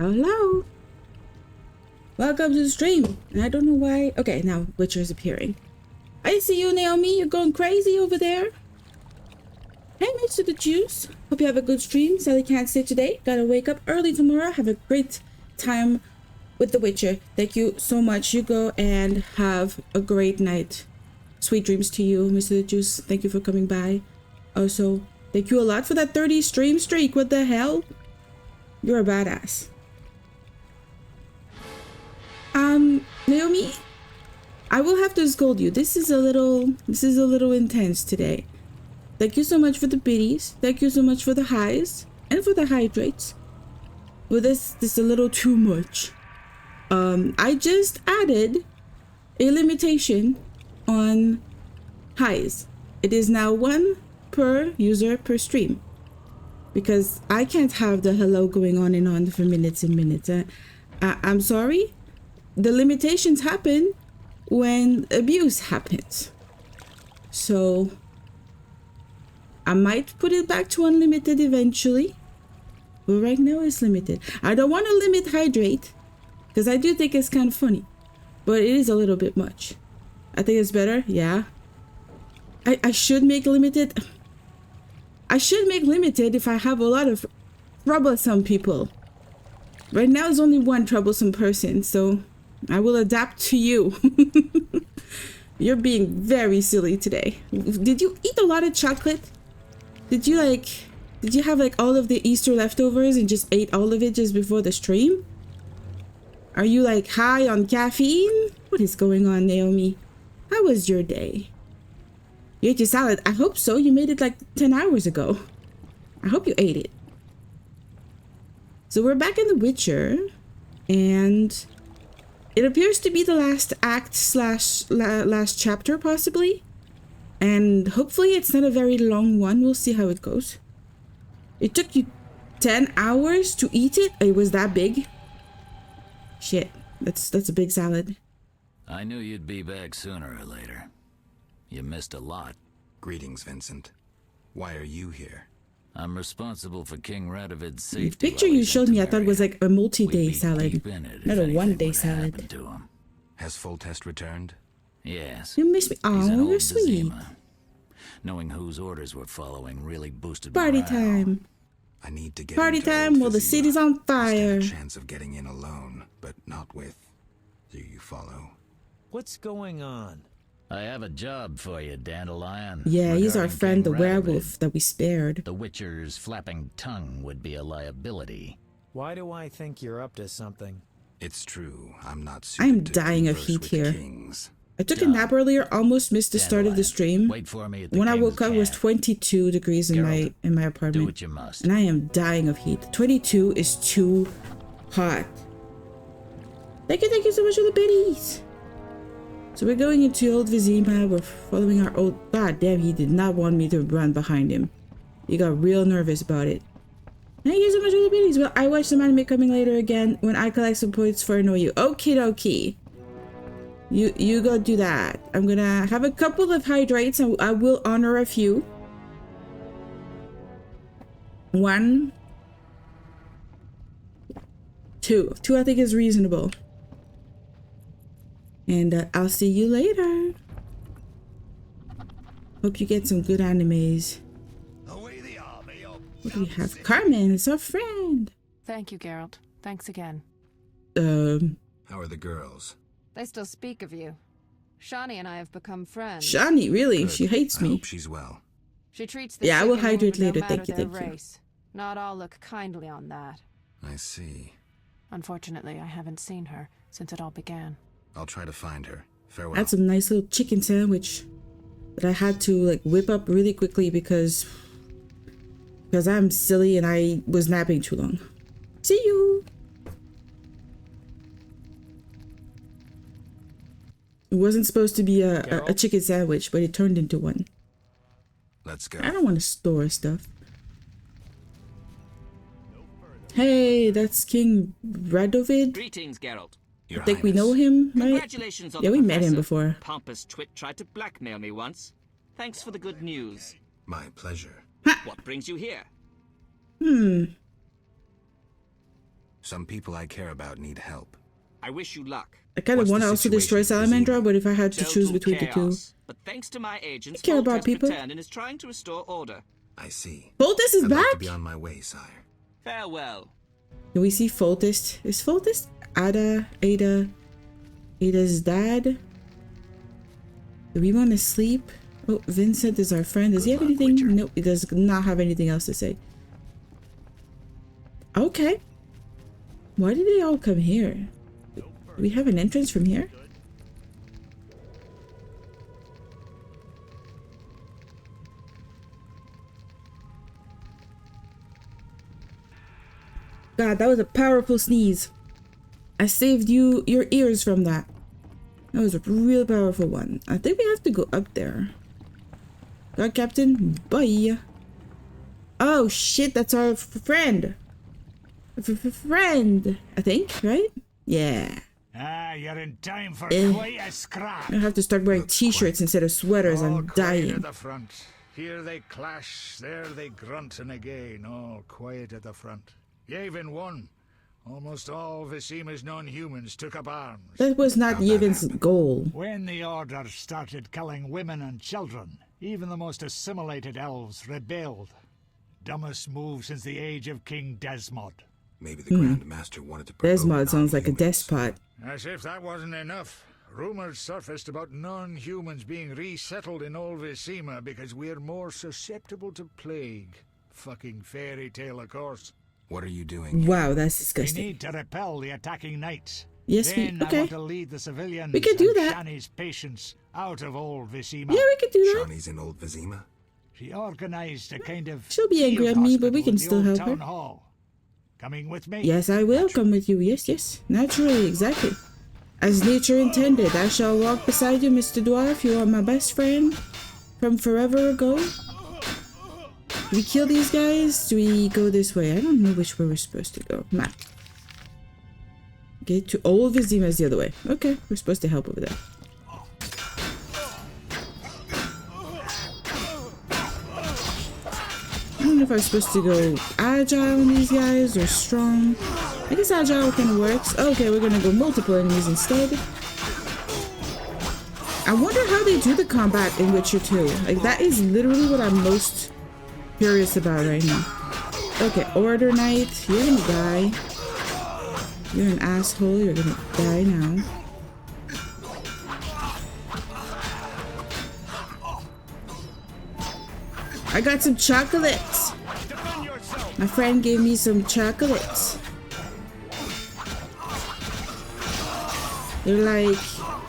Hello. Welcome to the stream. I don't know why. Okay, now Witcher's appearing. I see you, Naomi. You're going crazy over there. Hey, Mr. the Juice. Hope you have a good stream. Sally can't stay today. Gotta wake up early tomorrow. Have a great time with The Witcher. Thank you so much. You go and have a great night. Sweet dreams to you, Mr. the Juice. Thank you for coming by. Also, thank you a lot for that 30 stream streak. What the hell? You're a badass. Naomi, I will have to scold you. This is a little intense today. Thank you so much for the biddies. Thank you so much for the highs and for the hydrates. Well, this is a little too much. I just added a limitation on highs. It is now 1 per user per stream, because I can't have the hello going on and on for minutes and minutes. I'm sorry. The limitations happen when abuse happens. So I might put it back to unlimited eventually, but right now it's limited. I don't want to limit hydrate because I do think it's kind of funny, but it is a little bit much. I think it's better. Yeah. I should make limited. I should make limited if I have a lot of troublesome people. Right now there's only one troublesome person, so I will adapt to you. You're being very silly today. Did you eat a lot of chocolate? Did you have like all of the Easter leftovers and just ate all of it just before the stream? Are you like high on caffeine? What is going on, Naomi? How was your day? You ate your salad? I hope so. You made it like 10 hours ago. I hope you ate it. So we're back in The Witcher, and it appears to be the last act / last chapter, possibly. And hopefully it's not a very long one. We'll see how it goes. It took you 10 hours to eat it? It was that big? Shit, that's a big salad. I knew you'd be back sooner or later. You missed a lot. Greetings, Vincent. Why are you here? I'm responsible for King Radovid's safety. The picture you showed me, I thought was like a multi-day salad, not a one-day salad. Has Foltest returned? Yes. You miss me. Oh, you're sweet. Vizima. Knowing whose orders we're following really boosted Party morale. time. I need to get Party into time Old while the Vizima. city's on I fire. stand a chance of getting in alone, but not with. Do you follow? What's going on? I have a job for you, Dandelion. Yeah, he's our Regarding friend, the King werewolf Radovid, that we spared. The Witcher's flapping tongue would be a liability. Why do I think you're up to something? It's true. I'm not I am suited to dying of converse heat with here. kings. I took a nap earlier, almost missed the start of the stream. Wait for me at the When I King's woke up, it was camp. 22 degrees in my Do apartment, what you must. and I am dying of heat. 22 is too hot. Thank you so much for the biddies. So we're going into Old Vizima. We're following our old. God damn, he did not want me to run behind him. He got real nervous about it. Thank you so much for the biddies. Well, I watch some anime coming later again when I collect some points for Know You. Okie dokie. You go do that. I'm gonna have a couple of hydrates and I will honor a few. 1, 2. 2 I think is reasonable. And I'll see you later. Hope you get some good animes. What do we have? Carmen, it's our friend. Thank you, Geralt. Thanks again. How are the girls? They still speak of you. Shani and I have become friends. Shani, really? Good. She hates I me. hope she's well. She treats the Yeah, I will sick and hydrate wounded later. no Thank you, matter their thank you. race. Not all look kindly on that. I see. Unfortunately, I haven't seen her since it all began. I'll try to find her. I Farewell. had some nice little chicken sandwich that I had to like whip up really quickly because I'm silly and I was napping too long. See you. It wasn't supposed to be a chicken sandwich, but it turned into one. Let's go. I don't want to store stuff. Hey, that's King Radovid. Greetings, Geralt. Your I think we Highness. know him, right? Congratulations on Yeah, the we met him professor. before. Pompous twit tried to blackmail me once. Thanks for the good news. My pleasure. What brings you here? Some people I care about need help. I wish you luck. I kind of What's want the to also destroy situation, Salamandra, Vizima? but if I had to choose Total between the two. chaos. But thanks to my agents, I care about Foltest people. returned and is trying to restore order. I see. Foltest is I'd like to back? be on my way, sire. Farewell. Do we see Foltest? Is Foltest Ada's dad? Do we want to sleep? Oh, Vincent is our friend. Does he have anything? Nope, he does not have anything else to say. Okay. Why did they all come here? Do we have an entrance from here? God, that was a powerful sneeze. I saved your ears from that. That was a real powerful one. I think we have to go up there. God, Captain. Bye. Oh, shit. That's our friend. Friend. I think, right? Yeah. Ah, you're in time for Eh. quite a scrap. I have to start wearing t-shirts instead of sweaters. All I'm quiet dying. at the front. Here they clash, there they grunt, and again, all quiet at the front. Yavin won. Almost all Vizima's non-humans took up arms. That was not Yevon's goal. When the Order started killing women and children, even the most assimilated elves rebelled. Dumbest move since the age of King Desmod. Maybe the Grand Master wanted to provoke Desmod sounds like a non-humans. despot. As if that wasn't enough, rumors surfaced about non-humans being resettled in Old Vizima because we're more susceptible to plague. Fucking fairy tale, of course. What are you doing? Wow, that's We disgusting. need to repel the attacking knights. Yes, then we... I Okay. want to lead the civilians We could do and that. Shani's patients out of Old Vizima. Yeah, we could do that. Shawnee's in Old Vizima? She organized a kind of She'll be angry field at me, but we hospital can at the still old help town her. hall. Coming with me? Yes, I will come with you. Yes, yes. Naturally, exactly. As nature intended, I shall walk beside you, Mr. Dwarf. You are my best friend from forever ago. Do we kill these guys? Do we go this way? I don't know which way we're supposed to go. Map. Get to Old Vizima is the other way. Okay, we're supposed to help over there. I don't know if I'm supposed to go agile on these guys or strong. I guess agile kind of works. Okay, we're gonna go multiple enemies instead. I wonder how they do the combat in Witcher 2. Like, that is literally what I'm most curious about right now. Okay, Order Knight, you're gonna die. You're an asshole, you're gonna die now. I got some chocolates. My friend gave me some chocolates. They're like,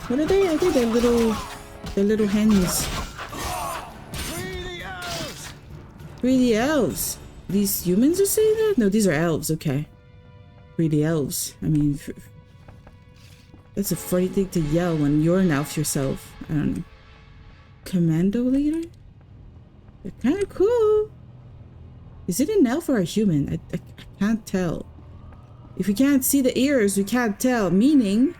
what are they? I think they're little hens. Free the elves. These humans are saying that? No, these are elves. Okay. Free the elves. I mean, that's a funny thing to yell when you're an elf yourself. I don't know. Commando leader? They're kind of cool. Is it an elf or a human? I can't tell. If we can't see the ears, we can't tell. Meaning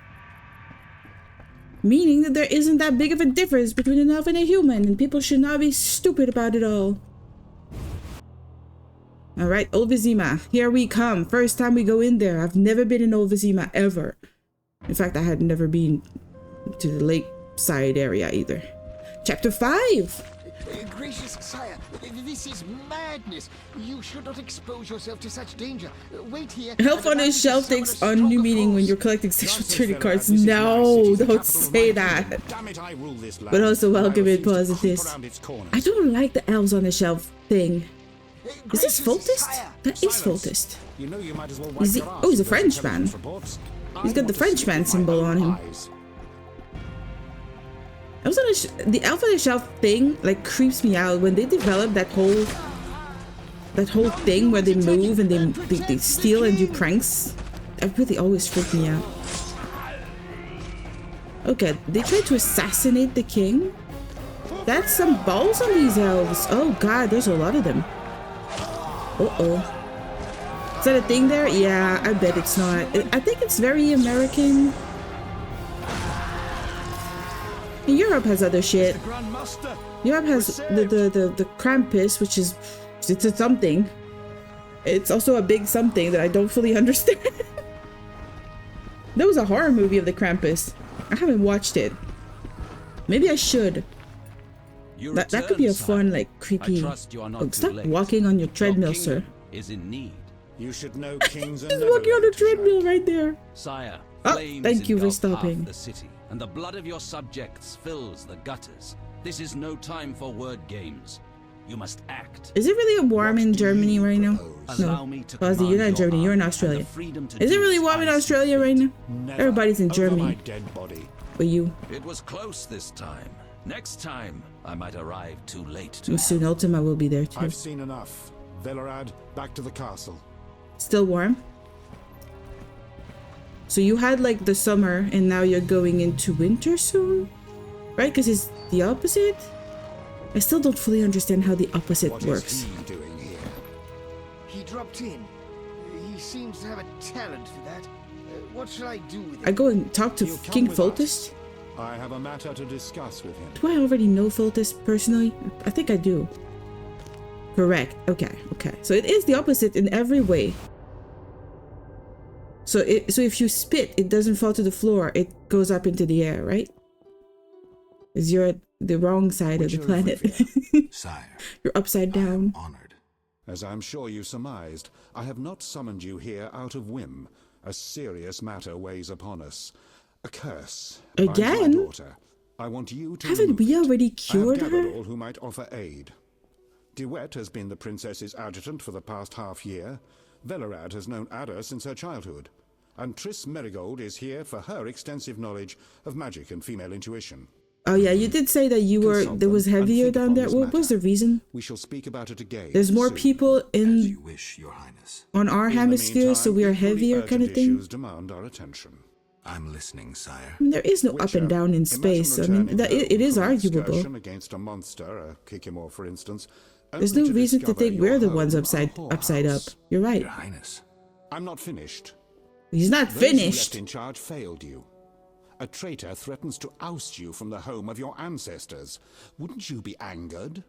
that there isn't that big of a difference between an elf and a human, and people should not be stupid about it all. Alright, Old Vizima. Here we come. First time we go in there. I've never been in Old Vizima, ever. In fact, I had never been to the lakeside area either. Chapter 5! Gracious sire, this is madness. You should not expose yourself to such danger. Wait here. Help on his shelf takes on new meaning when you're collecting sexual trading cards. No, don't say that. But also welcome it positive. I don't like the elves on the shelf thing. Is this Foltest? That is Foltest. Is he? Oh, he's a Frenchman. He's got the Frenchman symbol on him. I was on the elf on the shelf thing like creeps me out when they develop that whole thing where they move and they steal and do pranks. That really always freaked me out. Okay, they tried to assassinate the king. That's some balls on these elves. Oh god, there's a lot of them. Uh-oh. Is that a thing there? Yeah, I bet it's not. I think it's very American. And Europe has other shit. Europe has the Krampus, which is it's a something. It's also a big something that I don't fully understand. There was a horror movie of the Krampus. I haven't watched it. Maybe I should. That could be a fun, like, creepy... Oh, stop walking on your treadmill, sir. Is in need. You should know kings are Just walking on the treadmill right there. Sire, oh, flames thank you for engulf stopping. half the city, and the blood of your subjects fills the gutters. This is no time for word games. You must act. Is it really warm in Germany right now? Allow No. me to Fozzie, you're not in Germany, you're in Australia. Is it really warm in Australia right now? Never Everybody's in over Germany. my dead body. But you. It was close this time. Next time, I might arrive too late to And soon Ultima will be there too. I've seen enough. Velerad, back to the castle. Still warm? So you had like the summer and now you're going into winter soon? Right? Because it's the opposite? I still don't fully understand how the opposite What works. is he doing here? He dropped in. He seems to have a talent for that. What shall I do with it? I go and talk to He'll come King with Foltest? us. I have a matter to discuss with him. Do I already know Foltest personally? I think I do. Correct. Okay, okay. So it is the opposite in every way. So if you spit, it doesn't fall to the floor. It goes up into the air, right? Because you're at the wrong side of the planet. Sire, You're upside down. honored. As I'm sure you surmised, I have not summoned you here out of whim. A serious matter weighs upon us. A curse. binds Again? My daughter. I want you to Haven't remove we it. already I cured have gathered her? all who might offer aid. DeWitt has been the princess's adjutant for the past half year. Velerad has known Ada since her childhood. And Triss Merigold is here for her extensive knowledge of magic and female intuition. Oh yeah, you did say that you were Consult there was them and heavier think down upon there. this What was the matter. reason? We shall speak about it again. There's more soon. people As in you wish, Your Highness. on our In the hemisphere, so meantime, we are equally heavier kind of urgent thing. issues demand our attention. I'm listening, sire. I mean, there is no up and down in space. So, I mean, that it is arguable. Against a monster, a Kikimor, for instance. There's only no to reason to discover think your we're the home ones a upside up. whorehouse. You're right. Your Highness. I'm not finished. He's not Those who finished. left in charge failed you. A traitor threatens to oust you from the home of your ancestors. Wouldn't you be angered?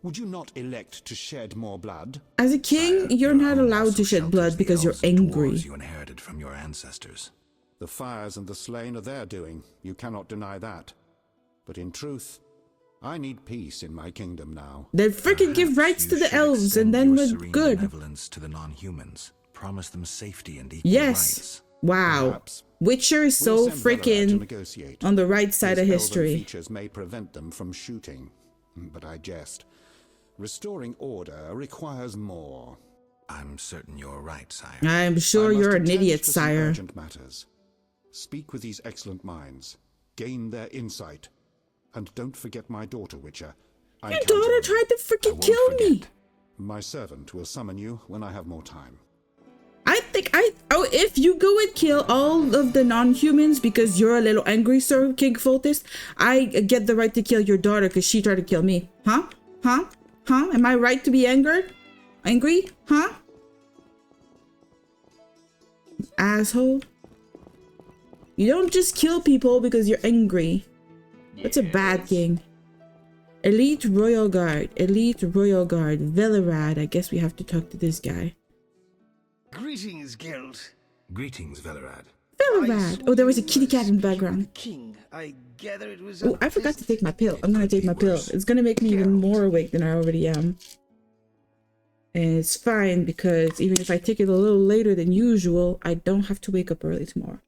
Would you not elect to shed more blood? As a king, you're not allowed to shed blood because you're angry. You inherited from your ancestors. The fires and the slain are their doing. You cannot deny that. But in truth, I need peace in my kingdom now. They freaking give rights to the elves and then we're good. Benevolence to the non-humans. Promise them safety and equal Yes. rights. Wow. Perhaps Witcher is so we'll send Velerad to freaking negotiate. on the right side of His elven history. features may prevent them from shooting, but I jest. Restoring order requires more. I'm certain you're right, sire. I'm sure I must you're an attend idiot, to some sire. urgent matters. Speak with these excellent minds. Gain their insight. And don't forget my daughter, Witcher. I Your count on daughter you. tried to I freaking won't kill me. forget. My servant will summon you when I have more time. I think if you go and kill all of the non-humans because you're a little angry, Sir King Foltest, I get the right to kill your daughter because she tried to kill me. Huh? Huh? Huh? Am I right to be angered? Angry? Huh? Asshole. You don't just kill people because you're angry. That's a bad king. Elite Royal Guard. Elite Royal Guard. Velerad. I guess we have to talk to this guy. Greetings, Guild. Greetings, Velerad. Velerad. Oh, there was a kitty cat in the background. King, I gather it was. Oh, I forgot to take my pill. I'm gonna take my pill. It's gonna make me even more awake than I already am. And it's fine because even if I take it a little later than usual, I don't have to wake up early tomorrow.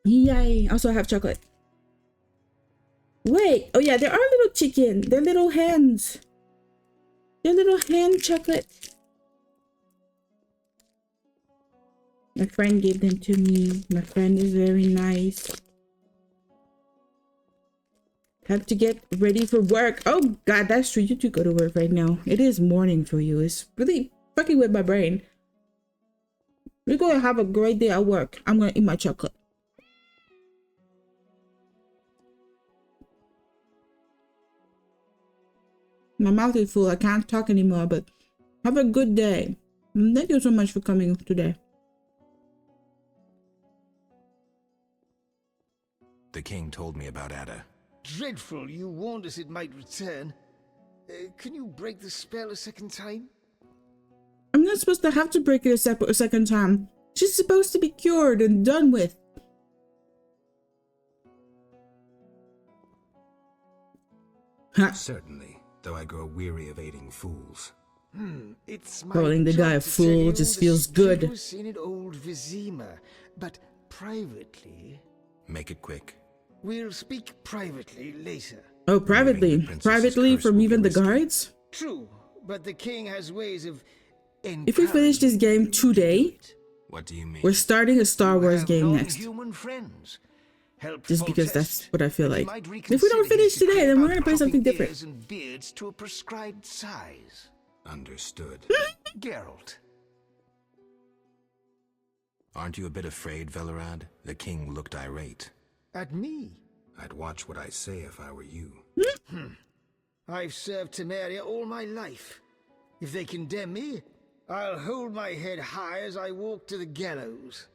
Yay! Also, I have chocolate. Wait! Oh yeah, there are little chicken. They're little hens. They're little hen chocolate. My friend gave them to me. My friend is very nice. Have to get ready for work. Oh god, that's true. You do go to work right now. It is morning for you. It's really fucking with my brain. We're gonna have a great day at work. I'm gonna eat my chocolate. My mouth is full. I can't talk anymore, but have a good day. And thank you so much for coming today. The king told me about Ada. Dreadful, you warned us it might return. Can you break the spell a second time? I'm not supposed to have to break it a second time. She's supposed to be cured and done with. Huh. Certainly, though I grow weary of aiding fools. It's my Calling the guy a job to tell fool you just the feels good. stew scene at Old Vizima, but privately. Make it quick. We'll speak privately later. Oh, privately. The princess's Privately curse from will even be the risky. guards? True, but the king has ways of. If we finish this game today, What do you mean? we're starting a Star Wars game next. Human friends. Just because that's what I feel like. If we don't finish today, then we're gonna play something different. And beards to a prescribed size. Understood. Geralt. Aren't you a bit afraid, Velerad? The king looked irate. At me. I'd watch what I say if I were you. I've served Temeria all my life. If they condemn me, I'll hold my head high as I walk to the gallows.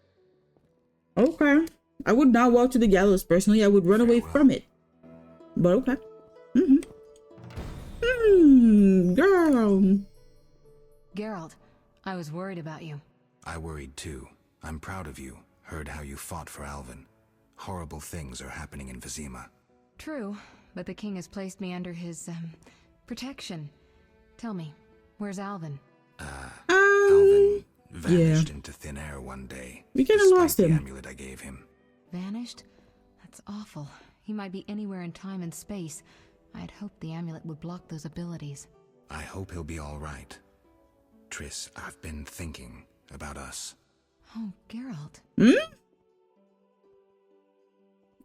Okay. I would not walk to the gallows personally. I would run away from it. But okay. Girl. Geralt, I was worried about you. I worried too. I'm proud of you. Heard how you fought for Alvin. Horrible things are happening in Vizima. True, but the king has placed me under his, protection. Tell me, where's Alvin? Alvin vanished into thin air one day. We kinda despite lost the him. amulet I gave him. Vanished? That's awful. He might be anywhere in time and space. I'd hoped the amulet would block those abilities. I hope he'll be all right. Triss, I've been thinking about us. Oh, Geralt.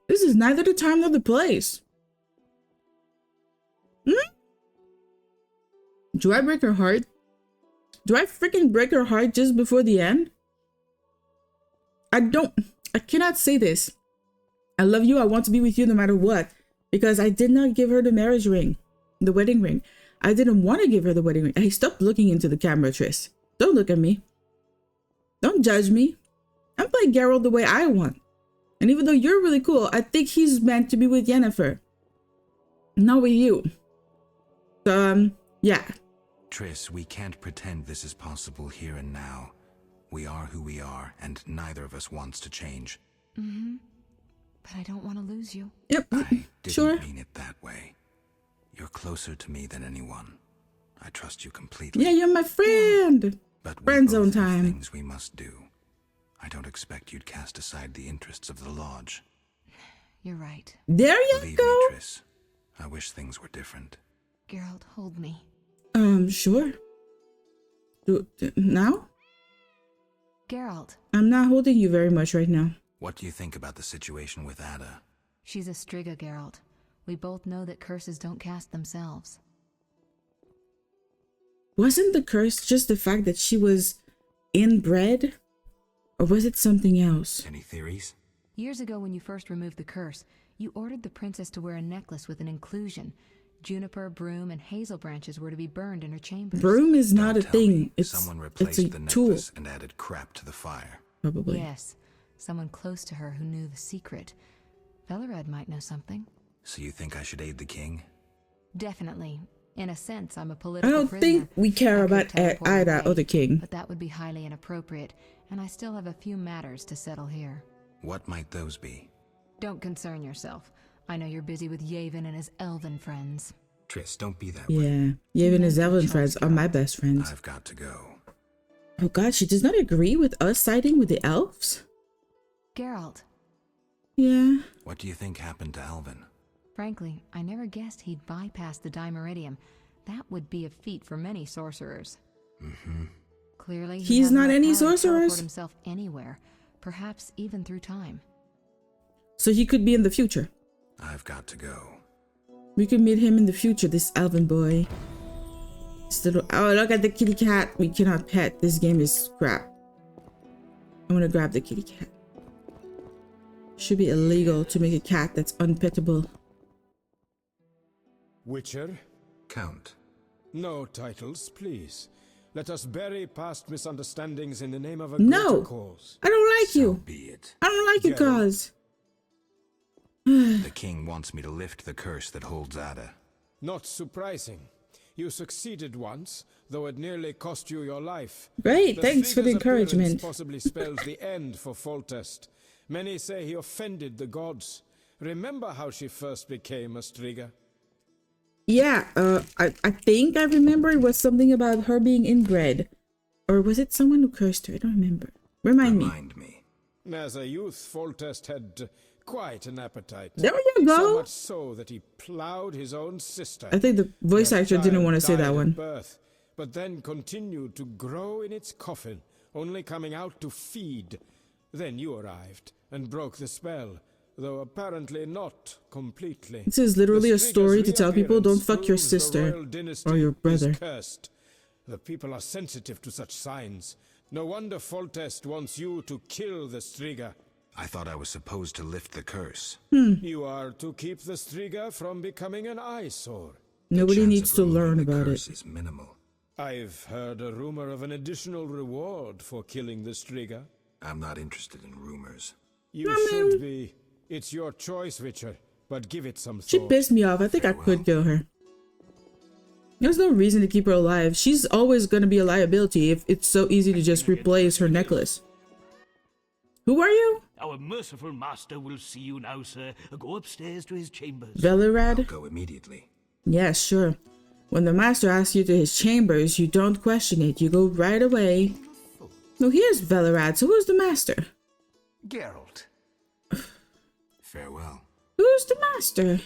This is neither the time nor the place. Do I break her heart? Do I freaking break her heart just before the end? I cannot say this. I love you. I want to be with you no matter what. Because I did not give her the marriage ring. The wedding ring. I didn't want to give her the wedding ring. Hey, stop looking into the camera, Triss. Don't look at me. Don't judge me. I'm playing Geralt the way I want. And even though you're really cool, I think he's meant to be with Yennefer. Not with you. So, yeah. Triss, we can't pretend this is possible here and now. We are who we are, and neither of us wants to change. But I don't want to lose you. Yep. I didn't Sure. mean it that way. You're closer to me than anyone. I trust you completely. Yeah, you're my friend. But we Friend both zone have time. things we must do. I don't expect you'd cast aside the interests of the Lodge. You're right. There you Believe go. me, Triss. I wish things were different. Geralt, hold me. Sure. Now? Geralt. I'm not holding you very much right now. What do you think about the situation with Ada? She's a Striga, Geralt. We both know that curses don't cast themselves. Wasn't the curse just the fact that she was inbred? Or was it something else? Any theories? Years ago, when you first removed the curse, you ordered the princess to wear a necklace with an inclusion. Juniper, broom, and hazel branches were to be burned in her chambers. Broom is not a Don't tell thing. me. It's Someone a replaced the tool. necklace and added crap to the fire. Probably. Yes, someone close to her who knew the secret. Velerad might know something. So you think I should aid the king? Definitely. In a sense, I'm a I political don't prisoner. think we care I could about teleport Ida away, or the king. But that would be highly inappropriate, and I still have a few matters to settle here. What might those be? Don't concern yourself. I know you're busy with Yavin and his elven friends. Triss, don't be that way. Yeah. Yavin and his elven friends are my best friends. I've got to go. Oh god, she does not agree with us siding with the elves? Geralt. Yeah. What do you think happened to Alvin? Frankly, I never guessed he'd bypass the Dimeridium. That would be a feat for many sorcerers. Clearly, He's has not enough any power to teleport sorcerers. himself anywhere, perhaps even through time. So he could be in the future. I've got to go. We could meet him in the future, this elven boy. This little, oh, look at the kitty cat. We cannot pet. This game is crap. I'm gonna grab the kitty cat. Should be illegal to make a cat that's unpettable. Witcher? Count. No titles, please. Let us bury past misunderstandings in the name of a No. greater cause. I don't like So you. be it. I don't like your Geralt. cause. The king wants me to lift the curse that holds Ada. Not surprising. You succeeded once, though it nearly cost you your life. Great, The thanks for the Striga's appearance encouragement. possibly spells the end for Foltest. Many say he offended the gods. Remember how she first became a Striga? Yeah, I think I remember it was something about her being inbred. Or was it someone who cursed her? I don't remember. Remind me. As a youth, Foltest had quite an appetite. There you go. So much so that he plowed his own sister. I think the voice actor didn't want to say that one. Birth, but then continued to grow in its coffin, only coming out to feed. Then you arrived and broke the spell, though apparently not completely. This is literally a story to tell people don't fuck your sister or your brother. Cursed. The people are sensitive to such signs. No wonder Foltest wants you to kill the Striga. I thought I was supposed to lift the curse. You are to keep the Striga from becoming an eyesore. Nobody needs to learn about it. Is minimal. I've heard a rumor of an additional reward for killing the Striga. I'm not interested in rumors. You should be. It's your choice, Witcher, but give it some thought. She pissed me off. I think I could kill her. There's no reason to keep her alive. She's always going to be a liability if it's so easy to just replace her necklace. Who are you? Our merciful master will see you now, sir. Go upstairs to his chambers. Velerad? I'll go immediately. Yes, sure. When the master asks you to his chambers, you don't question it. You go right away. No, here's Velerad. So who's the master? Geralt. Farewell. Who's the master?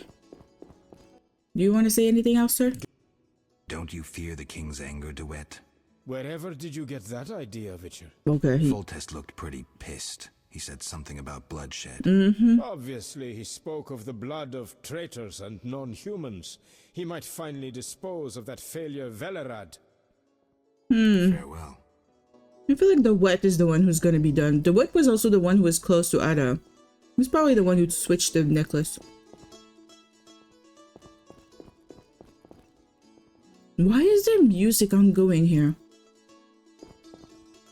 Do you want to say anything else, sir? Don't you fear the king's anger, Duet? Wherever did you get that idea, Witcher? Okay. Foltest looked pretty pissed. He said something about bloodshed. Obviously, he spoke of the blood of traitors and non-humans. He might finally dispose of that failure Velerad. Farewell. I feel like the Wet is the one who's gonna be done. The Wet was also the one who was close to Ada. He's probably the one who switched the necklace. Why is there music ongoing here?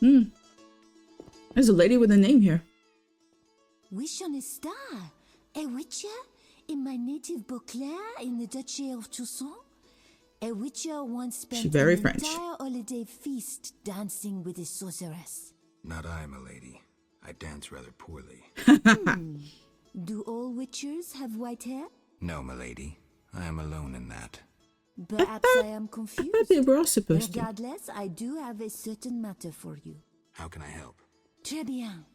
There's a lady with a name here. Wish on a star, a witcher in my native Beauclair in the Duchy of Toussaint. A witcher once spent very an French. entire holiday feast dancing with a sorceress. Not I, milady. I dance rather poorly. Do all witchers have white hair? No, milady. I am alone in that. Perhaps I am confused. I thought they were all supposed to. Regardless, I do have a certain matter for you. How can I help? Très bien.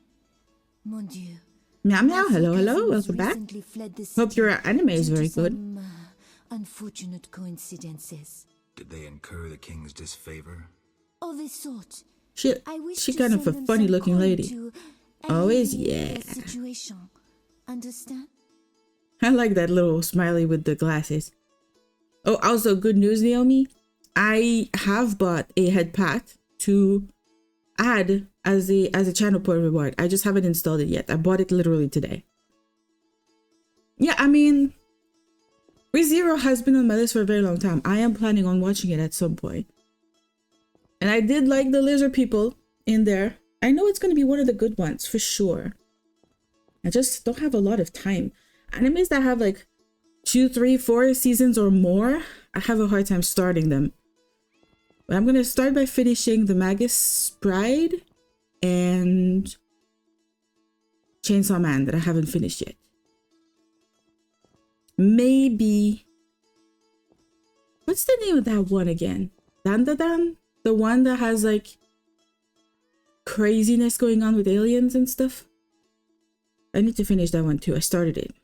Mon Dieu. Meow meow, hello, hello, welcome back. Hope your anime is very good. Some, unfortunate coincidences. Did they incur the king's disfavor? Of a sort. She kind of a funny looking lady. Always, yeah. Situation. Understand? I like that little smiley with the glasses. Oh, also good news, Naomi. I have bought a head pack to add as a channel point reward. I just haven't installed it yet. I bought it literally today. Yeah, I mean, ReZero has been on my list for a very long time. I am planning on watching it at some point. And I did like the lizard people in there. I know it's going to be one of the good ones for sure. I just don't have a lot of time. Animes that have like 2, 3, 4 seasons or more, I have a hard time starting them. But I'm going to start by finishing The Magus Bride and Chainsaw Man that I haven't finished yet. Maybe... What's the name of that one again? Dandadan? The one that has like craziness going on with aliens and stuff? I need to finish that one too. I started it.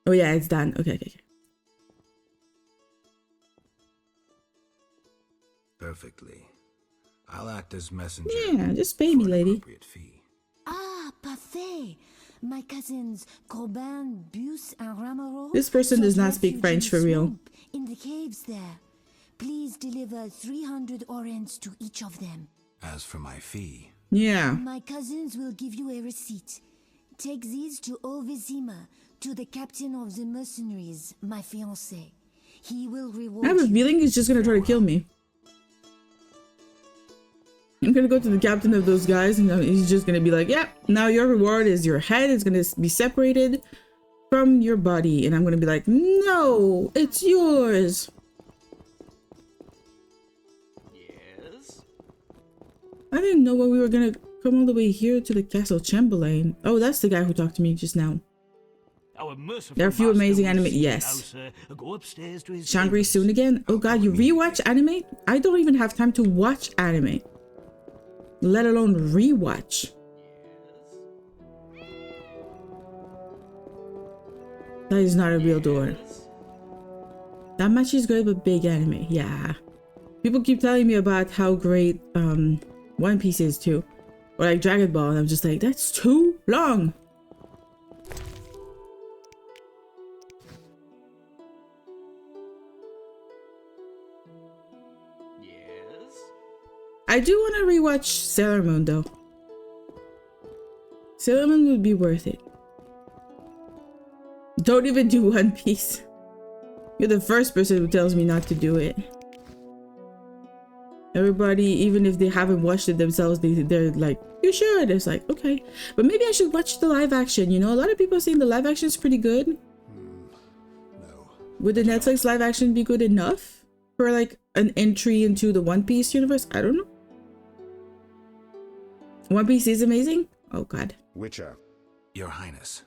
Oh yeah, it's done. Okay. Perfectly. I'll act as messenger. Yeah, just pay me, lady. Ah, parfait. My cousins Corbin, Bus, and Ramiro. This person does not speak French for real. In the caves there. Please deliver 300 orens to each of them. As for my fee... Yeah. My cousins will give you a receipt. Take these to Old Vizima, to the captain of the mercenaries, my fiancé. He will reward you. I have a feeling he's just gonna try to kill me. I'm gonna go to the captain of those guys and he's just gonna be like, yeah, now your reward is your head. It's gonna be separated from your body, and I'm gonna be like, no, it's yours. Yes? I didn't know when we were gonna come all the way here to the Castle Chamberlain. Oh, that's the guy who talked to me just now. There are a few amazing anime. Yes. Shangri soon again. Oh god, you rewatch anime? I don't even have time to watch anime, let alone rewatch. That is not a real door. That match is great, but big anime. Yeah. People keep telling me about how great One Piece is too, or like Dragon Ball, and I'm just like, that's too long. I do want to rewatch Sailor Moon though. Sailor Moon would be worth it. Don't even do One Piece. You're the first person who tells me not to do it. Everybody, even if they haven't watched it themselves, they're like, you should. It's like, okay. But maybe I should watch the live action, you know? A lot of people are saying the live action is pretty good. No. Would the Netflix live action be good enough for like an entry into the One Piece universe? I don't know. One Piece is amazing? Oh god. Witcher. Your Highness.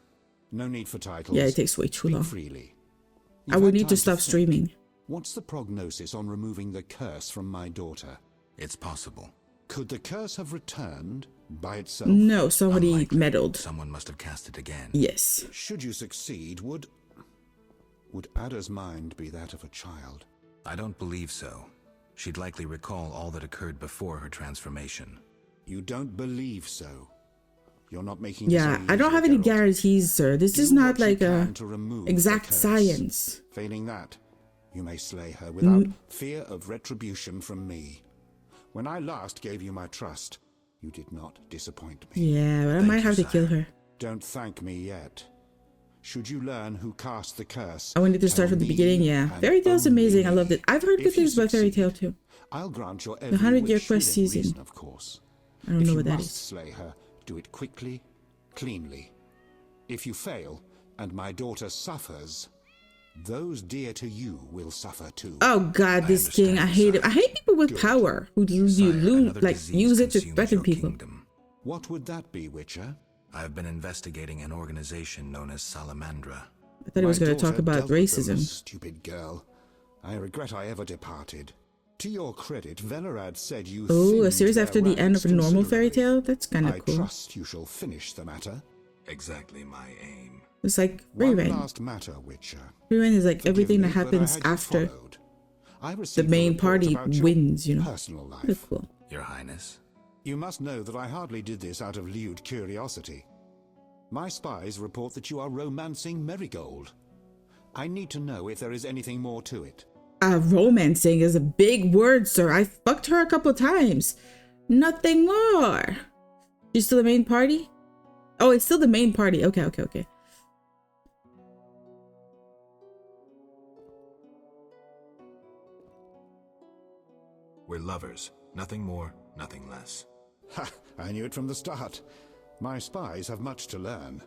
No need for titles. Yeah, it takes way too long. Freely. I would need to stop streaming. What's the prognosis on removing the curse from my daughter? It's possible. Could the curse have returned by itself? No, somebody meddled. Someone must have cast it again. Yes. Should you succeed, would Ada's mind be that of a child? I don't believe so. She'd likely recall all that occurred before her transformation. You don't believe so? You're not making yeah, I don't have any guarantees, sir. This is not like a exact science. Failing that, you may slay her without fear of retribution from me. When I last gave you my trust, you did not disappoint me. Yeah, but I might have to kill her. Don't thank me yet. Should you learn who cast the curse, I wanted to start from the beginning. Yeah, Fairy Tail's amazing. I loved it. I've heard good things about Fairy Tail too. I'll grant your the 100-year quest season. Of course. I don't know what that is. Slay her. Do it quickly, cleanly. If you fail, and my daughter suffers, those dear to you will suffer too. Oh god, this king, I hate it. I hate people with power who use it to threaten people. Kingdom. What would that be, Witcher? I have been investigating an organization known as Salamandra. I thought he was going to talk about racism. Stupid girl. I regret I ever departed. To your credit, Velerad said you. Oh, a series after the end of a normal fairy tale? That's kind of cool. I trust you shall finish the matter. Exactly my aim. It's like ReRain. One last matter, Witcher. ReRain is like everything that happens after the main party wins, you know. Personal life. That's cool. Your Highness. You must know that I hardly did this out of lewd curiosity. My spies report that you are romancing Marigold. I need to know if there is anything more to it. Romancing is a big word, sir. I fucked her a couple times. Nothing more. She's still the main party? Oh, it's still the main party. Okay. We're lovers. Nothing more, nothing less. Ha! I knew it from the start. My spies have much to learn.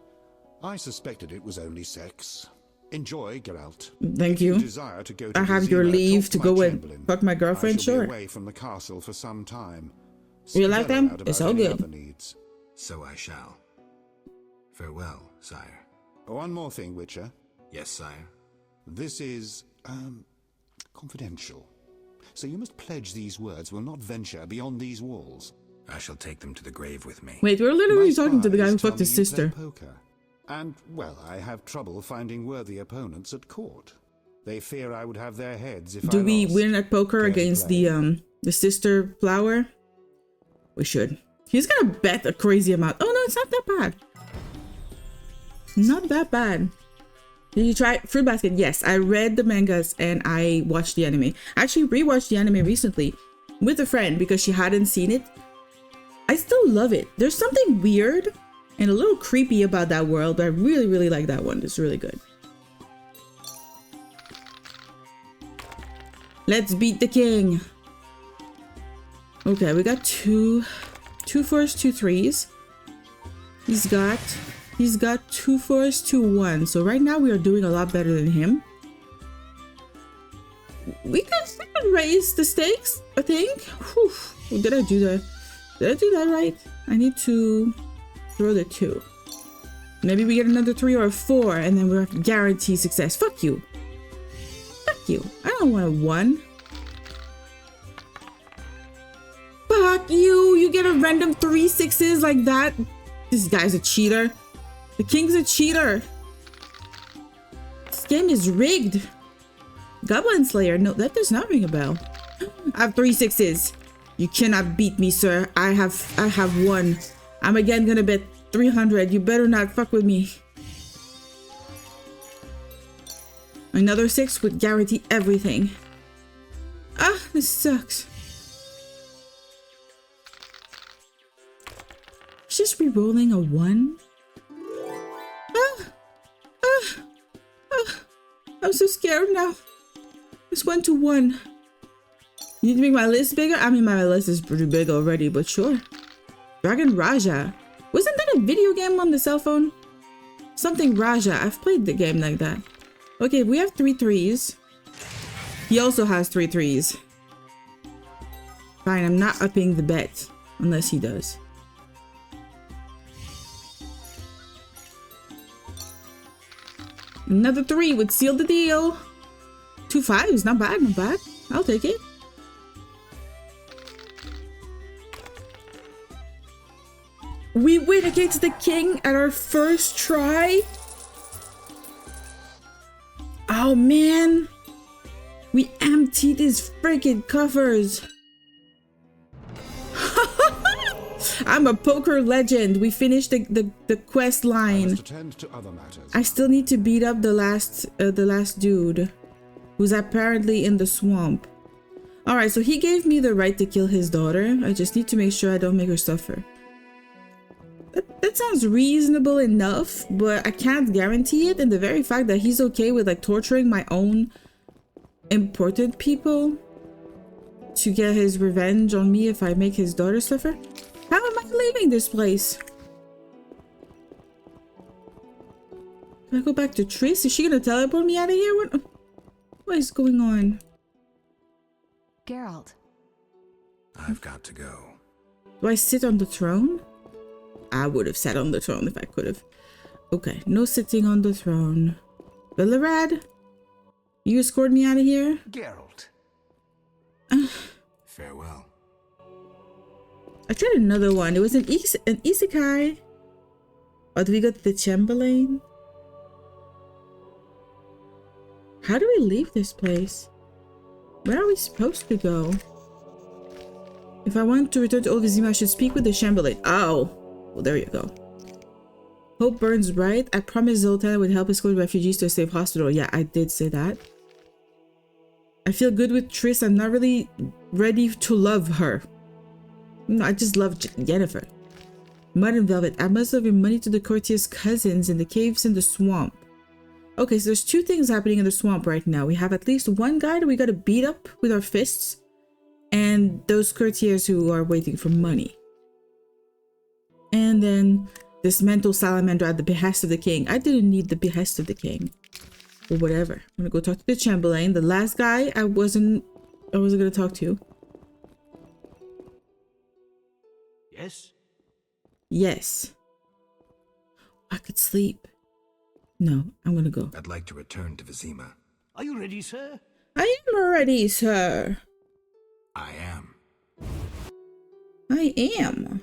I suspected it was only sex. Enjoy, Geralt. Thank you. Desire to go to I have Vizima, your leave to go and Chamberlain. fuck my girlfriend, I shall sure. be away from the castle for some time. You like them? It's all good. So I shall. Farewell, sire. One more thing, Witcher. Yes, sire. This is, confidential. So you must pledge these words will not venture beyond these walls. I shall take them to the grave with me. Wait, we're literally talking to the guy who fucked his sister. Poker. And, well, I have trouble finding worthy opponents at court. They fear I would have their heads if I lost. Do we win at poker against the sister flower? We should. He's gonna bet a crazy amount. Oh no, it's not that bad. Not that bad. Did you try Fruit Basket? Yes, I read the mangas and I watched the anime. I actually rewatched the anime recently with a friend because she hadn't seen it. I still love it. There's something weird and a little creepy about that world, but I really, really like that one. It's really good. Let's beat the king. Okay, we got two fours, 2 3s. He's got He's got 2 forests, 2 1. So right now we are doing a lot better than him. We could raise the stakes, I think. Whew. Did I do that? Did I do that right? I need to throw the 2. Maybe we get another 3 or a 4 and then we're guaranteed success. Fuck you. Fuck you. I don't want a 1. Fuck you. You get a random 3 6s like that. This guy's a cheater. The king's a cheater. This game is rigged. Goblin Slayer. No, that does not ring a bell. I have 3 6s. You cannot beat me, sir. I have 1. I'm again gonna bet 300. You better not fuck with me. Another 6 would guarantee everything. Ah, this sucks. Just re-rolling a 1. I'm so scared now. It's 1 to 1. You need to make my list bigger? I mean, my list is pretty big already, but sure. Dragon Raja. Wasn't that a video game on the cell phone? Something Raja. I've played the game like that. Okay, we have 3 3s. He also has 3 3s. Fine, I'm not upping the bet. Unless he does. Another 3 would seal the deal. 2 5s, not bad, not bad. I'll take it. We win against the king at our first try. Oh man. We emptied his freaking coffers. I'm a poker legend. We finished the quest line. I still need to beat up the last dude who's apparently in the swamp. All right, so he gave me the right to kill his daughter. I just need to make sure I don't make her suffer. That sounds reasonable enough, but I can't guarantee it. And the very fact that he's okay with like torturing my own important people to get his revenge on me if I make his daughter suffer. How am I leaving this place? Can I go back to Triss? Is she gonna teleport me out of here? What is going on? Geralt. I've got to go. Do I sit on the throne? I would have sat on the throne if I could have. Okay, no sitting on the throne. Villarad, you escort me out of here? Geralt. Farewell. I tried another one. It was an isekai. Oh, do we go to the Chamberlain? How do we leave this place? Where are we supposed to go? If I want to return to Old Vizima, I should speak with the Chamberlain. Oh, well, there you go. Hope burns bright. I promised Zoltan I would help escort refugees to a safe hospital. Yeah, I did say that. I feel good with Triss. I'm not really ready to love her. No, I just love Jennifer. Mud and Velvet. I must have given money to the courtier's cousins in the caves in the swamp. Okay, so there's 2 things happening in the swamp right now. We have at least 1 guy that we gotta beat up with our fists. And those courtiers who are waiting for money. And then this mental salamander at the behest of the king. I didn't need the behest of the king. Or whatever. I'm gonna go talk to the Chamberlain. The last guy I wasn't gonna talk to. Yes? Yes. I could sleep. No, I'm gonna go. I'd like to return to Vizima. Are you ready, sir? I am ready, sir. I am. I am.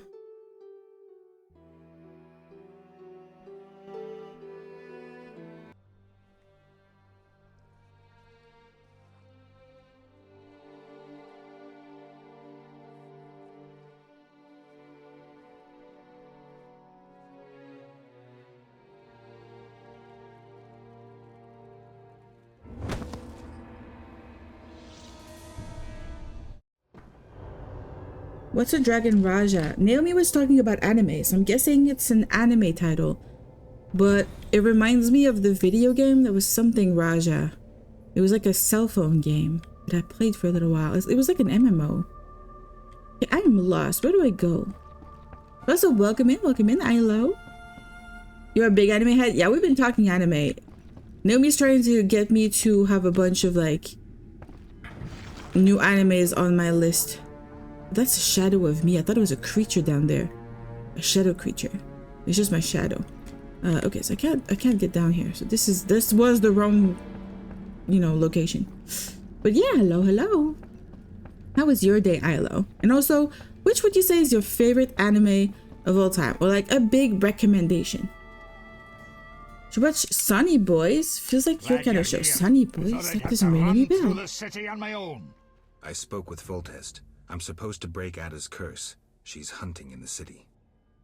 What's a Dragon Raja? Naomi was talking about anime, so I'm guessing it's an anime title. But it reminds me of the video game that was something Raja. It was like a cell phone game that I played for a little while. It was like an MMO. Okay, I am lost. Where do I go? Also, welcome in, Ilo. You're a big anime head? Yeah, we've been talking anime. Naomi's trying to get me to have a bunch of like new animes on my list. That's a shadow of me. I thought it was a creature down there. A shadow creature. It's just my shadow. Okay, so I can't get down here. So this was the wrong, you know, location. But yeah, hello. How was your day, Ilo? And also, which would you say is your favorite anime of all time? Or like a big recommendation? Should you watch Sunny Boys? Feels like your kind of show. Sunny Boys? That doesn't ring any bell. I spoke with Voltest. I'm supposed to break Ada's curse. She's hunting in the city.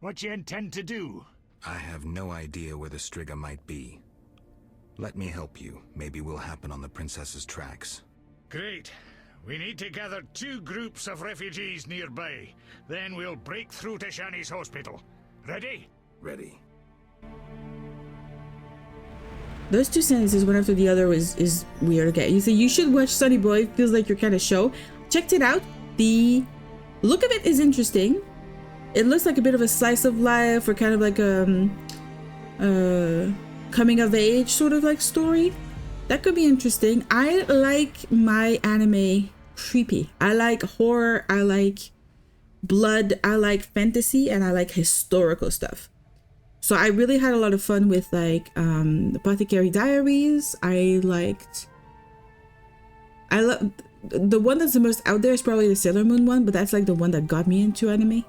What do you intend to do? I have no idea where the Striga might be. Let me help you. Maybe we'll happen on the princess's tracks. Great. We need to gather 2 groups of refugees nearby. Then we'll break through to Shani's hospital. Ready? Ready. Those 2 sentences, one after the other, is weird. Okay, you say you should watch Sunny Boy. Feels like your kind of show. Checked it out. The look of it is interesting. It looks like a bit of a slice of life, or kind of like a coming of age sort of like story. That could be interesting. I like my anime creepy. I like horror. I like blood. I like fantasy, and I like historical stuff. So I really had a lot of fun with like Apothecary Diaries. I love the one that's the most out there is probably the Sailor Moon one, but that's like the one that got me into anime.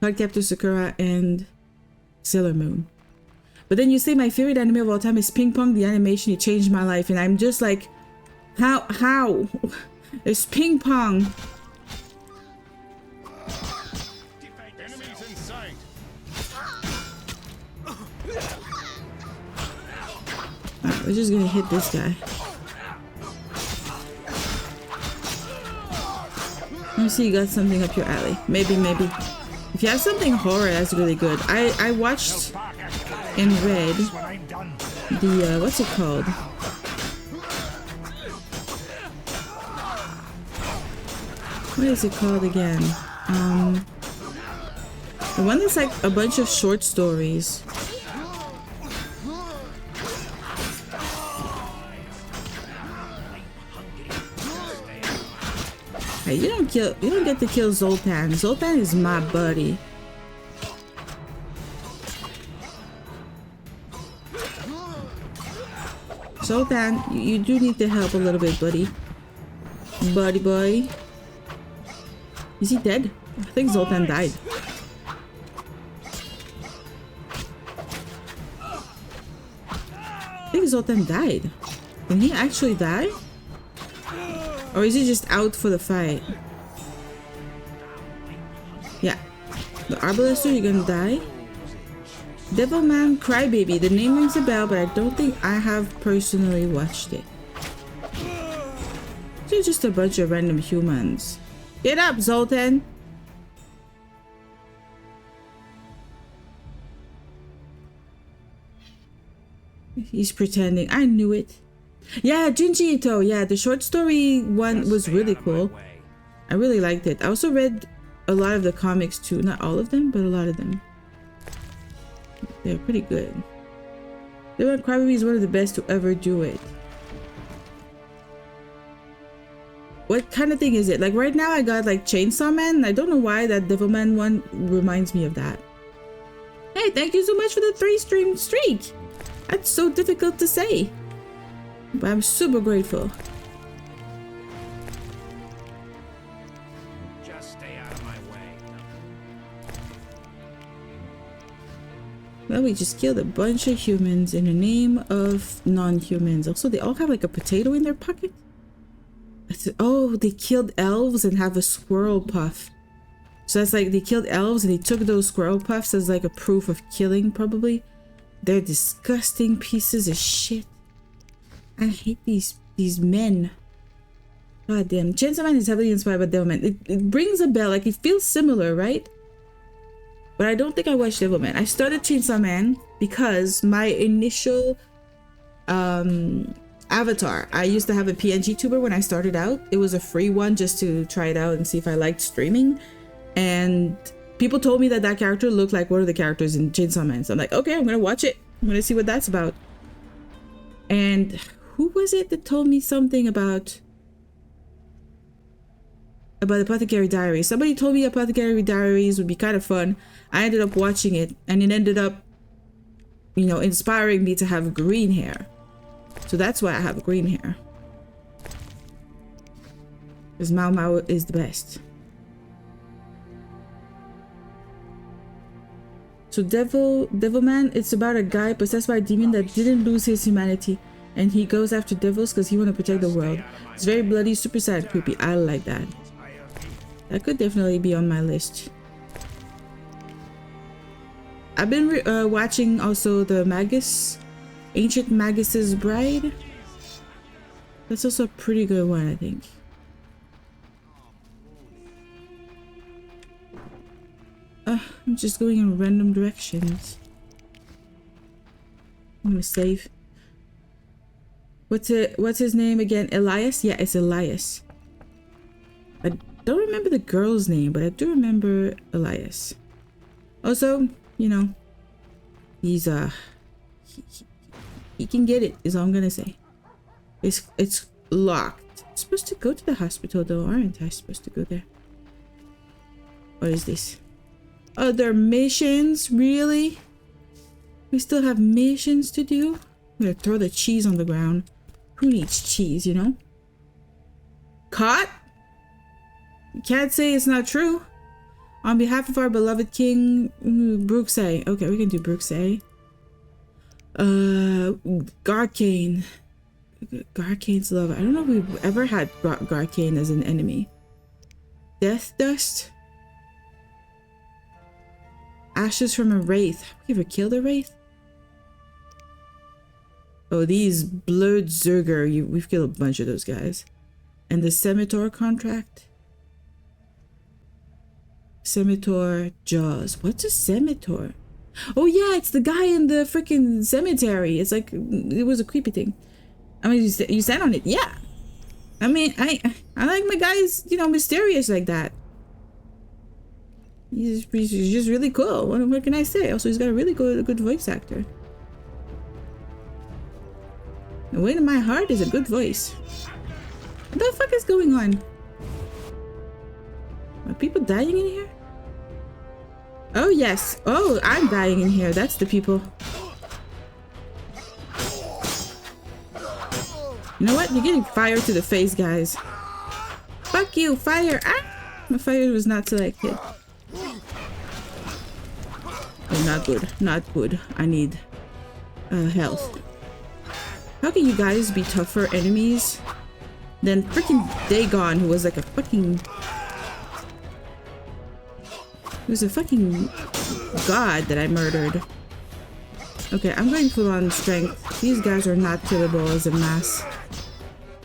Cardcaptor Sakura and Sailor Moon. But then you say my favorite anime of all time is Ping Pong, the animation. It changed my life, and I'm just like, how? It's Ping Pong. Enemies in sight. Alright, we're just gonna hit this guy. Let me see, you got something up your alley. Maybe. If you have something horror, that's really good. I watched and read the, what's it called? What is it called again? The one that's like a bunch of short stories. Hey, you don't get to kill Zoltan. Zoltan is my buddy. Zoltan, you do need to help a little bit, buddy. Buddy boy. Is he dead? I think Zoltan died. I think Zoltan died. Did he actually die? Or is he just out for the fight? Yeah. The Arbalister, you're gonna die. Devilman Crybaby. The name rings a bell, but I don't think I have personally watched it. They're just a bunch of random humans. Get up, Zoltan! He's pretending. I knew it. Yeah, Junji Ito. Yeah, the short story one was really cool. I really liked it. I also read a lot of the comics too. Not all of them, but a lot of them. They're pretty good. Devilman Crybaby is one of the best to ever do it. What kind of thing is it? Like right now I got like Chainsaw Man, and I don't know why that Devilman one reminds me of that. Hey, thank you so much for the 3-stream streak. That's so difficult to say. But I'm super grateful. Just stay out of my way. Well, we just killed a bunch of humans in the name of non-humans. Also, they all have like a potato in their pocket. Oh, they killed elves and have a squirrel puff. So that's like they killed elves and they took those squirrel puffs as like a proof of killing, probably. They're disgusting pieces of shit. I hate these men. God damn. Chainsaw Man is heavily inspired by Devilman. It rings a bell. Like, it feels similar, right? But I don't think I watched Devilman. I started Chainsaw Man because my initial avatar. I used to have a PNG tuber when I started out. It was a free one just to try it out and see if I liked streaming. And people told me that that character looked like one of the characters in Chainsaw Man. So I'm like, okay, I'm gonna watch it. I'm gonna see what that's about. And who was it that told me something about Apothecary Diaries? Somebody told me Apothecary Diaries would be kind of fun. I ended up watching it, and it ended up, you know, inspiring me to have green hair. So that's why I have green hair. Because Mau Mau is the best. So Devilman, it's about a guy possessed by a demon that didn't lose his humanity, and he goes after devils because he wants to protect the world. It's very bloody, super sad, creepy. I like that. That could definitely be on my list. I've been watching also the Magus, Ancient Magus's Bride. That's also a pretty good one, I think. I'm just going in random directions. I'm gonna save. What's his name again? Elias? Yeah, it's Elias. I don't remember the girl's name, but I do remember Elias. Also, you know, he's he can get it, is all I'm gonna say. It's locked. I'm supposed to go to the hospital though, aren't I supposed to go there? What is this? Other missions? Really? We still have missions to do? I'm gonna throw the cheese on the ground. Who needs cheese, you know? Caught? You can't say it's not true. On behalf of our beloved king, Bruxay. Okay, we can do Bruxay. Garcane. Garcane's love. I don't know if we've ever had Garcane as an enemy. Death Dust? Ashes from a Wraith. Have we ever killed a Wraith? Oh, these Blurred Zerger. We've killed a bunch of those guys. And the Scimitar contract? Scimitar Jaws. What's a Scimitar? Oh yeah, it's the guy in the freaking cemetery. It's like, it was a creepy thing. I mean, you sat on it. Yeah. I mean, I like my guys, you know, mysterious like that. He's just really cool. What can I say? Also, he's got a really good voice actor. The way to my heart is a good voice. What the fuck is going on? Are people dying in here? Oh yes. Oh, I'm dying in here. That's the people. You know what? You're getting fire to the face, guys. Fuck you, fire. Ah! My fire was not selected. Oh, not good. Not good. I need health. How can you guys be tougher enemies than freaking Dagon, who was like a fucking... He was a fucking god that I murdered. Okay, I'm going full on strength. These guys are not killable as a mass.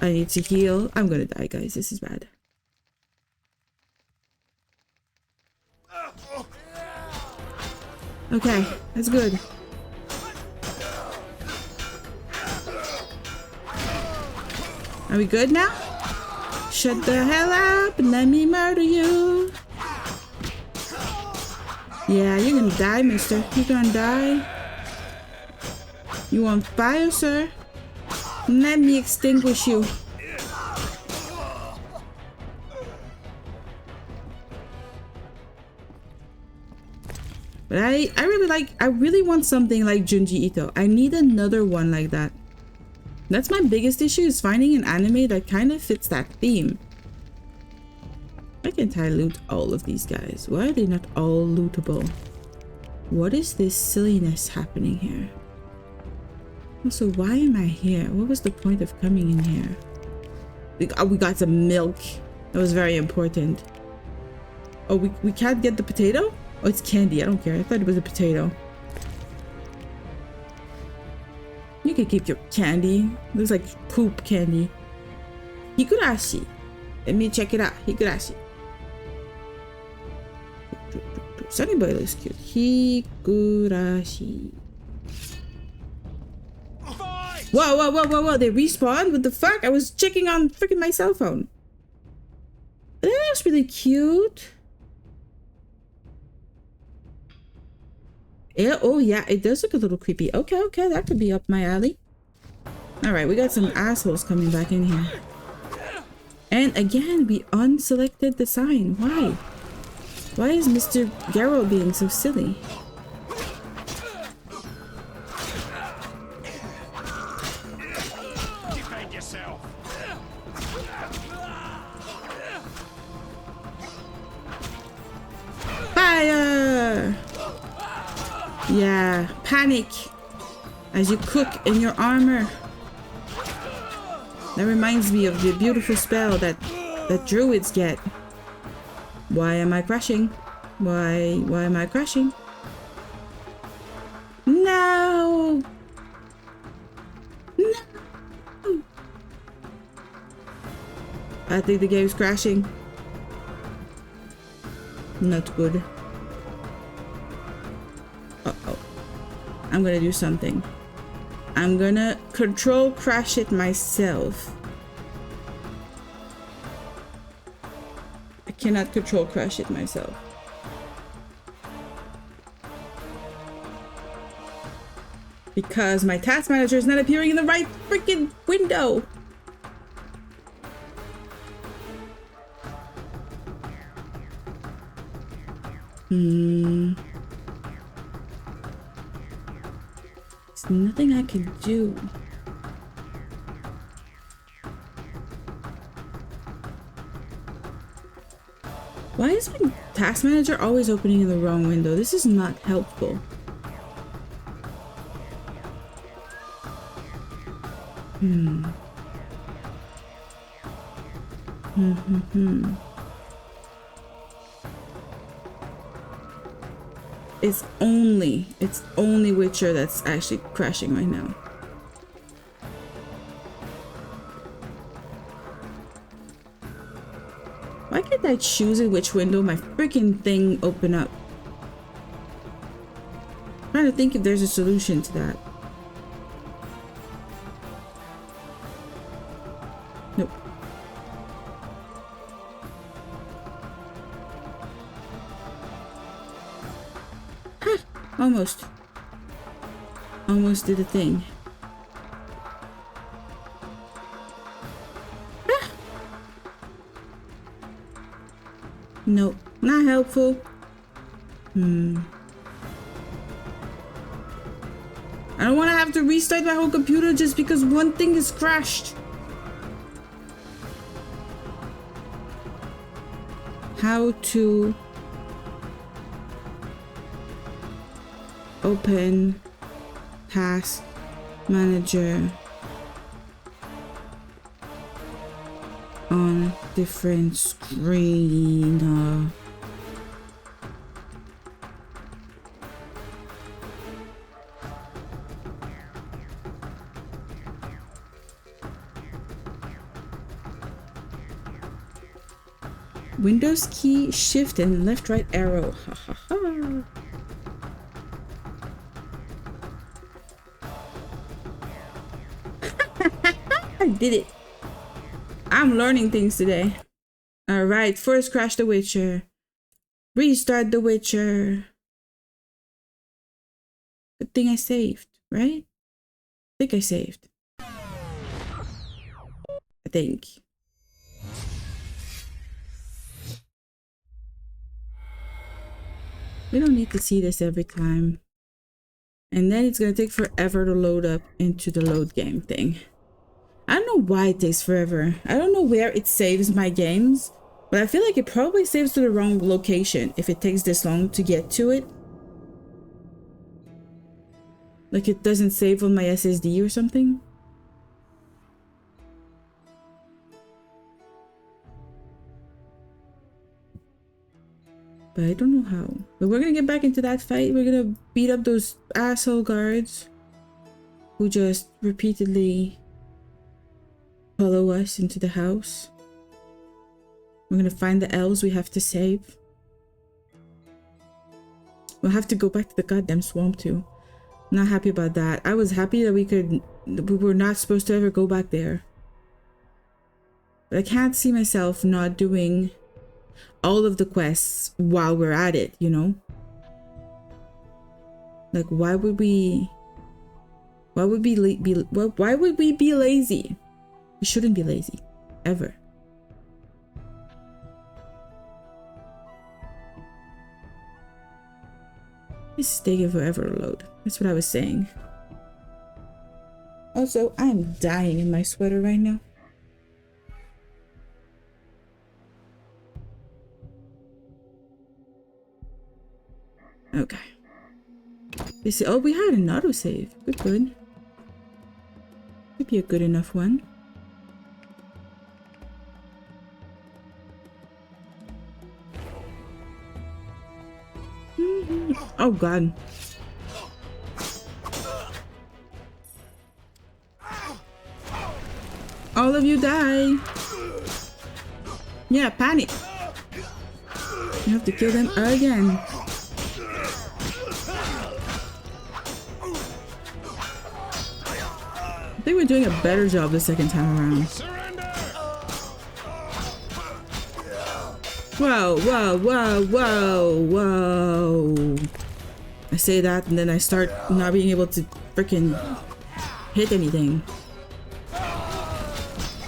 I need to heal. I'm gonna die, guys. This is bad. Okay, that's good. Are we good now? Shut the hell up and let me murder you. Yeah, you're gonna die, mister. You're gonna die. You on fire, sir? Let me extinguish you. But I really want something like Junji Ito. I need another one like that. That's my biggest issue, is finding an anime that kind of fits that theme. Why can't I loot all of these guys? Why are they not all lootable? What is this silliness happening here? Also, why am I here? What was the point of coming in here? We got some milk. That was very important. Oh, we can't get the potato? Oh, it's candy. I don't care. I thought it was a potato. You can keep your candy. Looks like poop candy. Higurashi. Let me check it out. Higurashi. Sunny Boy looks cute. Higurashi. Whoa, whoa, whoa, whoa, whoa. They respawned? What the fuck? I was checking on freaking my cell phone. That looks really cute. Yeah, oh yeah, it does look a little creepy. Okay, okay, that could be up my alley. Alright, we got some assholes coming back in here. And again, we unselected the sign. Why? Why is Mr. Garrow being so silly? Defend yourself. Fire! Yeah, panic as you cook in your armor. That reminds me of the beautiful spell that druids get. Why am I crashing? Why am I crashing? No! No! I think the game's crashing. Not good. Uh-oh. I'm gonna do something. I'm gonna control crash it myself. I cannot control crash it myself. Because my task manager is not appearing in the right freaking window. There's nothing I can do. Why is my task manager always opening in the wrong window? This is not helpful. It's only Witcher that's actually crashing right now. Why can't I choose in which window my freaking thing open up? I'm trying to think if there's a solution to that. Nope. Almost. Almost did a thing. Ah. Nope, not helpful. I don't want to have to restart my whole computer just because one thing is crashed. How to open task manager on different screen. Windows key, shift, and left right arrow. Ha ha ha. I did it. I'm learning things today. Alright, first crash the Witcher. Restart the Witcher. Good thing I saved, right? I think I saved. I think. We don't need to see this every time. And then it's gonna take forever to load up into the load game thing. I don't know why it takes forever. I don't know where it saves my games, but I feel like it probably saves to the wrong location if it takes this long to get to it. Like it doesn't save on my SSD or something. But I don't know how. But we're gonna get back into that fight. We're gonna beat up those asshole guards who just repeatedly follow us into the house. We're gonna find the elves we have to save. We'll have to go back to the goddamn swamp too. Not happy about that. I was happy that we were not supposed to ever go back there. But I can't see myself not doing all of the quests while we're at it, you know? Like, why would we be lazy? We shouldn't be lazy, ever. This is taking forever to load. That's what I was saying. Also, I'm dying in my sweater right now. Okay. This is, oh, we had an autosave. Good, good. Could be a good enough one. Oh god. All of you die. Yeah, panic. You have to kill them again. I think we're doing a better job the second time around. Whoa, whoa, whoa, whoa, whoa. I say that and then I start not being able to freaking hit anything.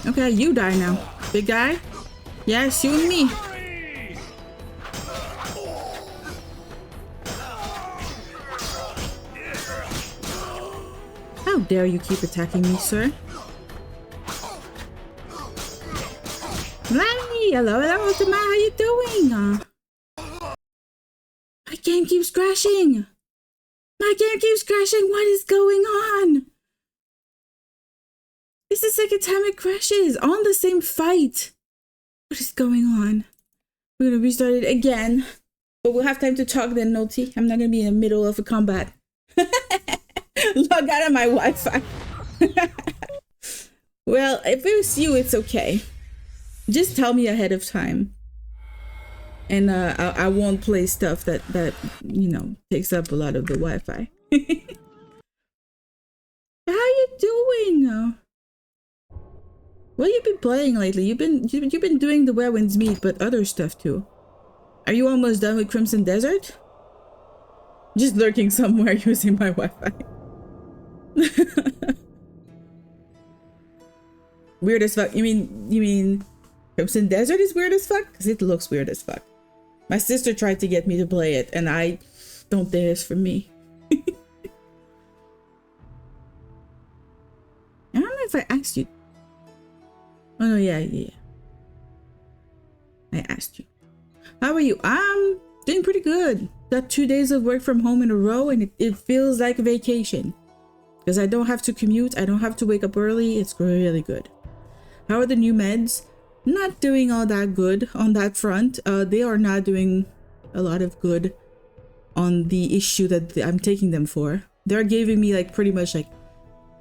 Okay, you die now. Big guy? Yes, you and me. How dare you keep attacking me, sir? Hello, hello, Ultima, how you doing? My game keeps crashing. My game keeps crashing. What is going on? It's the second time it crashes on the same fight. What is going on? We're gonna restart it again, but we'll have time to talk then, Noti. I'm not gonna be in the middle of a combat. Log out of my Wi-Fi. Well, if it was you, it's okay. Just tell me ahead of time, and I won't play stuff that you know takes up a lot of the Wi-Fi. How you doing? What have you been playing lately? You've been doing the Where Winds Meet, but other stuff too. Are you almost done with Crimson Desert? Just lurking somewhere using my Wi-Fi. Weird as fuck. You mean Crimson Desert is weird as fuck? Because it looks weird as fuck. My sister tried to get me to play it, and I don't think it's for me. I don't know if I asked you. Oh no, yeah. I asked you. How are you? I'm doing pretty good. Got 2 days of work from home in a row, and it feels like a vacation. Because I don't have to commute, I don't have to wake up early. It's really good. How are the new meds? Not doing all that good on that front. They are not doing a lot of good on the issue that I'm taking them for. They're giving me like pretty much like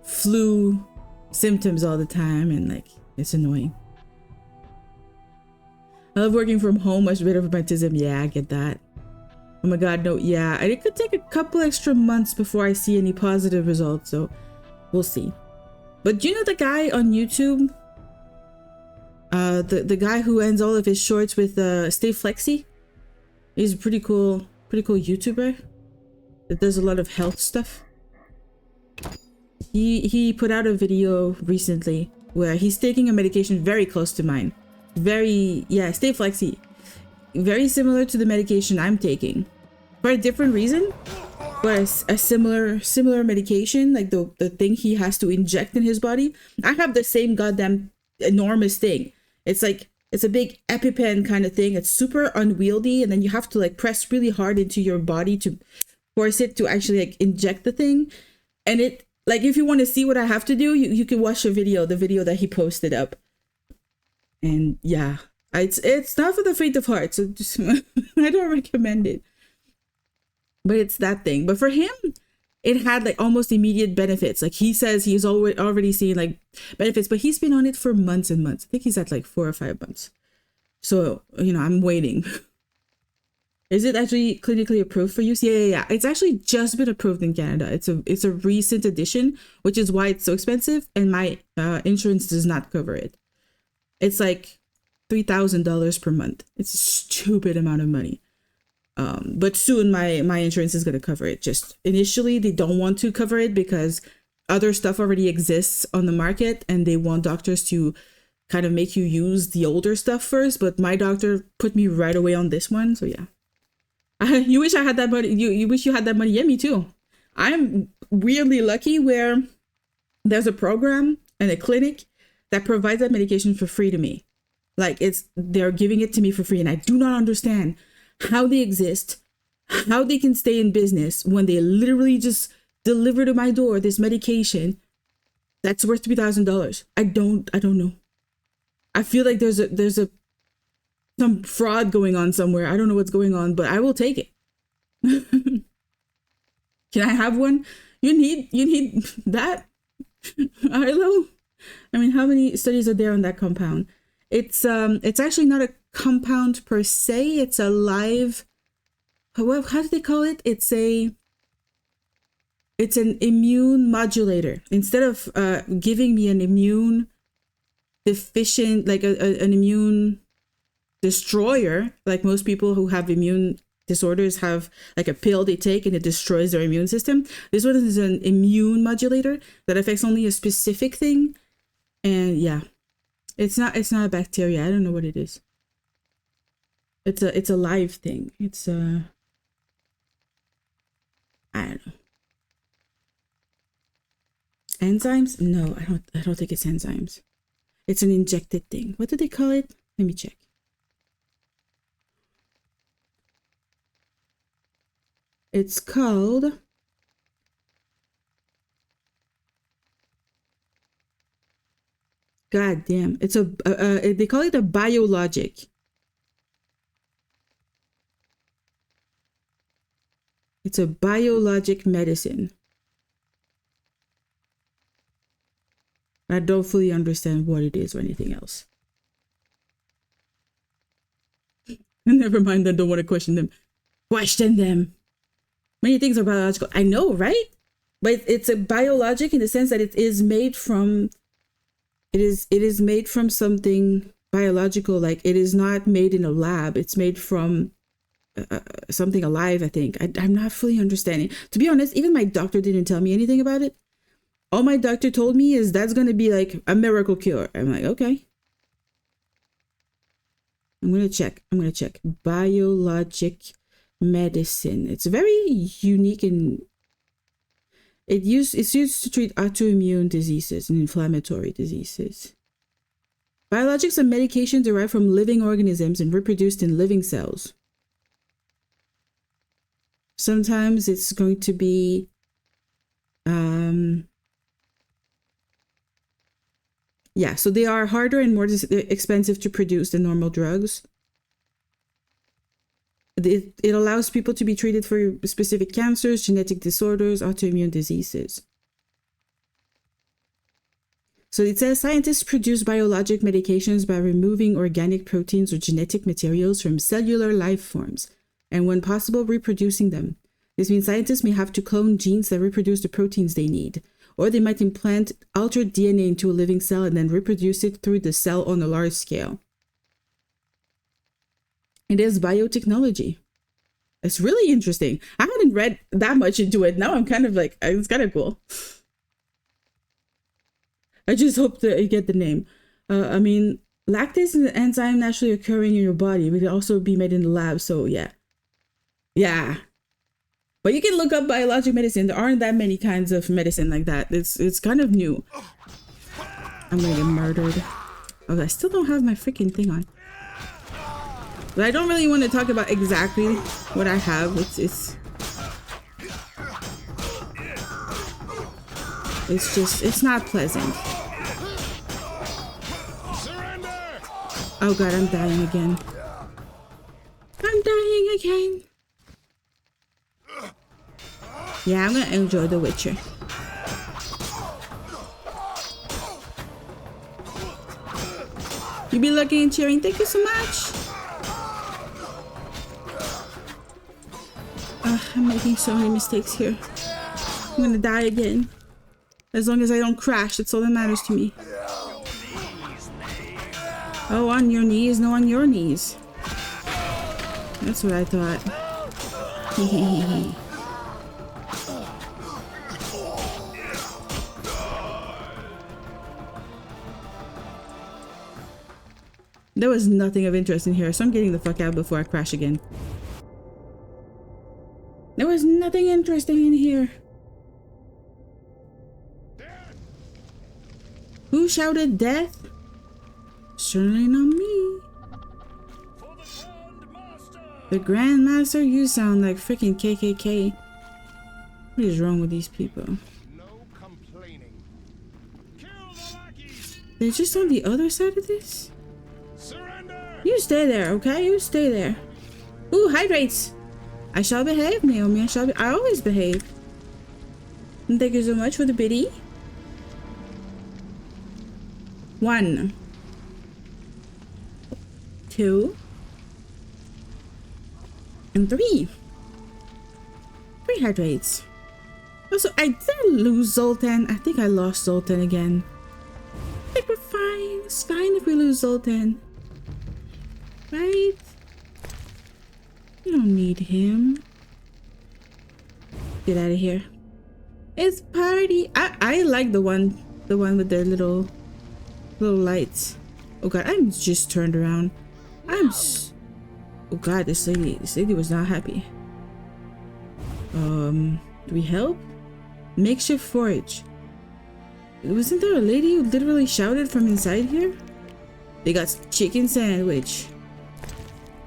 flu symptoms all the time, and like it's annoying. I love working from home, much better for rheumatism. Yeah, I get that. Oh my god, no, yeah. It could take a couple extra months before I see any positive results, so we'll see. But do you know the guy on YouTube? The guy who ends all of his shorts with Stay Flexi? He's a pretty cool YouTuber that does a lot of health stuff. He put out a video recently where he's taking a medication very close to mine. Stay Flexi. Very similar to the medication I'm taking. For a different reason, but a similar medication, like the thing he has to inject in his body. I have the same goddamn enormous thing. It's like, it's a big EpiPen kind of thing. It's super unwieldy, and then you have to like press really hard into your body to force it to actually like inject the thing. And it, like, if you want to see what I have to do, you can watch the video that he posted up. And yeah, it's not for the faint of heart, so just I don't recommend it. But it's that thing. But for him, it had like almost immediate benefits. Like he says he's already seeing like benefits, but he's been on it for months and months. I think he's at like 4 or 5 months. So, you know, I'm waiting. Is it actually clinically approved for use? Yeah. It's actually just been approved in Canada. It's a recent addition, which is why it's so expensive, and my insurance does not cover it. It's like $3,000 per month. It's a stupid amount of money. But soon my insurance is going to cover it. Just initially they don't want to cover it because other stuff already exists on the market and they want doctors to kind of make you use the older stuff first. But my doctor put me right away on this one. So yeah. You wish I had that money. You wish you had that money. Yeah, me too. I'm weirdly lucky where there's a program and a clinic that provides that medication for free to me. Like they're giving it to me for free. And I do not understand how they exist, how they can stay in business when they literally just deliver to my door this medication that's worth $3,000. I don't know. I feel like there's some fraud going on somewhere. I don't know what's going on, but I will take it. Can I have one? You need that? Arlo? I mean, how many studies are there on that compound? It's actually not a compound per se. It's a live, how do they call it? It's an immune modulator. Instead of giving me an immune deficient, like an immune destroyer, like most people who have immune disorders have like a pill they take and it destroys their immune system. This one is an immune modulator that affects only a specific thing. And yeah, it's not a bacteria. I don't know what it is. It's a live thing. It's I don't know. Enzymes? No, I don't think it's enzymes. It's an injected thing. What do they call it? Let me check. It's called God damn. It's they call it a biologic. It's a biologic medicine. I don't fully understand what it is or anything else. Never mind, I don't want to question them. Question them. Many things are biological. I know, right? But it's a biologic in the sense that it is made from something biological. Like it is not made in a lab. It's made from something alive, I think. I'm not fully understanding. To be honest, even my doctor didn't tell me anything about it. All my doctor told me is that's going to be like a miracle cure. I'm like, okay. I'm going to check. Biologic medicine. It's very unique and it's used to treat autoimmune diseases and inflammatory diseases. Biologics are medications derived from living organisms and reproduced in living cells. Sometimes it's going to be yeah, so they are harder and more expensive to produce than normal drugs. It allows people to be treated for specific cancers, genetic disorders, autoimmune diseases. So it says scientists produce biologic medications by removing organic proteins or genetic materials from cellular life forms, and when possible, reproducing them. This means scientists may have to clone genes that reproduce the proteins they need, or they might implant altered DNA into a living cell and then reproduce it through the cell on a large scale. It is biotechnology. It's really interesting. I hadn't read that much into it. Now I'm kind of like, it's kind of cool. I just hope that you get the name. I mean, lactase is an enzyme naturally occurring in your body. It can also be made in the lab, so yeah. Yeah. But you can look up biologic medicine. There aren't that many kinds of medicine like that. It's kind of new. I'm gonna get murdered. Oh, I still don't have my freaking thing on. But I don't really want to talk about exactly what I have. It's not pleasant. Oh god, I'm dying again. I'm dying again. Yeah, I'm gonna enjoy The Witcher. You be looking and cheering. Thank you so much. I'm making so many mistakes here. I'm gonna die again. As long as I don't crash, that's all that matters to me. Oh, on your knees? No, on your knees. That's what I thought. There was nothing of interest in here, so I'm getting the fuck out before I crash again. There was nothing interesting in here. Who shouted death? Certainly not me. The Grandmaster? You sound like freaking KKK. What is wrong with these people? They're just on the other side of this? You stay there, okay? You stay there. Ooh, hydrates! I shall behave, Naomi. I always behave. And thank you so much for the biddy. 1, 2, and 3. 3 hydrates. Also, I didn't lose Zoltan. I think I lost Zoltan again. I think we're fine. It's fine if we lose Zoltan. Right? You don't need him. Get out of here. It's party. I like the one with the little lights. Oh god, I'm just turned around. Oh god, this lady was not happy. Do we help? Makeshift forage. Wasn't there a lady who literally shouted from inside here? They got some chicken sandwich.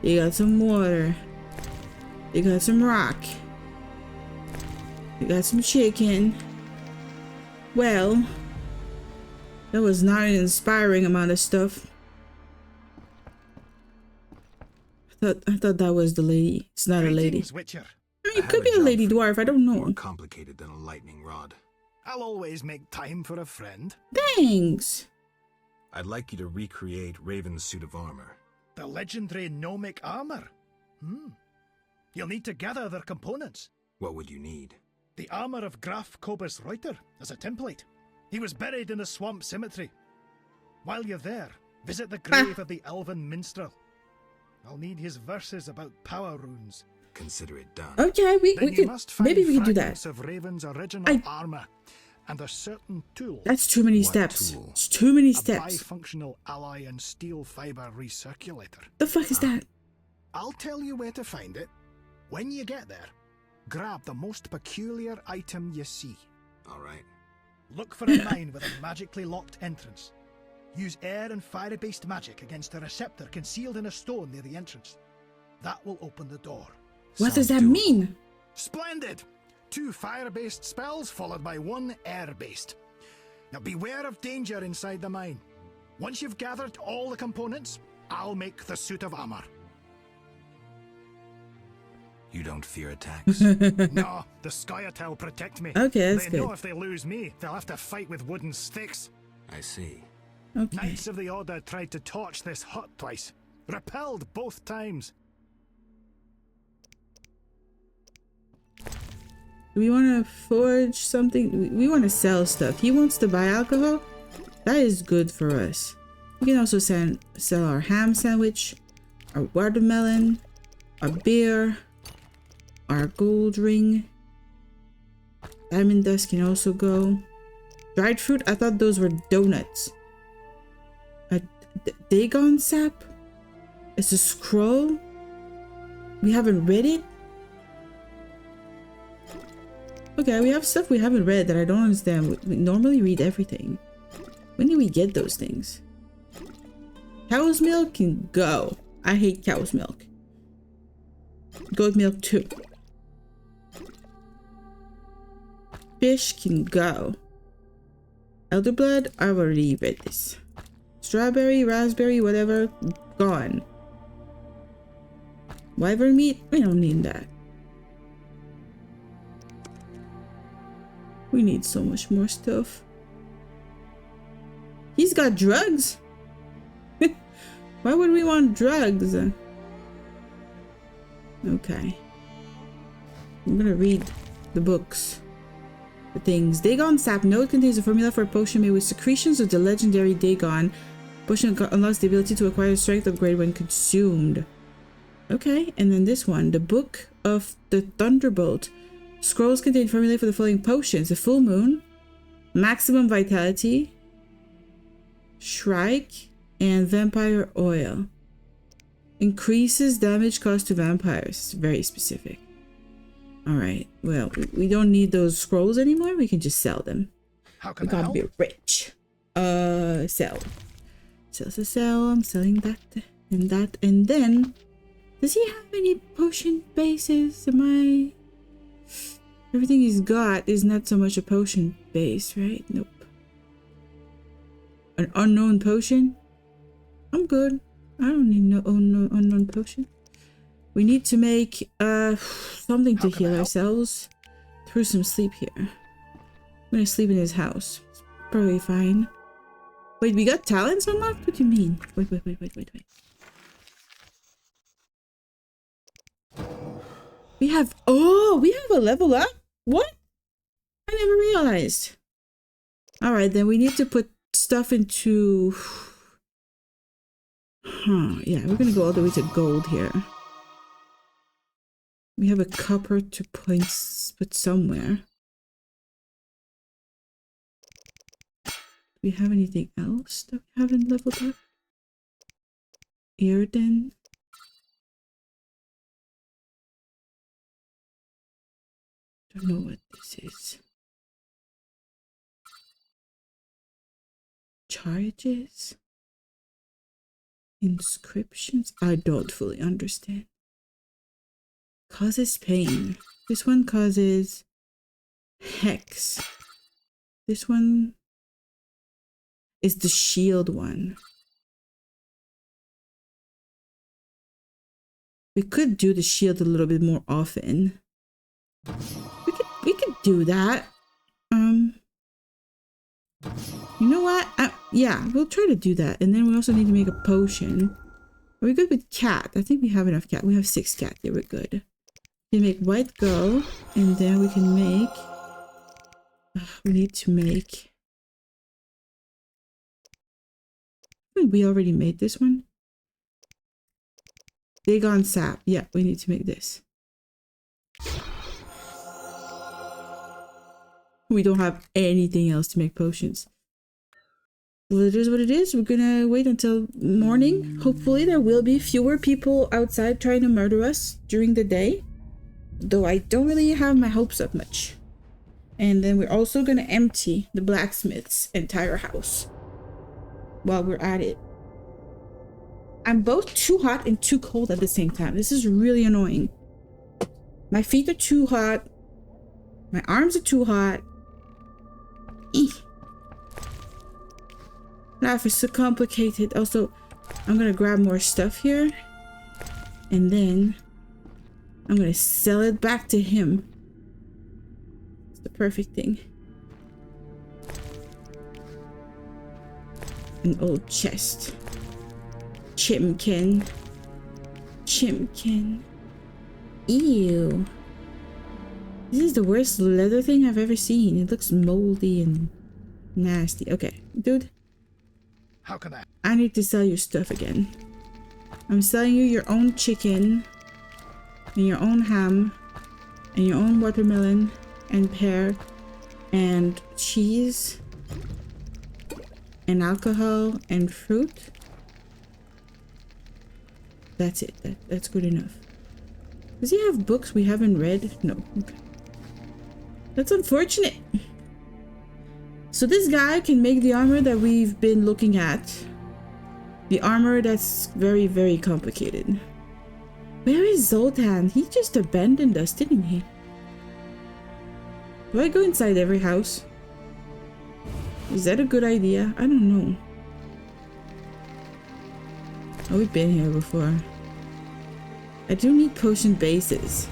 They got some water. They got some rock. They got some chicken. Well, that was not an inspiring amount of stuff. I thought that was the lady. It's not a lady. Witcher. I mean, it could be a lady dwarf. I don't know. More complicated than a lightning rod. I'll always make time for a friend. Thanks. I'd like you to recreate Raven's suit of armor. The legendary gnomic armor. You'll need to gather their components. What would you need? The armor of Graf Kobus Reuter as a template. He was buried in the swamp cemetery. While you're there, visit the grave of the elven minstrel. I'll need his verses about power runes. Consider it done. Okay, we could, maybe we could do that. Of Raven's original armor and a certain tool. That's too many steps. It's too many steps. A bifunctional alloy and steel fiber recirculator. The fuck is that? I'll tell you where to find it. When you get there, grab the most peculiar item you see. All right. Look for a mine with a magically locked entrance. Use air and fire-based magic against a receptor concealed in a stone near the entrance. That will open the door. What does that mean? Splendid! 2 fire-based spells followed by 1 air-based. Now beware of danger inside the mine. Once you've gathered all the components, I'll make the suit of armor. You don't fear attacks? No, the Scoia'tael protect me. Okay, that's they good. know if they lose me, they'll have to fight with wooden sticks. I see. Okay. Knights of the Order tried to torch this hut twice. Repelled both times. Do we want to forge something? We want to sell stuff. He wants to buy alcohol. That is good for us. We can also sell our ham sandwich, our watermelon, our beer, our gold ring. Diamond dust can also go. Dried fruit? I thought those were donuts. Dagon sap? It's a scroll? We haven't read it? Okay, we have stuff we haven't read that I don't understand. We normally read everything. When do we get those things? Cow's milk can go. I hate cow's milk. Goat milk too. Fish can go. Elder blood, I've already read this. Strawberry, raspberry, whatever, gone. Wyvern meat, we don't need that. We need so much more stuff. He's got drugs? Why would we want drugs? Okay. I'm gonna read the books. The things. Dagon sap node contains a formula for a potion made with secretions of the legendary Dagon. Potion unlocks the ability to acquire strength upgrade when consumed. Okay, and then this one. The Book of the Thunderbolt. Scrolls contain formulae for the following potions: the Full Moon, Maximum Vitality, Shrike, and Vampire Oil. Increases damage caused to vampires. It's very specific. Alright, well, we don't need those scrolls anymore. We can just sell them. How can we gotta be rich. Sell. Sell. I'm selling that and that. And then, does he have any potion bases? Everything he's got is not so much a potion base, right? Nope. An unknown potion? I'm good. I don't need no unknown potion. We need to make something to heal ourselves through some sleep here. I'm gonna sleep in his house. It's probably fine. Wait, we got talents unlocked? What do you mean? Wait. We have a level up? What? I never realized. Alright, then we need to put stuff into... yeah, we're gonna go all the way to gold here. We have a copper to put somewhere. Do we have anything else that we haven't leveled up? Irden. Don't know what this is. Charges? Inscriptions? I don't fully understand. Causes pain. This one causes hex. This one is the shield one. We could do the shield a little bit more often. We could do that. You know what? Yeah, we'll try to do that. And then we also need to make a potion. Are we good with cat? I think we have enough cat. We have 6 cat. Yeah, we're good. We make white girl, and then we can make... we need to make... We already made this one. Dagon sap. Yeah, we need to make this. We don't have anything else to make potions. Well, it is what it is. We're gonna wait until morning. Hopefully there will be fewer people outside trying to murder us during the day. Though I don't really have my hopes up much. And then we're also gonna empty the blacksmith's entire house while we're at it. I'm both too hot and too cold at the same time. This is really annoying. My feet are too hot. My arms are too hot. Eeh. Life is so complicated. Also, I'm gonna grab more stuff here. And then I'm gonna sell it back to him. It's the perfect thing. An old chest. Chimkin. Ew. This is the worst leather thing I've ever seen. It looks moldy and nasty. Okay, dude. How can I need to sell your stuff again. I'm selling you your own chicken, and your own ham, and your own watermelon, and pear, and cheese, and alcohol, and fruit. That's it. That's good enough. Does he have books we haven't read? No. Okay. That's unfortunate. So this guy can make the armor that we've been looking at. The armor that's very, very complicated. Where is Zoltan? He just abandoned us, didn't he? Do I go inside every house? Is that a good idea? I don't know. Oh, we've been here before. I do need potion bases.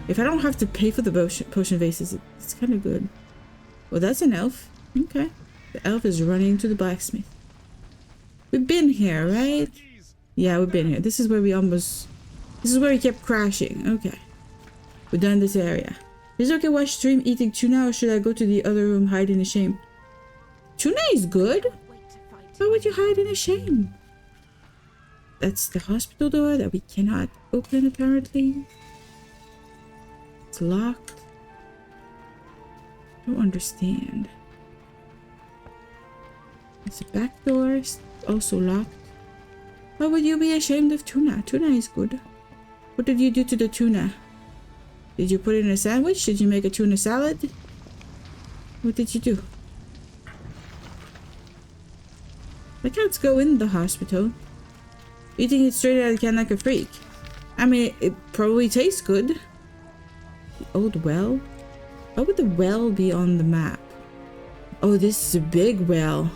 If I don't have to pay for the potion bases, it's kind of good. Well, that's an elf. Okay. The elf is running to the blacksmith. We've been here, right? Yeah, we've been here. This is where we almost... This is where we kept crashing. Okay. We're done this area. Is it okay watch stream eating tuna, or should I go to the other room, hide in a shame? Tuna is good. Why would you hide in a shame? That's the hospital door that we cannot open, apparently. It's locked. Don't understand. It's a back door, also locked. Why would you be ashamed of tuna? Tuna is good. What did you do to the tuna? Did you put it in a sandwich? Did you make a tuna salad? What did you do? I can't go in the hospital. Eating it straight out of the can like a freak. I mean, it probably tastes good. The old well? Why would the well be on the map? Oh, this is a big well.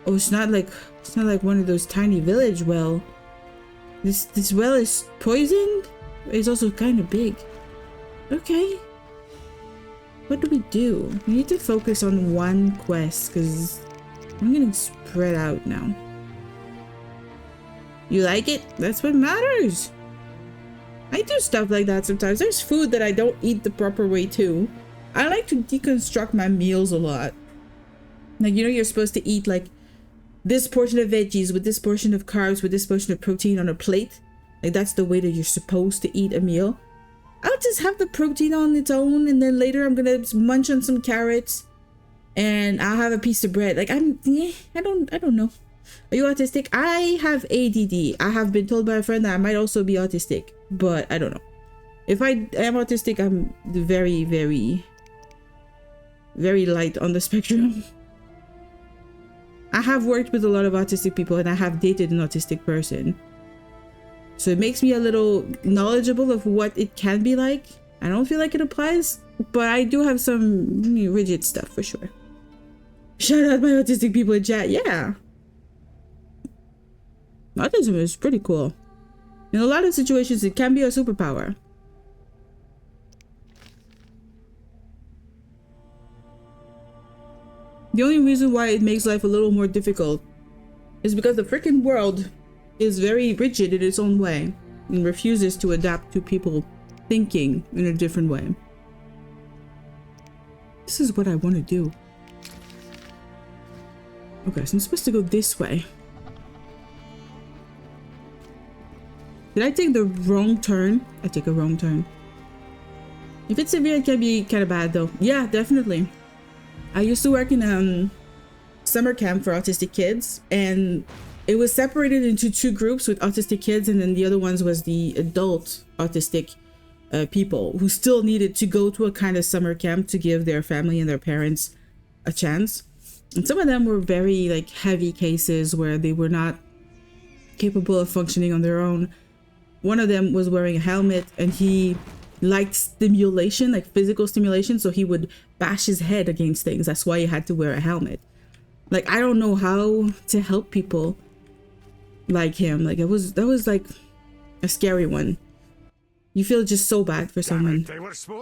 Oh, it's not like one of those tiny village well. This well is poisoned. It's also kind of big. Okay. What do we do? We need to focus on one quest because I'm getting spread out now. You like it? That's what matters. I do stuff like that sometimes. There's food that I don't eat the proper way too. I like to deconstruct my meals a lot. Like, you know, you're supposed to eat like this portion of veggies with this portion of carbs with this portion of protein on a plate. Like, that's the way that you're supposed to eat a meal. I'll just have the protein on its own, and then later I'm gonna munch on some carrots and I'll have a piece of bread. Like, I don't know. Are you autistic? I have ADD. I have been told by a friend that I might also be autistic, but I don't know. If I am autistic, I'm very, very, very light on the spectrum. I have worked with a lot of autistic people and I have dated an autistic person. So it makes me a little knowledgeable of what it can be like. I don't feel like it applies, but I do have some rigid stuff for sure. Shout out my autistic people in chat. Yeah. Autism is pretty cool. In a lot of situations, it can be a superpower. The only reason why it makes life a little more difficult is because the freaking world is very rigid in its own way and refuses to adapt to people thinking in a different way. This is what I want to do. Okay, so I'm supposed to go this way. Did I take the wrong turn? I take a wrong turn. If it's severe, it can be kind of bad though. Yeah, definitely. I used to work in summer camp for autistic kids, and it was separated into two groups with autistic kids, and then the other ones was the adult autistic people who still needed to go to a kind of summer camp to give their family and their parents a chance. And some of them were very like heavy cases where they were not capable of functioning on their own. One of them was wearing a helmet and he liked stimulation, like physical stimulation, so he would bash his head against things. That's why he had to wear a helmet. Like, I don't know how to help people like him. Like, that was like a scary one. You feel just so bad for someone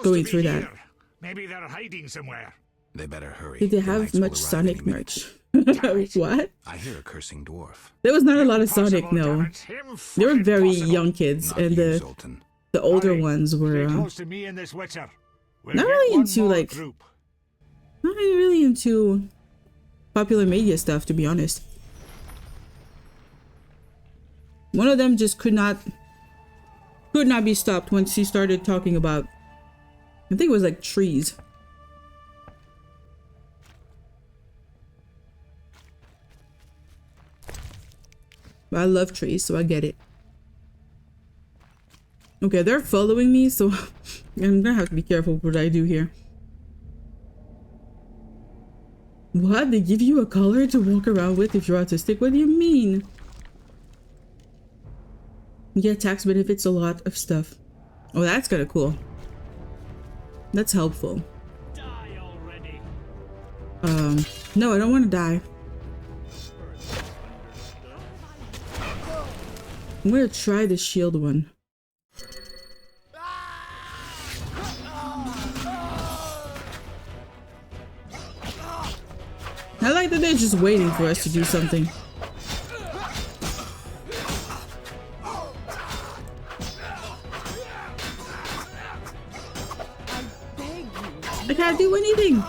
going through that. Maybe they're hiding somewhere. They better hurry. Did they have much Sonic merch? What? I hear a cursing dwarf. There was not a lot of Sonic, no. They were very young kids, and the older ones were not really into like, not really into popular media stuff, to be honest. One of them just could not be stopped once she started talking about, I think it was like trees. I love trees, so I get it. Okay, they're following me, so I'm gonna have to be careful what I do here. What? They give you a collar to walk around with if you're autistic? What do you mean? You get tax benefits, a lot of stuff. Oh, that's kind of cool. That's helpful. Die already. No, I don't want to die. I'm gonna try the shield one. I like that they're just waiting for us to do something. I can't do anything.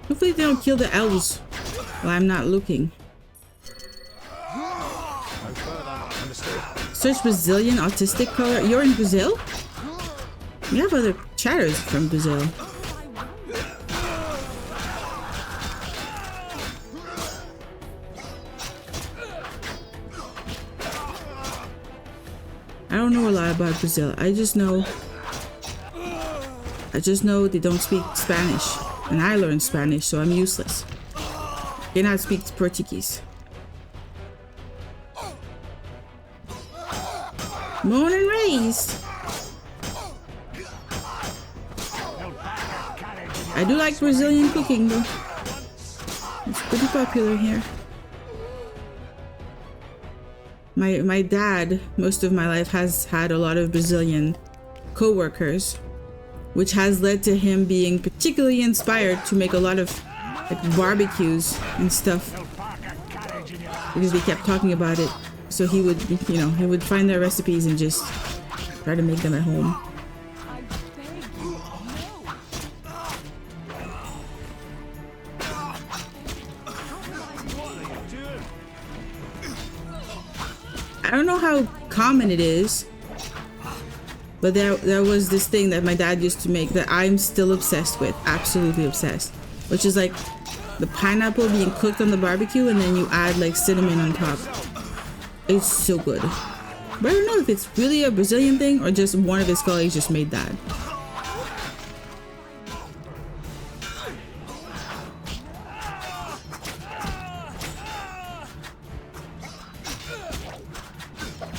Hopefully they don't kill the elves while I'm not looking. Search Brazilian autistic color. You're in Brazil? We have other chatters from Brazil. I don't know a lot about Brazil. I just know they don't speak Spanish. And I learned Spanish, so I'm useless. Cannot speak Portuguese. Born and raised. I do like Brazilian cooking though. It's pretty popular here. My dad, most of my life, has had a lot of Brazilian co-workers, which has led to him being particularly inspired to make a lot of like barbecues and stuff, because we kept talking about it. So he would, you know, he would find their recipes and just try to make them at home. I don't know how common it is, but there was this thing that my dad used to make that I'm still obsessed with, absolutely obsessed, which is like the pineapple being cooked on the barbecue and then you add like cinnamon on top. It's so good. But I don't know if it's really a Brazilian thing or just one of his colleagues just made that.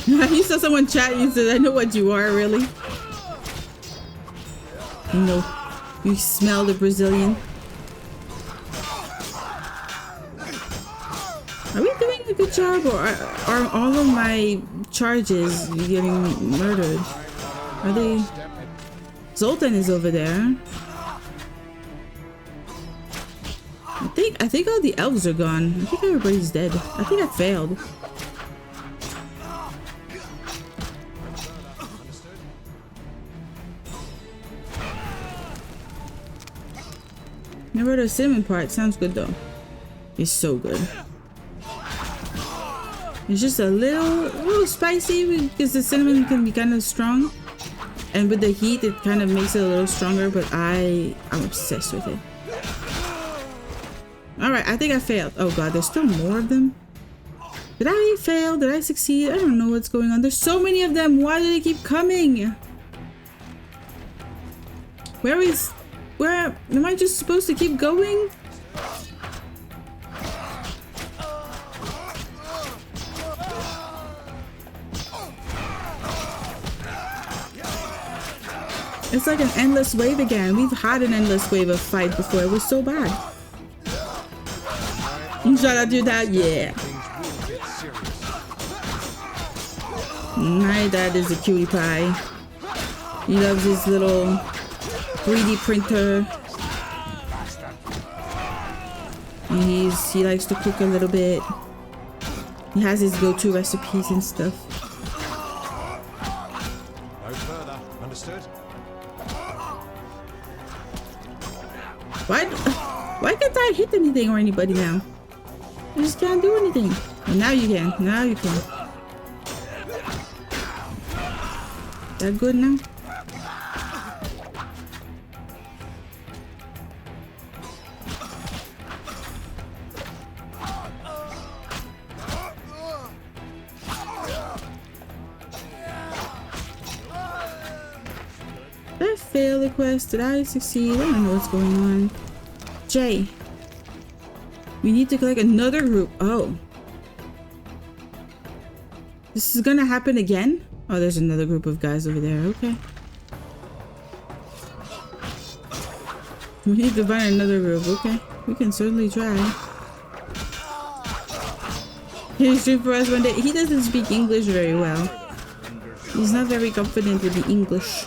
You saw someone chat, you said, I know what you are, really. You know, you smell the Brazilian. Are we doing a good job, or are all of my charges getting murdered? Are they? Zoltan is over there. I think all the elves are gone. I think everybody's dead. I think I failed. Never heard of the cinnamon part. Sounds good though. It's so good. It's just a little spicy because the cinnamon can be kind of strong, and with the heat it kind of makes it a little stronger, but I'm obsessed with it. Alright, I think I failed. Oh god, there's still more of them. Did I fail? Did I succeed? I don't know what's going on. There's so many of them. Why do they keep coming? Where am I just supposed to keep going? It's like an endless wave again. We've had an endless wave of fight before. It was so bad. Should I do that? Yeah. My dad is a cutie pie. He loves his little 3D printer. And he likes to cook a little bit. He has his go-to recipes and stuff. No further. Understood? Why can't I hit anything or anybody now? I just can't do anything. And now you can. Now you can. That good now? Did I fail the quest? Did I succeed? I don't know what's going on. Jay. We need to collect another group. Oh. This is gonna happen again? Oh, there's another group of guys over there. Okay. We need to find another group. Okay. We can certainly try. He's stream for us one day. He doesn't speak English very well. He's not very confident with the English.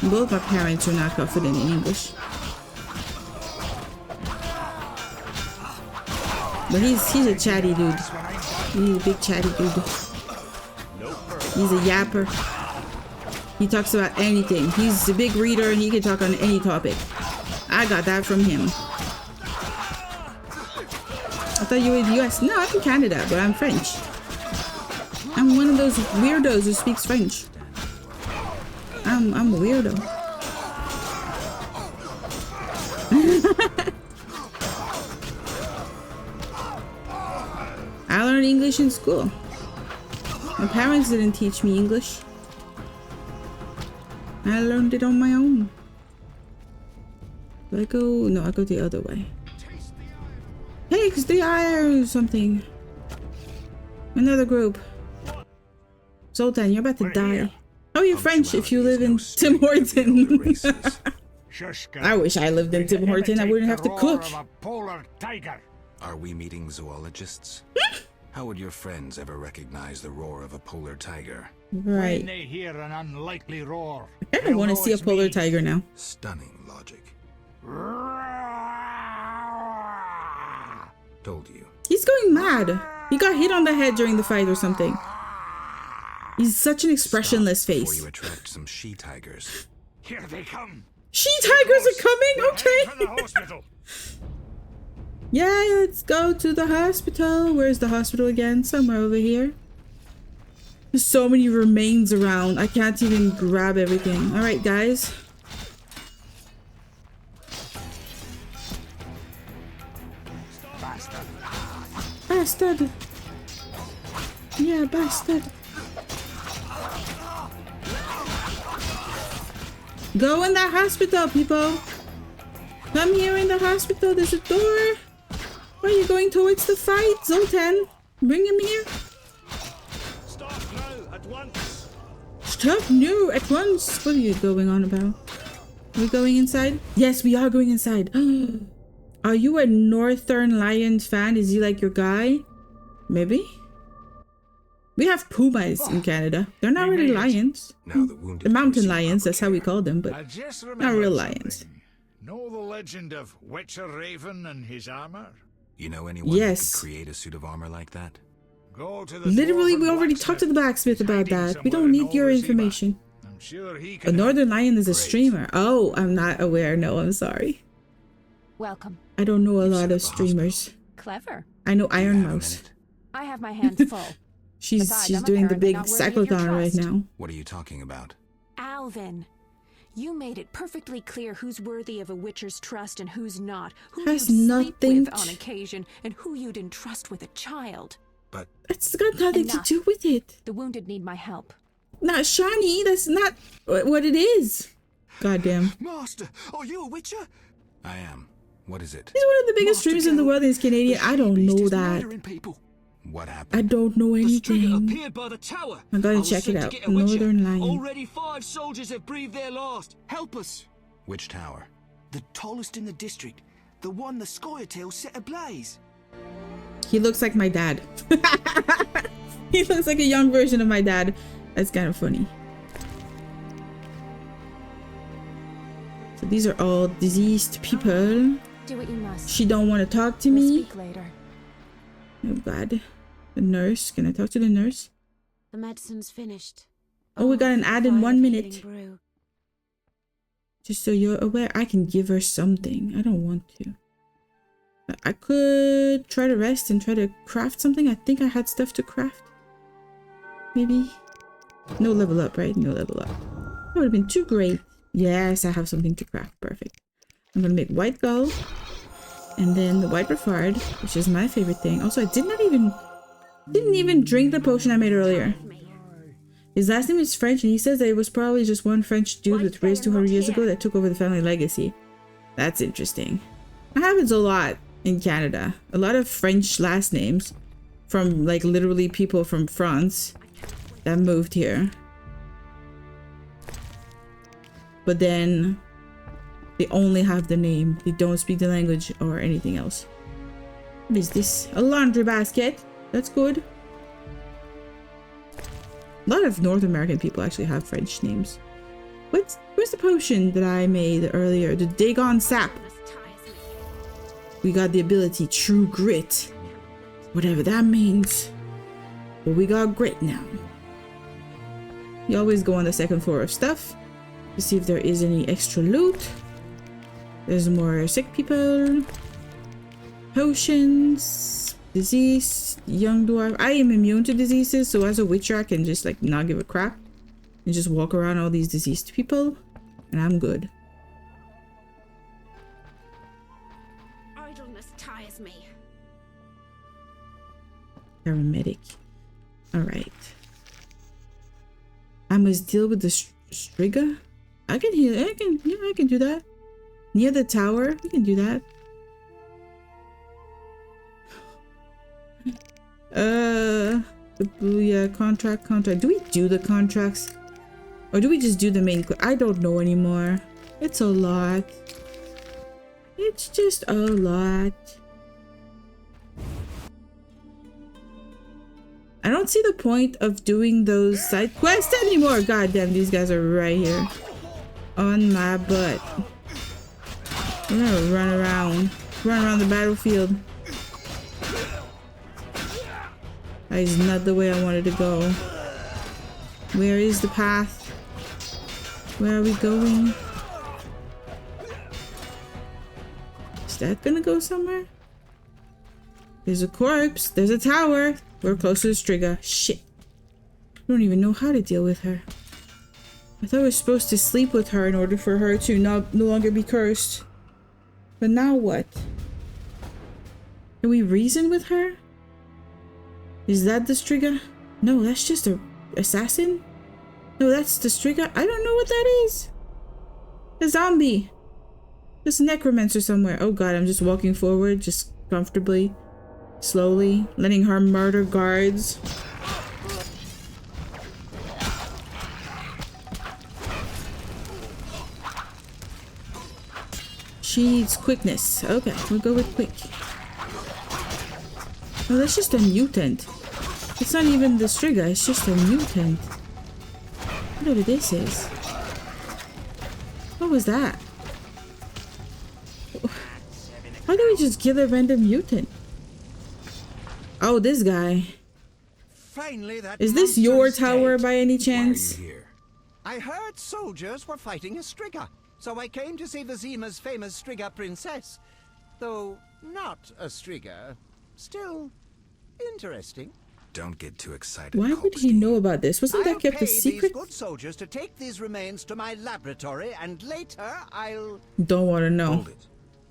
Both my parents are not confident in English. But he's a chatty dude. He's a big chatty dude. He's a yapper. He talks about anything. He's a big reader and he can talk on any topic. I got that from him. I thought you were in the US. No, I'm in Canada, but I'm French. I'm one of those weirdos who speaks French. I'm a weirdo. I learned English in school. My parents didn't teach me English. I learned it on my own. Do I go? No, I go the other way. Takes the iron or something. Another group. Zoltan, you're about to die. Oh, you're French if you live in Tim Horton. I wish I lived in Tim Horton. I wouldn't have to cook. Are we meeting zoologists? How would your friends ever recognize the roar of a polar tiger? Right. When they hear an unlikely roar, I kind of want to see a polar tiger now. Stunning logic. Told you. He's going mad. He got hit on the head during the fight or something. He's such an expressionless face. Before you attract some she-tigers. Here they come. She-tigers are coming? Okay. Yeah, let's go to the hospital. Where's the hospital again? Somewhere over here. There's so many remains around. I can't even grab everything. Alright, guys. Bastard. Yeah, bastard. Go in the hospital, people. Come here in the hospital. There's a door. Why are you going towards the fight, Zoltan? Bring him here. Stop now, at once. Stop now, at once. What are you going on about? Are we going inside? Yes, we are going inside. Are you a Northern Lions fan? Is he like your guy? Maybe? We have pumas in Canada. They're not really lions. The mountain lions, that's how we call them, but not real lions. Know the legend of Witcher Raven and his armor? You know anyone who could create a suit of armor like that? Go to the Literally, we already talked to the blacksmith about that. We don't need your information. I'm sure he A can. Northern Lion is a streamer. Oh, I'm not aware. No, I'm sorry. Welcome. I don't know a lot of streamers. Clever. I know Iron Mouse. I have my hands full. She's doing the big cyclotron right now. What are you talking about? Alvin, you made it perfectly clear who's worthy of a Witcher's trust and who's not. Who Has you'd sleep nothing with on occasion and who you'd entrust with a child. But that's got nothing to do with it. The wounded need my help. Not Shani. That's not what it is. Goddamn. Master, are you a Witcher? I am. What is it? He's one of the biggest streamers in the world and he's Canadian. I don't know that. What happened? I don't know anything. Appeared by the tower. I'm gonna check it out. Northern Lion. Already 5 soldiers have breathed their last. Help us. Which tower? The tallest in the district. The one the Scoia'tail set ablaze. He looks like my dad. He looks like a young version of my dad. That's kind of funny. So these are all diseased people. Do what you must. She don't want to talk to We'll me. speak later. Oh God. The nurse. Can I talk to the nurse? The medicine's finished. Oh, we got an ad in 1 minute. Brew. Just so you're aware, I can give her something. I don't want to. I could try to rest and try to craft something. I think I had stuff to craft. Maybe. No level up, right? No level up. That would have been too great. Yes, I have something to craft. Perfect. I'm gonna make white gold. And then the white Brafard, which is my favorite thing. Also, I didn't even drink the potion I made earlier. His last name is French, and he says that it was probably just one French dude with raised 200 years ago that took over the family legacy. That's interesting. That happens a lot in Canada. A lot of French last names from, like, literally people from France that moved here. But then they only have the name. They don't speak the language or anything else. What is this? A laundry basket. That's good. A lot of North American people actually have French names. Where's the potion that I made earlier? The Dagon Sap. We got the ability True Grit. Whatever that means. But we got grit now. You always go on the second floor of stuff to see if there is any extra loot. There's more sick people. Potions. Disease, young dwarf. I am immune to diseases, so as a witcher I can just like not give a crap and just walk around all these diseased people and I'm good. Idleness tires me. Paramedic. Alright. I must deal with the Striga. I can heal. I can do that. Near the tower, we can do that. Yeah, contract. Do we do the contracts? Or do we just do the main? I don't know anymore. It's a lot. It's just a lot. I don't see the point of doing those side quests anymore. God damn, these guys are right here. On my butt. We're gonna run around the battlefield. That is not the way I wanted to go. Where is the path? Where are we going? Is that gonna go somewhere? There's a corpse. There's a tower. We're close to the Striga. Shit. I don't even know how to deal with her. I thought we were supposed to sleep with her in order for her to no longer be cursed. But now what? Can we reason with her? Is that the Striga? No, that's just a assassin? No, that's the Striga. I don't know what that is. A zombie. This necromancer somewhere. Oh god, I'm just walking forward, just comfortably, slowly, letting her murder guards. She needs quickness. Okay, we'll go with quick. Oh, that's just a mutant. It's not even the Striga, it's just a mutant. Whatever this is. What was that? How do we just kill a random mutant? Oh, this guy. Finally, that is this your tower by any chance? I heard soldiers were fighting a Striga, so I came to see Vizima's famous Striga princess. Though not a Striga, still interesting. Don't get too excited. Why would he know about this? Wasn't that kept a secret? These good soldiers to take these remains to my laboratory, and later I'll... Don't want to know. Hold it.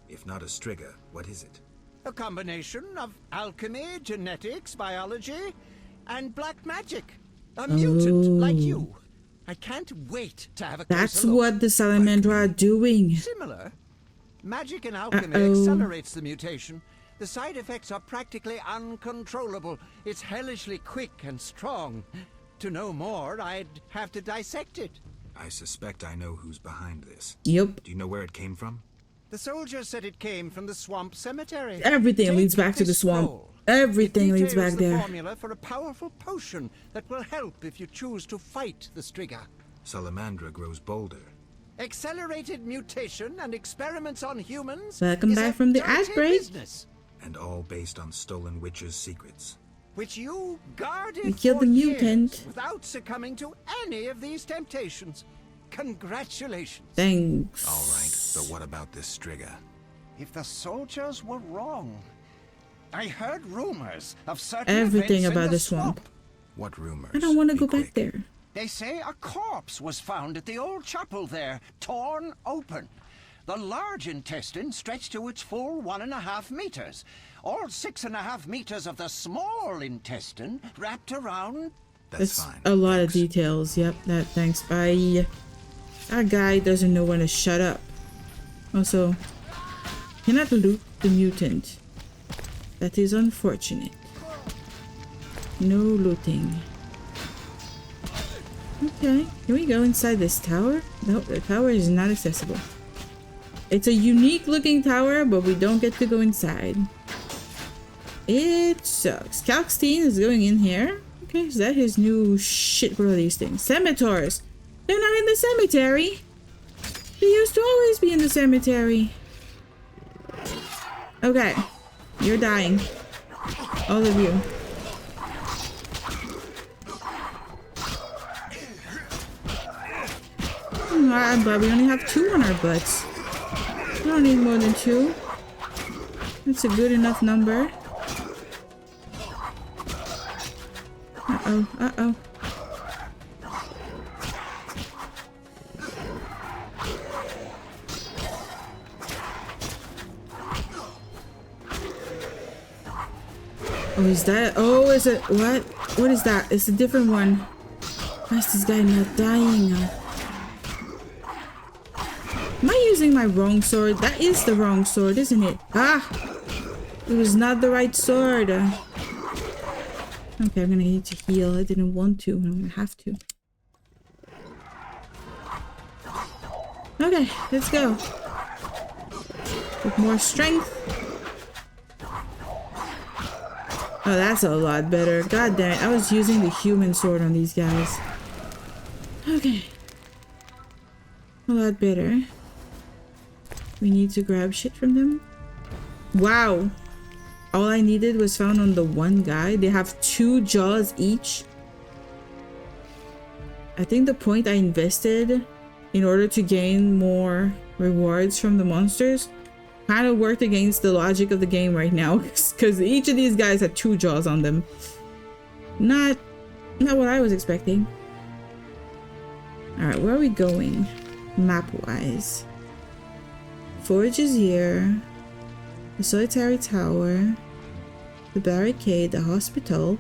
If not a Striga, what is it? A combination of alchemy, genetics, biology, and black magic. A mutant like you. I can't wait to have a That's look. what the Salamander are doing. Similar. Magic and alchemy accelerates the mutation. The side effects are practically uncontrollable. It's hellishly quick and strong. To know more, I'd have to dissect it. I suspect I know who's behind this. Yep. Do you know where it came from? The soldier said it came from the swamp cemetery. Everything leads back to the swamp. Everything leads back there. The formula for a powerful potion that will help if you choose to fight the Striga. Salamandra grows bolder. Accelerated mutation and experiments on humans. Welcome back from the ad break. Business. And all based on stolen witches' secrets. Which you guarded we killed the mutant without succumbing to any of these temptations. Congratulations. Thanks. All right, but what about this Striga? If the soldiers were wrong, I heard rumors of certain everything events about in the swamp. What rumors? I don't want to go back there. They say a corpse was found at the old chapel there, torn open. The large intestine stretched to its full 1.5 meters. All 6.5 meters of the small intestine wrapped around. That's fine. A lot of details. Yep, thanks. Bye. That guy doesn't know when to shut up. Also, cannot loot the mutant. That is unfortunate. No looting. Okay, can we go inside this tower? No, the tower is not accessible. It's a unique looking tower, but we don't get to go inside. It sucks. Kalkstein is going in here. Okay, is that his new shit? What are these things? Scimitars! They're not in the cemetery! They used to always be in the cemetery. Okay, you're dying. All of you. I'm glad we only have 2 on our butts. We don't need more than 2. That's a good enough number. Uh-oh. Uh-oh. Oh, is that? Oh, is it? What? What is that? It's a different one. Why is this guy not dying? Am I using my wrong sword? That is the wrong sword, isn't it? Ah! It was not the right sword. Okay, I'm gonna need to heal. I didn't want to, and I'm gonna have to. Okay, let's go. With more strength. Oh, that's a lot better. God damn it. I was using the human sword on these guys. Okay. A lot better. We need to grab shit from them. Wow. All I needed was found on the one guy. They have 2 jaws each. I think the point I invested in order to gain more rewards from the monsters kind of worked against the logic of the game right now, because each of these guys had 2 jaws on them. Not what I was expecting. All right, where are we going map wise? Forge is here, the solitary tower, the barricade, the hospital,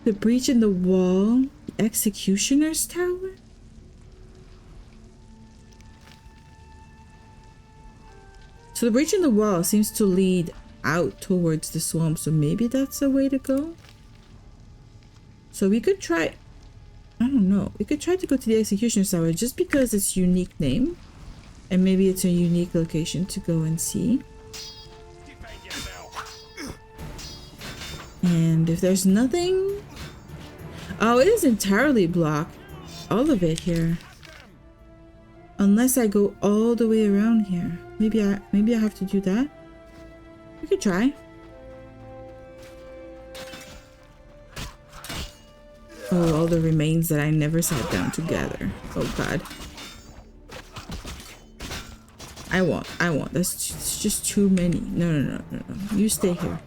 the breach in the wall, the executioner's tower. So the breach in the wall seems to lead out towards the swamp, so maybe that's a way to go. So we could try, I don't know, we could try to go to the executioner's tower just because it's a unique name. And maybe it's a unique location to go and see. And if there's nothing... Oh, it is entirely blocked. All of it here. Unless I go all the way around here. Maybe I have to do that. We could try. Oh, all the remains that I never sat down to gather. Oh god. I won't. That's just too many. No. You stay here.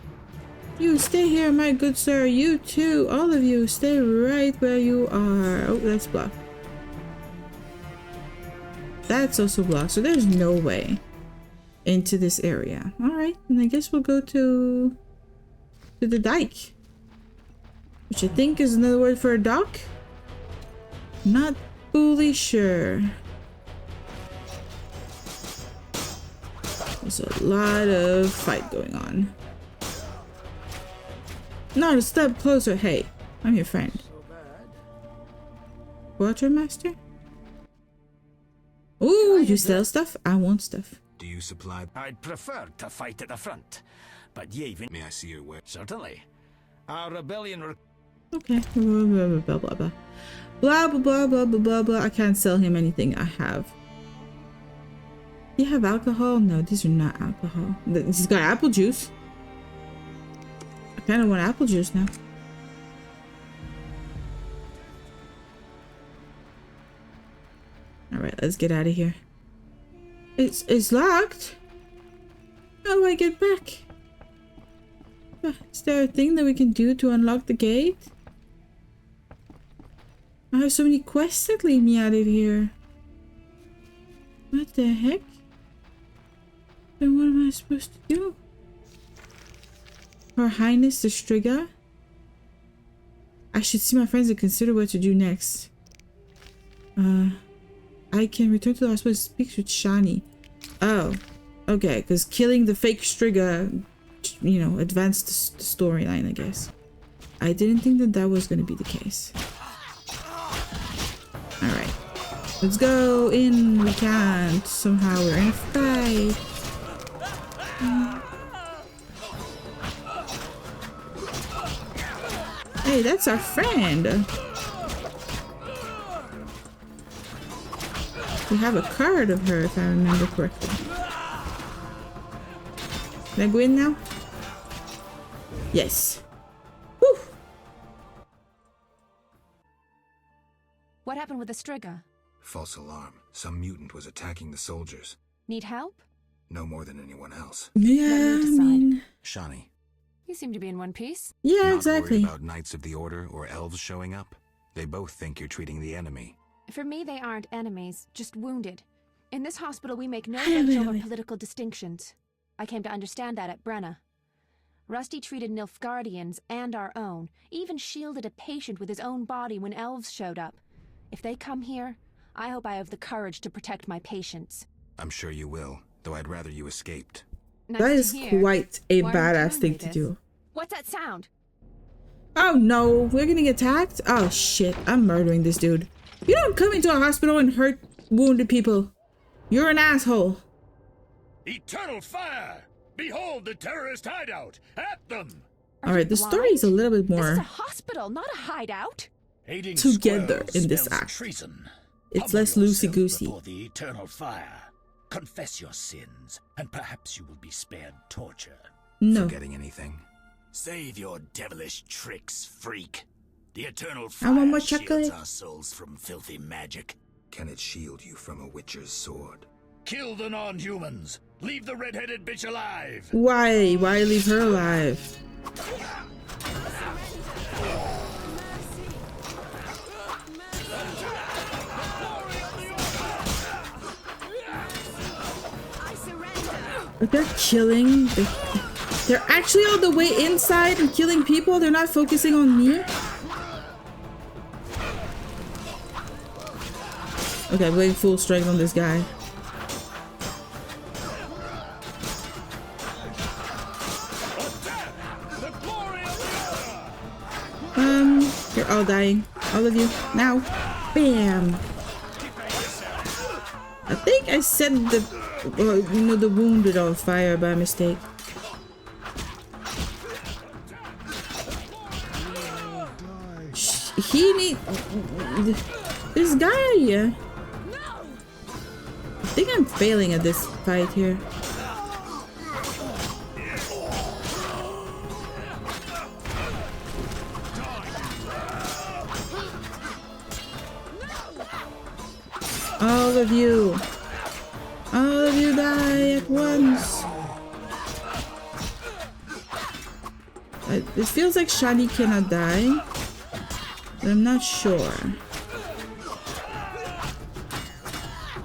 You stay here, my good sir. You too. All of you stay right where you are. Oh, that's blocked. That's also blocked. So there's no way into this area. Alright. And I guess we'll go to the dike. Which I think is another word for a dock. Not fully sure. There's a lot of fight going on. Not a step closer. Hey, I'm your friend. Quartermaster? Ooh, you sell stuff? I want stuff. Do you supply? I'd prefer to fight at the front, but ye even... May I see your way? Certainly. Our rebellion... Okay. Blah, blah, blah, blah. Blah, blah, blah, blah, blah, blah, blah. I can't sell him anything I have. Do you have alcohol? No, these are not alcohol. He's got apple juice. I kind of want apple juice now. All right, let's get out of here. It's locked. How do I get back? Is there a thing that we can do to unlock the gate? I have so many quests that lead me out of here. What the heck? Then what am I supposed to do? Her Highness the Striga? I should see my friends and consider what to do next. I can return to the hospital and speak with Shani. Oh, okay, because killing the fake Striga, you know, advanced the storyline, I guess. I didn't think that that was going to be the case. Alright. Let's go in. We can't. Somehow we're in a fight. Hey, that's our friend. We have a card of her, if I remember correctly. Can I go in now? Yes. Whew. What happened with the Striga? False alarm. Some mutant was attacking the soldiers. Need help? No more than anyone else. Yeah, I mean... Shani, You seem to be in one piece. Yeah, Not exactly. worried about Knights of the Order or elves showing up? They both think you're treating the enemy. For me, they aren't enemies, just wounded. In this hospital, we make no racial or political distinctions. I came to understand that at Brenna. Rusty treated Nilfgaardians and our own, even shielded a patient with his own body when elves showed up. If they come here, I hope I have the courage to protect my patients. I'm sure you will, though I'd rather you escaped. Nice That to is hear. quite a Why are you badass telling thing me to this? do. What's that sound? Oh no, we're getting attacked? Oh shit, I'm murdering this dude. You don't come into a hospital and hurt wounded people. You're an asshole. Eternal fire! Behold the terrorist hideout! At them! Alright, the story is a little bit This is a more hospital, not a hideout. Aiding together squirrels in this spells act. Treason. It's Humble less yourself loosey-goosey. before the eternal fire. Confess your sins, and perhaps you will be spared torture. No. Forgetting anything? Save your devilish tricks, freak. The eternal I want fire more shields chocolate. our souls from filthy magic. Can it shield you from a witcher's sword? Kill the non-humans. Leave the red-headed bitch alive. Why? Why leave her alive? They're killing. They're actually all the way inside and killing people. They're not focusing on me. Okay, I'm going full strength on this guy. You're all dying. All of you. Now. Bam. I think I set the, the wounded on fire by mistake. He need this guy. I think I'm failing at this fight here. All of you die at once. It feels like Shani cannot die, but I'm not sure.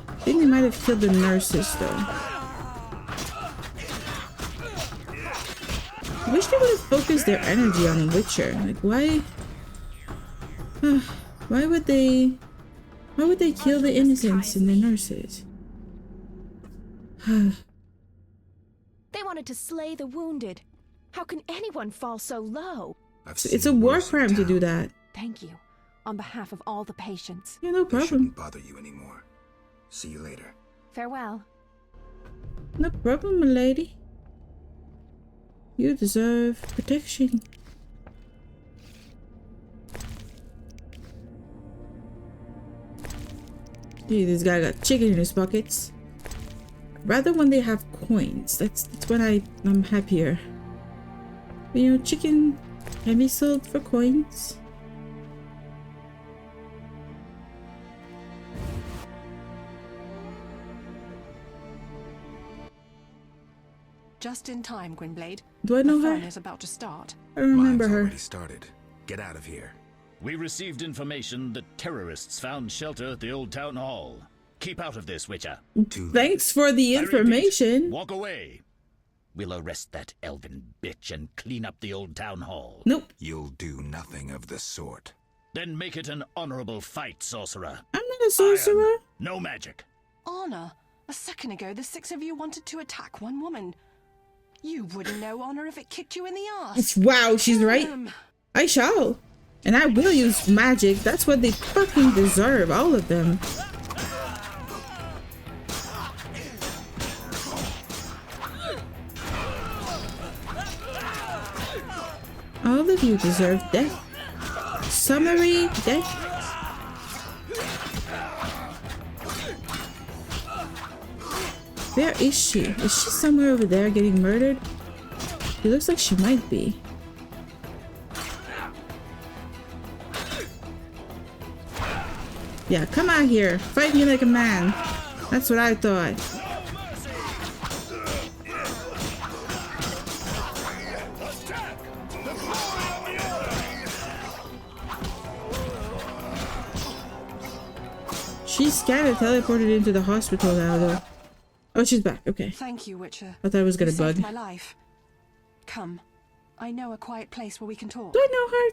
I think they might have killed the nurses though. I wish they would have focused their energy on Witcher. Like why would they kill the innocents and the nurses? They wanted to slay the wounded. How can anyone fall so low? It's a war crime to do that. Thank you, on behalf of all the patients. Yeah, no They problem. shouldn't bother you anymore. See you later. Farewell. No problem, my lady. You deserve protection. Gee, this guy got chicken in his pockets. Rather when they have coins. That's when I'm happier. You know, chicken can be sold for coins. Just in time, Gwynblade. Do I know the her? fun is about to start. I remember her. Already started. Get out of here. We received information that terrorists found shelter at the old town hall. Keep out of this, Witcher. Thanks for the information. Walk away. We'll arrest that elven bitch and clean up the old town hall. Nope. You'll do nothing of the sort. Then make it an honorable fight, sorcerer. I'm not a sorcerer. Iron, no magic. Honor? A second ago, the six of you wanted to attack one woman. You wouldn't know honor if it kicked you in the ass. Wow, she's right. I shall. And I will use magic. That's what they fucking deserve, all of them. All of you deserve death. Summary death. Where is she? Is she somewhere over there getting murdered? It looks like she might be. Yeah, come out here. Fight me like a man. That's what I thought. She's kind of teleported into the hospital now, though. Oh, she's back. Okay. Thank you, Witcher. I thought I was gonna You bug. saved my life. Come. I know a quiet place where we can talk. Do I know her?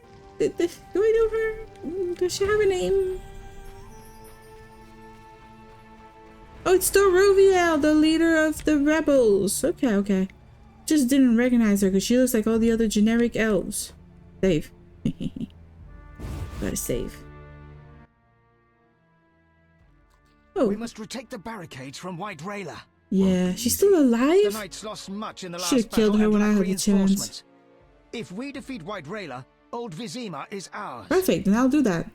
Do I know her? Does she have a name? Oh, it's Doroviel, the leader of the rebels. Okay, okay. Just didn't recognize her because she looks like all the other generic elves. Save. Gotta save. Oh. We must retake the barricades from White Railer. Yeah, she's still alive? The Knights lost much in the last Should've killed battle her when and I lack had the chance. reinforcements. If we defeat White Railer, Old Vizima is ours. Perfect, then I'll do that.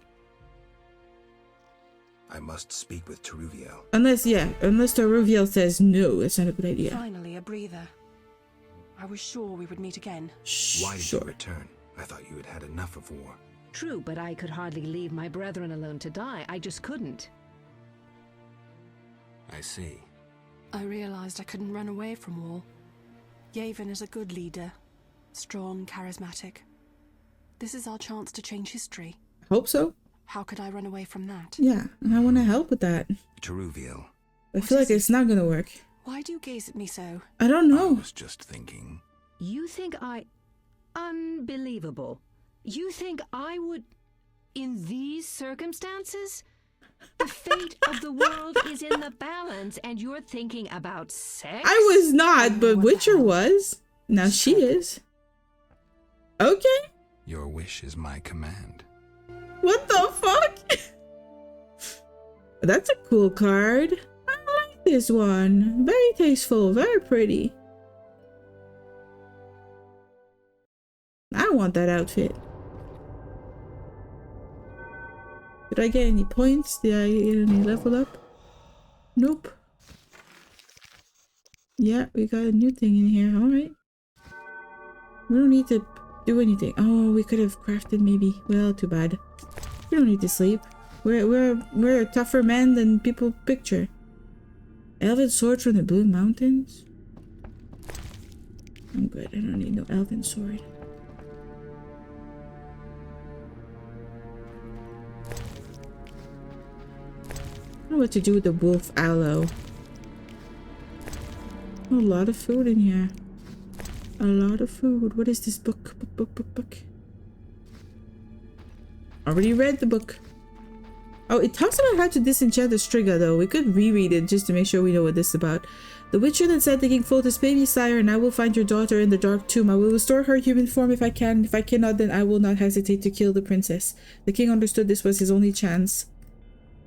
I must speak with Teruviel. Unless Doroviel says no, it's not a good idea. Finally, a breather. I was sure we would meet again. Why did you return? I thought you had had enough of war. True, but I could hardly leave my brethren alone to die. I just couldn't. I see. I realized I couldn't run away from war. Yavin is a good leader. Strong, charismatic. This is our chance to change history. Hope so. How could I run away from that? Yeah, and I want to help with that. Teruviel. I feel like it's not gonna work. Why do you gaze at me so? I don't know. I was just thinking. You think Unbelievable. You think I would... In these circumstances? The fate of the world is in the balance, and you're thinking about sex? I was not, but Witcher was. Now she is. Okay. Your wish is my command. What the fuck? That's a cool card. I like this one. Very tasteful, very pretty. I want that outfit. Did I get any points? Did I get any level up? Nope. Yeah, we got a new thing in here. Alright. We don't need to do anything. Oh, we could have crafted maybe. Well, too bad. We don't need to sleep. We're a tougher men than people picture. Elven sword from the Blue Mountains? I'm good. I don't need no elven sword. I don't know what to do with the wolf aloe. A lot of food in here. A lot of food. What is this book? Book. Already read the book. Oh, it talks about how to disenchant the Striga, though. We could reread it just to make sure we know what this is about. The Witcher then said to King Foltest, "Pay me, sire, and I will find your daughter in the dark tomb. I will restore her human form if I can. If I cannot, then I will not hesitate to kill the princess." The king understood this was his only chance.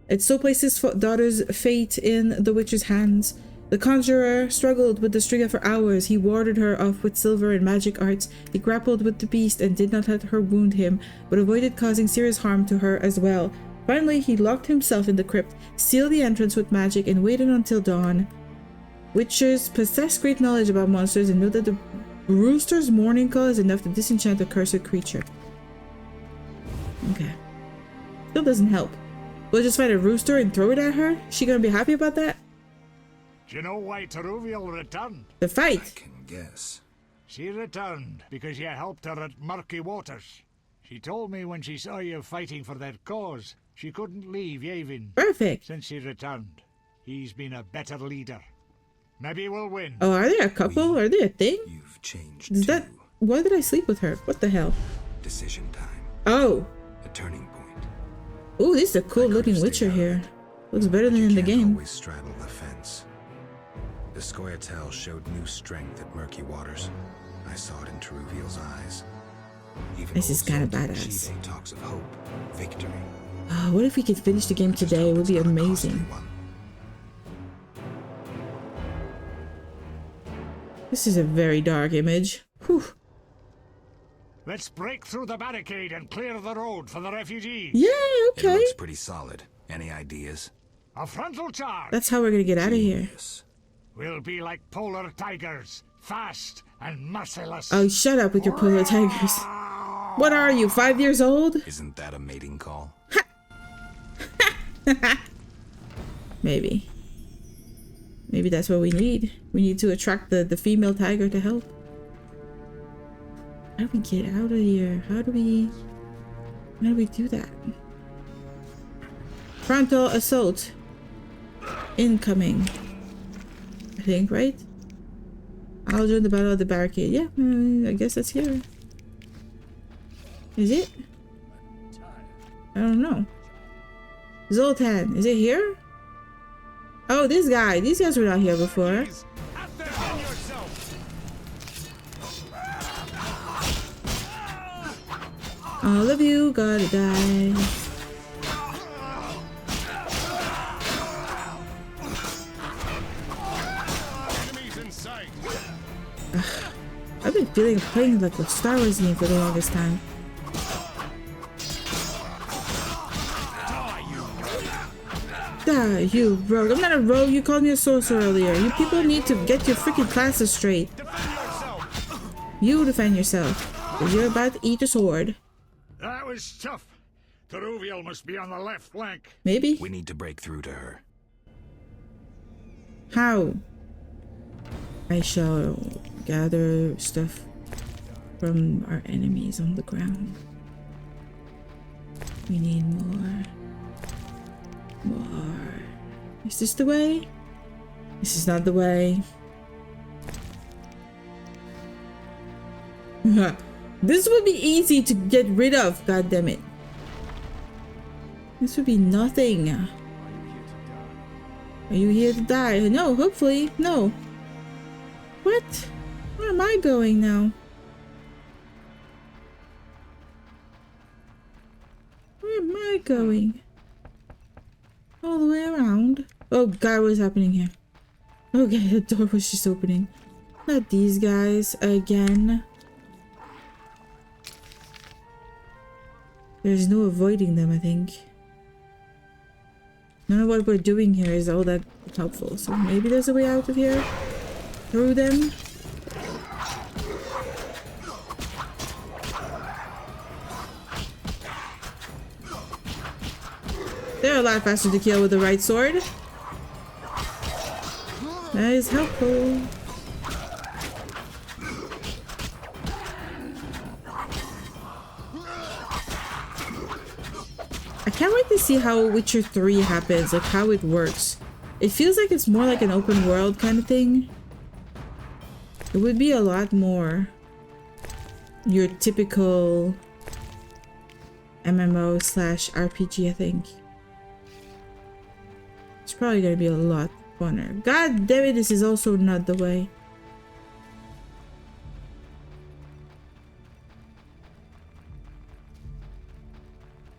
It so placed his daughter's fate in the Witcher's hands. The conjurer struggled with the Striga for hours. He warded her off with silver and magic arts. He grappled with the beast and did not let her wound him, but avoided causing serious harm to her as well. Finally, he locked himself in the crypt, sealed the entrance with magic, and waited until dawn. Witchers possess great knowledge about monsters and know that the rooster's morning call is enough to disenchant a cursed creature. Okay. Still doesn't help. We'll just find a rooster and throw it at her? She gonna be happy about that? Do you know why Teruviel returned? The fight. I can guess. She returned because you helped her at Murky Waters. She told me when she saw you fighting for that cause, she couldn't leave Yavin. Perfect. Since he returned, he's been a better leader. Maybe we'll win. Oh, are they a couple? Are they a thing? You've changed Is that... Why did I sleep with her? What the hell? Decision time. Oh. A turning point. Ooh, this is a cool looking Witcher here. Looks better than in the game. Always straddle the fence. The Scoia'tael showed new strength at Murky Waters. I saw it in Teruviel's eyes. Even This is kind of badass. Shive talks of hope, victory. Oh, what if we could finish the game today? It would be amazing. This is a very dark image. Whew. Let's break through the barricade and clear the road for the refugees. Yeah, okay. It looks pretty solid. Any ideas? A frontal charge. That's how we're gonna get out of here. We'll be like polar tigers, fast and merciless. Oh, shut up with your polar tigers. What are you, 5 years old? Isn't that a mating call? Maybe. Maybe that's what we need. We need to attract the female tiger to help. How do we get out of here? How do we do that? Frontal assault. Incoming. I think, right? I'll join the battle of the barricade. Yeah, I guess that's here. Is it? I don't know. Zoltan, is it here? Oh, this guy. These guys were not here before. All of you gotta die. I've been feeling like playing like a Star Wars game for the longest time. Die, you rogue. I'm not a rogue. You called me a sorcerer earlier. You people need to get your freaking classes straight. You defend yourself. Because you're about to eat a sword. That was tough. Teruviel must be on the left flank. Maybe. We need to break through to her. How? I shall gather stuff from our enemies on the ground. We need more. More. Is this the way? This is not the way. This would be easy to get rid of, god damn it. This would be nothing. Are you here to die? No, hopefully. No. What? Where am I going now? Where am I going? All the way around. Oh god, what's happening here? Okay, the door was just opening. Not these guys again. There's no avoiding them, I think. None of what we're doing here is all that helpful. So maybe there's a way out of here? Through them? They're a lot faster to kill with the right sword. That is helpful. I can't wait to see how Witcher 3 happens, like how it works. It feels like it's more like an open world kind of thing. It would be a lot more your typical MMO / RPG, I think. It's probably gonna be a lot funner. God damn it, this is also not the way.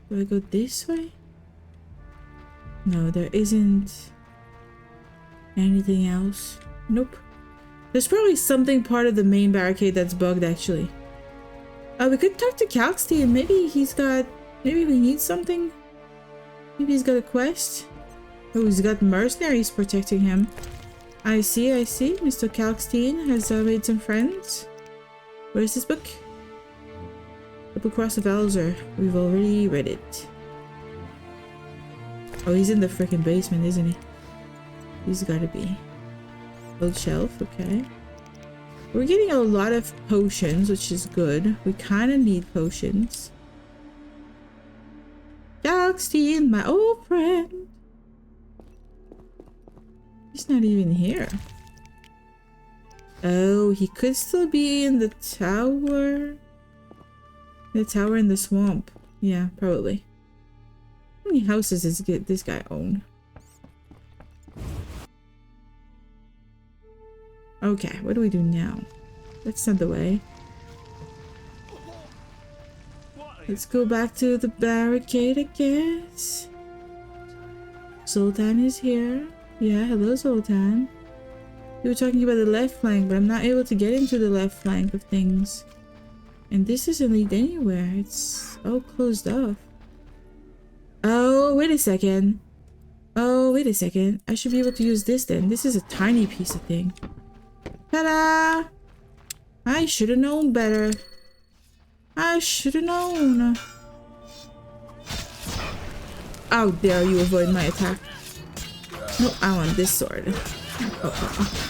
Do I go this way? No, there isn't anything else. Nope. There's probably something part of the main barricade that's bugged, actually. We could talk to Kalkstein. Maybe we need something. Maybe he's got a quest. Oh, he's got mercenaries protecting him. I see. Mr. Kalkstein has made some friends. Where is this book? The Book Cross of Elzer. We've already read it. Oh, he's in the freaking basement, isn't he? He's gotta be. Old shelf, okay. We're getting a lot of potions, which is good. We kind of need potions. Kalkstein, my old friend. He's not even here. Oh, he could still be in the tower. The tower in the swamp. Yeah, probably. How many houses does this guy own? Okay, what do we do now? That's not the way. Let's go back to the barricade, I guess. Zoltan is here. Yeah, hello Zoltan. You were talking about the left flank, but I'm not able to get into the left flank of things. And this doesn't lead anywhere. It's all closed off. Oh, wait a second. Oh, wait a second. I should be able to use this then. This is a tiny piece of thing. Ta-da! I should have known better. I should have known. How dare you avoid my attack? No, I want this sword. Oh.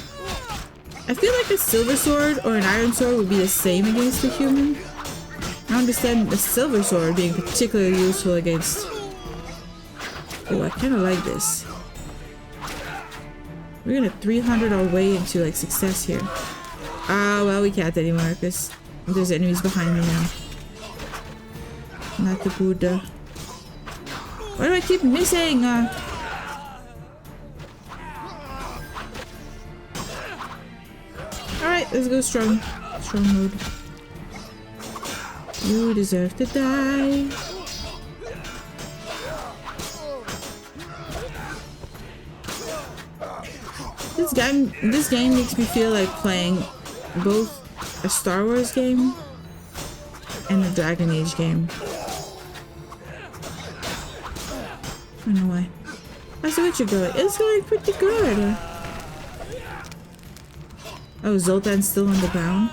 I feel like a silver sword or an iron sword would be the same against a human. I understand the silver sword being particularly useful against Oh, I kind of like this. We're gonna 300 our way into like success here. Ah, well, we can't anymore because there's enemies behind me now. Not the Buddha. Why do I keep missing? Alright, let's go strong. Strong mode. You deserve to die. This game makes me feel like playing both a Star Wars game and a Dragon Age game. I don't know why. How's the Witcher going? It's going pretty good. Oh, Zoltan's still on the ground.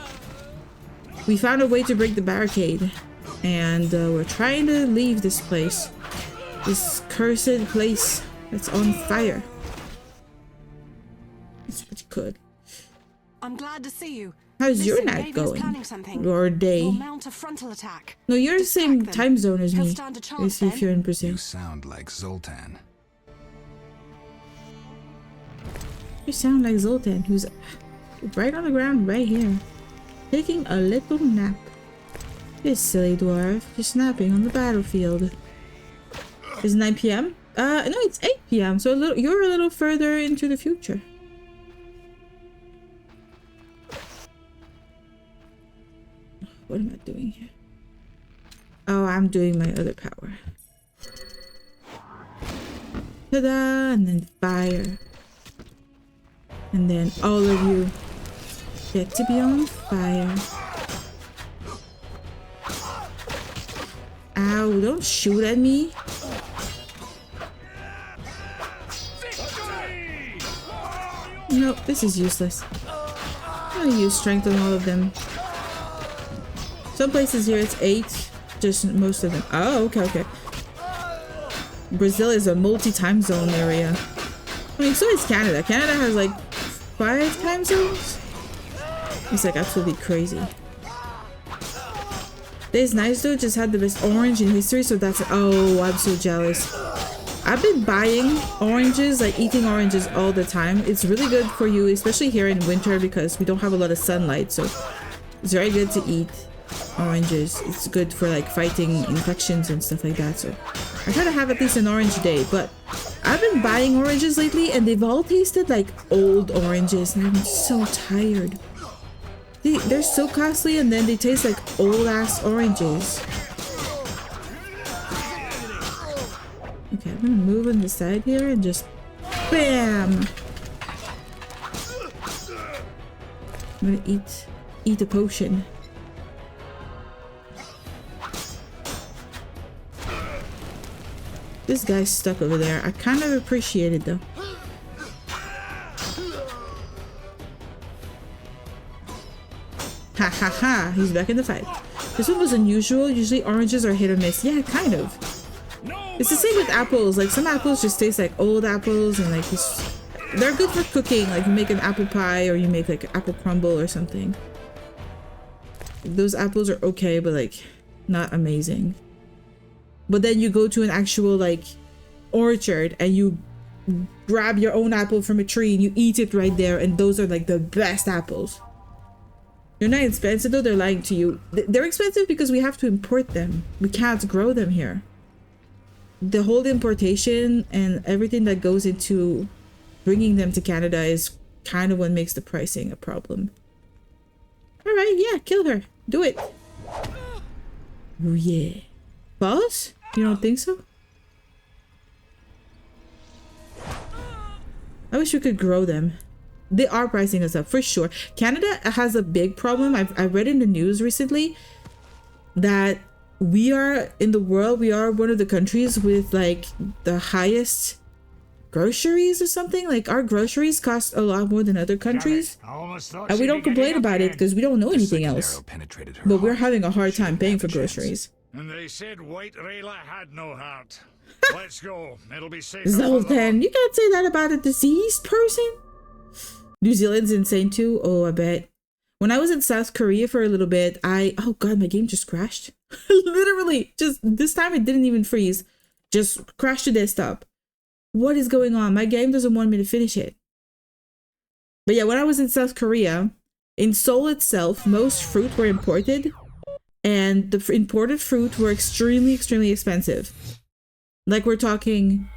We found a way to break the barricade, and we're trying to leave this place. This cursed place that's on fire. That's what you could. I'm glad to see you. How's your night going? Or day? We'll mount a frontal attack. No, you're the same time zone as me. Stand a chance, If you're in Brazil. You sound like Zoltan. You sound like Zoltan, who's right on the ground right here, taking a little nap. This silly dwarf, just napping on the battlefield. It's 9 p.m. No, it's 8 p.m. So you're a little further into the future. What am I doing here? Oh, I'm doing my other power. Ta-da! And then fire. And then all of you get to be on fire. Ow, don't shoot at me. Nope, this is useless. I'm gonna use strength on all of them. Some places here it's 8, just most of them. Oh, okay. Brazil is a multi-time zone area. I mean, so is Canada. Canada has like 5 time zones. It's like absolutely crazy. This nice though just had the best orange in history, so that's oh, I'm so jealous. I've been buying oranges, like eating oranges all the time. It's really good for you, especially here in winter because we don't have a lot of sunlight, so it's very good to eat oranges. It's good for like fighting infections and stuff like that, so I try to have at least an orange day. But I've been buying oranges lately and they've all tasted like old oranges and I'm so tired. They're so costly and then they taste like old ass oranges. Okay, I'm gonna move on the side here and just BAM! I'm gonna eat a potion. This guy's stuck over there. I kind of appreciate it though. Ha ha ha, he's back in the fight. This one was unusual. Usually oranges are hit or miss. Yeah, kind of. It's the same with apples. Like some apples just taste like old apples and like they're good for cooking. Like you make an apple pie or you make like apple crumble or something. Those apples are okay, but like not amazing. But then you go to an actual like orchard and you grab your own apple from a tree and you eat it right there, and those are like the best apples. They're not expensive though, they're lying to you. They're expensive because we have to import them. We can't grow them here. The whole importation and everything that goes into bringing them to Canada is kind of what makes the pricing a problem. Alright, yeah, kill her. Do it. Oh yeah. Boss? You don't think so? I wish we could grow them. They are pricing us up for sure. Canada has a big problem. I read in the news recently that we are in the world, we are one of the countries with like the highest groceries or something. Like our groceries cost a lot more than other countries. And we don't complain about it because we don't know anything else. But we're having a hard time paying for groceries. And they said White Rayla had no heart. Let's go. It'll be safe. Zoltan, you can't say that about a diseased person. New Zealand's insane too. Oh, I bet. When I was in South Korea for a little bit, oh god, my game just crashed. Literally, just this time it didn't even freeze. Just crashed the desktop. what is going on? My game doesn't want me to finish it. But yeah, when I was in South Korea, in Seoul itself, most fruit were imported, and the imported fruit were extremely, extremely expensive. Like we're talking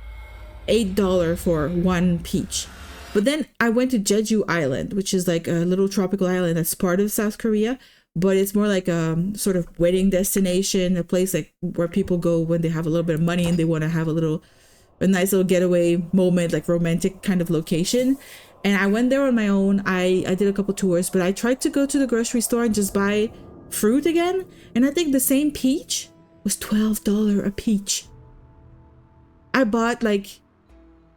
$8 for one peach. But then I went to Jeju Island, which is like a little tropical island that's part of South Korea, but it's more like a sort of wedding destination, a place like where people go when they have a little bit of money and they want to have a nice little getaway moment, like romantic kind of location. And I went there on my own. I did a couple tours, but I tried to go to the grocery store and just buy fruit again. And I think the same peach was $12 a peach. I bought like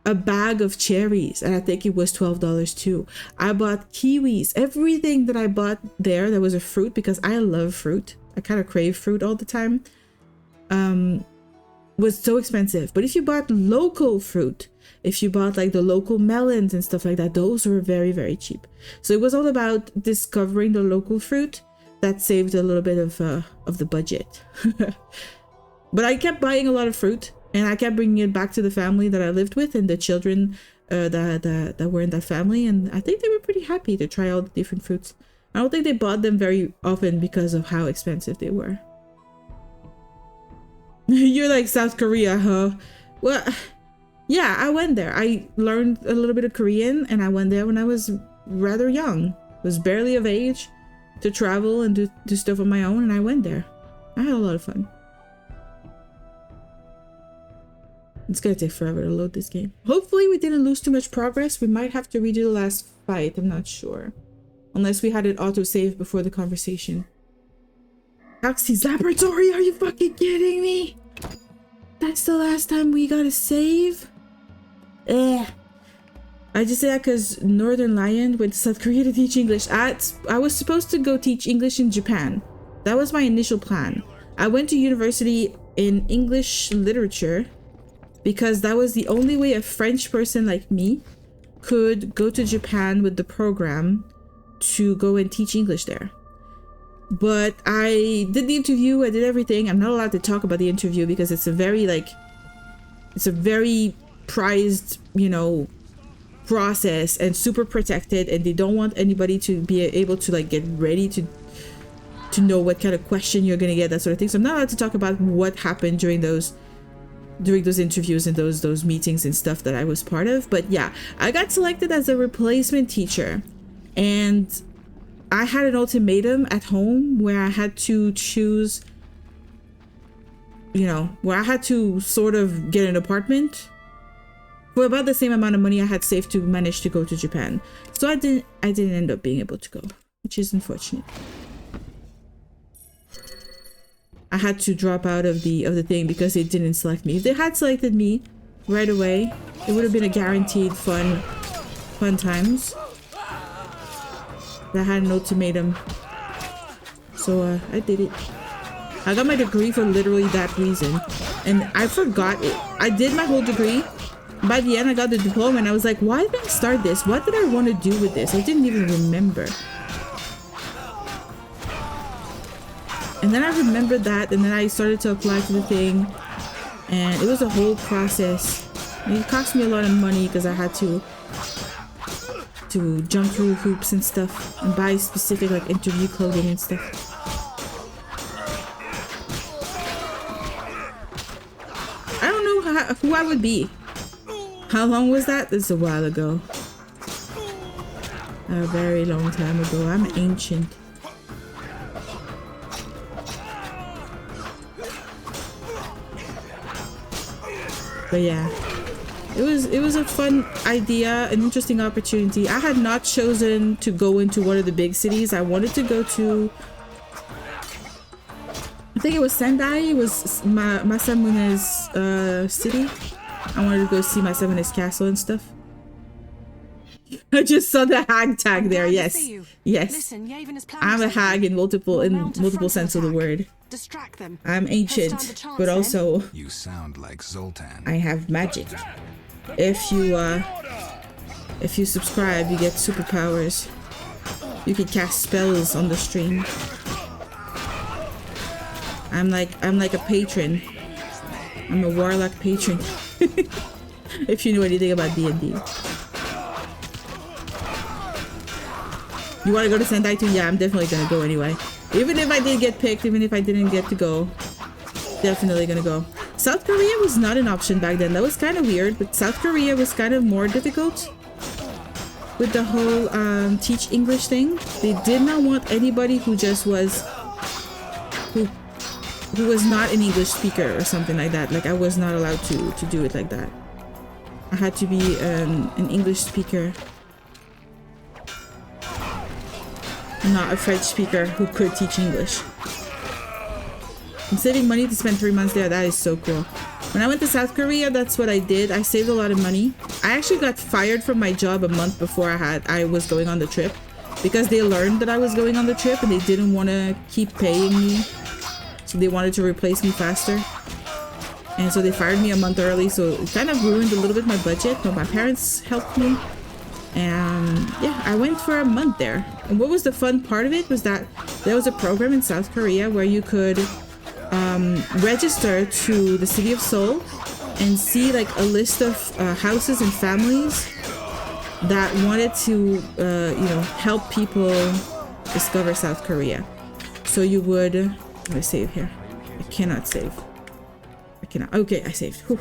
a bag of cherries and I think it was $12 too. I bought kiwis. Everything that I bought there that was a fruit, because I love fruit. I kind of crave fruit all the time. Was so expensive. But if you bought local fruit, if you bought like the local melons and stuff like that, those were very, very cheap. So it was all about discovering the local fruit. That saved a little bit of the budget. But I kept buying a lot of fruit, and I kept bringing it back to the family that I lived with and the children that were in that family, and I think they were pretty happy to try all the different fruits. I don't think they bought them very often because of how expensive they were. You're like, South Korea, huh? Well, yeah, I went there. I learned a little bit of Korean, and I went there when I was rather young. Was barely of age to travel and do stuff on my own, and I went there. I had a lot of fun. It's gonna take forever to load this game. Hopefully we didn't lose too much progress. We might have to redo the last fight, I'm not sure. Unless we had it auto-save before the conversation. Taxi's laboratory, are you fucking kidding me? That's the last time we gotta save? Eh. I just say that because Northern Lion went to South Korea to teach English. I was supposed to go teach English in Japan. That was my initial plan. I went to university in English literature because that was the only way a French person like me could go to Japan with the program to go and teach English there. But I did the interview, I did everything. I'm not allowed to talk about the interview because it's a very prized, you know, process and super protected, and they don't want anybody to be able to like get ready to know what kind of question you're gonna get, that sort of thing. So I'm not allowed to talk about what happened during those interviews and those meetings and stuff that I was part of. But yeah, I got selected as a replacement teacher, and I had an ultimatum at home where I had to choose, you know, where I had to sort of get an apartment for about the same amount of money I had saved to manage to go to Japan. So I didn't end up being able to go, which is unfortunate. I had to drop out of the thing because they didn't select me. If they had selected me right away, it would have been a guaranteed fun times. But I had an ultimatum, so I did it. I got my degree for literally that reason, and I forgot it. I did my whole degree. By the end, I got the diploma, and I was like, why did I start this? What did I want to do with this? I didn't even remember. And then I remembered that, and then I started to apply to the thing, and it was a whole process. And it cost me a lot of money because I had to jump through hoops and stuff and buy specific like interview clothing and stuff. I don't know who I would be. How long was that? This is a while ago. A very long time ago. I'm ancient. But yeah, it was a fun idea, an interesting opportunity. I had not chosen to go into one of the big cities. I wanted to go to, I think it was Sendai. It was Masamune's city. I wanted to go see Masamune's castle and stuff. I just saw the hag tag there. Yes, yes. Listen, Yavin has I'm a hag in multiple sense of the word. Distract them. I'm ancient, but also you sound like Zoltan. I have magic. If you subscribe, you get superpowers. You can cast spells on the stream. I'm like a patron. I'm a warlock patron. If you know anything about D&D. You want to go to Sendai too? Yeah, I'm definitely gonna go anyway. Even if I did get picked, even if I didn't get to go, definitely gonna go. South Korea was not an option back then. That was kind of weird, but South Korea was kind of more difficult with the whole teach English thing. They did not want anybody who just was who was not an English speaker or something like that. Like I was not allowed to do it like that. I had to be an English speaker, not a French speaker who could teach English. I'm saving money to spend 3 months there. That is so cool. When I went to South Korea, that's what I did. I saved a lot of money. I actually got fired from my job a month before I was going on the trip, because they learned that I was going on the trip and they didn't want to keep paying me. So they wanted to replace me faster. And so they fired me a month early. So it kind of ruined a little bit my budget, but my parents helped me. And yeah, I went for a month there. And what was the fun part of it was that there was a program in South Korea where you could register to the city of Seoul and see like a list of houses and families that wanted to you know, help people discover South Korea. So you would, let me save here. I cannot save. I cannot. Okay, I saved. Whew.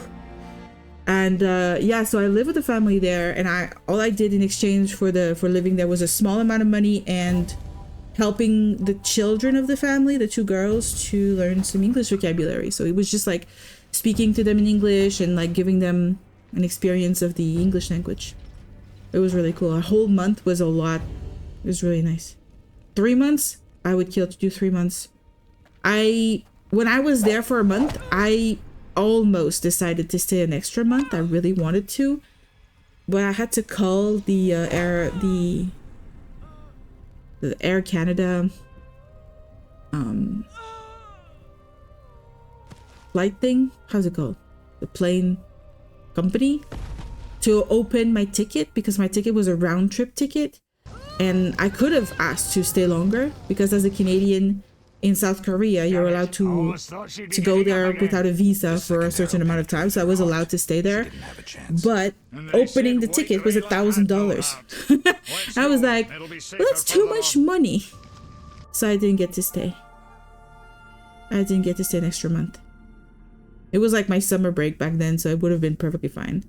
And yeah, so I lived with a family there, and all I did in exchange for living there was a small amount of money and helping the children of the family, the 2 girls, to learn some English vocabulary. So it was just like speaking to them in English and like giving them an experience of the English language. It was really cool. A whole month was a lot. It was really nice. 3 months, I would kill to do 3 months. When I was there for a month, I almost decided to stay an extra month. I really wanted to, but I had to call the Air Canada flight thing. How's it called? The plane company to open my ticket, because my ticket was a round trip ticket, and I could have asked to stay longer because as a Canadian in South Korea, you're allowed to go there without a visa for a certain amount of time. So I was allowed to stay there, but opening the ticket was $1,000. I was like, well, that's too much money. So I didn't get to stay. I didn't get to stay an extra month. It was like my summer break back then, so it would have been perfectly fine.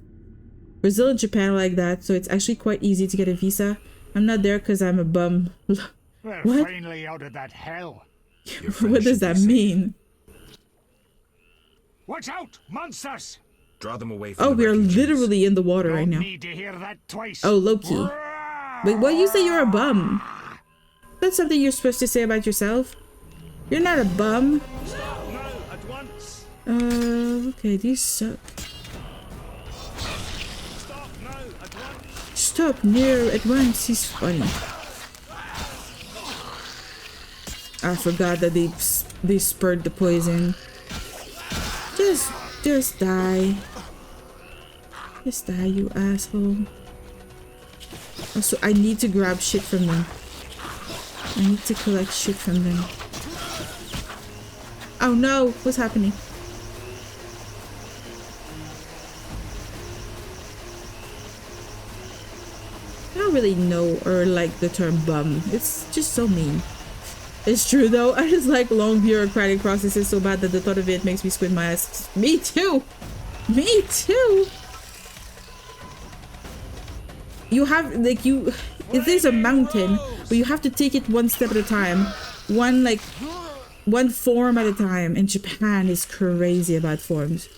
Brazil and Japan are like that, so it's actually quite easy to get a visa. I'm not there because I'm a bum. We're What? finally out of that hell. What does that mean? Watch out, monsters! Draw them away from Oh, the we are refugees. literally in the water right now. Need to hear that twice. Oh, Loki. Wait, what? You say you're a bum? That's something you're supposed to say about yourself. You're not a bum. Okay, these suck. Stop near at once. He's funny. I forgot that they spurred the poison. Just die. Just die, you asshole. Also, I need to grab shit from them. I need to collect shit from them. Oh no, what's happening? I don't really know or like the term bum. It's just so mean. It's true though. I just like long bureaucratic processes so bad that the thought of it makes me squint my ass. Me too. Me too. You have like if there's a mountain, but you have to take it one step at a time, one form at a time. And Japan is crazy about forms.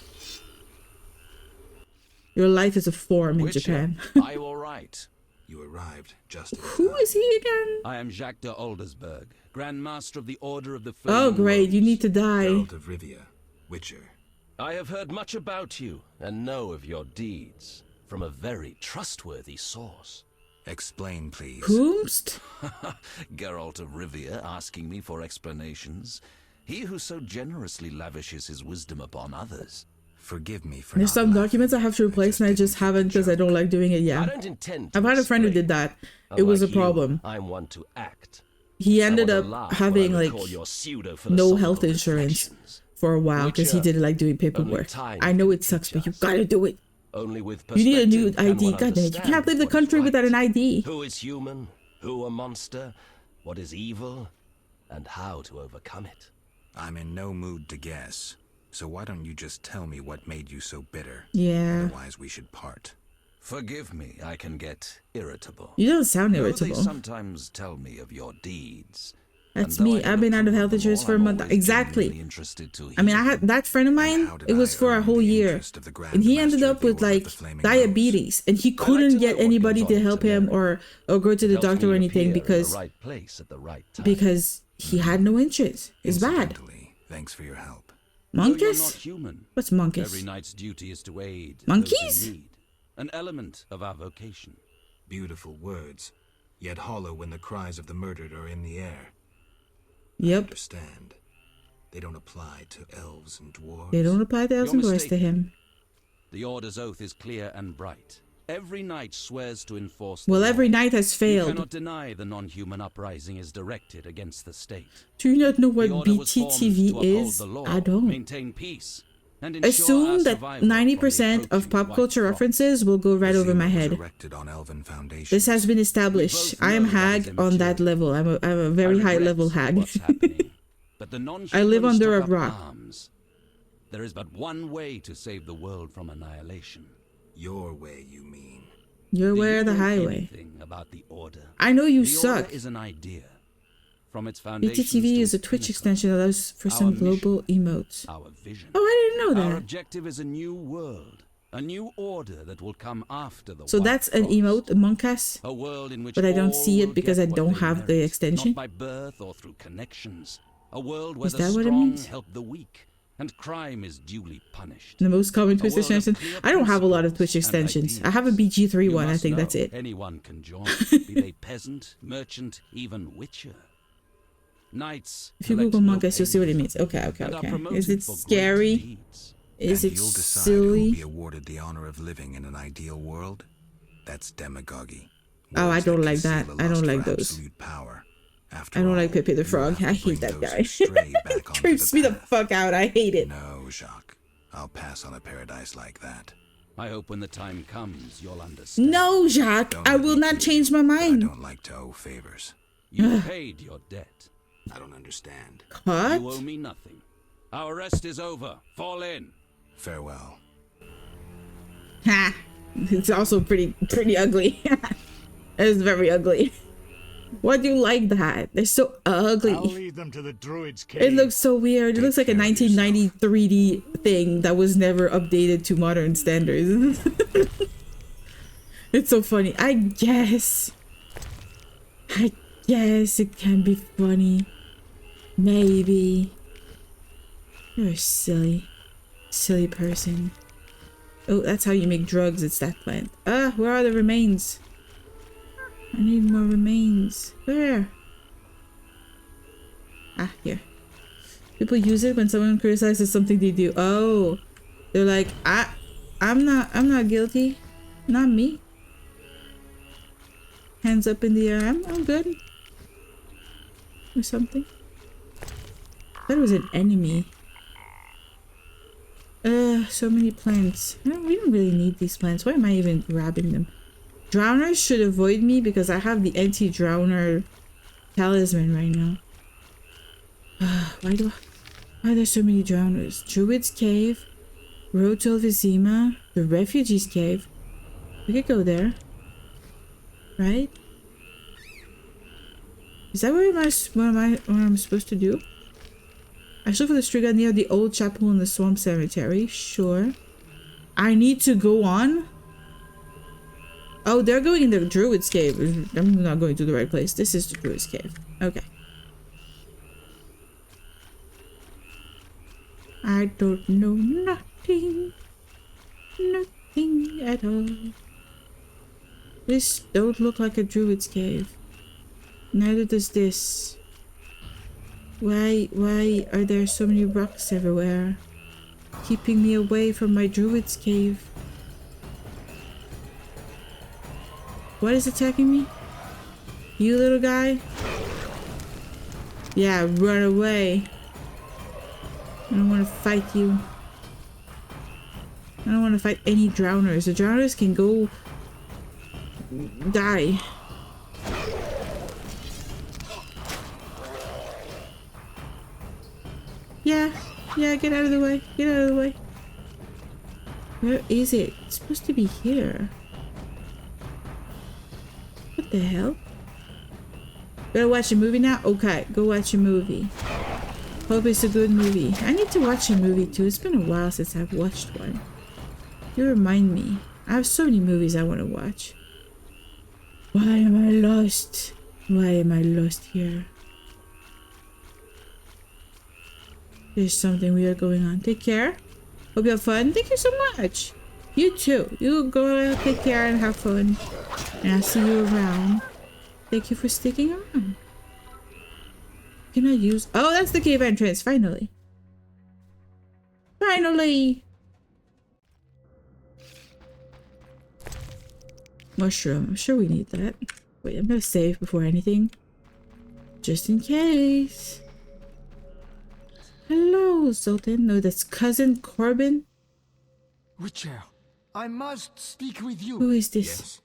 Your life is a form in Japan. Are you all right? You arrived just. Who is he again? I am Jacques de Oldersberg, Grand Master of the Order of the Oh, Flaming great! Rose. You need to die. Geralt of Rivia, Witcher. I have heard much about you and know of your deeds from a very trustworthy source. Explain, please. Whomst? Geralt of Rivia asking me for explanations. He who so generously lavishes his wisdom upon others. Forgive me for There's some documents I have to replace and I just haven't because I don't like doing it yet. I don't intend to I've had a friend who did that. It was a problem. I'm one to act. He ended I up want to laugh having when I like recall your no pseudo-philosophical health insurance for a while because he didn't like doing paperwork. time I know it sucks, but you gotta do it. Only with You need a new perspective can ID. one God damn it. You understand can't leave the what is country right. without an ID. Who is human? Who a monster? What is evil? And how to overcome it. I'm in no mood to guess. So why don't you just tell me what made you so bitter? Yeah. Otherwise we should part. Forgive me, I can get irritable. You don't sound Though irritable. They sometimes tell me of your deeds. That's me. I've been out of health insurance for a month. Exactly. I mean, I had that friend of mine. It was for a whole year, and he ended up with like diabetes, and he couldn't get anybody to help him or go to the doctor or anything because he had no insurance. It's bad. Thanks for your help. Monkeys? What's monkeys? Every knight's duty is to aid monkeys? Those in need. An element of our vocation. Beautiful words, yet hollow when the cries of the murdered are in the air. Yep. I understand. They don't apply to elves and dwarves. They don't apply to elves and dwarves to him. The Order's oath is clear and bright. Every knight swears to enforce. Well, every knight has failed. You cannot deny the non-human uprising is directed against the state. Do you not know what BTTV is? I don't. Maintain peace. Assume that 90% of pop culture references will go right over my head. This has been established. I am hag on that level. I'm a very high level hag. I live under a rock. There is but one way to save the world from annihilation. Your way, you mean? Your way or the highway? About the Order? I know you the suck. Order is an idea. From its foundations BTTV is a Twitch extension that allows for some global emotes. Our vision. Oh, I didn't know that. Our objective is a new world, a new order that will come after the. So that's an emote, a monkass. A world in which but I don't see it because I don't have the extension. Not by birth or through connections. A world where is the that what it strong means? help the weak, and crime is duly punished. The most common Twitch extension. I don't have a lot of Twitch extensions. I have a BG3 one. I think that's it. Anyone can join, be they peasant, merchant, even witcher. Knights. If you Google monkass, you'll see what it means. Okay. Is it scary? Is it silly? Who'll be awarded the honor of living in an ideal world? That's demagogy. Oh, I don't like that. I don't like those. I don't like Pepe the Frog. I hate that guy. Creeps me the fuck out. I hate it. No, Jacques. I'll pass on a paradise like that. I hope when the time comes, you'll understand. No, Jacques. I will not change my mind. I don't like to owe favors. You paid your debt. I don't understand. What? You owe me nothing. Our rest is over. Fall in. Farewell. Ha! It's also pretty ugly. It's very ugly. Why do you like that? They're so ugly. I'll lead them to the druid's cave. It looks so weird. It looks like a 1990 3D thing that was never updated to modern standards. It's so funny. I guess it can be funny. Maybe. You're a silly person. Oh, that's how you make drugs. It's that plant. Where are the remains? I need more remains. Where? Here. People use it when someone criticizes something they do. Oh, they're like, I'm not guilty. Not me. Hands up in the air. I'm good. Or something. I thought it was an enemy. So many plants. We don't really need these plants. Why am I even grabbing them? Drowners should avoid me because I have the anti-drowner talisman right now. Why are there so many drowners? Druid's Cave, Road to Old Vizima, the Refugees Cave. We could go there. Right? Is that what I'm supposed to do? I should look for the street near the old chapel in the swamp cemetery. Sure. I need to go on? Oh, they're going in the Druid's Cave. I'm not going to the right place. This is the Druid's Cave. Okay. I don't know nothing. Nothing at all. This don't look like a Druid's Cave. Neither does this. Why are there so many rocks everywhere? Keeping me away from my Druid's Cave. What is attacking me? You little guy? Yeah, run away. I don't want to fight you. I don't want to fight any drowners. The drowners can go die. Yeah, get out of the way. Get out of the way. Where is it? It's supposed to be here. What the hell? Gotta watch a movie now? Okay, go watch a movie. Hope it's a good movie. I need to watch a movie too. It's been a while since I've watched one. You remind me. I have so many movies I want to watch. Why am I lost? Why am I lost here? There's something weird going on. Take care. Hope you have fun. Thank you so much. You too. You go take care and have fun. And I'll see you around. Thank you for sticking around. Can I use... Oh, that's the cave entrance. Finally. Finally. Mushroom. I'm sure we need that. Wait, I'm gonna save before anything. Just in case. Hello, Zoltan. No, that's Cousin Corbin. Witcher, I must speak with you. Who is this? Yes.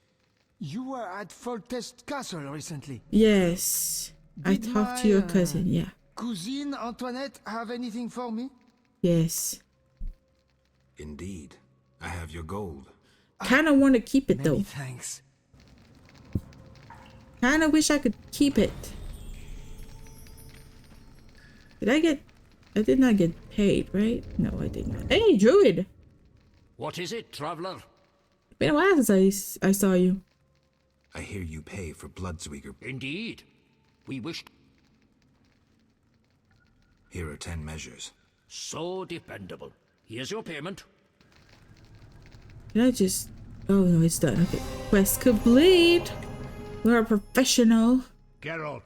You were at Foltest Castle recently. Yes. I talked to your cousin, yeah. Cousine Antoinette have anything for me? Yes. Indeed. I have your gold. Kinda want to keep it Many though. Thanks. Kinda wish I could keep it. I did not get paid, right? No, I did not. Hey, Druid! What is it, traveler? Been a while since I saw you. I hear you pay for Bloodsweeger. Indeed. We wish... Here are 10 measures. So dependable. Here's your payment. Did I just... Oh no, it's done. Okay. Quest complete! We're a professional. Geralt.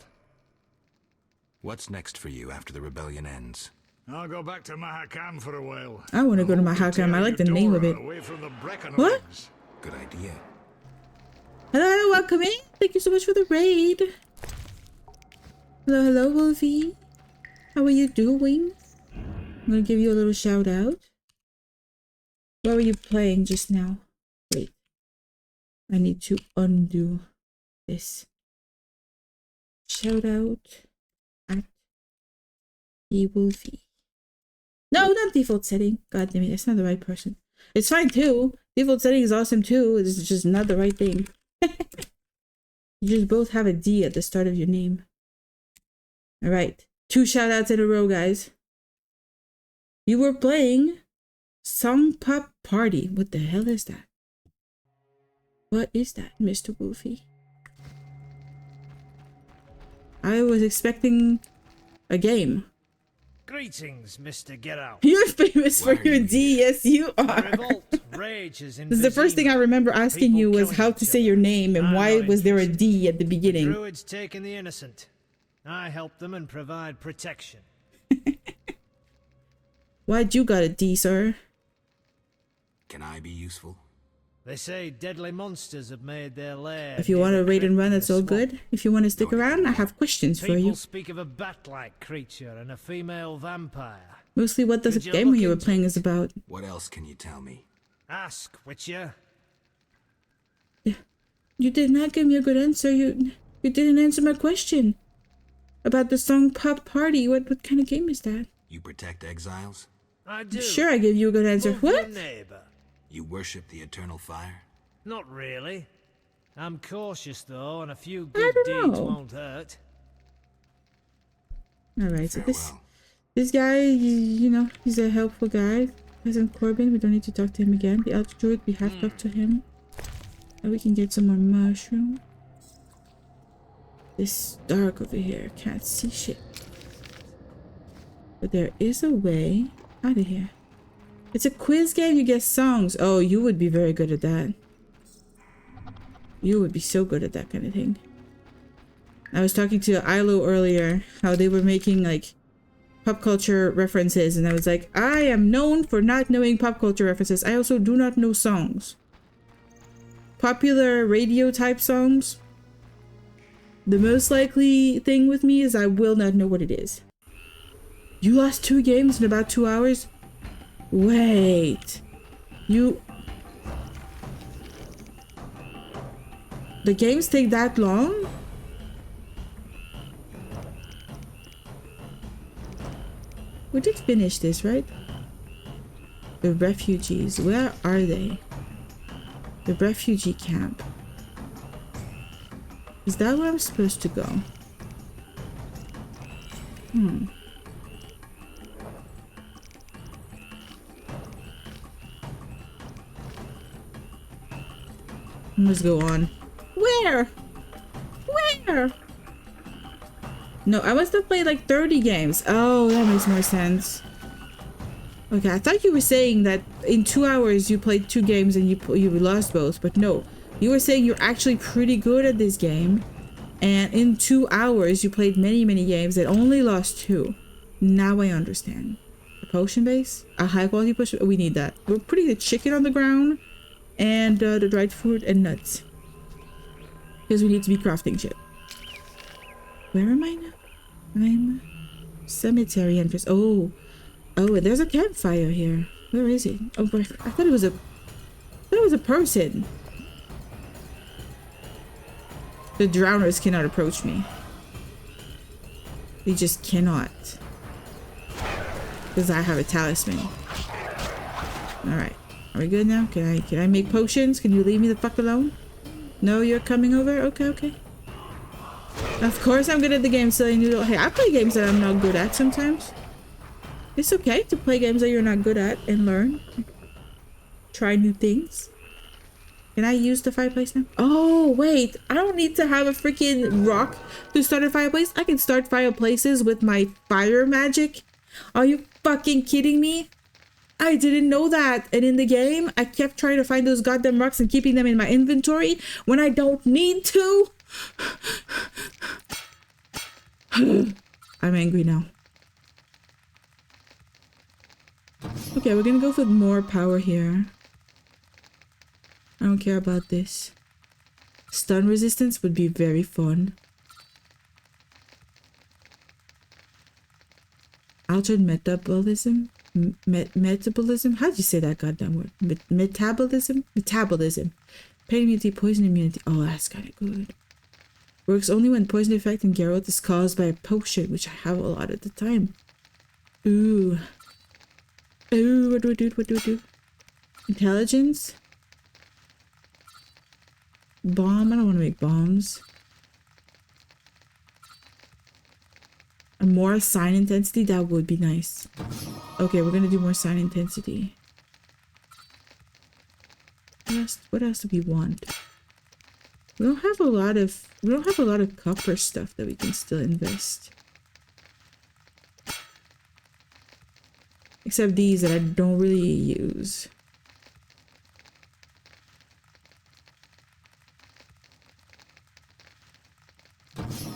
What's next for you after the rebellion ends? I'll go back to Mahakam for a while. I want to go to Mahakam. I like the name of it. Away from the What? Good idea. Hello, welcome in. Thank you so much for the raid. Hello, Wolfie. How are you doing? I'm gonna give you a little shout out. What were you playing just now? Wait. I need to undo this. Shout out at the Wolfie. No, not default setting. God damn it, that's not the right person. It's fine too. Default setting is awesome too. It's just not the right thing. You just both have a D at the start of your name. Alright. 2 shout outs in a row, guys. You were playing Song Pop Party. What the hell is that? What is that, Mr. Wolfie? I was expecting a game. Greetings, Mr. Geralt. You're famous for your D, yes you are. Revolt rages in This is the first thing I remember asking you was how to say your name and why was there a D at the beginning. Druids taking the innocent. I help them and provide protection. Why'd you got a D, sir? Can I be useful? They say deadly monsters have made their lair. If you want to raid and run, that's all good. If you want to stick around, I have questions for you. People speak of a bat-like creature and a female vampire. Mostly what the game you were playing is about. What else can you tell me? Ask, Witcher. You did not give me a good answer. You didn't answer my question. About the Song Pop Party. What kind of game is that? You protect exiles? I do. Sure, I gave you a good answer. Love What? your neighbor. You worship the eternal fire? Not really. I'm cautious though, and a few good deeds won't hurt. Alright, so this guy, you know, he's a helpful guy. Cousin Corbin, we don't need to talk to him again. The Elder Druid, we have talked to him. And we can get some more mushroom. It's dark over here. Can't see shit. But there is a way out of here. It's a quiz game. You guess songs. Oh, you would be very good at that. You would be so good at that kind of thing. I was talking to Ilo earlier. How they were making like pop culture references. And I was like, I am known for not knowing pop culture references. I also do not know songs. Popular radio type songs. The most likely thing with me is I will not know what it is. You lost 2 games in about 2 hours? Wait. You... The games take that long? We did finish this, right? The refugees, where are they? The refugee camp. Is that where I'm supposed to go? Let's go on. Where? Where? No, I must have played like 30 games. Oh, that makes more sense. Okay, I thought you were saying that in 2 hours you played 2 games and you lost both, but no. You were saying you're actually pretty good at this game, and in 2 hours you played many games and only lost 2. Now I understand. A potion base? A high quality potion? We need that. We're putting the chicken on the ground and the dried fruit and nuts. Because we need to be crafting shit. Where am I now? I'm cemetery entrance. Oh, there's a campfire here. Where is it? Oh, I thought it was a person. The drowners cannot approach me. They just cannot. Because I have a talisman. Alright. Are we good now? Can I make potions? Can you leave me the fuck alone? No, you're coming over? Okay. Of course I'm good at the game, silly noodle. Hey, I play games that I'm not good at sometimes. It's okay to play games that you're not good at and learn. Try new things. Can I use the fireplace now? Oh, wait. I don't need to have a freaking rock to start a fireplace. I can start fireplaces with my fire magic. Are you fucking kidding me? I didn't know that. And in the game, I kept trying to find those goddamn rocks and keeping them in my inventory when I don't need to. I'm angry now. Okay, we're gonna go for more power here. I don't care about this. Stun resistance would be very fun. Altered metabolism? Metabolism? How do you say that goddamn word? Metabolism? Metabolism. Pain immunity, poison immunity. Oh, that's kind of good. Works only when poison effect in Geralt is caused by a potion, which I have a lot at the time. Ooh. Ooh, what do I do? What do I do? Intelligence? Bomb? I don't want to make bombs. A more sign intensity? That would be nice. Okay, we're gonna do more sign intensity. What else do we want? We don't have a lot of copper stuff that we can still invest. Except these that I don't really use.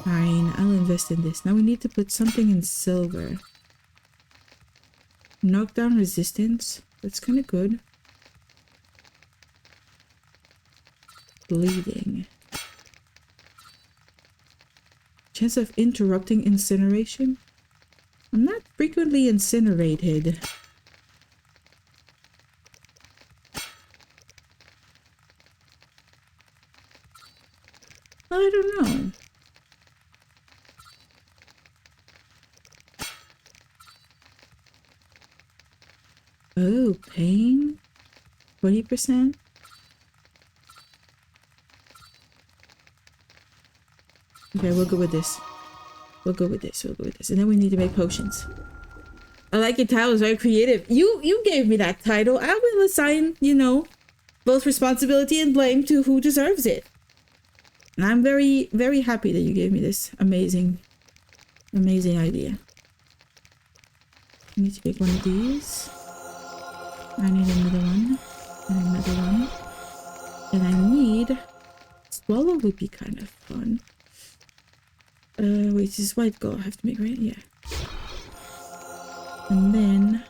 Fine, I'll invest in this. Now we need to put something in silver. Knockdown resistance. That's kind of good. Bleeding. Chance of interrupting incineration. I'm not frequently incinerated. I don't know. Oh, pain? 20%? Okay, we'll go with this. We'll go with this. And then we need to make potions. I like your title. It's very creative. You gave me that title. I will assign, you know, both responsibility and blame to who deserves it. And I'm very, very happy that you gave me this amazing idea. I need to make one of these. I need another one. And another one. And I need... Swallow would be kind of fun. Wait, this is white gold I have to make, right? Yeah. And then...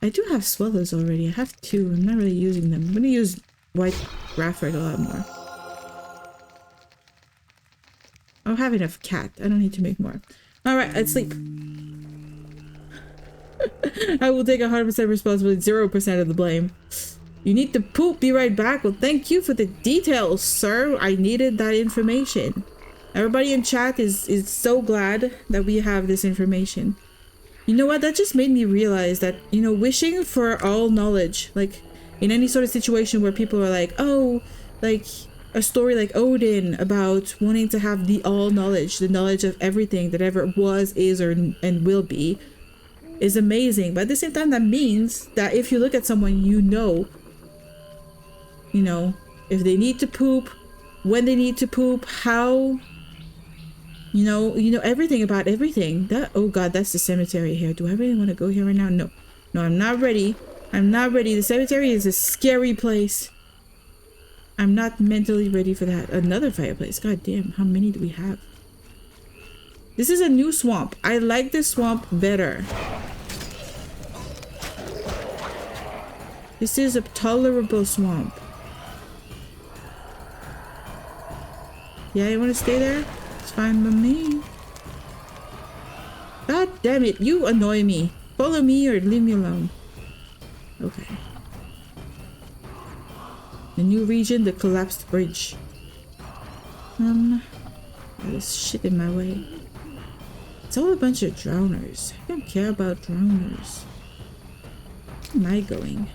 I do have swallows already. I have 2. I'm not really using them. I'm gonna use white graphite a lot more. I'll have enough cat. I don't need to make more. Alright, let's sleep. I will take 100% responsibility, 0% of the blame. You need to poop, be right back. Well, thank you for the details, sir. I needed that information. Everybody in chat is so glad that we have this information. You know what? That just made me realize that, you know, wishing for all knowledge, like in any sort of situation where people are like, oh, like a story like Odin about wanting to have the all knowledge, the knowledge of everything that ever was, is, or and will be, is amazing. But at the same time, that means that if you look at someone, you know, if they need to poop, when they need to poop, how, you know everything about everything. That, oh god, that's the cemetery here. Do I really want to go here right now? No, I'm not ready. I'm not ready. The cemetery is a scary place. I'm not mentally ready for that. Another fireplace. God damn, how many do we have? This is a new swamp. I like this swamp better. This is a tolerable swamp. Yeah, you want to stay there? It's fine with me. God damn it, you annoy me. Follow me or leave me alone. Okay. The new region, the collapsed bridge. There's shit in my way. It's all a bunch of drowners. I don't care about drowners. Where am I going?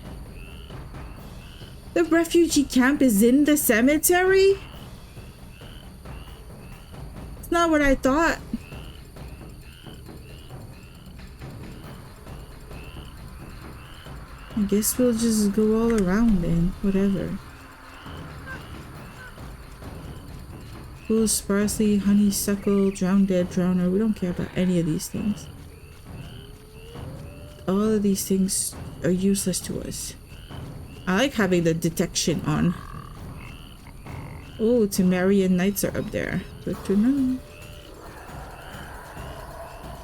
The refugee camp is in the cemetery? It's not what I thought. I guess we'll just go all around then. Whatever. Full sparsely, honeysuckle, drown dead, drowner. We don't care about any of these things. All of these things are useless to us. I like having the detection on. Oh, Temerian Knights are up there. Good to know.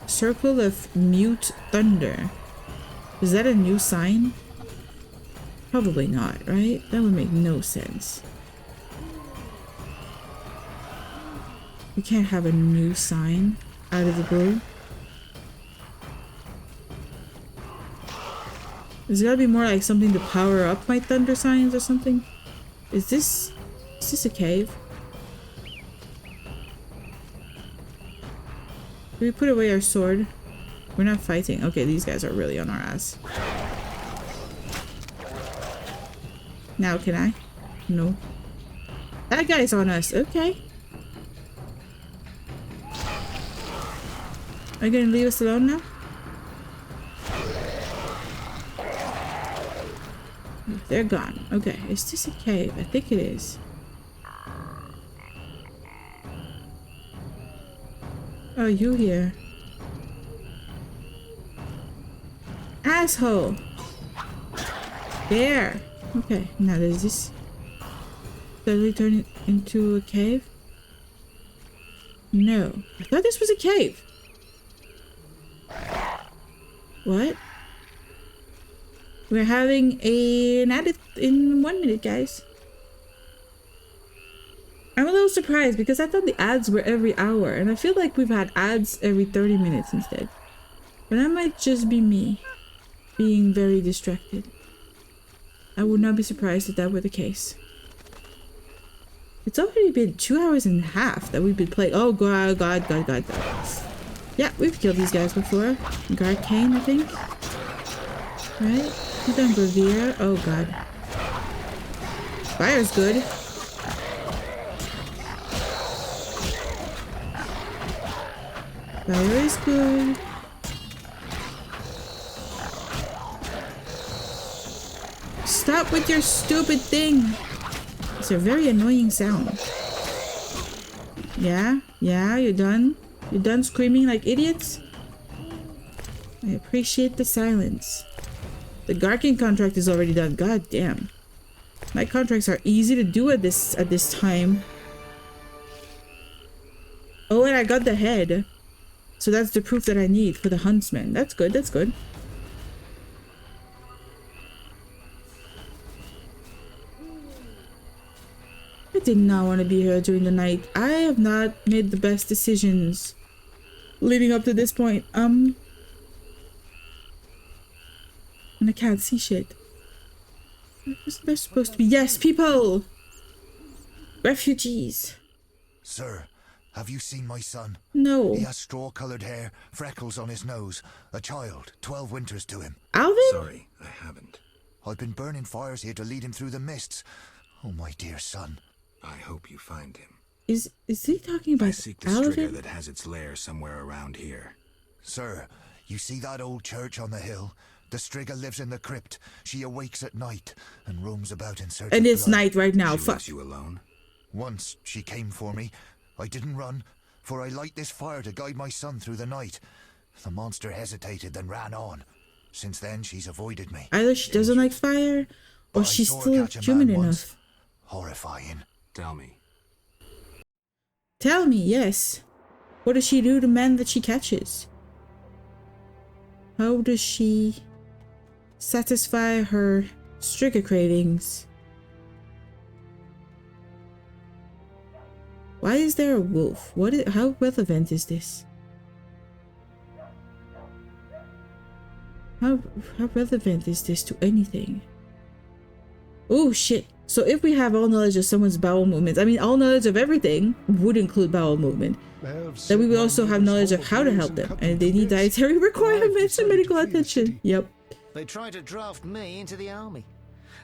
Circle of Mute Thunder. Is that a new sign? Probably not, right? That would make no sense. We can't have a new sign out of the blue. There's gotta be more like something to power up my thunder signs or something. Is this a cave? Do we put away our sword? We're not fighting. Okay, these guys are really on our ass. Now can I? No. That guy's on us. Okay. Are you gonna leave us alone now? They're gone. Okay, is this a cave? I think it is. Oh, you here. Asshole! There! Okay, now does this suddenly turn it into a cave? No. I thought this was a cave. What? We're having an edit in 1 minute, guys. I'm a little surprised because I thought the ads were every hour, and I feel like we've had ads every 30 minutes instead. But that might just be me being very distracted. I would not be surprised if that were the case. It's already been 2 hours and a half that we've been playing. Oh god. Yeah, we've killed these guys before. Garcane, I think. Right? We've done Bravir. Oh god. Fire's good. Fire is good. Stop with your stupid thing. It's a very annoying sound. Yeah, you're done. You're done screaming like idiots? I appreciate the silence. The Garkin contract is already done. God damn. My contracts are easy to do at this time. Oh, and I got the head. So that's the proof that I need for the huntsman. That's good, that's good. I did not want to be here during the night. I have not made the best decisions leading up to this point. And I can't see shit. They're supposed to be... Yes, people! Refugees. Sir, have you seen my son? No. He has straw-coloured hair, freckles on his nose. A child, 12 winters to him. Alvin? Sorry, I haven't. I've been burning fires here to lead him through the mists. Oh, my dear son. I hope you find him. Is he talking about I seek the Alvin? Striga that has its lair somewhere around here. Sir, you see that old church on the hill? The Striga lives in the crypt. She awakes at night and roams about in search of And it's blood. night right now. She Fuck. leaves you alone? Once she came for me. I didn't run, for I light this fire to guide my son through the night. The monster hesitated, then ran on. Since then, she's avoided me. Either she doesn't like fire, or But I she's saw her still catch a human man enough. once. Horrifying. Tell me. Tell me, yes. What does she do to men that she catches? How does she satisfy her Striga cravings? Why is there a wolf? How relevant is this? How relevant is this to anything? Oh shit. So if we have all knowledge of someone's bowel movements, I mean all knowledge of everything would include bowel movement, then we would also have knowledge of how to help them, and if they need dietary requirements and medical attention. Yep. They tried to draft me into the army.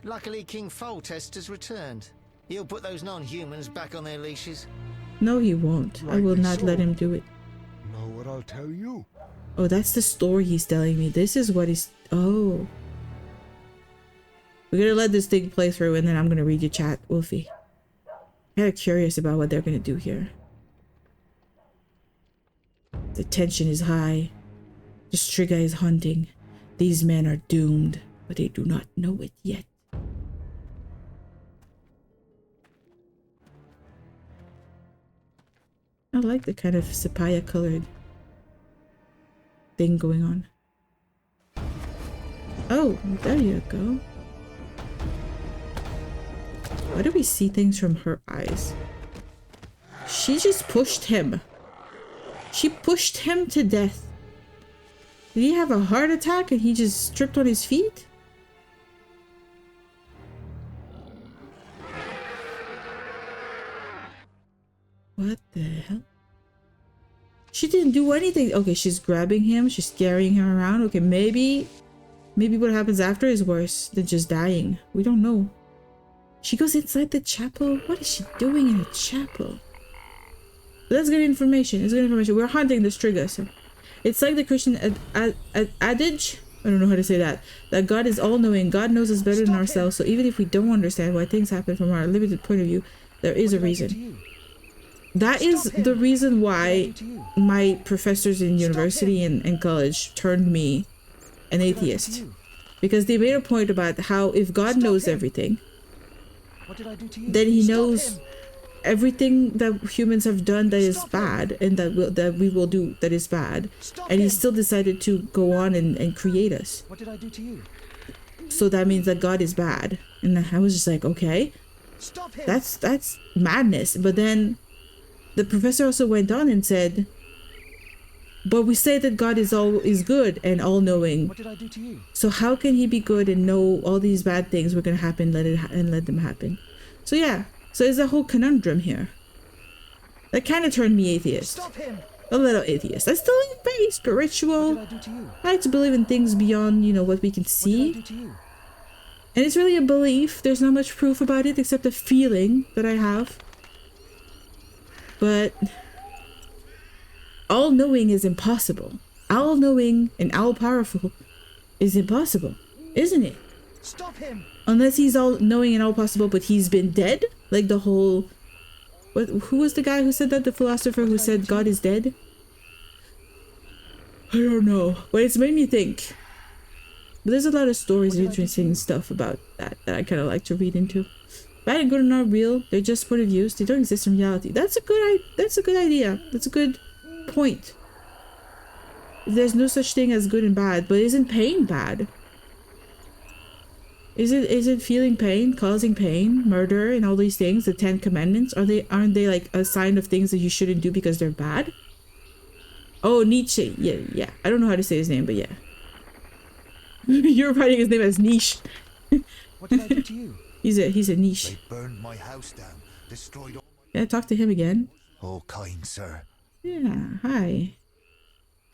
Luckily, King Foltest has returned. He'll put those non-humans back on their leashes. No, he won't. I will not let him do it. Know what I'll tell you? Oh, that's the story he's telling me. This is what he's... Oh. We're gonna let this thing play through, and then I'm gonna read your chat, Wolfie. I'm kind of curious about what they're gonna do here. The tension is high. The Striga is hunting. These men are doomed, but they do not know it yet. I like the kind of sepia colored thing going on. Oh, there you go. Why do we see things from her eyes? She just pushed him. She pushed him to death. Did he have a heart attack and he just stripped on his feet? What the hell? She didn't do anything. Okay, she's grabbing him. She's carrying him around. Okay, maybe what happens after is worse than just dying. We don't know. She goes inside the chapel. What is she doing in a chapel? But that's good information. It's good information. We're hunting the Striga. So it's like the Christian adage. I don't know how to say that. That God is all-knowing. God knows us better than ourselves. So even if we don't understand why things happen from our limited point of view, there is a reason. That is the reason why my professors in university and college turned me an atheist. Because they made a point about how if God knows everything, then he knows everything that humans have done that is bad and that we will do that is bad. And he still decided to go on and create us. What did I do to you? So that means that God is bad. And I was just like, okay, that's madness. But then the professor also went on and said, but we say that God is good and all-knowing. What did I do to you? So how can he be good and know all these bad things were gonna happen, let them happen? So yeah, so there's a whole conundrum here. That kind of turned me atheist. Stop him! A little atheist. I still very spiritual. What did I do to you? I like to believe in things beyond, what we can see. What did I do to you? And it's really a belief. There's not much proof about it except a feeling that I have. But all-knowing is impossible. All-knowing and all-powerful is impossible, isn't it? Stop him! Unless he's all-knowing and all-possible, but he's been dead? Like the whole... Who was the guy who said that? The philosopher who said God is dead? I don't know. But it's made me think. But there's a lot of stories and interesting stuff about that I kind of like to read into. Bad and good are not real. They're just point of views. They don't exist in reality. That's a good idea. That's a good point. There's no such thing as good and bad, but isn't pain bad? Is it feeling pain, causing pain, murder, and all these things? The 10 Commandments, aren't they like a sign of things that you shouldn't do because they're bad? Oh, Nietzsche. Yeah. I don't know how to say his name, but yeah. You're writing his name as Niche. What did I do to you? He's a niche. They burned my house down, destroyed all Yeah, talk to him again. Oh, kind sir. Yeah, hi.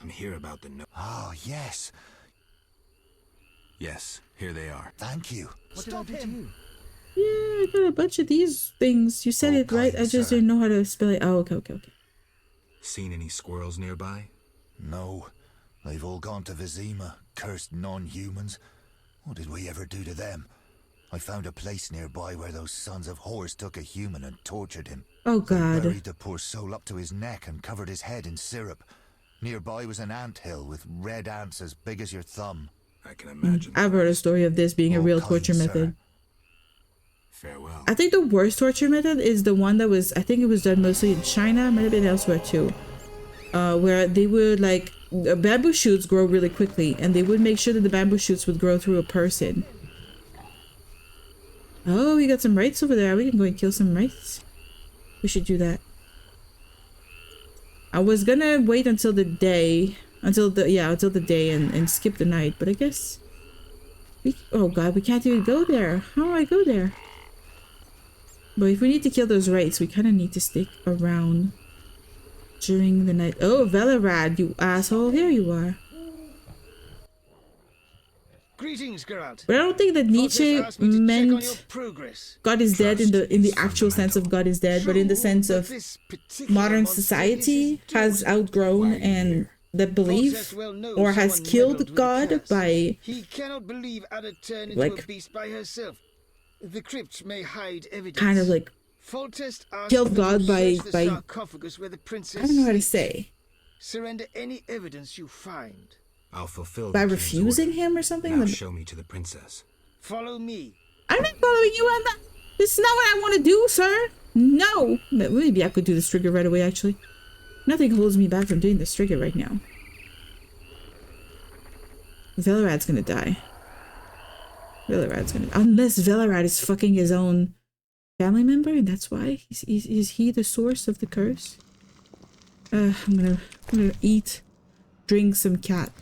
I'm here about the note. Ah, yes. Yes, here they are. Thank you. What did I do to you? Yeah, I got a bunch of these things. You said it right. I just didn't know how to spell it. Oh, okay. Seen any squirrels nearby? No. They've all gone to Vizima, cursed non-humans. What did we ever do to them? I found a place nearby where those sons of whores took a human and tortured him. Oh, They God. buried the poor soul up to his neck and covered his head in syrup. Nearby was an anthill with red ants as big as your thumb. I can imagine. I've heard a story of this being a real torture method. Farewell. I think the worst torture method is the one that was, I think it was done mostly in China, might have been elsewhere too. Where they would like, bamboo shoots grow really quickly and they would make sure that the bamboo shoots would grow through a person. Oh, we got some wraiths over there. We can go and kill some wraiths. We should do that. I was gonna wait until the day, until the day and skip the night, but I guess oh god, we can't even go there. How do I go there? But if we need to kill those wraiths, we kind of need to stick around during the night. Oh, Velarad, you asshole. Here you are. Greetings, Geralt. But I don't think that Nietzsche meant God is dead in the actual sense of God is dead, but in the sense of modern society has outgrown and that belief or has killed God by he cannot believe Ada turned into like a beast by herself. The crypt may hide evidence. kind of like Foltest asked killed them to God by search the sarcophagus where the princess I don't know how to sleeps. say. Surrender any evidence you find. I'll fulfill By the king's refusing order. him or something? Now show me to the princess. Follow me. I'm not following you on that. This is not what I want to do, sir. No. Maybe I could do this trigger right away, actually. Nothing holds me back from doing this trigger right now. Velarad's gonna die. Unless Velarad is fucking his own family member, and that's why. Is he the source of the curse? I'm gonna eat, drink some cat.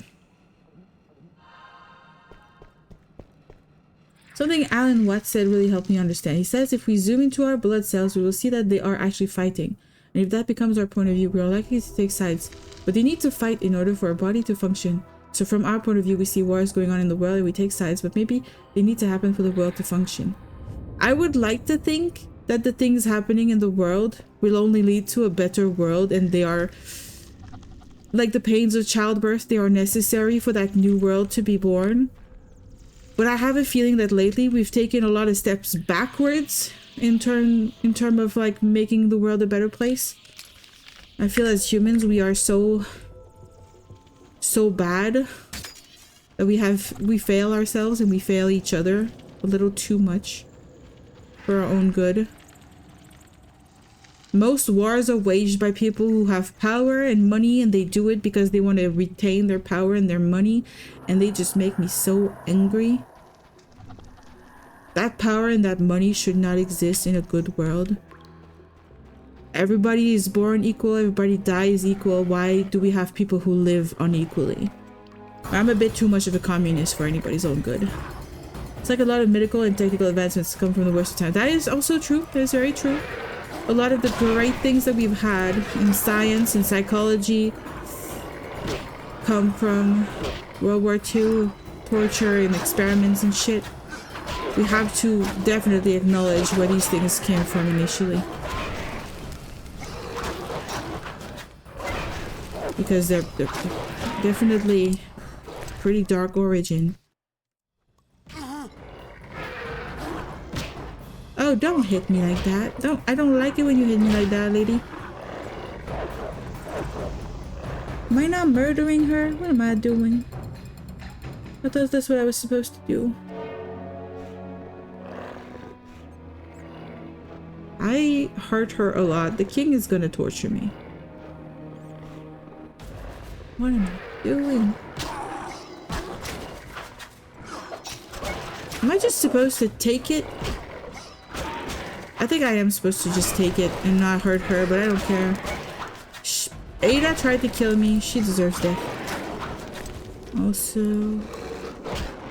Something Alan Watts said really helped me understand. He says if we zoom into our blood cells, we will see that they are actually fighting. And if that becomes our point of view, we are likely to take sides. But they need to fight in order for our body to function. So from our point of view, we see wars going on in the world and we take sides, but maybe they need to happen for the world to function. I would like to think that the things happening in the world will only lead to a better world, and they are like the pains of childbirth, they are necessary for that new world to be born. But I have a feeling that lately we've taken a lot of steps backwards in term of like making the world a better place. I feel as humans we are so bad that we fail ourselves and we fail each other a little too much for our own good. Most wars are waged by people who have power and money, and they do it because they want to retain their power and their money, and they just make me so angry. That power and that money should not exist in a good world. Everybody is born equal, everybody dies equal. Why do we have people who live unequally? I'm a bit too much of a communist for anybody's own good. It's like a lot of medical and technical advancements come from the worst of time. That is also true. That is very true. A lot of the great things that we've had in science and psychology come from World War II, torture and experiments and shit. We have to definitely acknowledge where these things came from initially. Because they're definitely pretty dark origin. Oh, don't hit me like that. I don't like it when you hit me like that, lady. Am I not murdering her? What am I doing? I thought that's what I was supposed to do. I hurt her a lot. The king is gonna torture me. What am I doing? Am I just supposed to take it? I think I am supposed to just take it and not hurt her, but I don't care. Ada tried to kill me. She deserves death. Also,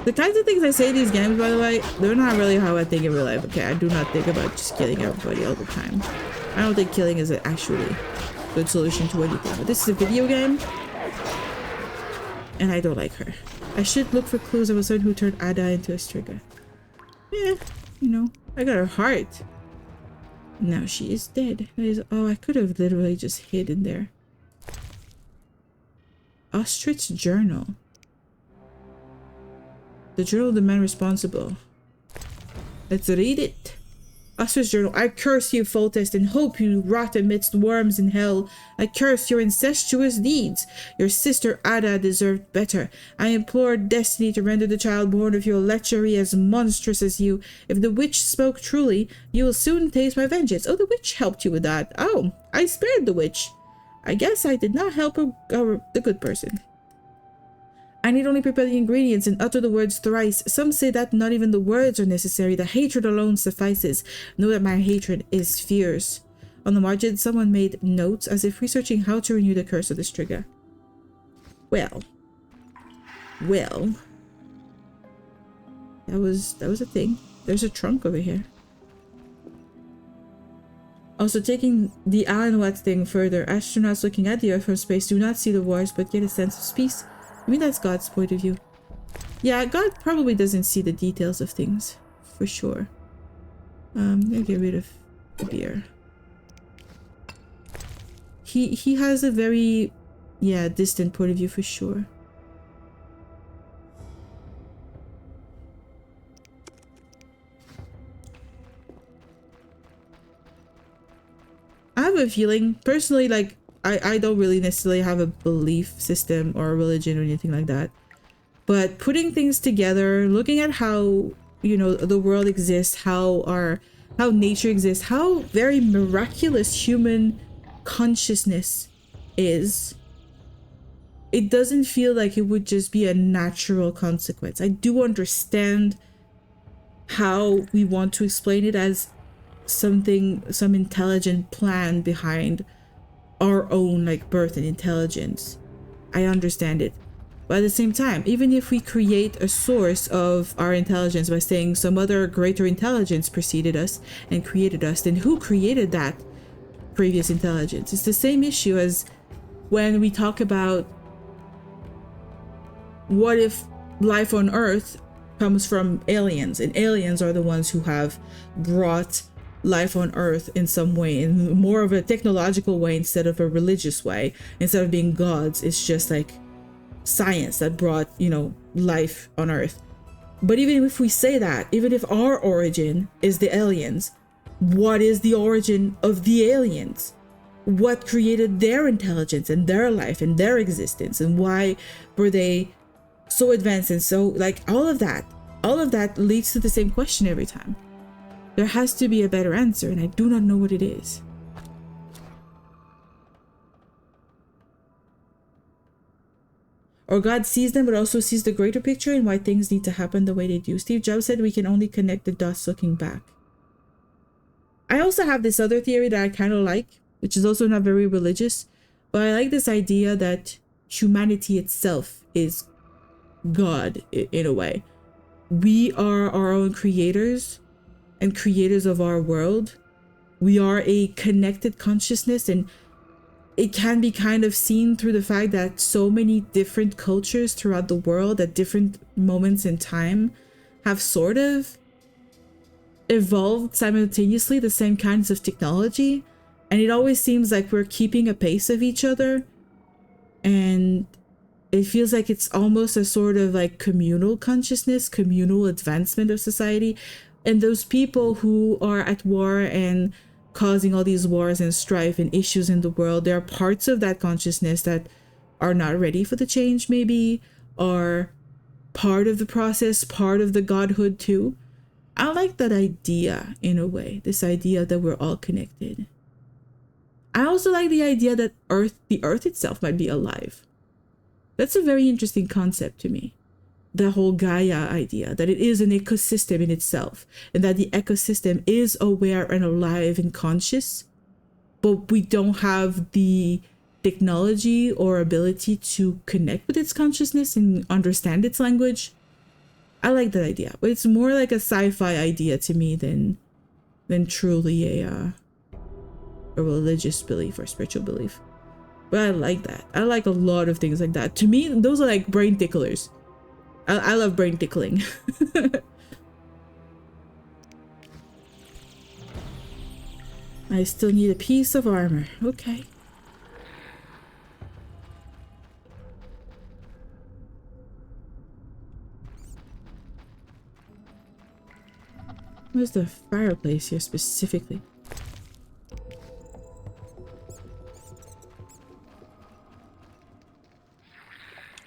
The kinds of things I say in these games, by the way, they're not really how I think in real life. Okay, I do not think about just killing everybody all the time. I don't think killing is an actually good solution to anything. But this is a video game, and I don't like her. I should look for clues of a certain who turned Ada into a Striga. Yeah, you know, I got her heart. Now she is dead. That is, oh, I could have literally just hid in there. Ostrich journal. The journal of the man responsible. Let's read it. Ostrich journal. I curse you, Foltest, and hope you rot amidst worms in hell. I curse your incestuous deeds. Your sister Ada deserved better. I implore destiny to render the child born of your lechery as monstrous as you. If the witch spoke truly, you will soon taste my vengeance. Oh, the witch helped you with that. Oh, I spared the witch. I guess I did not help the good person. I need only prepare the ingredients and utter the words thrice. Some say that not even the words are necessary. The hatred alone suffices. Know that my hatred is fierce. On the margin, someone made notes as if researching how to renew the curse of the Striga. Well. That was a thing. There's a trunk over here. Also, taking the Alan Watts thing further, astronauts looking at the Earth from space do not see the wars but get a sense of peace. I mean, that's God's point of view. Yeah, God probably doesn't see the details of things, for sure. I'm gonna get rid of the beer. He has a very, yeah, distant point of view for sure. I have a feeling, personally, like, I don't really necessarily have a belief system or a religion or anything like that. But putting things together, looking at how, you know, the world exists, how nature exists, how very miraculous human consciousness is, it doesn't feel like it would just be a natural consequence. I do understand how we want to explain it as some intelligent plan behind our own like birth and intelligence. I understand it. But at the same time, even if we create a source of our intelligence by saying some other greater intelligence preceded us and created us, then who created that previous intelligence? It's the same issue as when we talk about what if life on Earth comes from aliens, and aliens are the ones who have brought life on Earth in some way, in more of a technological way instead of a religious way. Instead of being gods, it's just like science that brought, you know, life on Earth. But even if we say that, even if our origin is the aliens, what is the origin of the aliens? What created their intelligence and their life and their existence, and why were they so advanced? And so, like, all of that leads to the same question every time. There has to be a better answer, and I do not know what it is. Or God sees them, but also sees the greater picture and why things need to happen the way they do. Steve Jobs said we can only connect the dots looking back. I also have this other theory that I kind of like, which is also not very religious, but I like this idea that humanity itself is God in a way. We are our own creators and creators of our world. We are a connected consciousness, and it can be kind of seen through the fact that so many different cultures throughout the world at different moments in time have sort of evolved simultaneously the same kinds of technology, and it always seems like we're keeping a pace of each other, and it feels like it's almost a sort of like communal consciousness, communal advancement of society. And those people who are at war and causing all these wars and strife and issues in the world, there are parts of that consciousness that are not ready for the change, maybe, or part of the process, part of the godhood too. I like that idea in a way, this idea that we're all connected. I also like the idea that the earth itself might be alive. That's a very interesting concept to me. The whole Gaia idea, that it is an ecosystem in itself, and that the ecosystem is aware and alive and conscious, but we don't have the technology or ability to connect with its consciousness and understand its language. I like that idea, but it's more like a sci-fi idea to me than truly a religious belief or spiritual belief. But I like that. I like a lot of things like that. To me, those are like brain ticklers. I love brain tickling. I still need a piece of armor. Okay. Where's the fireplace here specifically?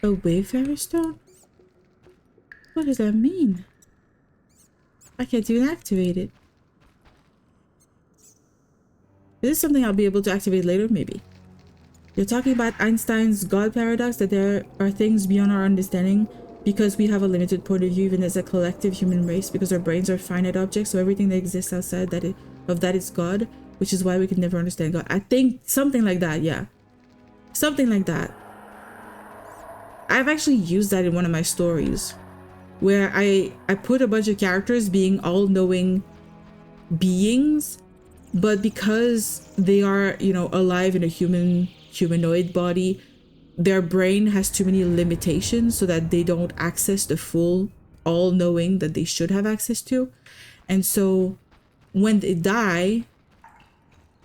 A Wayfarer stone? What does that mean? I can't even activate it. Is this something I'll be able to activate later? Maybe. You're talking about Einstein's God paradox, that there are things beyond our understanding because we have a limited point of view even as a collective human race, because our brains are finite objects, so everything that exists outside of that is God, which is why we can never understand God. I think something like that, yeah. Something like that. I've actually used that in one of my stories where I put a bunch of characters being all-knowing beings, but because they are, you know, alive in a humanoid body, their brain has too many limitations so that they don't access the full all-knowing that they should have access to. And so when they die,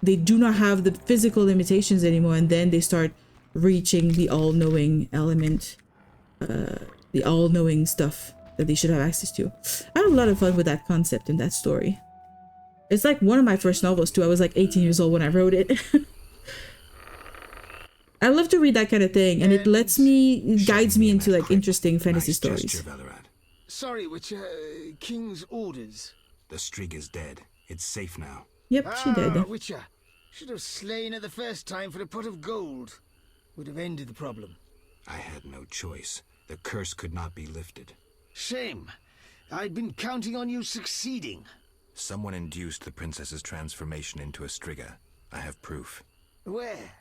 they do not have the physical limitations anymore, and then they start reaching the all-knowing element, the all-knowing stuff that they should have access to. I had a lot of fun with that concept in that story. It's like one of my first novels too. I was like 18 years old when I wrote it. I love to read that kind of thing, and it guides me into like interesting fantasy stories. Sorry, which King's orders? The streak is dead. It's safe now. Yep, she did. Witcher. Should have slain her the first time for a pot of gold. Would have ended the problem. I had no choice. The curse could not be lifted. Shame. I'd been counting on you succeeding. Someone induced the princess's transformation into a striga. I have proof. Where?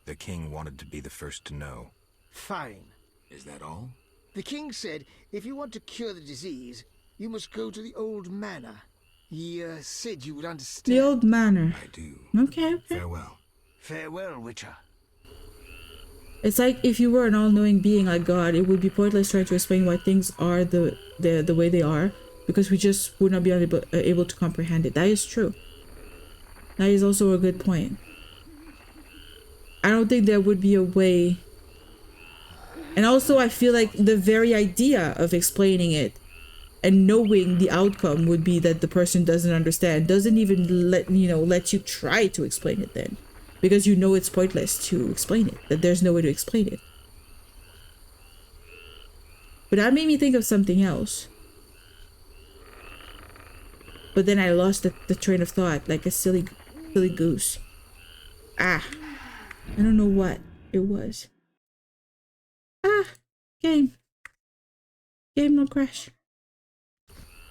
The king wanted to be the first to know. Fine. Is that all? The king said if you want to cure the disease, you must go to the old manor. He said you would understand. The old manor. I do. Okay. Farewell. Farewell, Witcher. It's like if you were an all-knowing being like God, it would be pointless trying to explain why things are the way they are, because we just would not be able to comprehend it. That is true. That is also a good point. I don't think there would be a way. And also I feel like the very idea of explaining it and knowing the outcome would be that the person doesn't understand, doesn't even let you try to explain it then. Because you know it's pointless to explain it, that there's no way to explain it. But that made me think of something else. But then I lost the train of thought, like a silly goose. I don't know what it was. Game no crash.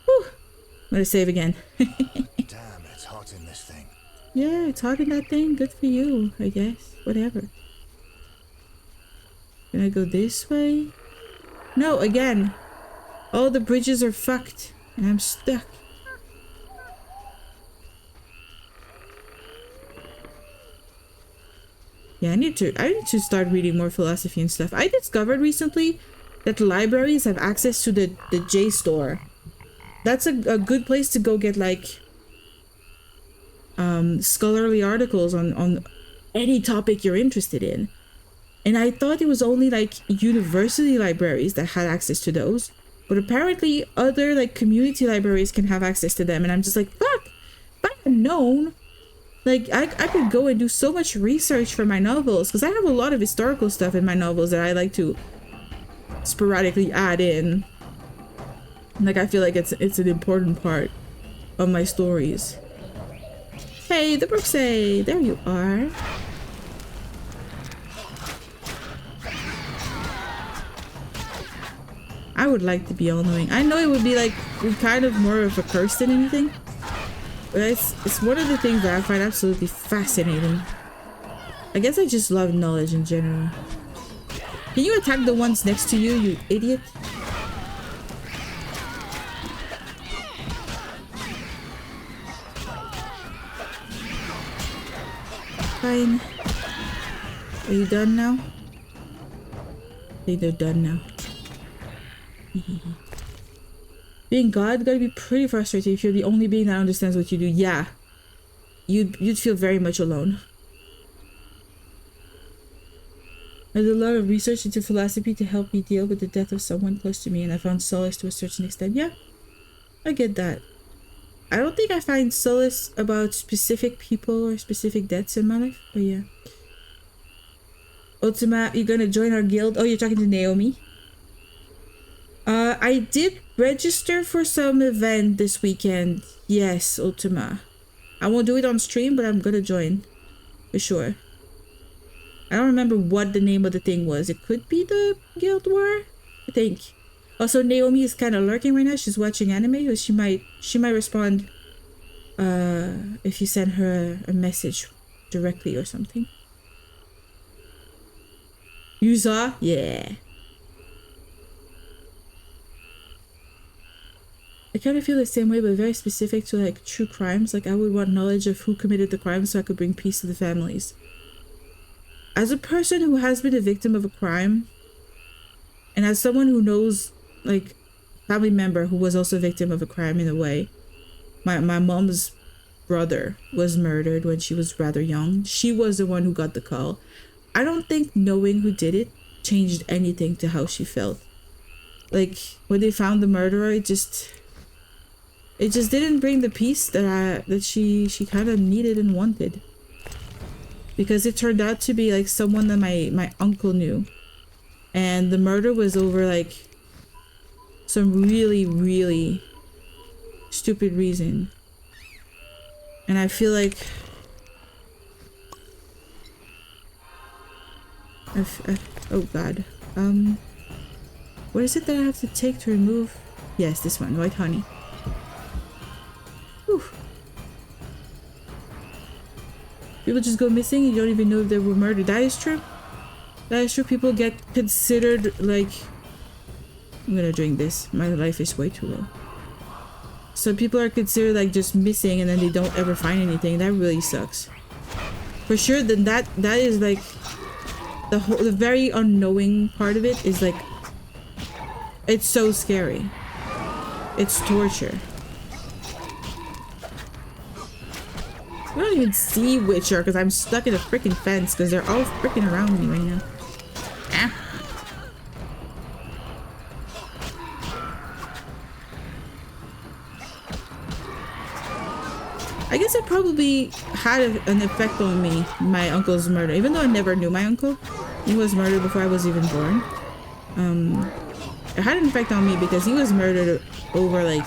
Whew. I'm gonna save again. Damn, it's hot in this thing. Yeah, it's hot in that thing. Good for you, I guess. Whatever. Can I go this way? No, again. All the bridges are fucked, and I'm stuck. Yeah, I need to start reading more philosophy and stuff. I discovered recently that libraries have access to the JSTOR. That's a good place to go get like scholarly articles on any topic you're interested in. And I thought it was only like university libraries that had access to those, but apparently other like community libraries can have access to them. And I'm just like, fuck, if I had known, like I could go and do so much research for my novels, because I have a lot of historical stuff in my novels that I like to sporadically add in. Like I feel like it's an important part of my stories. Hey, the Brooksay, there you are. I would like to be all-knowing. I know it would be like kind of more of a curse than anything, but it's one of the things that I find absolutely fascinating. I guess I just love knowledge in general. Can you attack the ones next to you, you idiot? Fine. Are you done now? I think they're done now. Being God gotta be pretty frustrating if you're the only being that understands what you do. Yeah. You'd feel very much alone. I did a lot of research into philosophy to help me deal with the death of someone close to me, and I found solace to a certain extent. Yeah, I get that. I don't think I find solace about specific people or specific deaths in my life, but yeah. Ultima, you gonna join our guild? Oh, you're talking to Naomi? I did register for some event this weekend. Yes, Ultima. I won't do it on stream, but I'm gonna join. For sure. I don't remember what the name of the thing was. It could be the Guild War, I think. Also, Naomi is kind of lurking right now. She's watching anime, or she might respond if you send her a message directly or something. You saw? Yeah. I kind of feel the same way, but very specific to like true crimes. Like I would want knowledge of who committed the crime so I could bring peace to the families. As a person who has been a victim of a crime, and as someone who knows like family member who was also a victim of a crime in a way, my mom's brother was murdered when she was rather young. She was the one who got the call. I don't think knowing who did it changed anything to how she felt. Like when they found the murderer, it just didn't bring the peace that she kind of needed and wanted. Because it turned out to be like someone that my uncle knew. And the murder was over like some really, really stupid reason. And I feel like oh god. What is it that I have to take to remove? Yes, this one, white honey. Whew. People just go missing and you don't even know if they were murdered. That is true. That is true. People get considered like... I'm gonna drink this. My life is way too low. So people are considered like just missing and then they don't ever find anything. That really sucks. For sure, then that is like... The very unknowing part of it is like... It's so scary. It's torture. I don't even see Witcher because I'm stuck in a freaking fence because they're all freaking around me right now. Ah. I guess it probably had an effect on me, my uncle's murder. Even though I never knew my uncle, he was murdered before I was even born. It had an effect on me because he was murdered over like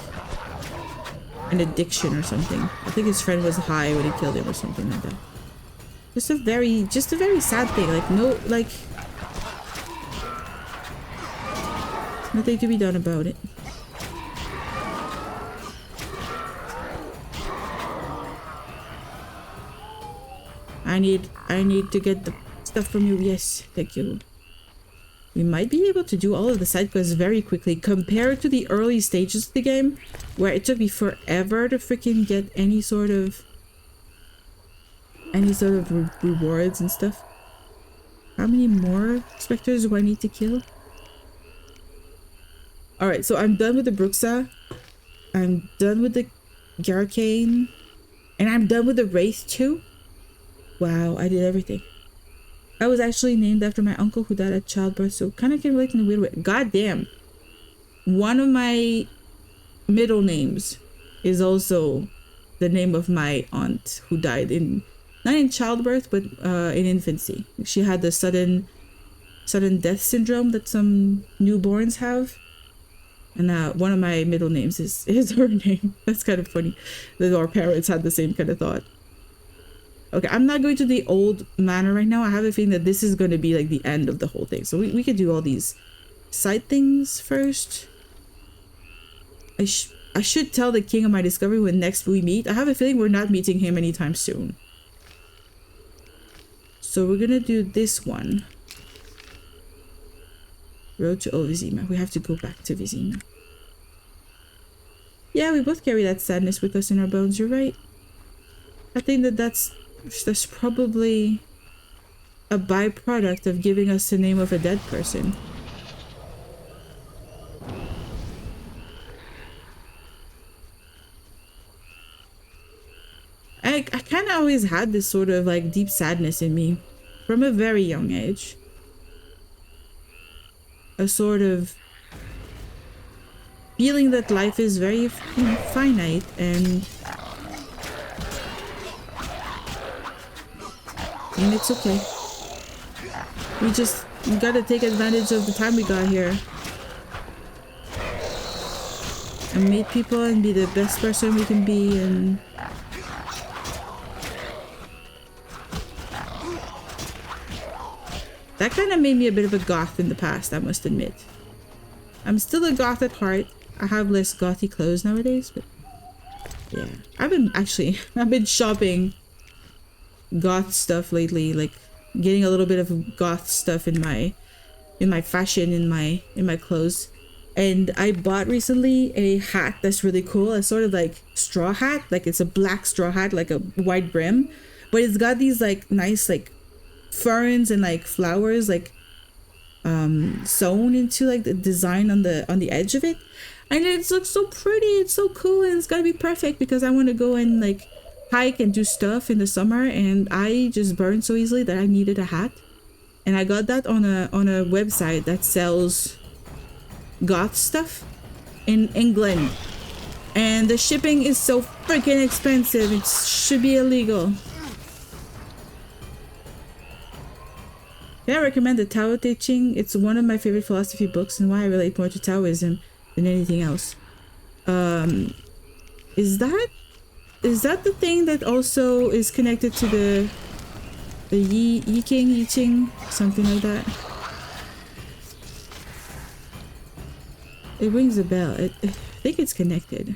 an addiction or something. I think his friend was high when he killed him or something like that. Just a very sad thing. Like nothing to be done about it. I need to get the stuff from you. Yes, thank you. We might be able to do all of the side quests very quickly compared to the early stages of the game where it took me forever to freaking get any sort of rewards and stuff. How many more specters do I need to kill? Alright, so I'm done with the Bruxa. I'm done with the Garcane. And I'm done with the Wraith too. Wow, I did everything. I was actually named after my uncle who died at childbirth, so kind of can relate in a weird way. God damn. One of my middle names is also the name of my aunt who died not in childbirth, but in infancy. She had the sudden death syndrome that some newborns have. And one of my middle names is her name. That's kind of funny that our parents had the same kind of thought. Okay, I'm not going to the old manor right now. I have a feeling that this is going to be like the end of the whole thing. So we could do all these side things first. I should tell the king of my discovery when next we meet. I have a feeling we're not meeting him anytime soon. So we're going to do this one. Road to Old Vizima. We have to go back to Vizima. Yeah, we both carry that sadness with us in our bones. You're right. I think that's That's probably a byproduct of giving us the name of a dead person. I kind of always had this sort of like deep sadness in me from a very young age. A sort of feeling that life is very finite and it's okay. We gotta take advantage of the time we got here and meet people and be the best person we can be. And that kind of made me a bit of a goth in the past, I must admit. I'm still a goth at heart. I have less gothy clothes nowadays, but yeah. I've been shopping goth stuff lately, like getting a little bit of goth stuff in my fashion, in my clothes. And I bought recently a hat that's really cool. A sort of like straw hat, like it's a black straw hat, like a white brim, but it's got these like nice like ferns and like flowers like sewn into like the design on the edge of it, and it looks so pretty. It's so cool, and it's gotta be perfect because I want to go and like hike and do stuff in the summer, and I just burn so easily that I needed a hat. And I got that on a website that sells goth stuff in England, and the shipping is so freaking expensive. It should be illegal. Can I recommend the Tao Te Ching? It's one of my favorite philosophy books and why I relate more to Taoism than anything else. Is that the thing that also is connected to the Yi Ching, something like that? It rings a bell. I think it's connected.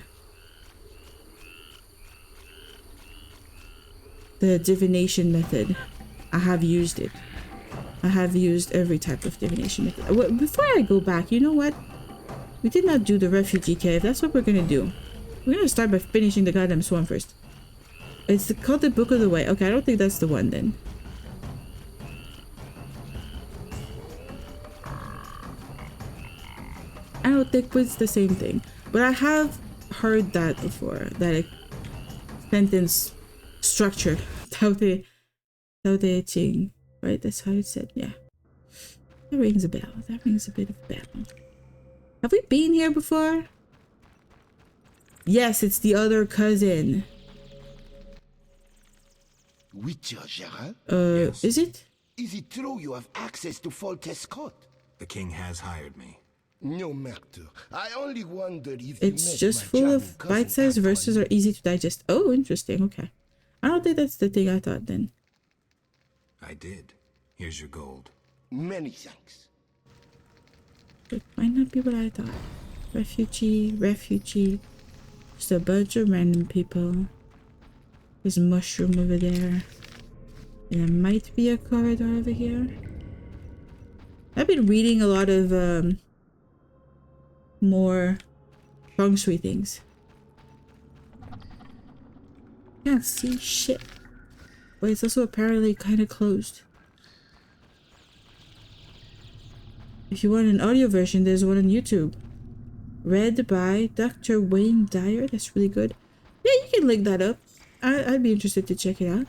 The divination method. I have used it. I have used every type of divination method. Before I go back, you know what? We did not do the refugee cave. That's what we're gonna do. We're gonna start by finishing the goddamn swan first. It's called the Book of the Way. Okay, I don't think that's the one then. I don't think it's the same thing. But I have heard that before. That sentence structure. Tao Te Ching. Right, that's how it said. Yeah, that rings a bell. That rings a bit of a bell. Have we been here before? Yes, it's the other cousin. Witcher Gerard? Yes. Is it? Is it true you have access to Foltest Court? The king has hired me. No matter. I only wondered if it's just full of bite-sized verses are easy to digest. Oh, interesting. Okay, I don't think that's the thing I thought then. I did. Here's your gold. Many thanks. It might not be what I thought. Refugee. Just a bunch of random people. There's a mushroom over there. And there might be a corridor over here. I've been reading a lot of more feng shui things. Can't see shit. But it's also apparently kind of closed. If you want an audio version, there's one on YouTube. Read by Dr. Wayne Dyer. That's really good. Yeah, you can link that up. I'd be interested to check it out.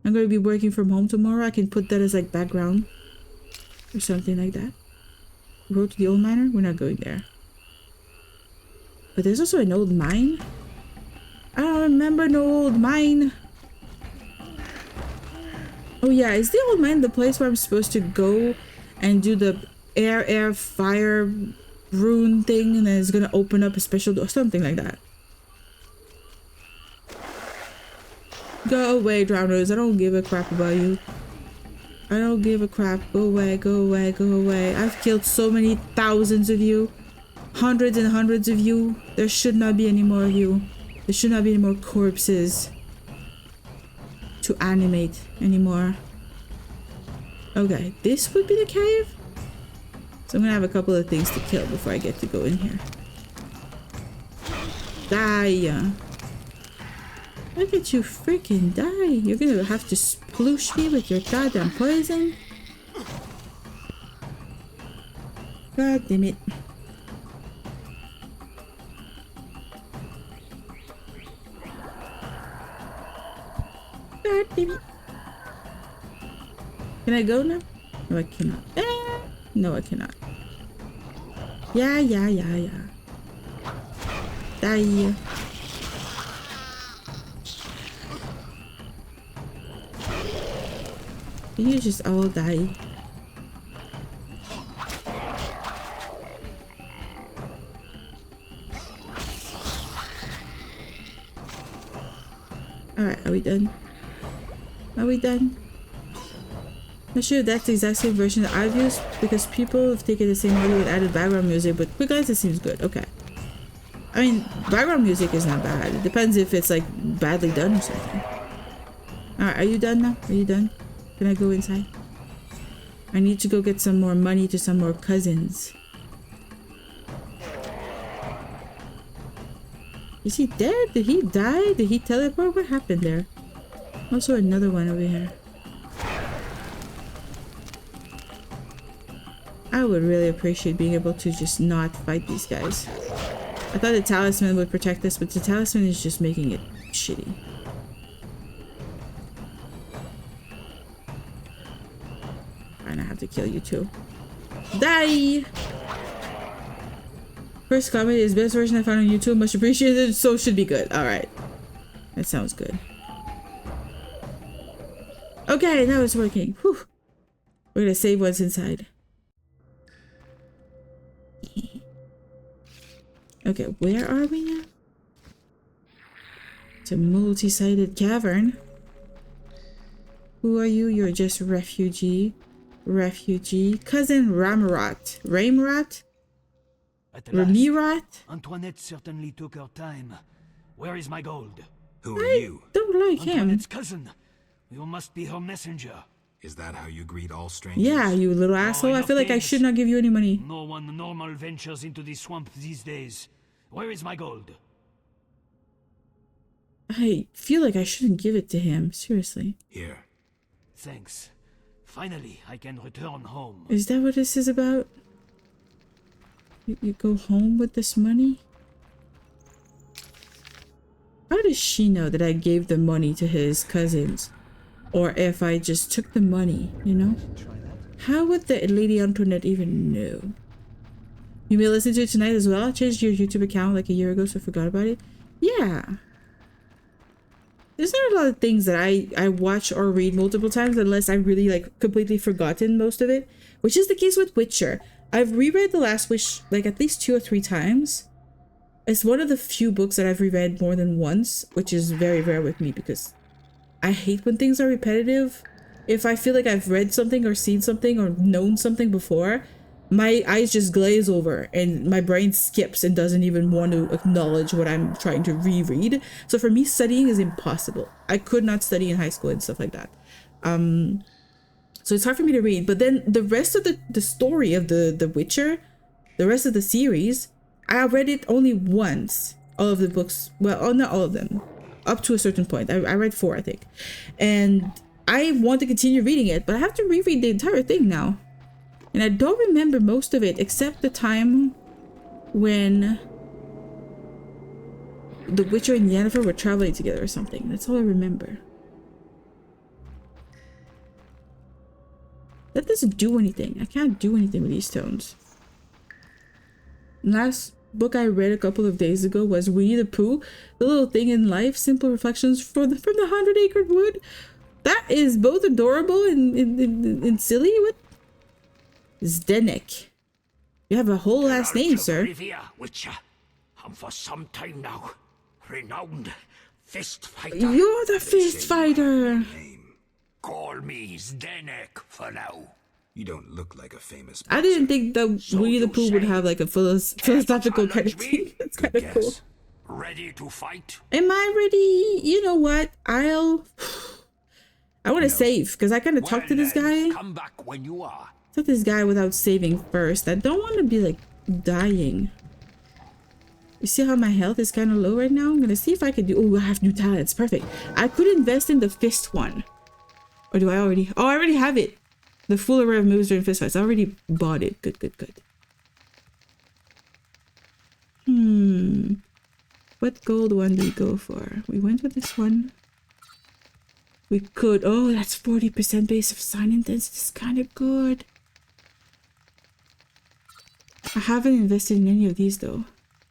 I'm going to be working from home tomorrow. I can put that as like background or something like that. Road to the old miner? We're not going there. But there's also an old mine. I don't remember no old mine. Oh yeah, is the old mine the place where I'm supposed to go and do the air, fire, rune thing, and then it's gonna open up a special door, something like that. Go away, drowners. I don't give a crap about you. I don't give a crap. Go away, go away, go away. I've killed so many thousands of you. Hundreds and hundreds of you. There should not be any more of you. There should not be any more corpses to animate anymore. Okay, this would be the cave. So I'm gonna have a couple of things to kill before I get to go in here. Die. Look at you freaking die. You're gonna have to sploosh me with your goddamn poison. God damn it. God damn it. Can I go now? No, I cannot. No, I cannot. Yeah. Die. You just all die. Alright, are we done? Are we done? Not sure if that's the exact same version that I've used because people have taken the same audio and added background music, but Quick Eyes, it seems good. Okay. I mean, background music is not bad. It depends if it's like badly done or something. Alright, are you done now? Are you done? Can I go inside? I need to go get some more money to some more cousins. Is he dead? Did he die? Did he teleport? What happened there? Also another one over here. I would really appreciate being able to just not fight these guys. I thought the talisman would protect us, but the talisman is just making it shitty. And I have to kill you too. Die! First comment is best version I found on YouTube. Much appreciated. So should be good. Alright. That sounds good. Okay, now it's working. Whew. We're gonna save what's inside. Okay, where are we now? It's a multi-sided cavern. Who are you? You're just refugee. Refugee. Cousin Ramrat. Ramrat? Ramirat? Antoinette certainly took her time. Where is my gold? Who are you? Don't like him. Antoinette's cousin. You must be her messenger. Is that how you greet all strangers? Yeah, you little asshole. I feel like I should not give you any money. No one normal ventures into the swamp these days. Where is my gold? I feel like I shouldn't give it to him. Seriously. Here. Thanks. Finally, I can return home. Is that what this is about? You go home with this money? How does she know that I gave the money to his cousins? Or if I just took the money, you know? How would the Lady Antoinette even know? You may listen to it tonight as well. I changed your YouTube account like a year ago, so I forgot about it. Yeah. There's not a lot of things that I watch or read multiple times unless I really like completely forgotten most of it. Which is the case with Witcher. I've reread The Last Wish like at least 2 or 3 times. It's one of the few books that I've reread more than once, which is very rare with me because I hate when things are repetitive. If I feel like I've read something or seen something or known something before, my eyes just glaze over and my brain skips and doesn't even want to acknowledge what I'm trying to reread. So for me, studying is impossible. I could not study in high school and stuff like that. So it's hard for me to read. But then the rest of the story of the Witcher, the rest of the series, I read it only once. All of the books, well, not all of them, up to a certain point. I read 4, I think. And I want to continue reading it, but I have to reread the entire thing now. And I don't remember most of it except the time when the Witcher and Yennefer were traveling together or something. That's all I remember. That doesn't do anything. I can't do anything with these stones. Last book I read a couple of days ago was Winnie the Pooh, The Little Thing in Life, Simple Reflections from the 100-Acre Wood. That is both adorable and silly. What? Zdenek. You have a whole last name, sir. Witcher. And for some time now, renowned fist fighter. You're the fist fighter. Call me Zdenek for now. You don't look like a famous I didn't think that Winnie the Pooh would have like a philosophical kind of thing. That's kind of cool. Ready to fight? Am I ready? You know what? I want to save because I kind of talked to this guy. Come back when you are. Talk to this guy without saving first. I don't want to be like dying. You see how my health is kind of low right now? I'm gonna see if I can do... Oh, I have new talents. Perfect. I could invest in the fist one. Or do I already... Oh, I already have it. The full array of moves during fist fights. I already bought it. Good, good, good. What gold one do we go for? We went with this one. We could... Oh, that's 40% base of sign intensity. It's kind of good. I haven't invested in any of these though.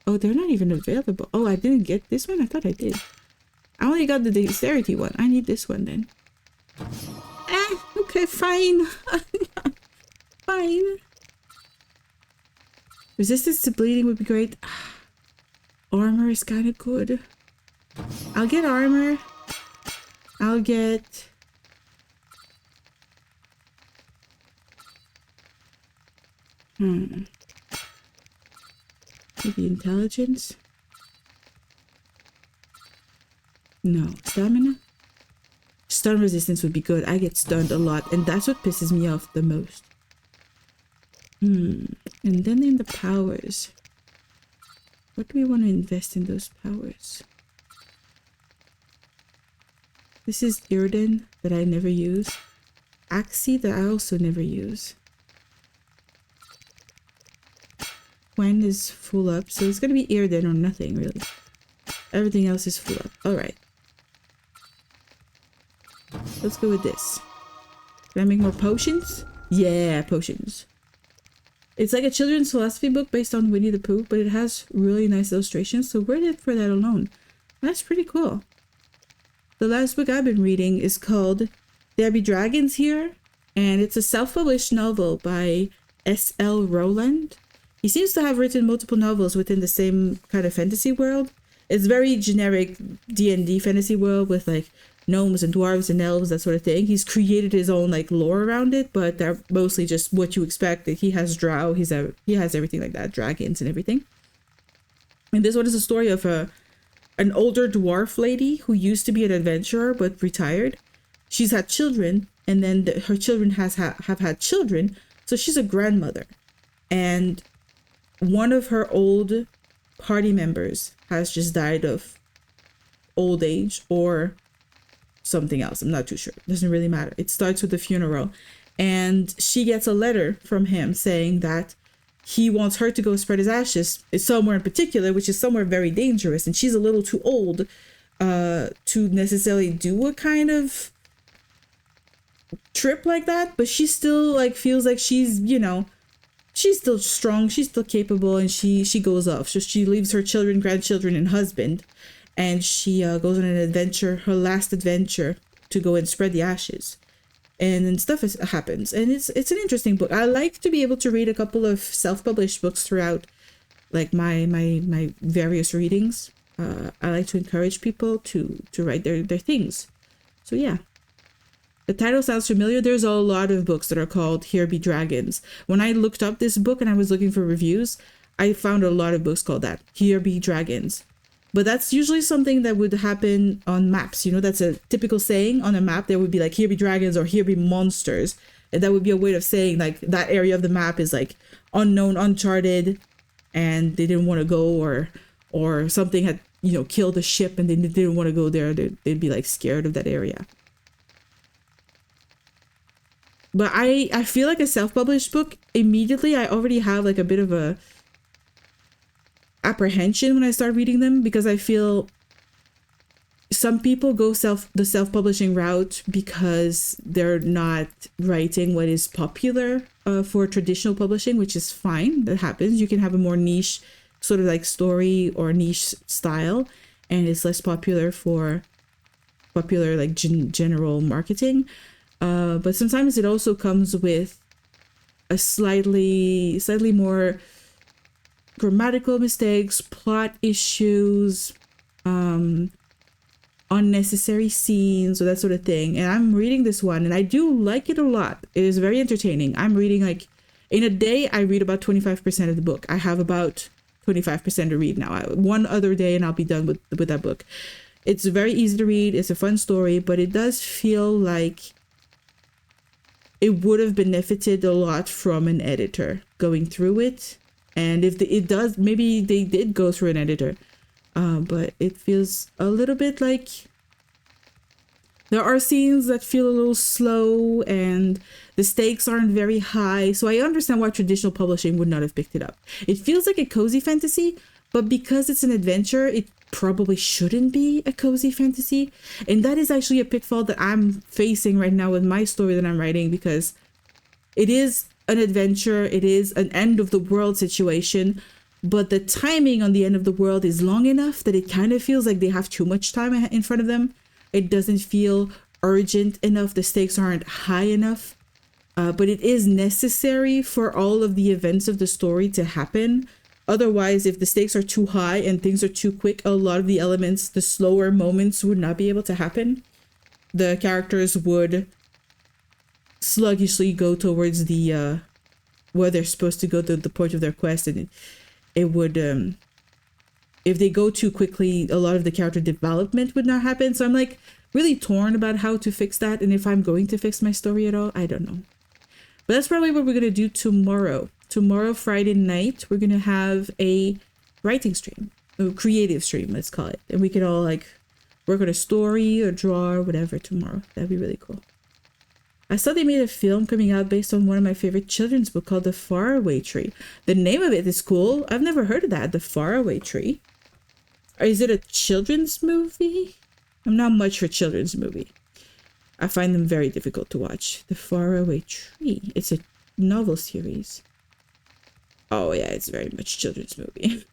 Oh, they're not even available. Oh, I didn't get this one? I thought I did. I only got the dexterity one. I need this one then. Okay, fine. Fine. Resistance to bleeding would be great. Armor is kind of good. I'll get armor. I'll get... Maybe intelligence? No. Stamina? Stun resistance would be good. I get stunned a lot, and that's what pisses me off the most. And then in the powers. What do we want to invest in those powers? This is Irden that I never use. Axie that I also never use. When is full up, so it's gonna be Irden or nothing really. Everything else is full up. Alright. Let's go with this. Can I make more potions? Yeah, potions. It's like a children's philosophy book based on Winnie the Pooh, but it has really nice illustrations, so worth it for that alone. That's pretty cool. The last book I've been reading is called There Be Dragons Here, and it's a self-published novel by S.L. Rowland. He seems to have written multiple novels within the same kind of fantasy world. It's very generic D&D fantasy world with like gnomes and dwarves and elves, that sort of thing. He's created his own like lore around it, but they're mostly just what you expect. He has drow, he has everything like that, dragons and everything. And this one is a story of an older dwarf lady who used to be an adventurer but retired. She's had children, and then her children have had children, so she's a grandmother. And one of her old party members has just died of old age or something else. I'm not too sure. It doesn't really matter. It starts with the funeral, and she gets a letter from him saying that he wants her to go spread his ashes somewhere in particular, which is somewhere very dangerous, and she's a little too old to necessarily do a kind of trip like that, but she still like feels like she's, you know, she's still strong, she's still capable, and she goes off. So she leaves her children, grandchildren, and husband, and she goes on an adventure, her last adventure, to go and spread the ashes. And then stuff happens, and it's an interesting book. I like to be able to read a couple of self-published books throughout like my various readings. I like to encourage people to write their things. So yeah. The title sounds familiar. There's a lot of books that are called Here Be Dragons. When I looked up this book and I was looking for reviews, I found a lot of books called that, Here Be Dragons. But that's usually something that would happen on maps. You know, that's a typical saying on a map. There would be like, here be dragons or here be monsters. And that would be a way of saying like that area of the map is like unknown, uncharted, and they didn't want to go, or something had, you know, killed a ship and they didn't want to go there. They'd be like scared of that area. But I feel like a self-published book, immediately I already have like a bit of a apprehension when I start reading them, because I feel some people go the self-publishing route because they're not writing what is popular for traditional publishing, which is fine. That happens. You can have a more niche sort of like story or niche style, and it's less popular for popular like general marketing. But sometimes it also comes with a slightly more grammatical mistakes, plot issues, unnecessary scenes, or that sort of thing. And I'm reading this one and I do like it a lot. It is very entertaining. I'm reading like, in a day, I read about 25% of the book. I have about 25% to read now. One other day and I'll be done with that book. It's very easy to read. It's a fun story, but it does feel like it would have benefited a lot from an editor going through it And if it does, maybe they did go through an editor. But it feels a little bit like there are scenes that feel a little slow and the stakes aren't very high. So I understand why traditional publishing would not have picked it up. It feels like a cozy fantasy, but because it's an adventure, it probably shouldn't be a cozy fantasy. And that is actually a pitfall that I'm facing right now with my story that I'm writing, because it is an adventure. It is an end of the world situation, but the timing on the end of the world is long enough that it kind of feels like they have too much time in front of them. It doesn't feel urgent enough. The stakes aren't high enough, but it is necessary for all of the events of the story to happen. Otherwise, if the stakes are too high and things are too quick, a lot of the elements, the slower moments, would not be able to happen. The characters would sluggishly go towards the where they're supposed to go, to the point of their quest, and it would if they go too quickly, a lot of the character development would not happen. So I'm like really torn about how to fix that, and if I'm going to fix my story at all. I don't know, but that's probably what we're gonna do tomorrow. Tomorrow, Friday night, we're gonna have a writing stream, a creative stream, let's call it, and we can all like work on a story or draw or whatever tomorrow. That'd be really cool. I saw they made a film coming out based on one of my favorite children's book called The Faraway Tree. The name of it is cool. I've never heard of that. The Faraway Tree. Or is it a children's movie? I'm not much for children's movie. I find them very difficult to watch. The Faraway Tree. It's a novel series. Oh yeah, it's very much children's movie.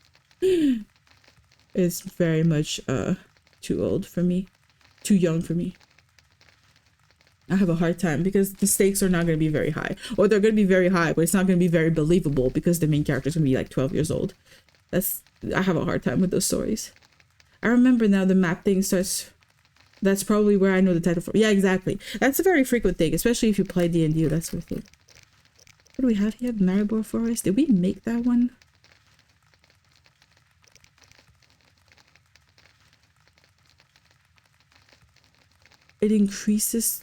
It's very much too old for me. Too young for me. I have a hard time because the stakes are not going to be very high. Or they're going to be very high, but it's not going to be very believable because the main character is going to be like 12 years old. I have a hard time with those stories. I remember now the map thing starts. That's probably where I know the title from. Yeah, exactly. That's a very frequent thing, especially if you play D&D or that sort of thing. What do we have here? Maribor Forest. Did we make that one? It increases.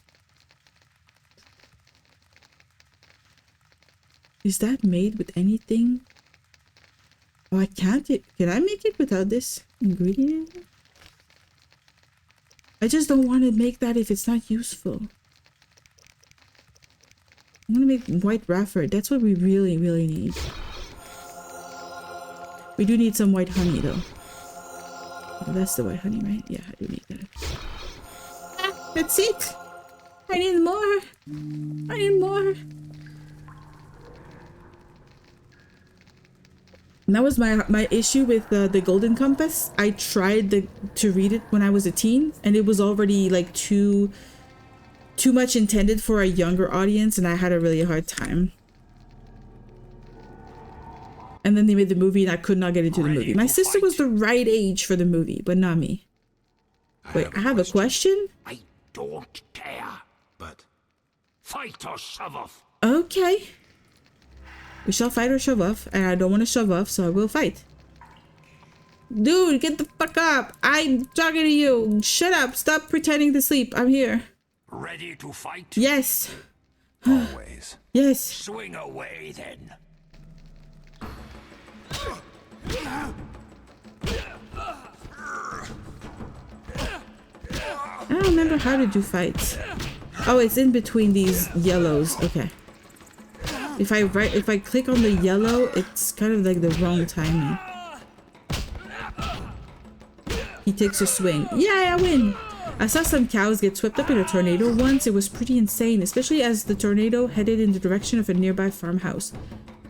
Is that made with anything? Oh, I can't. Can I make it without this ingredient? I just don't want to make that if it's not useful. I'm gonna make white Rafford. That's what we really, really need. We do need some white honey though. Oh, that's the white honey, right? Yeah, I do need that. Ah, that's it. I need more. I need more. And that was my issue with the Golden Compass. I tried to read it when I was a teen, and it was already like too much intended for a younger audience, and I had a really hard time. And then they made the movie, and I could not get into the movie. My sister was the right age for the movie, but not me. Wait, I have a question? I don't care. But fight or shove off. Okay. We shall fight or shove off, and I don't want to shove off, so I will fight. Dude, get the fuck up. I'm talking to you. Shut up. Stop pretending to sleep. I'm here. Ready to fight? Yes. Always. Yes. Swing away then. I don't remember how to do fights. Oh, it's in between these yellows. Okay. If I click on the yellow, it's kind of like the wrong timing. He takes a swing. Yeah, I win. I saw some cows get swept up in a tornado once. It was pretty insane, especially as the tornado headed in the direction of a nearby farmhouse.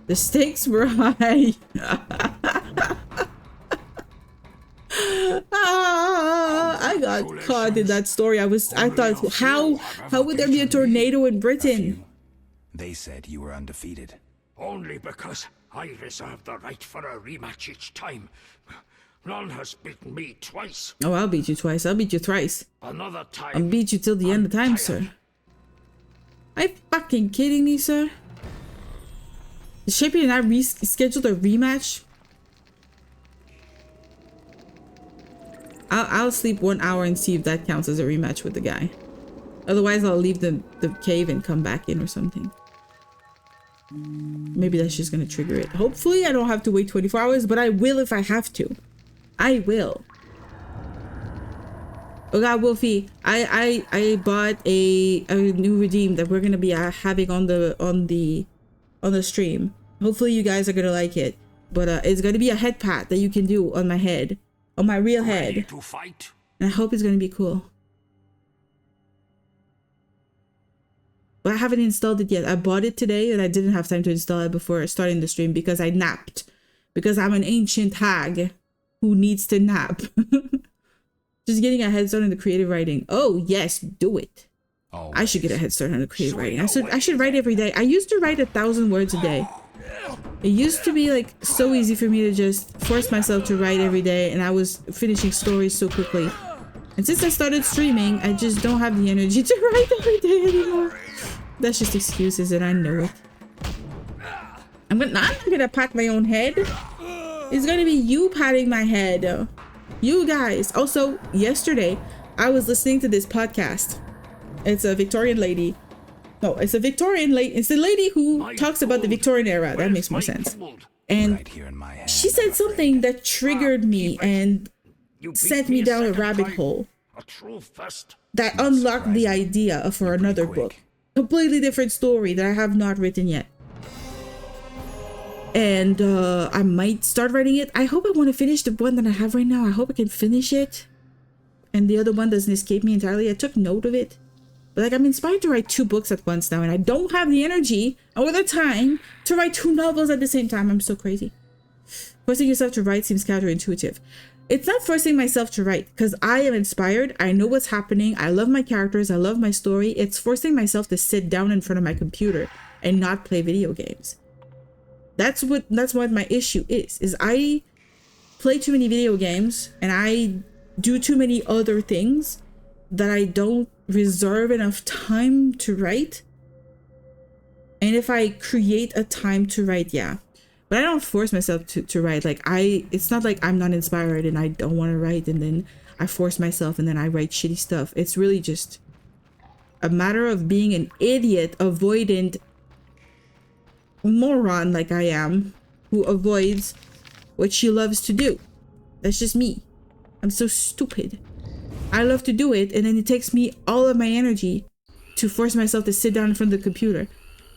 The stakes were high. I got caught in that story. I thought, how would there be a tornado in Britain? They said you were undefeated. Only because I reserve the right for a rematch each time. None has beaten me twice. Oh, I'll beat you twice. I'll beat you thrice. Another time. I'll beat you till the end of time, sir. Are you fucking kidding me, sir? The Shapey and I rescheduled a rematch. I'll sleep 1 hour and see if that counts as a rematch with the guy. Otherwise, I'll leave the cave and come back in or something. Maybe that's just gonna trigger it. Hopefully I don't have to wait 24 hours, but I will if I have to. I will. Oh god, Wolfie, I bought a new redeem that we're gonna be having on the stream. Hopefully you guys are gonna like it. But it's gonna be a head pat that you can do on my head, on my real head. To fight? And I hope it's gonna be cool. But I haven't installed it yet. I bought it today and I didn't have time to install it before starting the stream because I napped. Because I'm an ancient hag who needs to nap. Just getting a head start on the creative writing. Oh yes, do it. I should get a head start on the creative writing. I should write every day. I used to write 1,000 words a day. It used to be like so easy for me to just force myself to write every day, and I was finishing stories so quickly. And since I started streaming, I just don't have the energy to write every day anymore. That's just excuses, and I know it. I'm not gonna pat my own head. It's gonna be you patting my head. You guys. Also, yesterday I was listening to this podcast. It's a Victorian lady. No, it's a Victorian lady. It's the lady who talks about the Victorian era. That makes more sense. And she said something that triggered me and sent me down a rabbit hole that unlocked the idea for another book. Completely different story that I have not written yet. And I might start writing it. I hope I want to finish the one that I have right now. I hope I can finish it. And the other one doesn't escape me entirely. I took note of it. But like, I'm inspired to write 2 books at once now, and I don't have the energy or the time to write 2 novels at the same time. I'm so crazy. Forcing yourself to write seems counterintuitive. It's not forcing myself to write, because I am inspired. I know what's happening. I love my characters. I love my story. It's forcing myself to sit down in front of my computer and not play video games. That's what my issue is I play too many video games and I do too many other things that I don't reserve enough time to write. And if I create a time to write, yeah, but I don't force myself to write. Like it's not like I'm not inspired and I don't want to write and then I force myself and then I write shitty stuff. It's really just a matter of being an idiot, avoidant moron like I am, who avoids what she loves to do. That's just me. I'm so stupid. I love to do it, and then it takes me all of my energy to force myself to sit down in front of the computer.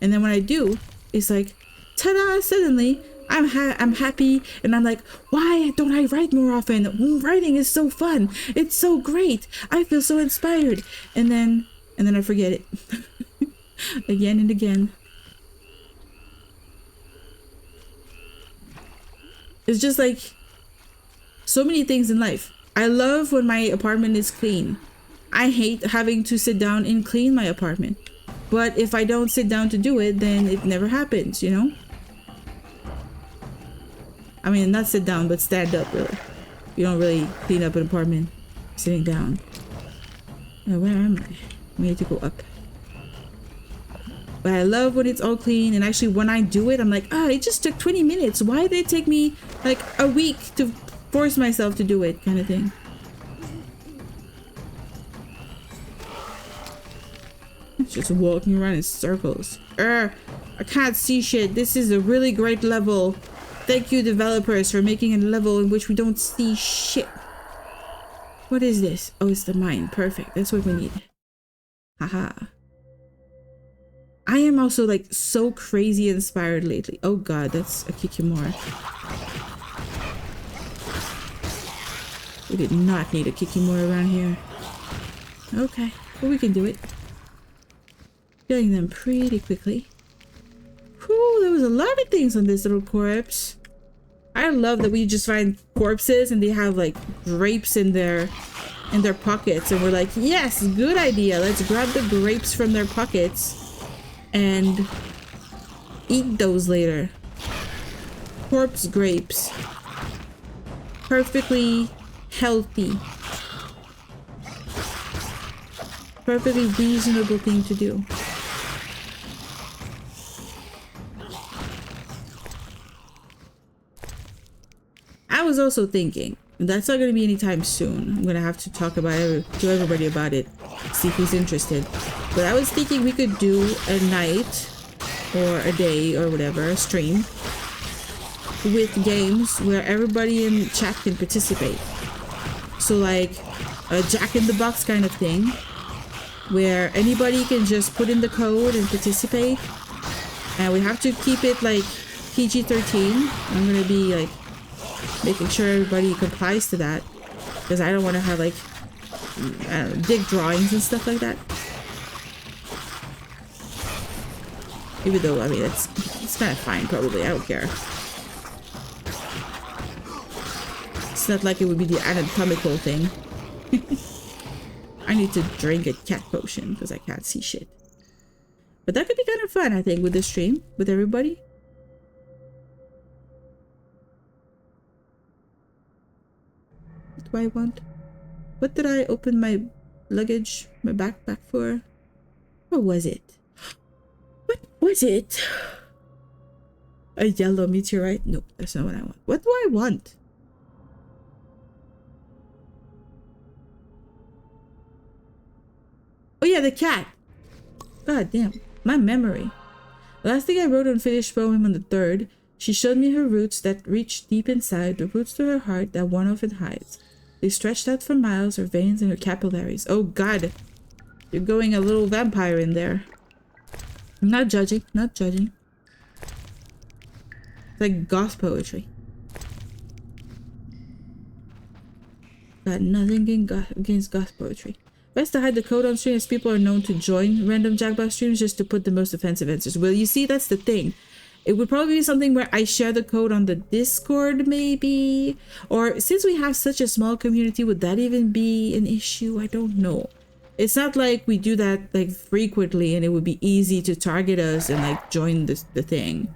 And then when I do, it's like, ta-da, suddenly I'm happy, and I'm like, why don't I write more often? Writing is so fun. It's so great. I feel so inspired. And then I forget it. Again and again. It's just like so many things in life. I love when my apartment is clean. I hate having to sit down and clean my apartment. But if I don't sit down to do it, then it never happens, you know? I mean, not sit down, but stand up, really. You don't really clean up an apartment sitting down. Where am I? I need to go up. But I love when it's all clean, and actually when I do it, I'm like, it just took 20 minutes. Why did it take me like a week to force myself to do it, kind of thing? It's just walking around in circles. I can't see shit. This is a really great level. Thank you, developers, for making a level in which we don't see shit. What is this? Oh, it's the mine. Perfect. That's what we need. Haha. I am also like so crazy inspired lately. Oh god, that's a Kikimora. We did not need a Kikimora around here. Okay, well we can do it. Killing them pretty quickly. Whew, there was a lot of things on this little corpse. I love that we just find corpses and they have like grapes in their pockets, and we're like, yes, good idea. Let's grab the grapes from their pockets and eat those later. Corpse grapes. Perfectly healthy. Perfectly reasonable thing to do. I was also thinking, that's not going to be anytime soon. I'm going to have to talk about it to everybody about it. See who's interested. But I was thinking we could do a night or a day or whatever, a stream, with games where everybody in chat can participate. So like a Jack in the Box kind of thing, where anybody can just put in the code and participate. And we have to keep it like PG-13. I'm gonna be like making sure everybody complies to that, because I don't want to have like, I don't know, dick drawings and stuff like that. Even though, I mean, it's kind of fine probably, I don't care. It's not like it would be the anatomical thing. I need to drink a cat potion because I can't see shit. But that could be kind of fun, I think, with the stream, with everybody. What do I want? What did I open my luggage, my backpack for? What was it? What was it? A yellow meteorite? No, that's not what I want. What do I want? Oh yeah, the cat. God damn, my memory. The last thing I wrote on finished poem on the 3rd, she showed me her roots that reach deep inside, the roots to her heart that one often hides. They stretched out for miles, her veins and her capillaries. Oh god, you're going a little vampire in there. I'm not judging, not judging. It's like goth poetry. Got nothing against goth poetry. Best to hide the code on stream, as people are known to join random Jackbox streams just to put the most offensive answers. Well, you see, that's the thing. It would probably be something where I share the code on the Discord, maybe. Or since we have such a small community, would that even be an issue? I don't know. It's not like we do that like frequently and it would be easy to target us and like join the thing.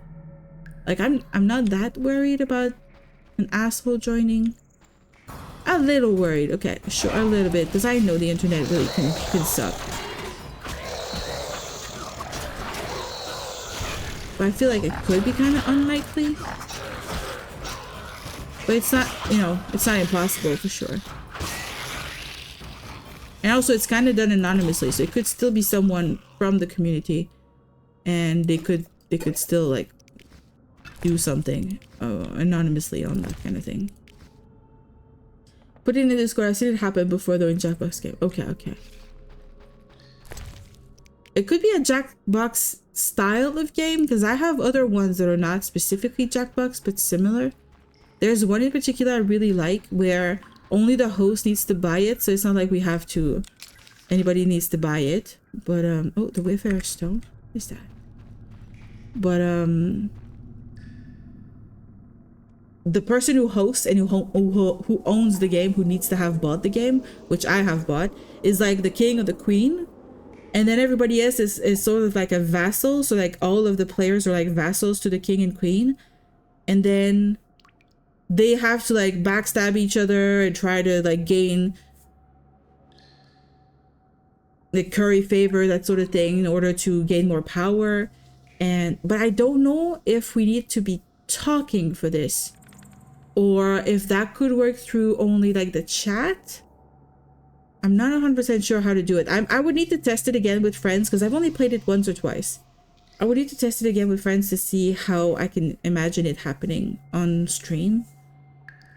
Like I'm not that worried about an asshole joining. A little worried, okay, sure, a little bit, because I know the internet really can suck. But I feel like it could be kind of unlikely. But it's not, you know, it's not impossible for sure. And also it's kind of done anonymously, so it could still be someone from the community and they could still like do something anonymously on that kind of thing. Put it in the Discord. I've seen it happen before though in Jackbox game. Okay, okay. It could be a Jackbox style of game because I have other ones that are not specifically Jackbox but similar. There's one in particular I really like where only the host needs to buy it, so it's not like we have to, anybody needs to buy it. But oh, the Wayfarer Stone, what is that? But the person who hosts and who owns the game, who needs to have bought the game, which I have bought, is like the king or the queen, and then everybody else is sort of like a vassal. So like all of the players are like vassals to the king and queen, and then they have to like backstab each other and try to like gain the curry favor, that sort of thing, in order to gain more power. But I don't know if we need to be talking for this, or if that could work through only like the chat. I'm not 100% sure how to do it. I would need to test it again with friends because I've only played it once or twice. I would need to test it again with friends to see how I can imagine it happening on stream.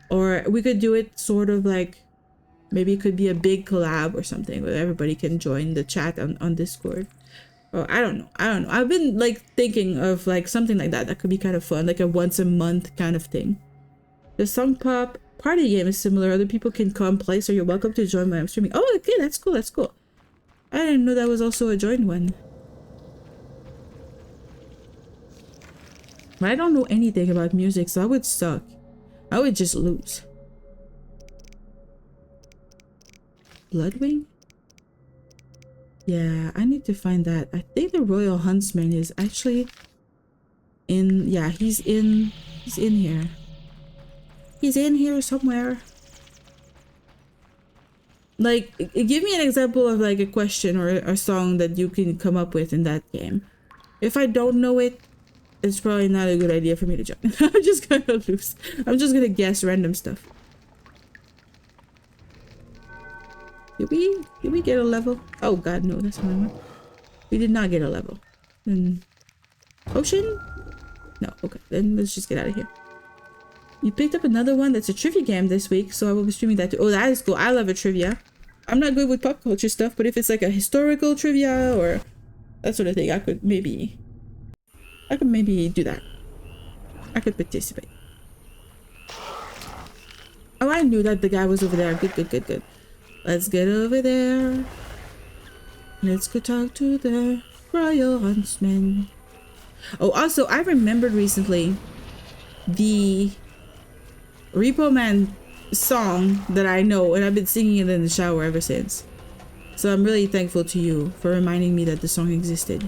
Or we could do it sort of like, maybe it could be a big collab or something where everybody can join the chat on Discord. Oh, I don't know. I've been like thinking of like something like that. That could be kind of fun, like a once a month kind of thing. The Song Pop party game is similar. Other people can come play, so you're welcome to join when I'm streaming. Oh, okay, that's cool, that's cool. I didn't know that was also a joined one. But I don't know anything about music, so I would suck. I would just lose. Bloodwing? Yeah, I need to find that. I think the Royal Huntsman is actually in, yeah, he's in here. He's in here somewhere. Like, give me an example of like a question or a song that you can come up with in that game. If I don't know it, it's probably not a good idea for me to join. I'm just gonna lose. I'm just gonna guess random stuff. Did we get a level? Oh god, no, that's not one. We did not get a level. Then Potion? No, okay, then let's just get out of here. You picked up another one that's a trivia game this week, so I will be streaming that too. Oh, that is cool. I love a trivia. I'm not good with pop culture stuff, but if it's like a historical trivia or that sort of thing, I could maybe do that. I could participate. Oh, I knew that the guy was over there. Good. Let's get over there. Let's go talk to the Royal Huntsman. Oh, also, I remembered recently the Repo Man song that I know, and I've been singing it in the shower ever since. So I'm really thankful to you for reminding me that the song existed.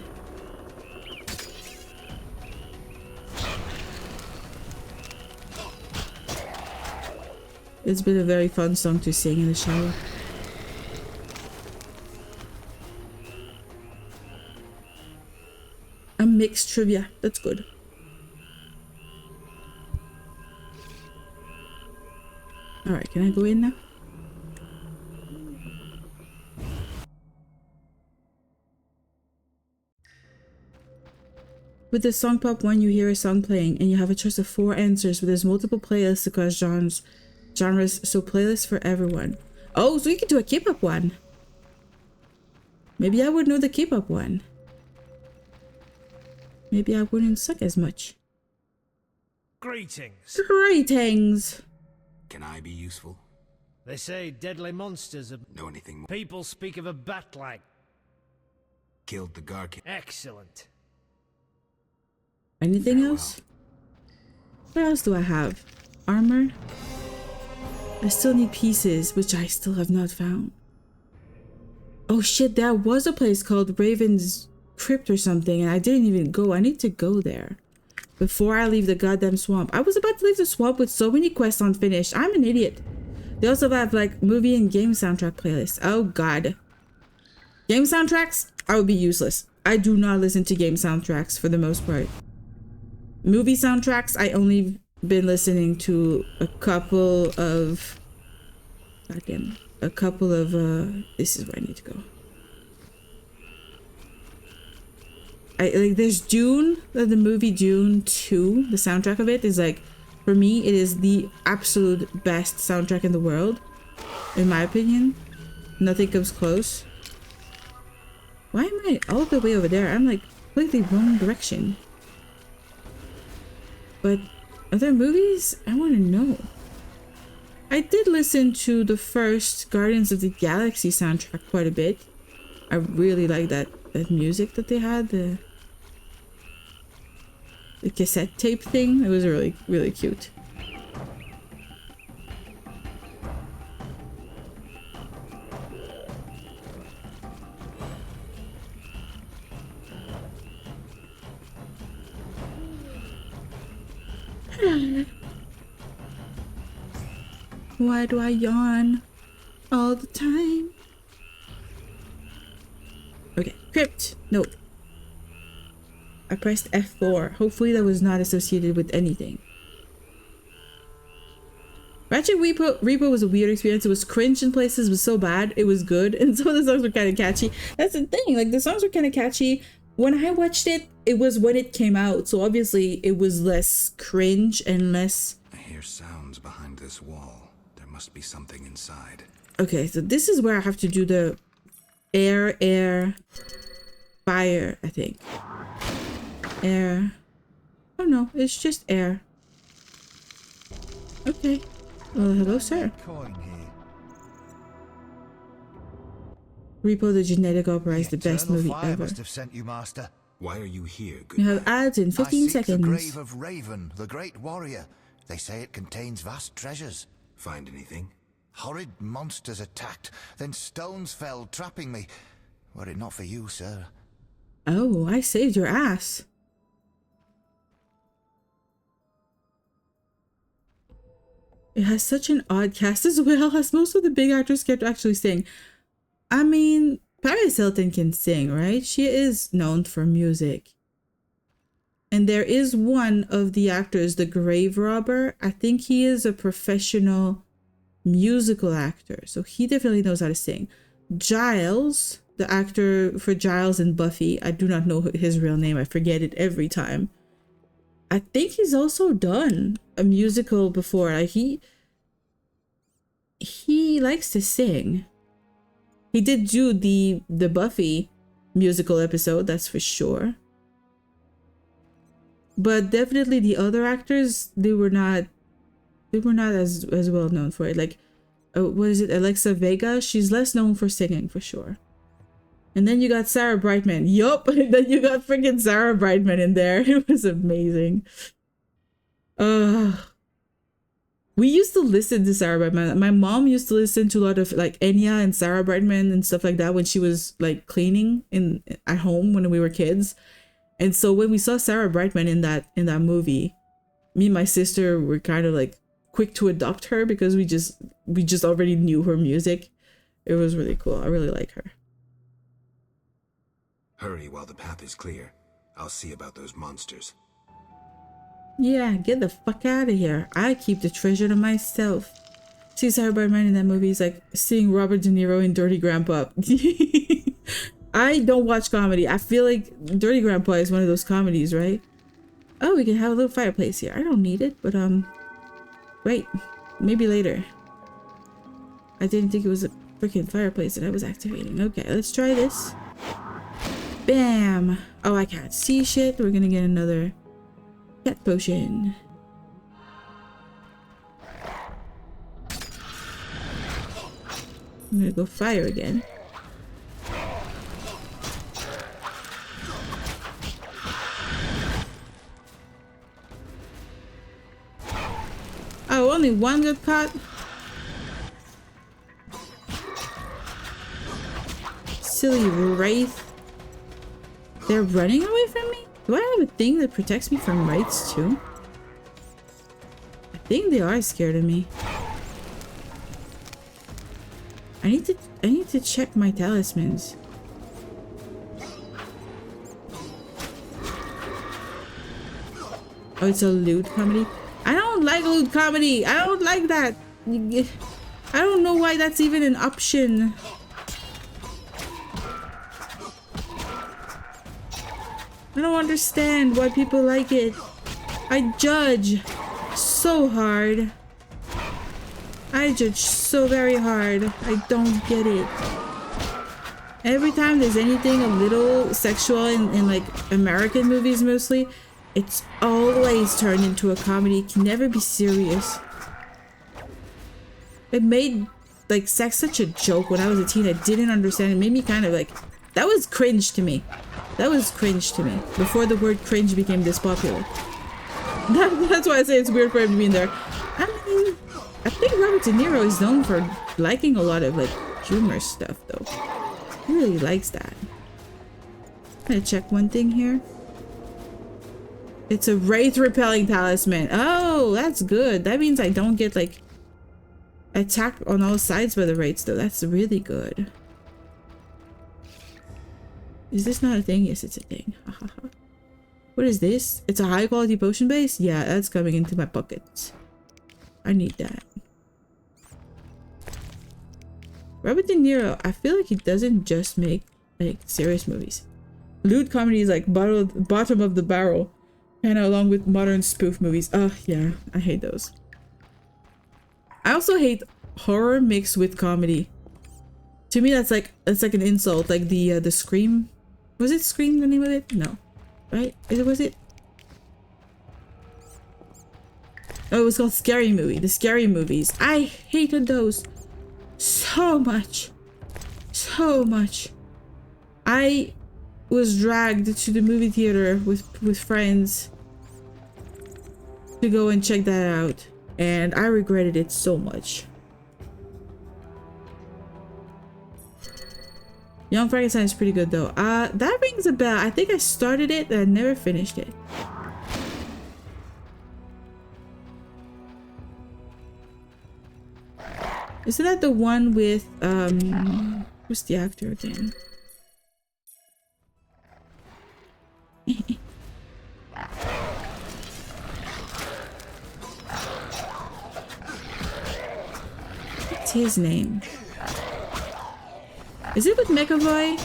It's been a very fun song to sing in the shower. A mixed trivia. That's good. Alright, can I go in now? With the Song Pop 1, you hear a song playing, and you have a choice of 4 answers, but there's multiple playlists across genres, so playlists for everyone. Oh, so you can do a K-pop one. Maybe I would know the K-pop one. Maybe I wouldn't suck as much. Greetings. Greetings. Can I be useful? They say deadly monsters are... Know anything more? People speak of a bat like... Killed the Garkin. Excellent. Anything else? What else do I have? Armor? I still need pieces, which I still have not found. Oh shit, there was a place called Raven's Crypt or something, and I didn't even go. I need to go there before I leave the goddamn swamp. I was about to leave the swamp with so many quests unfinished. I'm an idiot. They also have like movie and game soundtrack playlists. Oh god. Game soundtracks? I would be useless. I do not listen to game soundtracks for the most part. Movie soundtracks, I only been listening to a couple of... Goddamn. A couple of, this is where I need to go. Like, there's Dune, the movie Dune 2. The soundtrack of it is like, for me, it is the absolute best soundtrack in the world. In my opinion. Nothing comes close. Why am I all the way over there? I'm like, completely wrong direction. But other movies? I want to know. I did listen to the first Guardians of the Galaxy soundtrack quite a bit. I really like that music that they had, the cassette tape thing. It was really, really cute. Why do I yawn all the time? Okay, crypt. Nope. I pressed F4. Hopefully that was not associated with anything. Ratchet Repo was a weird experience. It was cringe in places. It was so bad. It was good. And some of the songs were kind of catchy. That's the thing. Like, the songs were kind of catchy. When I watched it, it was when it came out. So obviously it was less cringe and less... I hear sounds behind this wall. There must be something inside. Okay, so this is where I have to do the air, fire, I think. Air. Oh no, it's just air. Okay. Well, hello, sir. Repo the Genetic Opera is the best movie ever. Must have sent you, Master. Why are you here? You have ads in 15 seconds. The grave of Raven, the great warrior. They say it contains vast treasures. Find anything? Horrid monsters attacked, then stones fell, trapping me. Were it not for you, sir. Oh, I saved your ass. It has such an odd cast as well, as most of the big actors kept actually saying. I mean, Paris Hilton can sing, right? She is known for music. And there is one of the actors, the grave robber. I think he is a professional musical actor, so he definitely knows how to sing. Giles, the actor for Giles and Buffy. I do not know his real name. I forget it every time. I think he's also done a musical before. Like he likes to sing. He did do the Buffy musical episode, that's for sure. But definitely the other actors, they were not as well known for it. Like what is it, Alexa Vega? She's less known for singing for sure. And then you got Sarah Brightman. Yup. And then you got freaking Sarah Brightman in there. It was amazing. We used to listen to Sarah Brightman. My mom used to listen to a lot of like Enya and Sarah Brightman and stuff like that when she was like cleaning at home when we were kids. And so when we saw Sarah Brightman in that movie, me and my sister were kind of like quick to adopt her because we just already knew her music. It was really cool. I really like her. Hurry while the path is clear. I'll see about those monsters. Yeah, get the fuck out of here. I keep the treasure to myself. See Sarah Brightman in that movie is like seeing Robert De Niro in Dirty Grandpa. I don't watch comedy. I feel like Dirty Grandpa is one of those comedies, right? Oh, we can have a little fireplace here. I don't need it, but wait, maybe later. I didn't think it was a freaking fireplace that I was activating. Okay, let's try this. Bam! Oh, I can't see shit. We're gonna get another cat potion. I'm gonna go fire again. Oh, only one got caught? Silly wraith. They're running away from me? Do I have a thing that protects me from wraiths too? I think they are scared of me. I need to check my talismans. Oh, it's a lewd comedy? I don't like lewd comedy. I don't like that. I don't know why that's even an option. I don't understand why people like it. I judge so hard. I judge so very hard. I don't get it. Every time there's anything a little sexual in like American movies mostly, it's always turned into a comedy. It can never be serious. It made like sex such a joke when I was a teen. I didn't understand. It made me kind of like, that was cringe to me. That was cringe to me before the word cringe became this popular. That's why I say it's weird for him to be in there. I mean, I think Robert De Niro is known for liking a lot of like humor stuff though. He really likes that. I'm gonna check one thing here. It's a wraith repelling talisman. Oh, that's good. That means I don't get like attacked on all sides by the wraiths though. That's really good. Is this not a thing? Yes, it's a thing. What is this? It's a high quality potion base? Yeah, that's coming into my pockets. I need that. Robert De Niro, I feel like he doesn't just make like serious movies. Lewd comedy is like bottom of the barrel. Kind of along with modern spoof movies. Oh, yeah. I hate those. I also hate horror mixed with comedy. To me, that's like an insult. Like the Scream. Was it Scream the name of it? No. Right? Was it? Oh, it was called Scary Movie. The Scary Movies. I hated those so much. So much. I was dragged to the movie theater with friends to go and check that out, and I regretted it so much. Young Frankenstein is pretty good though. That rings a bell. I think I started it and I never finished it. Isn't that the one with what's the actor again? What's his name? Is it with McAvoy?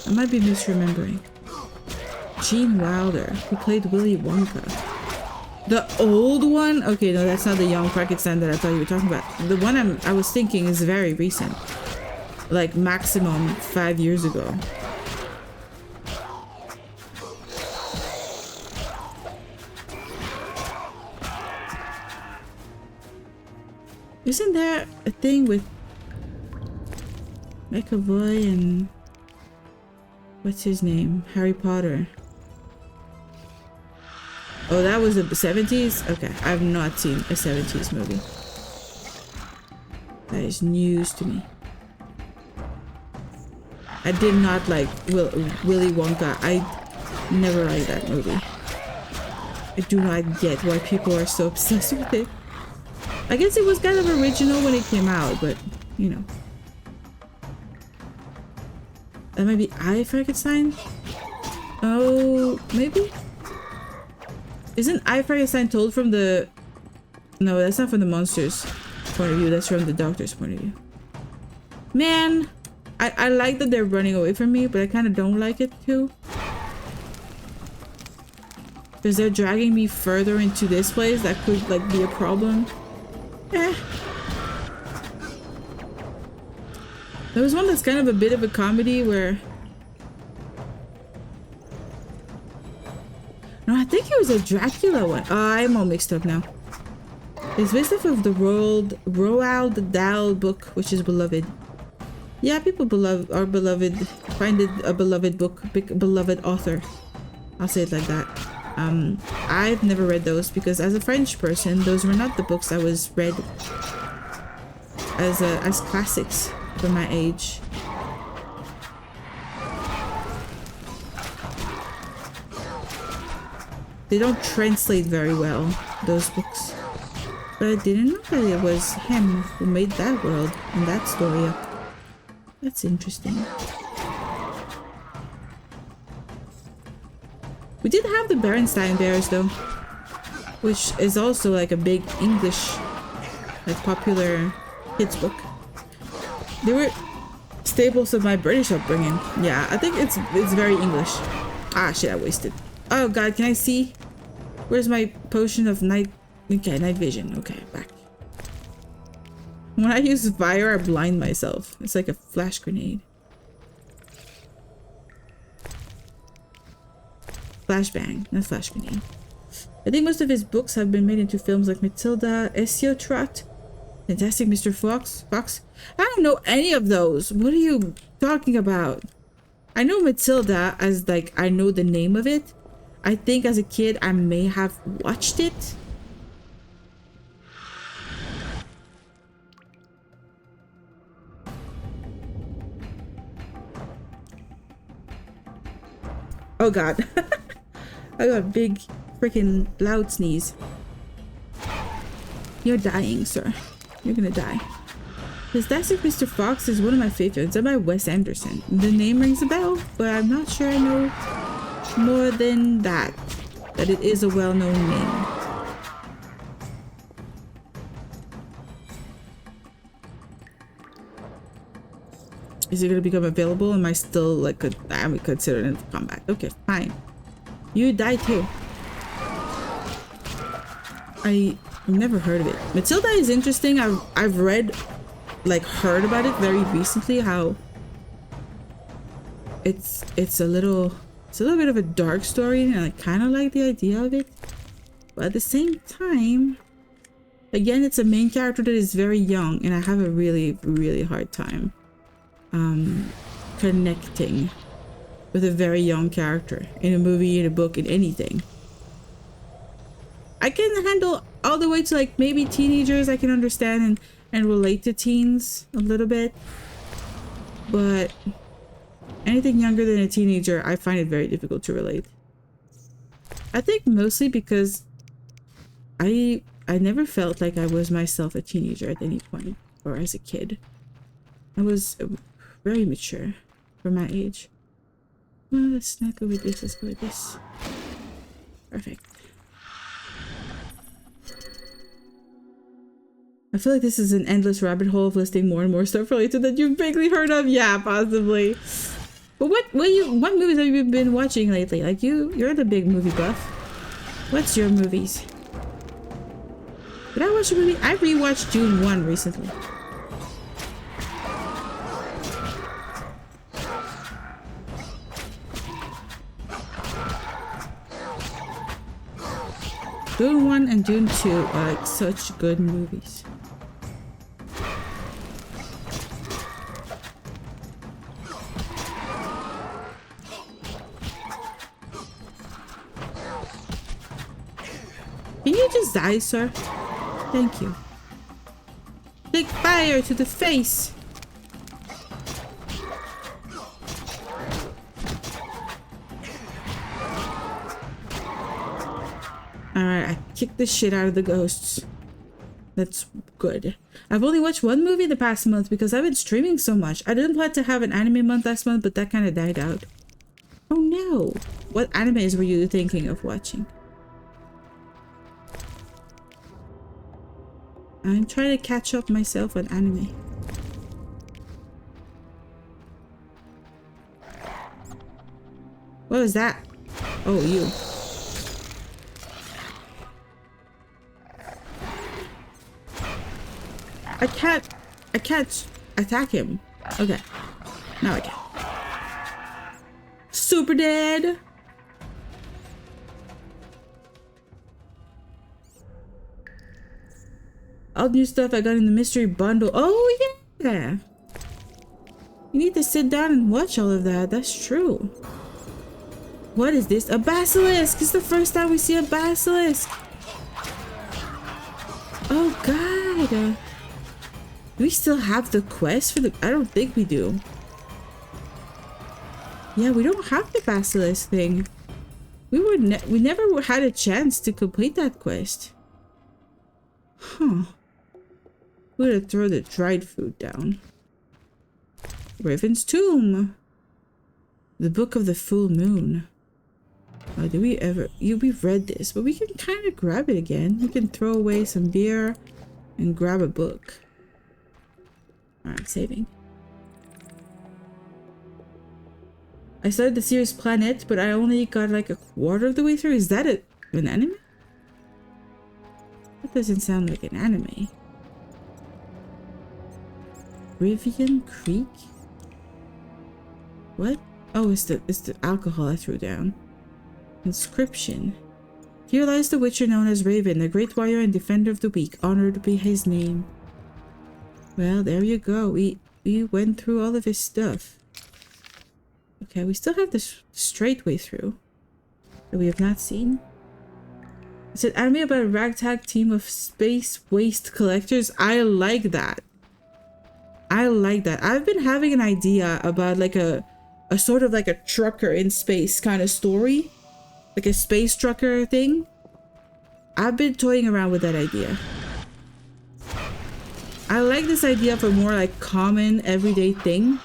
I might be misremembering. Gene Wilder, who played Willy Wonka. The old one? Okay, no, that's not the young Frankenstein that I thought you were talking about. The one I was thinking is very recent. Like maximum 5 years ago. Isn't there a thing with McAvoy and what's his name? Harry Potter. Oh, that was the 70s? Okay, I've not seen a 70s movie. That is news to me. I did not like Willy Wonka. I never liked that movie. I do not get why people are so obsessed with it. I guess it was kind of original when it came out, but you know. That might be I, Frankenstein? Oh, maybe? Isn't I, Frankenstein told from the... No, that's not from the monster's point of view. That's from the doctor's point of view. Man, I like that they're running away from me, but I kind of don't like it too. Because they're dragging me further into this place. That could like be a problem. Eh. There was one that's kind of a bit of a comedy where... No, I think it was a Dracula one. I'm all mixed up now. It's based off of the Roald Dahl book, which is beloved. Yeah, people are beloved. Find it a beloved book, beloved author. I'll say it like that. I've never read those because as a French person, those were not the books I was read as classics for my age. They don't translate very well, those books. But I didn't know that it was him who made that world and that story up. That's interesting. We did have the Berenstain Bears though, which is also like a big English, like popular kids book. They were staples of my British upbringing. Yeah, I think it's very English. Ah shit, I wasted. Oh god, can I see? Where's my potion of night? Okay, night vision. Okay, back. When I use fire, I blind myself. It's like a flash grenade. Flashbang, not flash grenade. I think most of his books have been made into films like Matilda, Trot, Fantastic Mr. Fox. I don't know any of those. What are you talking about? I know Matilda as like I know the name of it. I think as a kid I may have watched it. Oh god. I got a big freaking loud sneeze. You're dying, sir. You're gonna die. Fantastic Mr. Fox is one of my favorites. It's by Wes Anderson. The name rings a bell, but I'm not sure I know more than that. That it is a well-known name. Is it gonna become available? Am I still like I'm considered in combat? Okay, fine. You die too. I've never heard of it. Matilda is interesting. I've read, like heard about it very recently. How it's a little bit of a dark story, and I kind of like the idea of it. But at the same time, again, it's a main character that is very young, and I have a really hard time connecting with a very young character in a movie, in a book, in anything. I can handle all the way to like maybe teenagers. I can understand and relate to teens a little bit, but anything younger than a teenager, I find it very difficult to relate. I think mostly because I never felt like I was myself a teenager at any point, or as a kid. I was very mature for my age. Well, let's not go with this, let's go with this. Perfect. I feel like this is an endless rabbit hole of listing more and more stuff related that you've vaguely heard of. Yeah, possibly. But what movies have you been watching lately? Like you're the big movie buff. What's your movies? Did I watch a movie? I rewatched June 1 recently. June 1 and June 2 are like such good movies. Can you just die, sir? Thank you. Take fire to the face. Alright, I kicked the shit out of the ghosts. That's good. I've only watched one movie the past month because I've been streaming so much. I didn't plan to have an anime month last month, but that kind of died out. Oh no. What animes were you thinking of watching? I'm trying to catch up myself on anime. What was that? Oh, you. I can't attack him. Okay. Now I can. Super dead. All new stuff I got in the mystery bundle. Oh yeah. You need to sit down and watch all of that. That's true. What is this? A basilisk! It's the first time we see a basilisk. Oh god. Do we still have the quest for the... I don't think we do. Yeah, we don't have the basilisk thing. We never had a chance to complete that quest. Huh. We're gonna throw the dried food down. Raven's Tomb. The Book of the Full Moon. Did we ever... we've read this, but we can kind of grab it again. We can throw away some beer and grab a book. Alright, saving. I started the series Planet, but I only got like a quarter of the way through. Is that an anime? That doesn't sound like an anime. Rivian Creek? What? Oh, it's the alcohol I threw down. Inscription. Here lies the witcher known as Raven, the great warrior and defender of the weak. Honored be his name. Well, there you go. We went through all of his stuff. Okay, we still have this straight way through that we have not seen. It's an anime about a ragtag team of space waste collectors. I like that. I like that. I've been having an idea about like a sort of like a trucker in space kind of story. Like a space trucker thing. I've been toying around with that idea. I like this idea of a more like common everyday thing.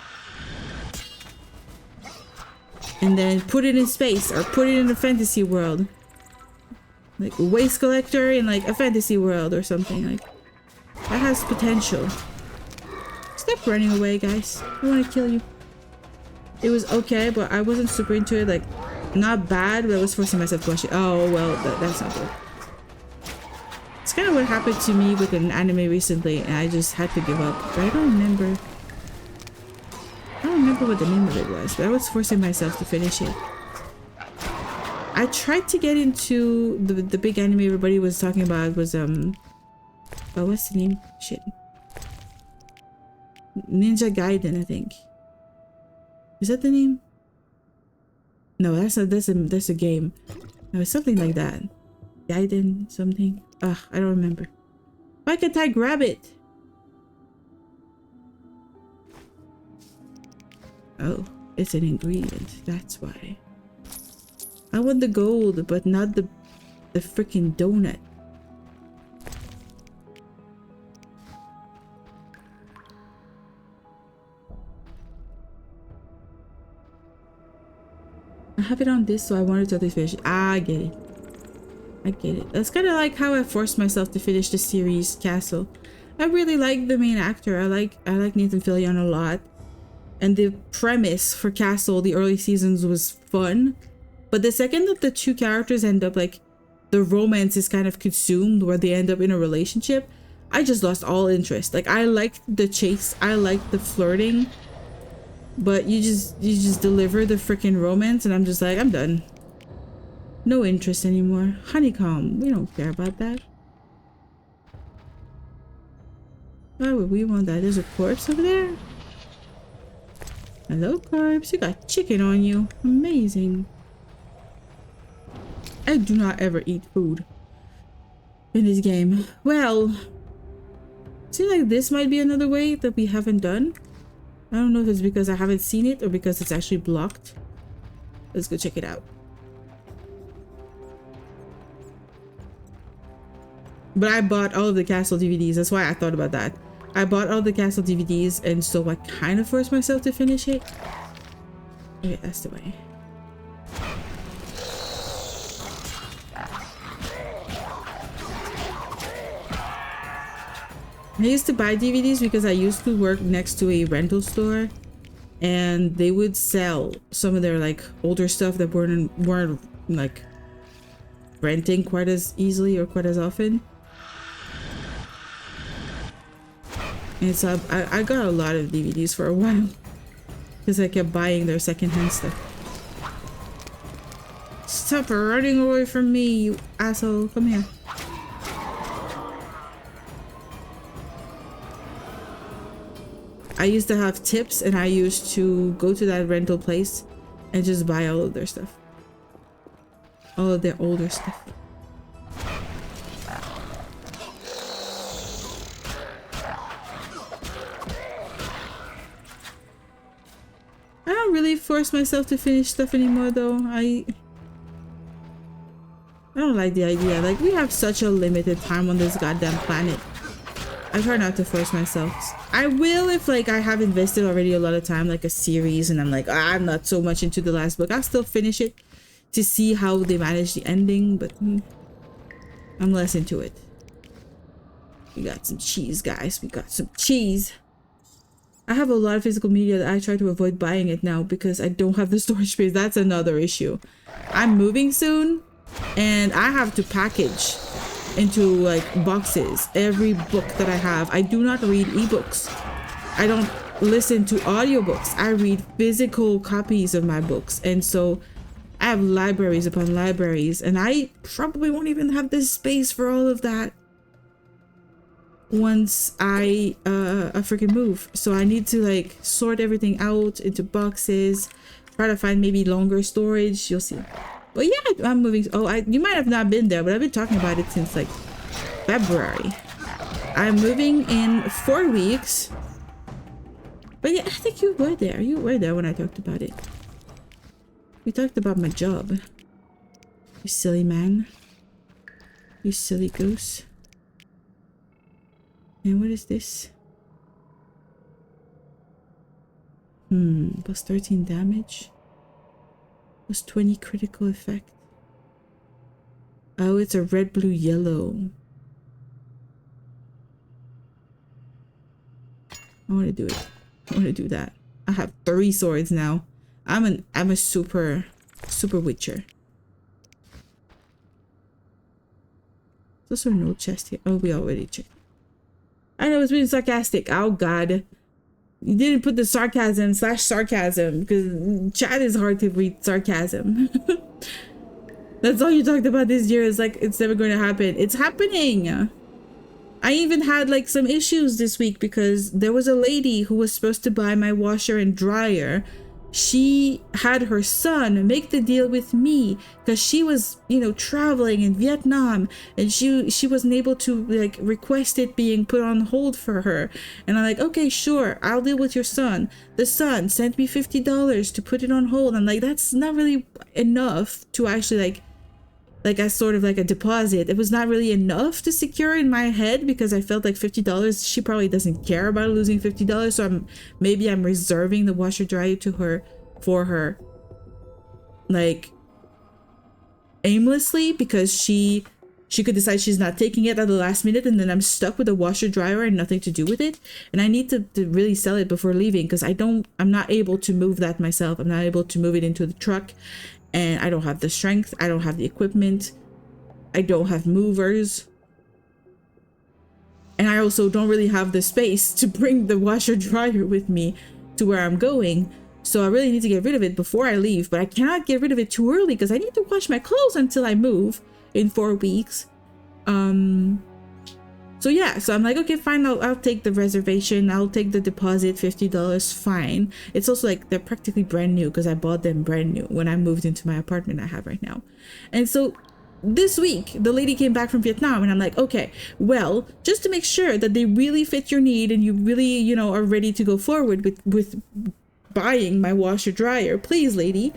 And then put it in space or put it in a fantasy world. Like a waste collector in like a fantasy world or something. Like that has potential. Stop running away, guys. I want to kill you. It was okay, but I wasn't super into it. Like not bad, but I was forcing myself to watch it. Oh well, that's not good. It's kind of what happened to me with an anime recently, and I just had to give up. But I don't remember what the name of it was, but I was forcing myself to finish it. I tried to get into the big anime everybody was talking about. Was oh, what's the name? Shit. Ninja Gaiden, I think. Is that the name? No, that's a game. No, it's something like that. Gaiden something. Ugh, I don't remember. Why can't I grab it? Oh, it's an ingredient. That's why. I want the gold, but not the freaking donut. I have it on this, so I wanted to finish it. Ah, I get it. I get it. That's kind of like how I forced myself to finish the series Castle. I really like the main actor. I like Nathan Fillion a lot. And the premise for Castle, the early seasons, was fun. But the second that the two characters end up, like, the romance is kind of consumed, where they end up in a relationship, I just lost all interest. Like, I liked the chase, I liked the flirting, but you just deliver the freaking romance, and I'm just like, I'm done. No interest anymore. Honeycomb, we don't care about that. Why would we want that? There's a corpse over there. Hello, corpse. You got chicken on you. Amazing. I do not ever eat food in this game. Well, seems like this might be another way that we haven't done. I don't know if it's because I haven't seen it or because it's actually blocked. Let's go check it out. But I bought all of the Castle DVDs. That's why I thought about that. I bought all the Castle DVDs, and so I kind of forced myself to finish it. Okay, that's the way. I used to buy DVDs because I used to work next to a rental store, and they would sell some of their like older stuff that weren't like renting quite as easily or quite as often. And so I got a lot of DVDs for a while because I kept buying their secondhand stuff. Stop running away from me, you asshole. Come here. I used to have tips, and I used to go to that rental place and just buy all of their stuff. All of their older stuff. I don't really force myself to finish stuff anymore, though. I don't like the idea. Like, we have such a limited time on this goddamn planet. I try not to force myself. I will if, like, I have invested already a lot of time, like a series, and I'm like, I'm not so much into the last book. I'll still finish it to see how they manage the ending, but I'm less into it. We got some cheese, guys. We got some cheese. I have a lot of physical media that I try to avoid buying it now because I don't have the storage space. That's another issue. I'm moving soon, and I have to package into like boxes every book that I have. I do not read ebooks. I don't listen to audiobooks. I read physical copies of my books, and so I have libraries upon libraries, and I probably won't even have the space for all of that once I freaking move. So I need to like sort everything out into boxes, try to find maybe longer storage. You'll see. But yeah, I'm moving. Oh, you might have not been there, but I've been talking about it since like February. I'm moving in 4 weeks. But yeah, I think you were there. You were there when I talked about it. We talked about my job. You silly man. You silly goose. And what is this? Plus 13 damage. Plus 20 critical effect. Oh, it's a red, blue, yellow. I want to do it. I want to do that. I have 3 swords now. I'm a super witcher. There's also no chest here. Oh, we already checked. I know it's being sarcastic. Oh god. You didn't put the sarcasm because chat is hard to read sarcasm. That's all you talked about this year. Is like it's never going to happen. It's happening. I even had like some issues this week because there was a lady who was supposed to buy my washer and dryer. She had her son make the deal with me because she was, you know, traveling in Vietnam, and she wasn't able to like request it being put on hold for her. And I'm like, okay, sure, I'll deal with your son. The son sent me $50 to put it on hold. I'm like, that's not really enough to actually like as sort of like a deposit. It was not really enough to secure in my head because I felt like $50, she probably doesn't care about losing $50. So maybe I'm reserving the washer dryer to her for her like aimlessly because she she could decide she's not taking it at the last minute, and then I'm stuck with a washer dryer and nothing to do with it. And I need to really sell it before leaving, because I'm not able to move that myself. I'm not able to move it into the truck, and I don't have the strength. I don't have the equipment. I don't have movers. And I also don't really have the space to bring the washer dryer with me to where I'm going. So I really need to get rid of it before I leave, but I cannot get rid of it too early because I need to wash my clothes until I move in 4 weeks. So yeah, so I'm like, okay, fine, I'll take the reservation. I'll take the deposit, $50, fine. It's also like, they're practically brand new because I bought them brand new when I moved into my apartment I have right now. And so this week, the lady came back from Vietnam, and I'm like, okay, well, just to make sure that they really fit your need and you really, you know, are ready to go forward with buying my washer dryer, please, lady,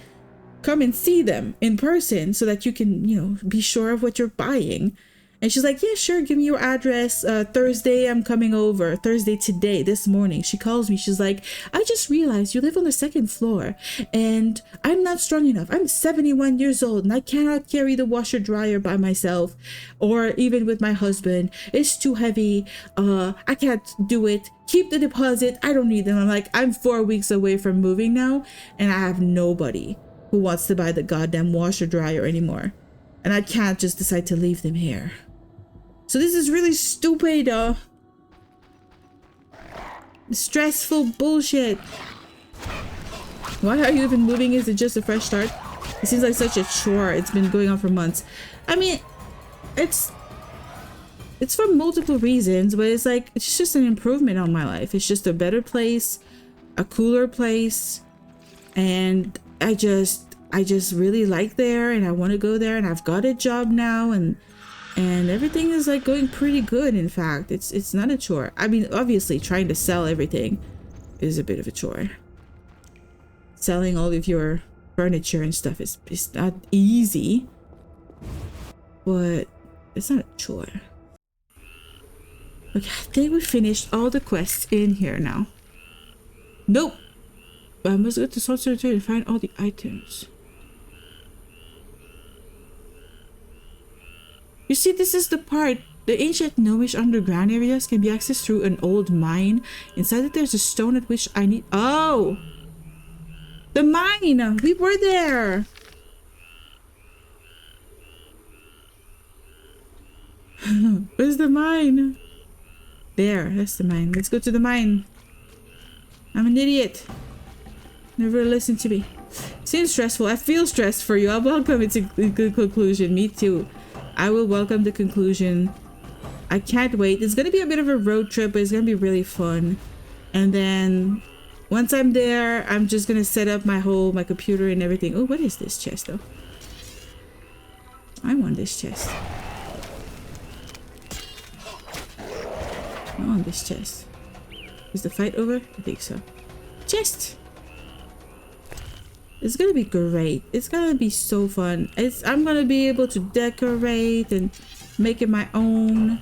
come and see them in person so that you can, you know, be sure of what you're buying. And she's like, yeah, sure, give me your address. Thursday, I'm coming over. Thursday today, this morning. She calls me. She's like, I just realized you live on the 2nd floor and I'm not strong enough. I'm 71 years old and I cannot carry the washer dryer by myself or even with my husband. It's too heavy. I can't do it. Keep the deposit. I don't need them. I'm like, I'm 4 weeks away from moving now and I have nobody who wants to buy the goddamn washer dryer anymore. And I can't just decide to leave them here. So this is really stupid, stressful bullshit. Why are you even moving? Is it just a fresh start? It seems like such a chore. It's been going on for months. I mean, it's for multiple reasons, but it's like, it's just an improvement on my life. It's just a better place, a cooler place, and I just really like there, and I want to go there, and I've got a job now, and everything is like going pretty good. In fact, it's not a chore. I mean, obviously trying to sell everything is a bit of a chore. Selling all of your furniture and stuff is not easy, but it's not a chore. Okay, I think we finished all the quests in here now. Nope. I must go to Sorcerer to find all the items. You see, this is the part. The ancient gnomish underground areas can be accessed through an old mine. Inside it, there's a stone at which I need... Oh! The mine! We were there! Where's the mine? There, that's the mine. Let's go to the mine. I'm an idiot. Never listen to me. Seems stressful. I feel stressed for you. I'll welcome it to a good conclusion. Me too. I will welcome the conclusion. I can't wait. It's gonna be a bit of a road trip, but it's gonna be really fun. And then once I'm there, I'm just gonna set up my computer and everything. Oh, what is this chest though? I want this chest. I want this chest. Is the fight over? I think so. Chest! It's gonna be great. It's gonna be so fun. I'm gonna be able to decorate and make it my own.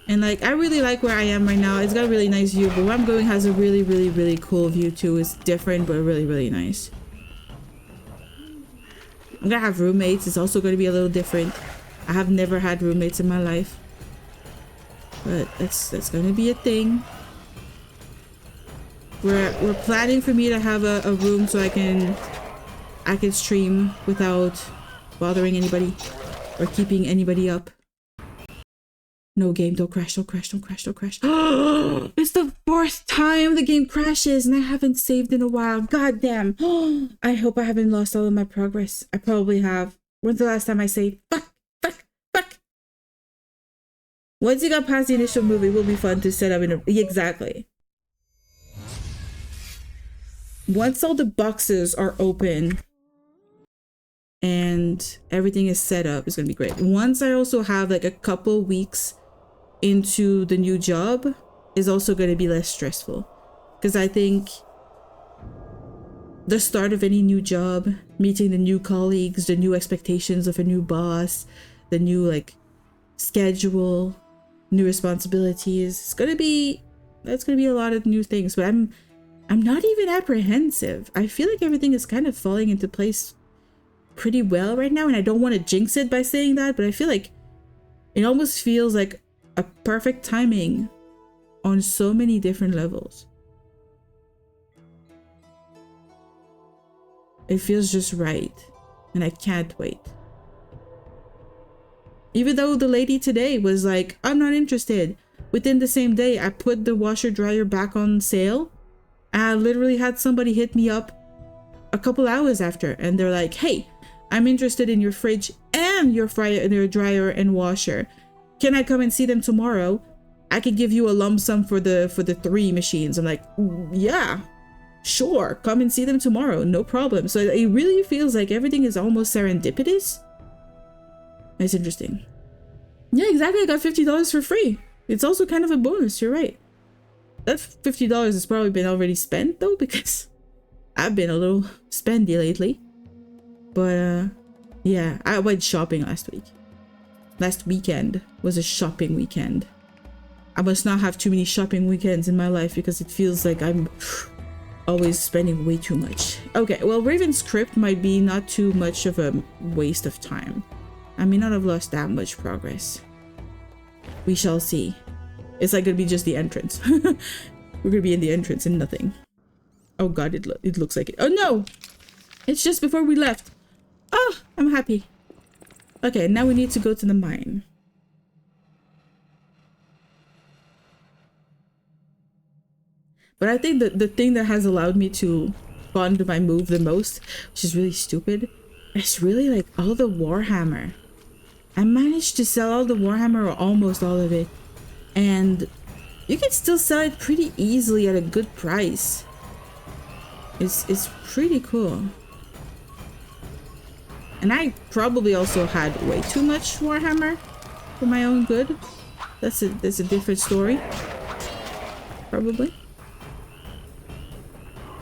And like, I really like where I am right now. It's got a really nice view, but where I'm going has a really, really, really cool view too. It's different, but really, really nice. I'm gonna have roommates. It's also gonna be a little different. I have never had roommates in my life, but that's gonna be a thing. We're planning for me to have a room so I can stream without bothering anybody or keeping anybody up. No game, don't crash, don't crash, don't crash, don't crash. It's the 4th time the game crashes and I haven't saved in a while. God damn. I hope I haven't lost all of my progress. I probably have. When's the last time I saved? Fuck, fuck, fuck. Once you got past the initial move, it will be fun to set up in a... Exactly. Once all the boxes are open and everything is set up, it's gonna be great. Once I also have like a couple weeks into the new job, is also gonna be less stressful. Because I think the start of any new job, meeting the new colleagues, the new expectations of a new boss, the new like schedule, new responsibilities, that's gonna be a lot of new things. But I'm not even apprehensive. I feel like everything is kind of falling into place pretty well right now, and I don't want to jinx it by saying that, but I feel like It almost feels like a perfect timing on so many different levels. It feels just right, and I can't wait. Even though the lady today was like, I'm not interested. Within the same day, I put the washer dryer back on sale. And I literally had somebody hit me up a couple hours after, and they're like, hey, I'm interested in your fridge and your dryer and washer. Can I come and see them tomorrow? I could give you a lump sum for the 3 machines. I'm like, yeah, sure, come and see them tomorrow, no problem. So it really feels like everything is almost serendipitous. It's interesting. Yeah, exactly. I got $50 for free. It's also kind of a bonus. You're right. That $50 has probably been already spent though, because I've been a little spendy lately. But yeah, I went shopping last week. Last weekend was a shopping weekend. I must not have too many shopping weekends in my life because it feels like I'm always spending way too much. Okay, well, Raven's Crypt might be not too much of a waste of time. I may not have lost that much progress. We shall see. It's like gonna be just the entrance. We're gonna be in the entrance and nothing. Oh god, it looks like it. Oh no! It's just before we left. Oh, I'm happy. Okay, now we need to go to the mine. But I think that the thing that has allowed me to fund my move the most, which is really stupid, is really like all the Warhammer. I managed to sell all the Warhammer, or almost all of it, and you can still sell it pretty easily at a good price. It's pretty cool. And I probably also had way too much Warhammer for my own good. That's a different story. Probably.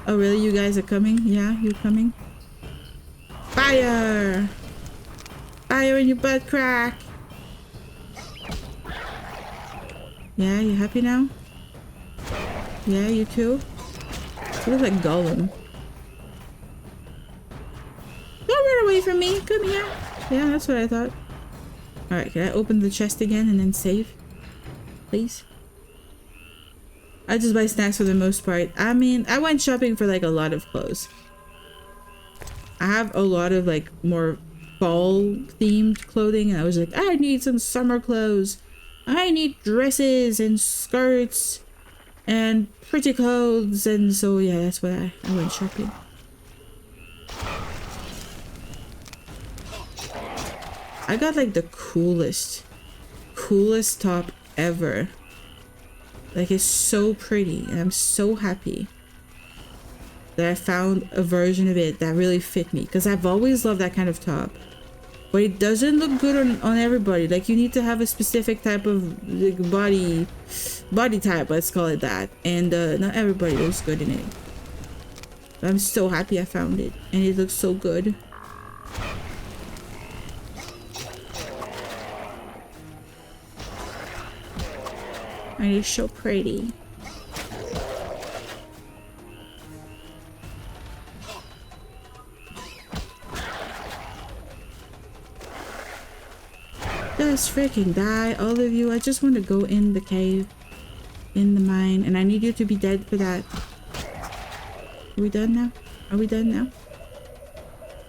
Oh really? You guys are coming? Yeah, you're coming? Fire! Fire in your butt crack! Yeah, you happy now? Yeah, you too? You look like Gollum. Don't run away from me! Come here! Yeah, that's what I thought. Alright, can I open the chest again and then save? Please? I just buy snacks for the most part. I mean, I went shopping for like a lot of clothes. I have a lot of like more fall themed clothing, and I was like, I need some summer clothes. I need dresses and skirts and pretty clothes, and so yeah, that's why I went shopping. I got like the coolest top ever. Like, it's so pretty, and I'm so happy that I found a version of it that really fit me, because I've always loved that kind of top, but it doesn't look good on everybody. Like, you need to have a specific type of like, body type, let's call it that, and not everybody looks good in it. But I'm so happy I found it, and it looks so good. And it's so pretty. Just freaking die, all of you. I just want to go in the cave, in the mine, and I need you to be dead for that. Are we done now? Are we done now?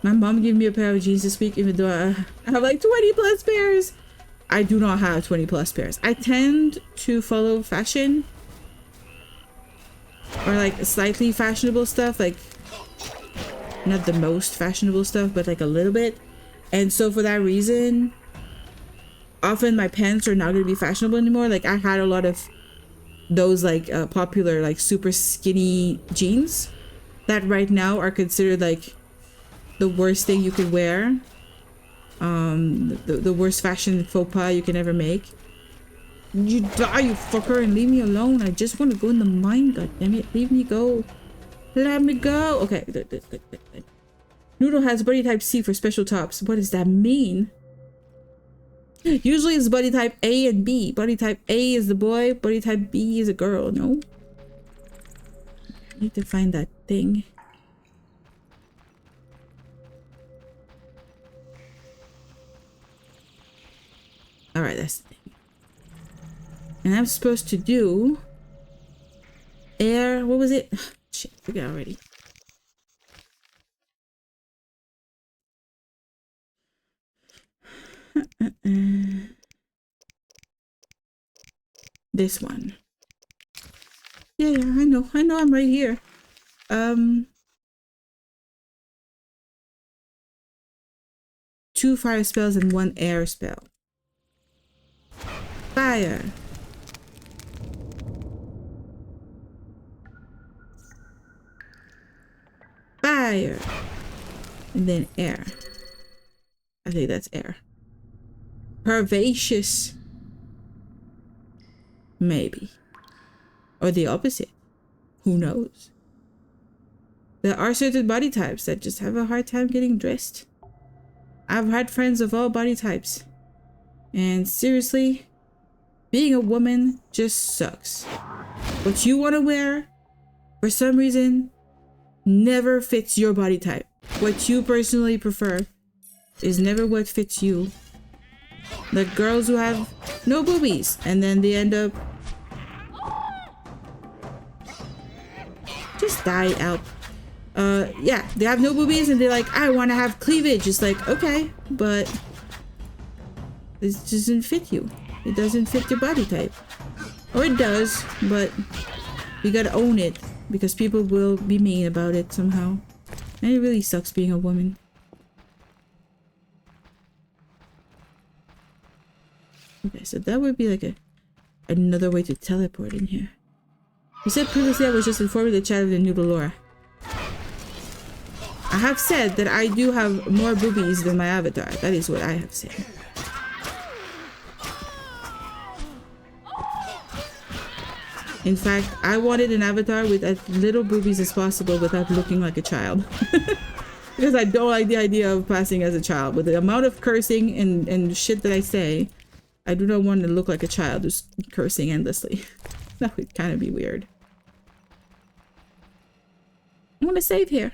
My mom gave me a pair of jeans this week, even though I have like 20 plus pairs. I do not have 20 plus pairs. I tend to follow fashion, or like slightly fashionable stuff, like not the most fashionable stuff, but like a little bit. And so for that reason, often my pants are not going to be fashionable anymore. Like, I had a lot of those like popular like super skinny jeans that right now are considered like the worst thing you could wear. The worst fashion faux pas you can ever make. You die, you fucker, and leave me alone. I just want to go in the mine, goddammit. Leave me go. Let me go. Okay, good. Noodle has body type C for special tops. What does that mean? Usually it's body type A and B. Body type A is the boy, body type B is a girl, no? I need to find that thing. All right, that's the thing. And I'm supposed to do air. What was it? Shit, I forgot already. This one. Yeah, I know I'm right here. 2 fire spells and 1 air spell. Fire. Fire. And then air. I think that's air. Pervacious. Maybe. Or the opposite. Who knows? There are certain body types that just have a hard time getting dressed. I've had friends of all body types. And seriously, being a woman just sucks. What you want to wear, for some reason, never fits your body type. What you personally prefer is never what fits you. Like girls who have no boobies and then they end up just die out. Yeah, they have no boobies and they're like, I want to have cleavage. It's like, okay, but this doesn't fit you. It doesn't fit your body type. Or it does, but you gotta own it because people will be mean about it somehow. And it really sucks being a woman. Okay, so that would be like another way to teleport in here. You said previously I was just informing the chat of the noodle lore. I have said that I do have more boobies than my avatar. That is what I have said. In fact, I wanted an avatar with as little boobies as possible without looking like a child. Because I don't like the idea of passing as a child. With the amount of cursing and shit that I say, I do not want to look like a child just cursing endlessly. That would kind of be weird. I want to save here.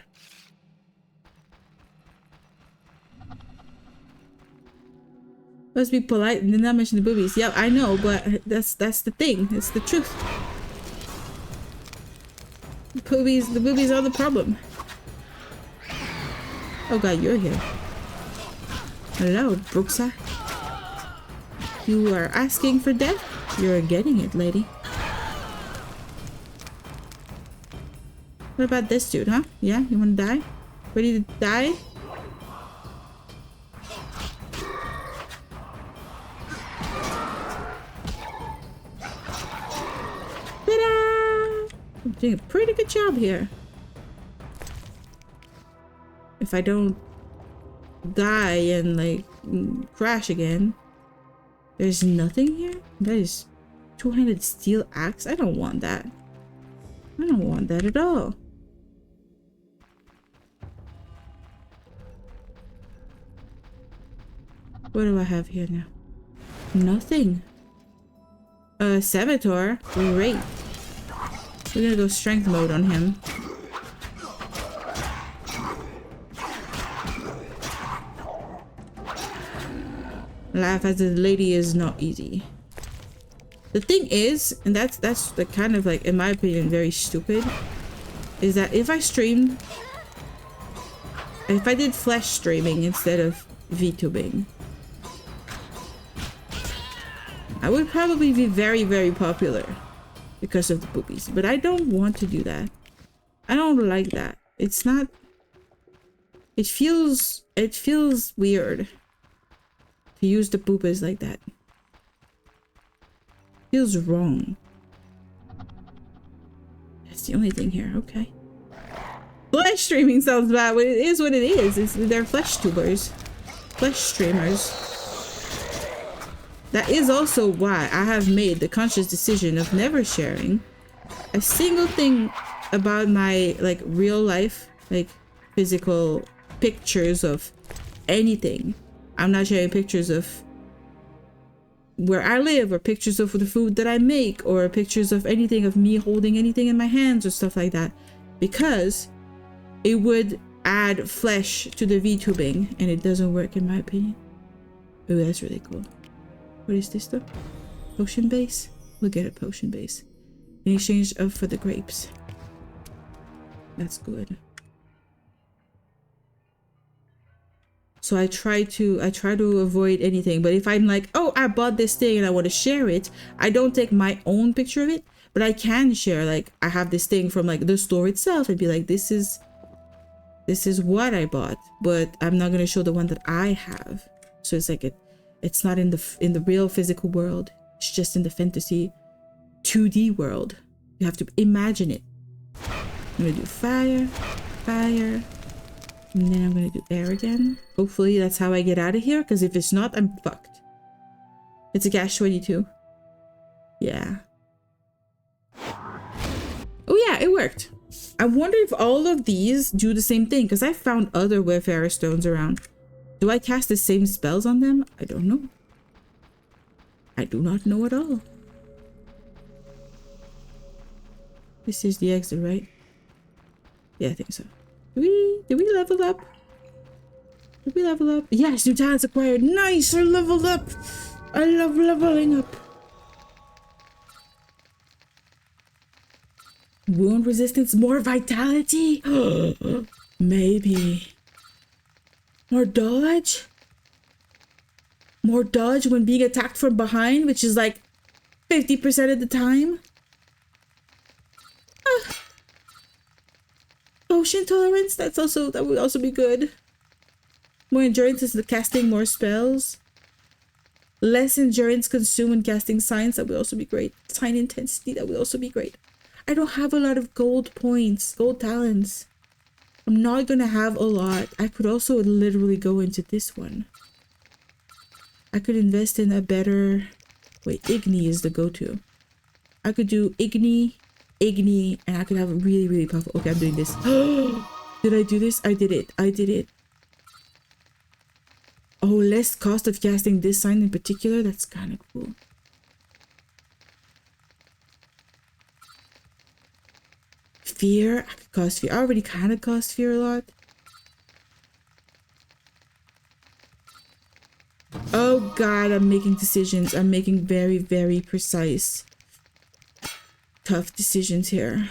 Let's be polite and not mention the boobies. Yeah, I know, but that's the thing. It's the truth. The boobies are the problem. Oh god, you're here. Hello, Brookside. You are asking for death? You're getting it, lady. What about this dude, huh? Yeah, you wanna die? Ready to die? I'm doing a pretty good job here. If I don't die and like crash again. There's nothing here? That is two-handed steel axe? I don't want that. I don't want that at all. What do I have here now? Nothing. Saboteur? Great. We're gonna go strength mode on him. Life as a lady is not easy. The thing is, and that's the kind of like, in my opinion, very stupid, is that if I did flesh streaming instead of VTubing, I would probably be very, very popular because of the boobies. But I don't want to do that. I don't like that. It's not. It feels weird to use the boobies like that. Feels wrong. That's the only thing here. Okay. Flesh streaming sounds bad, but it is what it is. They're flesh tubers. Flesh streamers. That is also why I have made the conscious decision of never sharing a single thing about my like real life, like physical pictures of anything. I'm not sharing pictures of where I live or pictures of the food that I make or pictures of anything of me holding anything in my hands or stuff like that, because it would add flesh to the VTubing and it doesn't work in my opinion. Oh, that's really cool. What is this though? Potion base? We'll get a potion base in exchange for the grapes. That's good. So I try to avoid anything, but if I'm like, oh, I bought this thing and I want to share it, I don't take my own picture of it, but I can share, like, I have this thing from like the store itself and be like, this is what I bought, but I'm not gonna show the one that I have. So it's like it's not in the real physical world. It's just in the fantasy 2D world. You have to imagine it. I'm gonna do fire, fire, and then I'm gonna do air again. Hopefully that's how I get out of here, because if it's not, I'm fucked. It's a cash 22. Yeah. Oh yeah, it worked. I wonder if all of these do the same thing, because I found other Wayfarer stones around. Do I cast the same spells on them? I don't know. I do not know at all. This is the exit, right? Yeah, I think so. Did we level up? Did we level up? Yes, new talents acquired. Nice, I leveled up. I love leveling up. Wound resistance, more vitality? Maybe. More dodge? More dodge when being attacked from behind, which is like 50% of the time? Potion tolerance, that would also be good. More endurance is the casting more spells. Less endurance consumed when casting signs, that would also be great. Sign intensity, that would also be great. I don't have a lot of gold points, gold talents. I'm not gonna have a lot. I could also literally go into this one. I could invest in a better... Wait, Igni is the go-to. I could do Igni, and I could have a really, really powerful... Okay, I'm doing this. Did I do this? I did it. I did it. Oh, less cost of casting this sign in particular? That's kind of cool. Fear? I could cause fear. I already kind of cause fear a lot. Oh god, I'm making decisions. I'm making very, very precise, tough decisions here.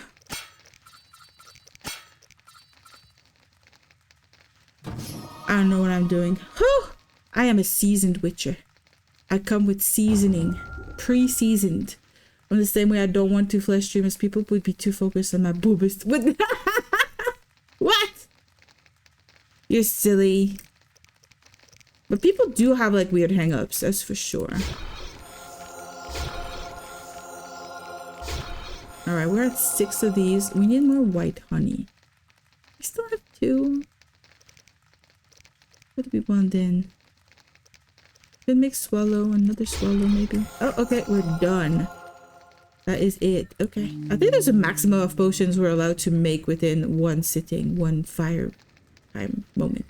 I don't know what I'm doing. Whew! I am a seasoned witcher. I come with seasoning. Pre-seasoned. In the same way I don't want to flesh stream as people would be too focused on my boobist. What? You're silly. But people do have like weird hang-ups, that's for sure. Alright, we're at 6 of these. We need more white honey. We still have 2. What do we want then? Good mix swallow, another swallow maybe. Oh, okay, we're done. That is it. Okay. I think there's a maximum of potions we're allowed to make within one sitting, one fire time moment.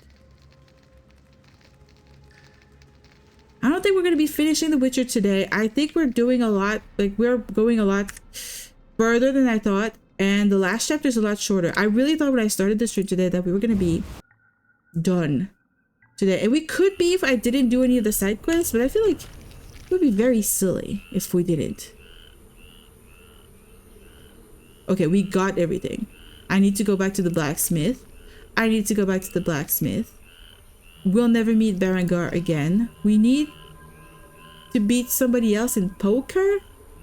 I don't think we're going to be finishing The Witcher today. I think we're doing a lot, like we're going a lot further than I thought. And the last chapter is a lot shorter. I really thought when I started this stream today that we were going to be done today. And we could be if I didn't do any of the side quests, but I feel like it would be very silly if we didn't. Okay, we got everything. I need to go back to the blacksmith. I need to go back to the blacksmith. We'll never meet Berengar again. We need to beat somebody else in poker?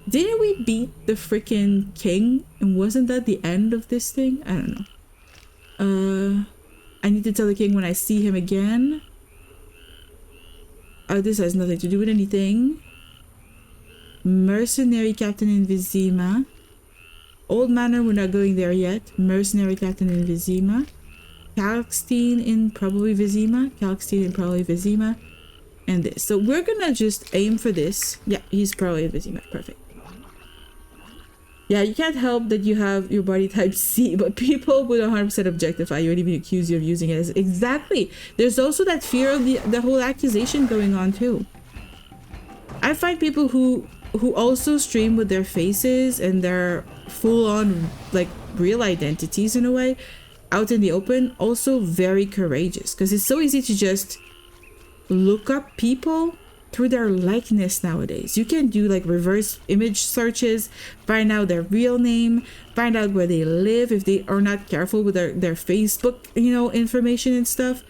Didn't we beat the freaking king? And wasn't that the end of this thing? I don't know. I need to tell the king when I see him again. Oh, this has nothing to do with anything. Mercenary captain in Vizima. Old Manor, we're not going there yet. Mercenary captain in Vizima. Calixtine in probably Vizima. Calixtine in probably Vizima. And this. So we're gonna just aim for this. Yeah, he's probably in Vizima. Perfect. Yeah, you can't help that you have your body type C, but people would 100% objectify you and even accuse you of using it as... Exactly. There's also that fear of the whole accusation going on too. I find people who also stream with their faces and their full-on like real identities in a way out in the open also very courageous, because it's so easy to just look up people through their likeness nowadays. You can do like reverse image searches, find out their real name, find out where they live if they are not careful with their Facebook, you know, information and stuff.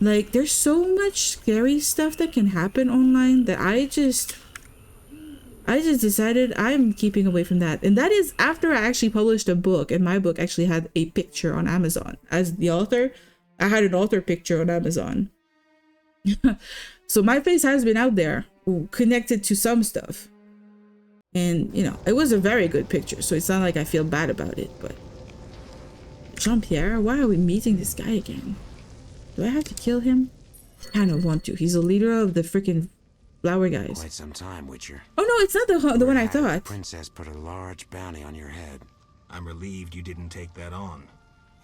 Like, there's so much scary stuff that can happen online that I just decided I'm keeping away from that. And that is after I actually published a book, and my book actually had a picture on Amazon. As the author, I had an author picture on Amazon. So my face has been out there connected to some stuff. And, you know, it was a very good picture, so it's not like I feel bad about it. But Jean-Pierre, why are we meeting this guy again? Do I have to kill him? I kind of want to. He's a leader of the freaking flower guys. Quite some time, Witcher. Oh no, it's not the one I thought. The princess put a large bounty on your head. I'm relieved you didn't take that on.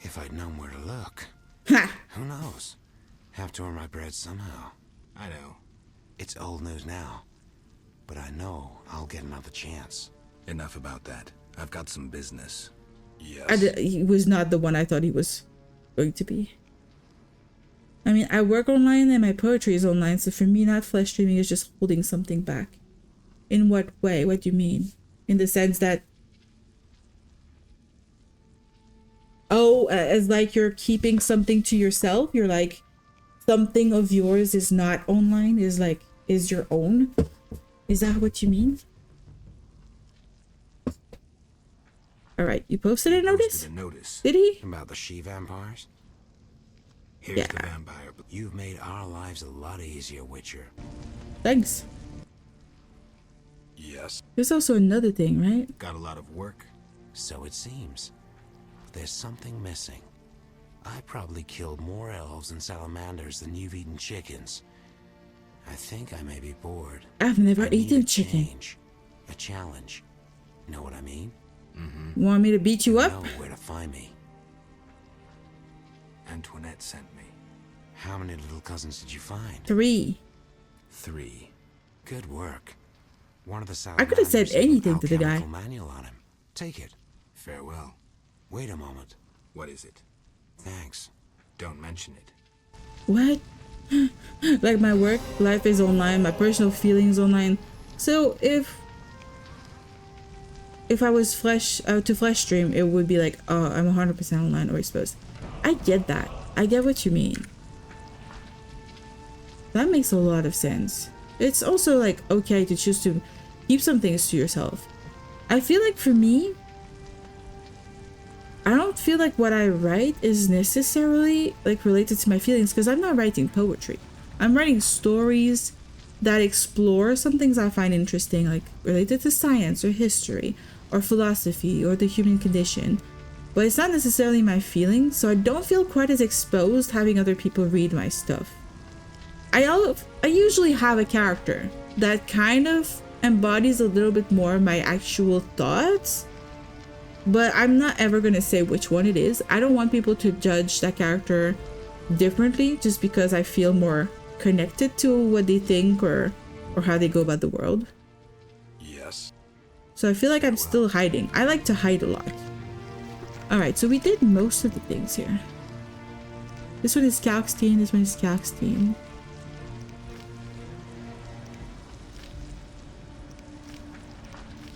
If I'd known where to look. Ha! Who knows? Have to earn my bread somehow. I know. It's old news now. But I know I'll get another chance. Enough about that. I've got some business. Yes. He was not the one I thought he was going to be. I mean, I work online and my poetry is online, so for me, not flesh streaming is just holding something back. In what way? What do you mean? In the sense that, oh, as like you're keeping something to yourself, you're like, something of yours is not online, is your own? Is that what you mean? Alright, you posted a notice? Did he? About the she-vampires? Here's the vampire. You've made our lives a lot easier, Witcher. Thanks. Yes. There's also another thing, right? Got a lot of work. So it seems. There's something missing. I probably killed more elves and salamanders than you've eaten chickens. I think I may be bored. I've never eaten chicken. A challenge. Know what I mean? Mm-hmm. Want me to beat you up? Know where to find me. Antoinette sent me. How many little cousins did you find? 3. 3. Good work. One of the salamanders. I could have said anything to the guy. Manual on him. Take it. Farewell. Wait a moment. What is it? Thanks. Don't mention it. What? Like my work life is online, my personal feelings online. So if I was to flesh stream, it would be like, oh, I'm 100% online or exposed. I get that. I get what you mean. That makes a lot of sense. It's also like okay to choose to keep some things to yourself. I feel like for me, I don't feel like what I write is necessarily like related to my feelings because I'm not writing poetry. I'm writing stories that explore some things I find interesting, like related to science or history or philosophy or the human condition. But it's not necessarily my feelings, so I don't feel quite as exposed having other people read my stuff. I usually have a character that kind of embodies a little bit more of my actual thoughts, but I'm not ever going to say which one it is. I don't want people to judge that character differently just because I feel more connected to what they think or how they go about the world. Yes. So I feel like I'm still hiding. I like to hide a lot. Alright, so we did most of the things here. This one is Kalkstein, this one is Kalkstein.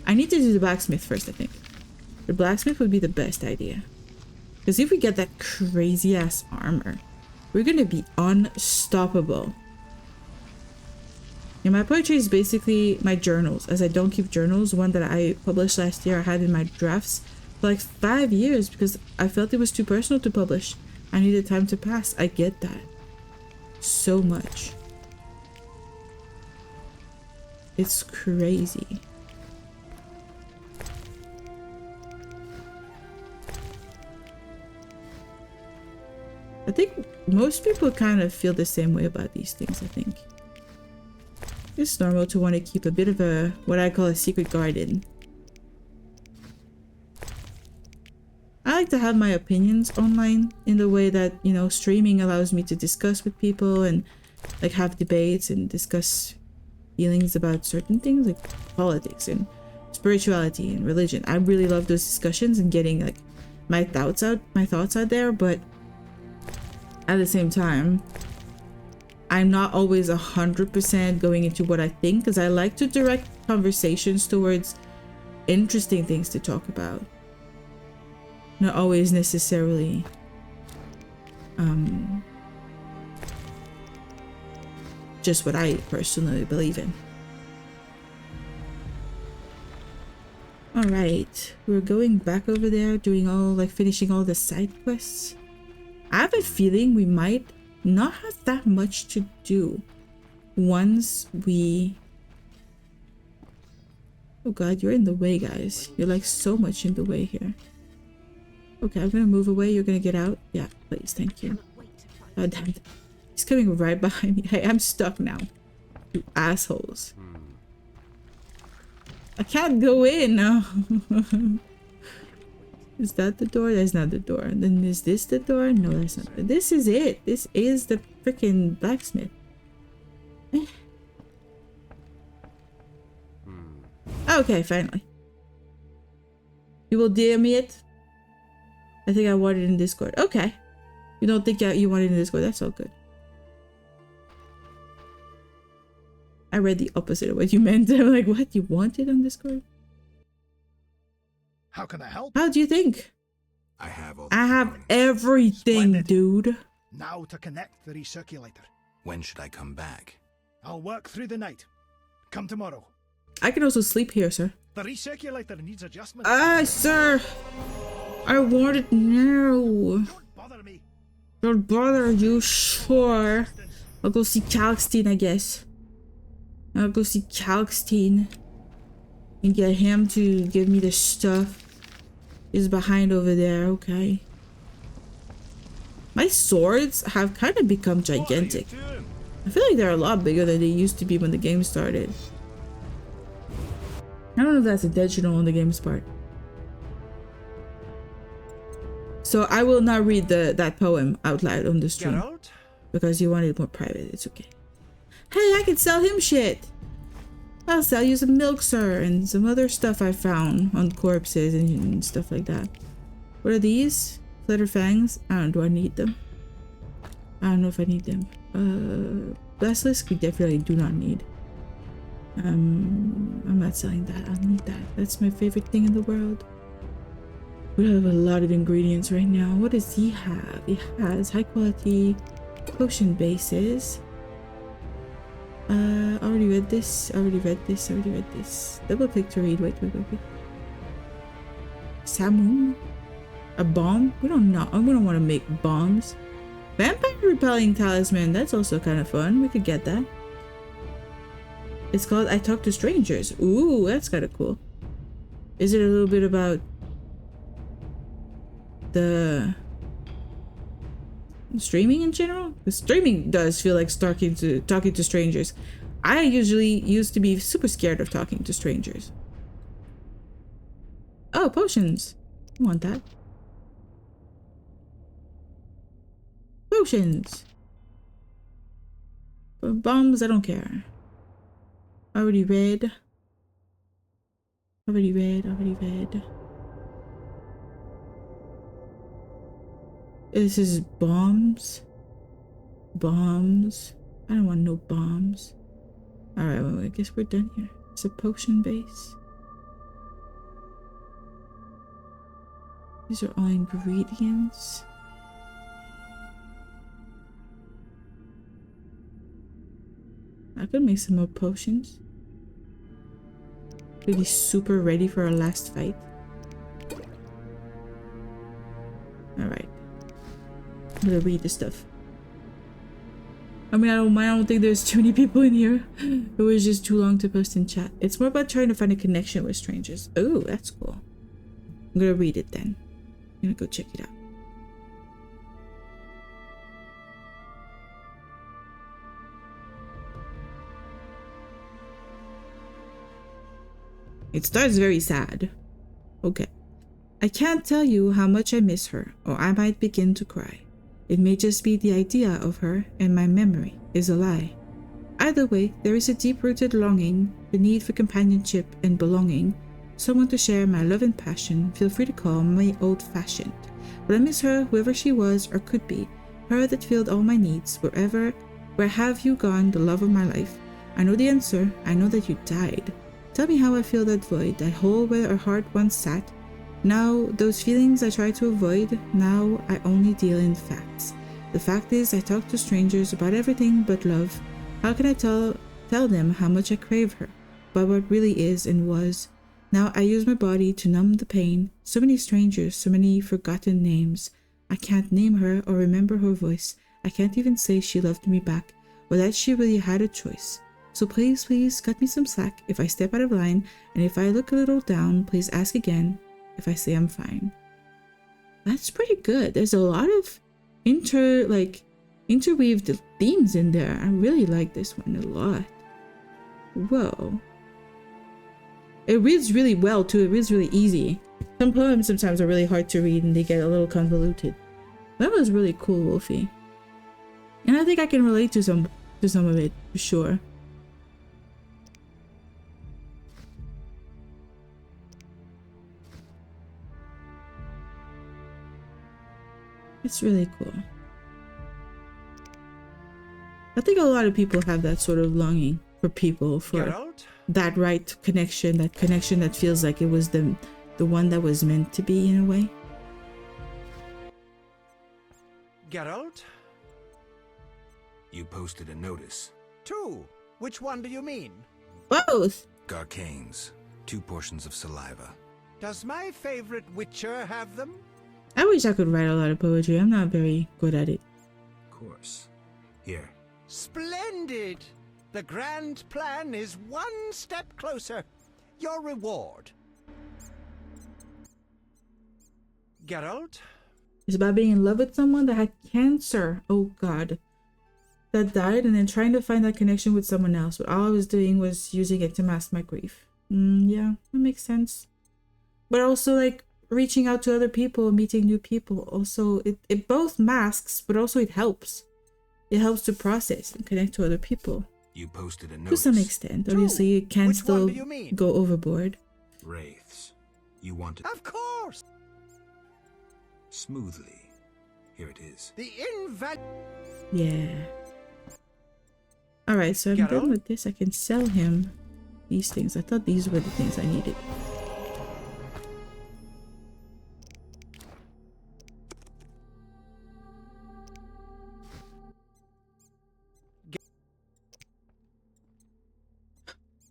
I need to do the blacksmith first, I think. The blacksmith would be the best idea. Because if we get that crazy ass armor, we're gonna be unstoppable. And my poetry is basically my journals, as I don't keep journals. One that I published last year I had in my drafts for like 5 years because I felt it was too personal to publish. I needed time to pass. I get that so much. It's crazy. I think most people kind of feel the same way about these things, I think. It's normal to want to keep a bit of a, what I call a secret garden. I like to have my opinions online in the way that, you know, streaming allows me to discuss with people and like have debates and discuss feelings about certain things like politics and spirituality and religion. I really love those discussions and getting like my thoughts out there, but at the same time, I'm not always 100% going into what I think, because I like to direct conversations towards interesting things to talk about. Not always necessarily just what I personally believe in. Alright, we're going back over there, doing all, like, finishing all the side quests. I have a feeling we might not have that much to do once we... Oh god, you're in the way, guys. You're like so much in the way here. Okay, I'm gonna move away. You're gonna get out? Yeah, please, thank you. God damn it. He's coming right behind me. Hey, I'm stuck now. You assholes. I can't go in now. Is that the door? That's not the door. Then is this the door? No, that's not. This is it. This is the freaking blacksmith. Okay, finally. You will DM me it? I think I want it in Discord. Okay. You don't think you want it in Discord? That's all good. I read the opposite of what you meant. I'm like, what? You want it on Discord? How can I help? How do you think? I have all everything, Splendid. Dude. Now to connect the recirculator. When should I come back? I'll work through the night. Come tomorrow. I can also sleep here, sir. The recirculator needs adjustment. Sir. I want it now. Don't bother me. Don't bother you, sure. I'll go see Calxtine, I guess. I'll go see Calxtine and get him to give me the stuff. He's behind over there, okay. My swords have kind of become gigantic. I feel like they're a lot bigger than they used to be when the game started. I don't know if that's intentional on the game's part. So I will not read that poem out loud on the stream. Because you wanted it more private. It's okay. Hey, I can sell him shit. I'll sell you some milk, sir, and some other stuff I found on corpses and stuff like that. What are these? Flitter fangs? I don't know. Do I need them? I don't know if I need them. Basilisk we definitely do not need. I'm not selling that. I need that. That's my favorite thing in the world. We have a lot of ingredients right now. What does he have? He has high quality potion bases. Already read this. Already read this. Already read this. Double click to read. Wait. Samum? A bomb? We don't know. We don't want to make bombs. Vampire repelling talisman. That's also kind of fun. We could get that. It's called I Talk to Strangers. Ooh, that's kind of cool. Is it a little bit about the streaming in general? The streaming does feel like talking to strangers. I usually used to be super scared of talking to strangers. Oh, potions. I want that. Potions. But bombs, I don't care. Already read. Already read. This is bombs. Bombs. I don't want no bombs. Alright, well, I guess we're done here. It's a potion base. These are all ingredients. I could make some more potions. Really super ready for our last fight. Alright. I'm gonna read the stuff. I mean, I don't think there's too many people in here. It was just too long to post in chat. It's more about trying to find a connection with strangers. Oh, that's cool. I'm gonna read it then. I'm gonna go check it out. It starts very sad. Okay. I can't tell you how much I miss her, or I might begin to cry. It may just be the idea of her, and my memory is a lie. Either way, there is a deep-rooted longing, the need for companionship and belonging, someone to share my love and passion. Feel free to call me old-fashioned. But I miss her, whoever she was or could be, her that filled all my needs, wherever Where have you gone, the love of my life? I know the answer. I know that you died. Tell me how I feel that void, that hole where our heart once sat. Now, those feelings I try to avoid, now I only deal in facts. The fact is, I talk to strangers about everything but love. How can I tell them how much I crave her, but what really is and was? Now I use my body to numb the pain. So many strangers, so many forgotten names. I can't name her or remember her voice. I can't even say she loved me back, or that she really had a choice. So please, please, cut me some slack if I step out of line, and if I look a little down, please ask again if I say I'm fine. That's pretty good. There's a lot of interweaved themes in there. I really like this one a lot. Whoa. It reads really well too. It reads really easy. Some poems sometimes are really hard to read and they get a little convoluted. That was really cool, Wolfie. And I think I can relate to some of it for sure. It's really cool. I think a lot of people have that sort of longing for people, for that right connection, that feels like it was the one that was meant to be in a way. Geralt? You posted a notice. 2. Which one do you mean? Both. Garcanes. 2 portions of saliva. Does my favorite Witcher have them? I wish I could write a lot of poetry. I'm not very good at it. Of course. Here. Splendid! The grand plan is one step closer. Your reward. Geralt? It's about being in love with someone that had cancer. Oh god. That died, and then trying to find that connection with someone else. But all I was doing was using it to mask my grief. Yeah, that makes sense. But also like reaching out to other people, meeting new people. Also, it both masks, but also it helps. It helps to process and connect to other people. You posted a notice. To some extent. Obviously, it can still go overboard. Wraiths. You wanted... Of course! Smoothly. Here it is. The invalid... Yeah. Alright, so I'm done with this. I can sell him these things. I thought these were the things I needed.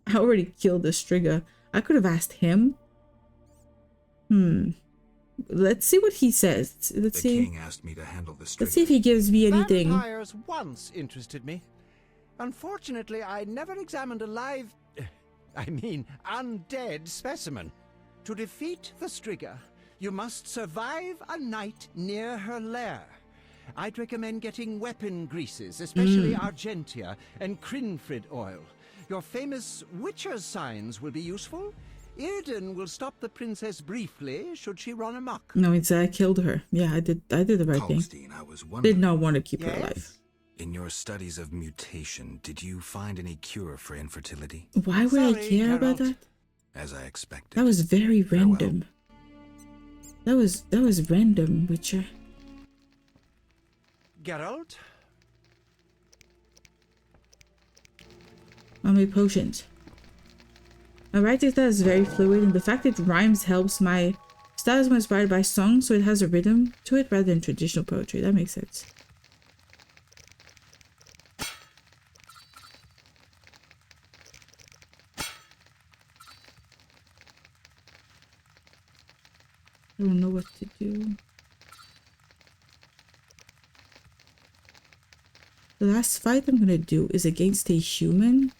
I already killed the Striga. I could have asked him. Let's see what he says. Let's see. King asked me to handle the Striga. Let's see if he gives me anything. Vampires once interested me. Unfortunately, I never examined a live... undead specimen. To defeat the Striga, you must survive a night near her lair. I'd recommend getting weapon greases, especially Argentia and Crinfrid oil. Your famous Witcher's signs will be useful. Irden will stop the princess briefly, should she run amok. No, it's I killed her. Yeah, I did the right thing. I was Did not want to keep her alive. In your studies of mutation, did you find any cure for infertility? Why would I care about that? As I expected. That was very random. That was random, Witcher. Geralt? How many potions? My writing style is very fluid, and the fact that rhymes helps. My style is more inspired by song, so it has a rhythm to it rather than traditional poetry. That makes sense. I don't know what to do. The last fight I'm gonna do is against a human,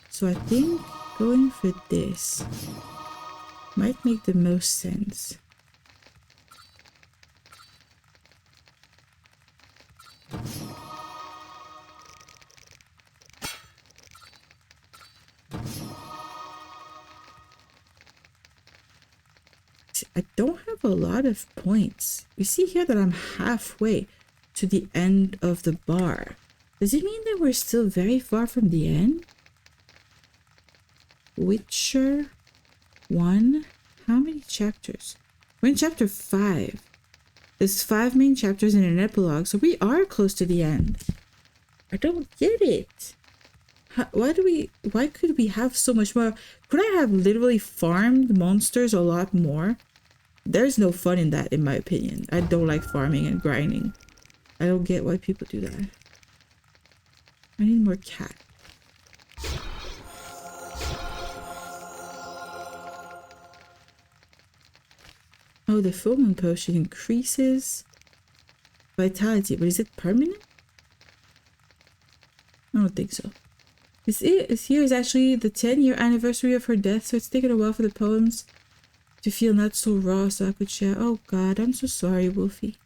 so I think going for this might make the most sense. I don't have a lot of points. We see here that I'm halfway to the end of the bar. Does it mean that we're still very far from the end? Witcher 1? How many chapters? We're in chapter 5. There's 5 main chapters and an epilogue, so we are close to the end. I don't get it. Why could we have so much more? Could I have literally farmed monsters a lot more? There's no fun in that, in my opinion. I don't like farming and grinding. I don't get why people do that. I need more cat. Oh, the full moon potion increases vitality, but is it permanent? I don't think so. This year is actually the 10-year anniversary of her death, so it's taken a while for the poems to feel not so raw so I could share. Oh god, I'm so sorry, Wolfie.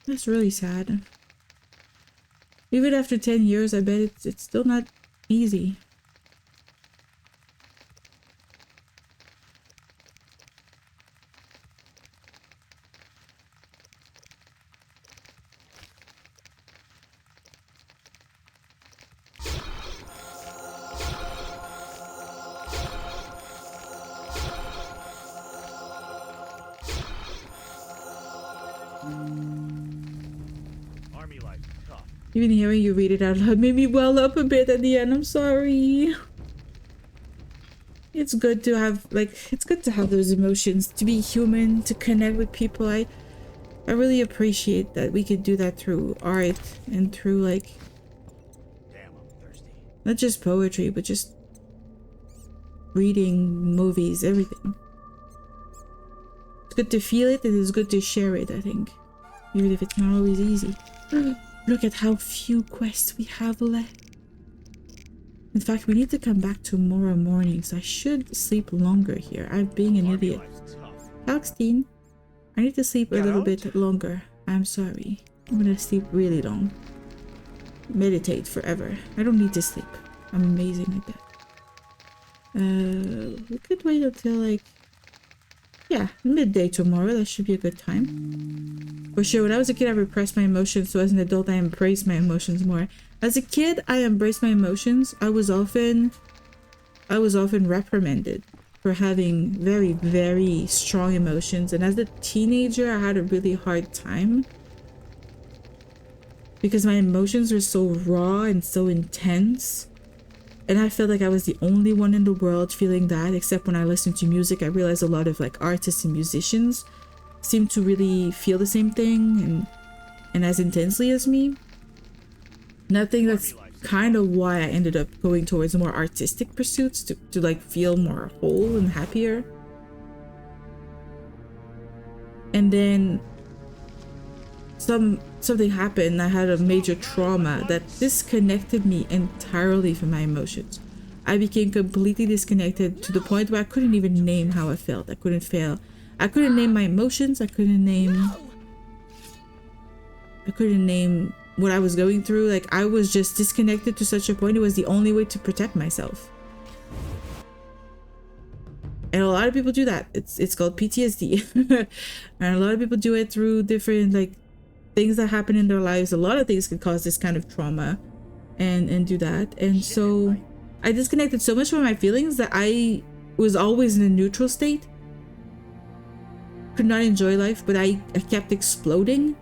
That's really sad. Even after 10 years, I bet it's still not easy. Even hearing you read it out loud made me well up a bit at the end. I'm sorry. It's good to have, like, it's good to have those emotions, to be human, to connect with people. I really appreciate that we could do that through art and through, like, not just poetry, but just reading, movies, everything. It's good to feel it and it's good to share it, I think. Even if it's not always easy. Look at how few quests we have left. In fact, we need to come back tomorrow morning, so I should sleep longer here. I'm being an idiot. Alex-teen, I need to sleep a little bit longer. I'm sorry. I'm gonna sleep really long. Meditate forever. I don't need to sleep. I'm amazing like that. We could wait until, like, yeah, midday tomorrow. That should be a good time. For sure, when I was a kid, I repressed my emotions, so as an adult, I embrace my emotions more. As a kid, I embraced my emotions. I was often reprimanded for having very, very strong emotions. And as a teenager, I had a really hard time because my emotions were so raw and so intense. And I felt like I was the only one in the world feeling that, except when I listened to music. I realized a lot of, like, artists and musicians seem to really feel the same thing and as intensely as me. And I think that's kind of why I ended up going towards more artistic pursuits to like feel more whole and happier. And then something happened. I had a major trauma that disconnected me entirely from my emotions. I became completely disconnected to the point where I couldn't even name how I felt. I couldn't name my emotions. I couldn't name what I was going through. Like, I was just disconnected to such a point. It was the only way to protect myself. And a lot of people do that. It's called PTSD. And a lot of people do it through different, like, things that happen in their lives. A lot of things can cause this kind of trauma and do that. And so I disconnected so much from my feelings that I was always in a neutral state. Could not enjoy life, but I kept exploding.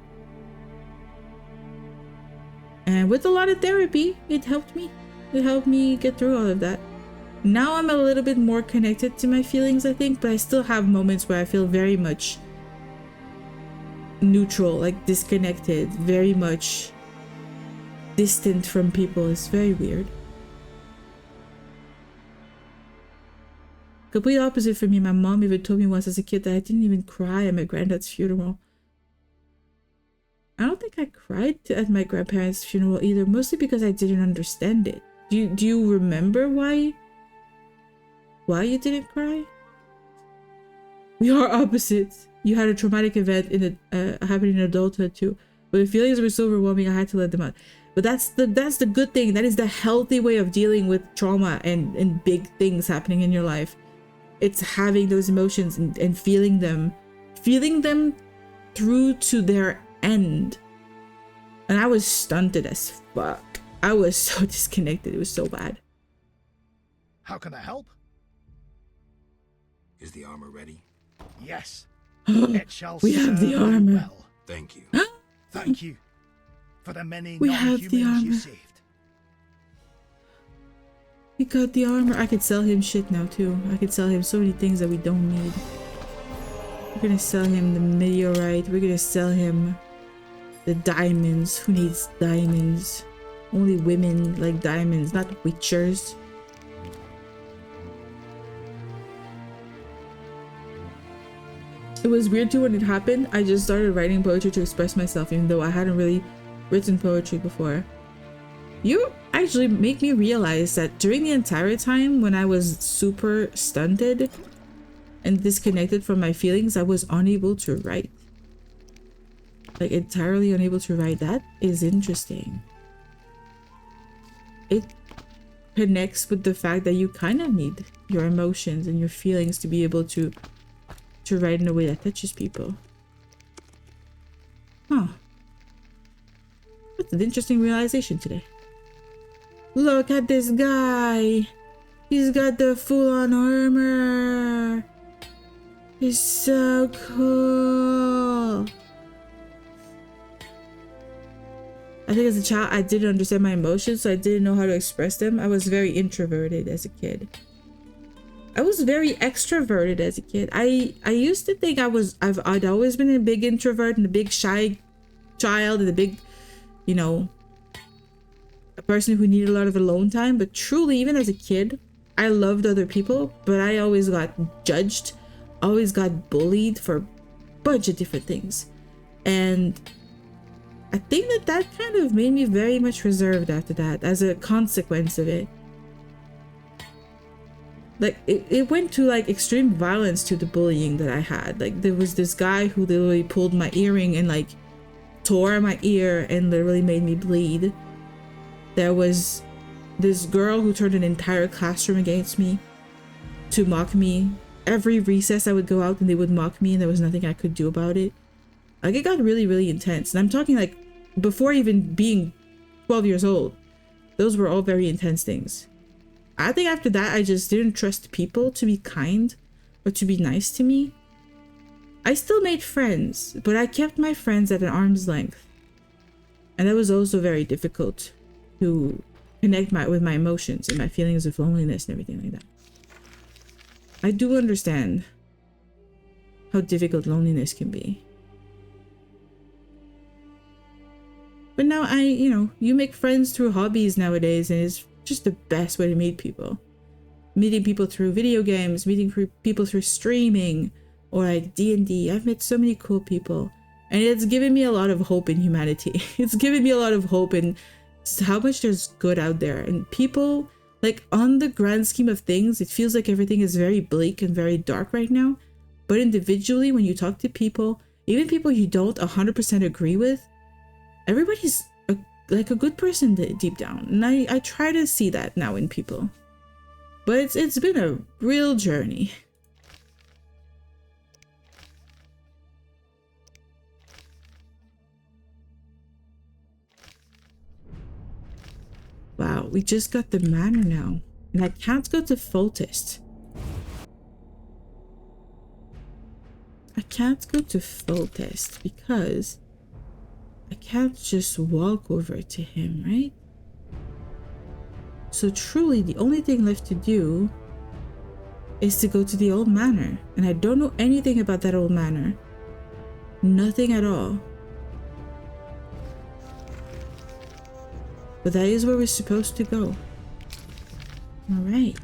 And with a lot of therapy, it helped me. It helped me get through all of that. Now I'm a little bit more connected to my feelings, I think, but I still have moments where I feel very much neutral, like disconnected, very much distant from people. It's very weird. Complete opposite for me. My mom even told me once as a kid that I didn't even cry at my granddad's funeral. I don't think I cried at my grandparents' funeral either, mostly because I didn't understand it. Do you remember why you didn't cry? We are opposites. You had a traumatic event in happening in adulthood too, but the feelings were so overwhelming I had to let them out. But that's the good thing. That is the healthy way of dealing with trauma and big things happening in your life. It's having those emotions and feeling them through to their end. And I was stunted as fuck. I was so disconnected. It was so bad. How can I help? Is the armor ready? Yes. It shall we have the armor. well. Thank you. Thank you. for the many We have the non-humans you armor. saved. We got the armor. I could sell him shit now too. I could sell him so many things that we don't need. We're gonna sell him the meteorite. We're gonna sell him the diamonds. Who needs diamonds? Only women like diamonds, not witchers. It was weird too when it happened. I just started writing poetry to express myself, even though I hadn't really written poetry before. You actually make me realize that during the entire time when I was super stunted and disconnected from my feelings, I was unable to write. Like entirely unable to write. That is interesting. It connects with the fact that you kind of need your emotions and your feelings to be able to write in a way that touches people. Huh. That's an interesting realization today. Look at this guy. He's got the full-on armor. He's so cool. I think as a child, I didn't understand my emotions, so I didn't know how to express them. I was very introverted as a kid. I was very extroverted as a kid. I used to think I'd always been a big introvert and a big shy child and a big, you know, a person who needed a lot of alone time. But truly, even as a kid, I loved other people, but I always got judged, always got bullied for a bunch of different things. And I think that kind of made me very much reserved after that as a consequence of it. Like it went to like extreme violence to the bullying that I had. Like there was this guy who literally pulled my earring and like tore my ear and literally made me bleed. There was this girl who turned an entire classroom against me to mock me. Every recess I would go out and they would mock me and there was nothing I could do about it. Like it got really, really intense. And I'm talking like before even being 12 years old. Those were all very intense things. I think after that, I just didn't trust people to be kind or to be nice to me. I still made friends, but I kept my friends at an arm's length. And that was also very difficult to connect with my emotions and my feelings of loneliness and everything like that. I do understand how difficult loneliness can be. But now you make friends through hobbies nowadays, and it's just the best way to meet people. Meeting people through video games, meeting people through streaming, or like D&D. I've met so many cool people, and it's given me a lot of hope in humanity. It's given me a lot of hope in how much there's good out there. And people, like on the grand scheme of things, it feels like everything is very bleak and very dark right now. But individually, when you talk to people, even people you don't 100% agree with, everybody's like a good person deep down, and I try to see that now in people. But it's been a real journey. Wow, we just got the manor now, and I can't go to Foltest. I can't go to Foltest because I can't just walk over to him, right? So truly, the only thing left to do is to go to the old manor. And I don't know anything about that old manor. Nothing at all. But that is where we're supposed to go. Alright.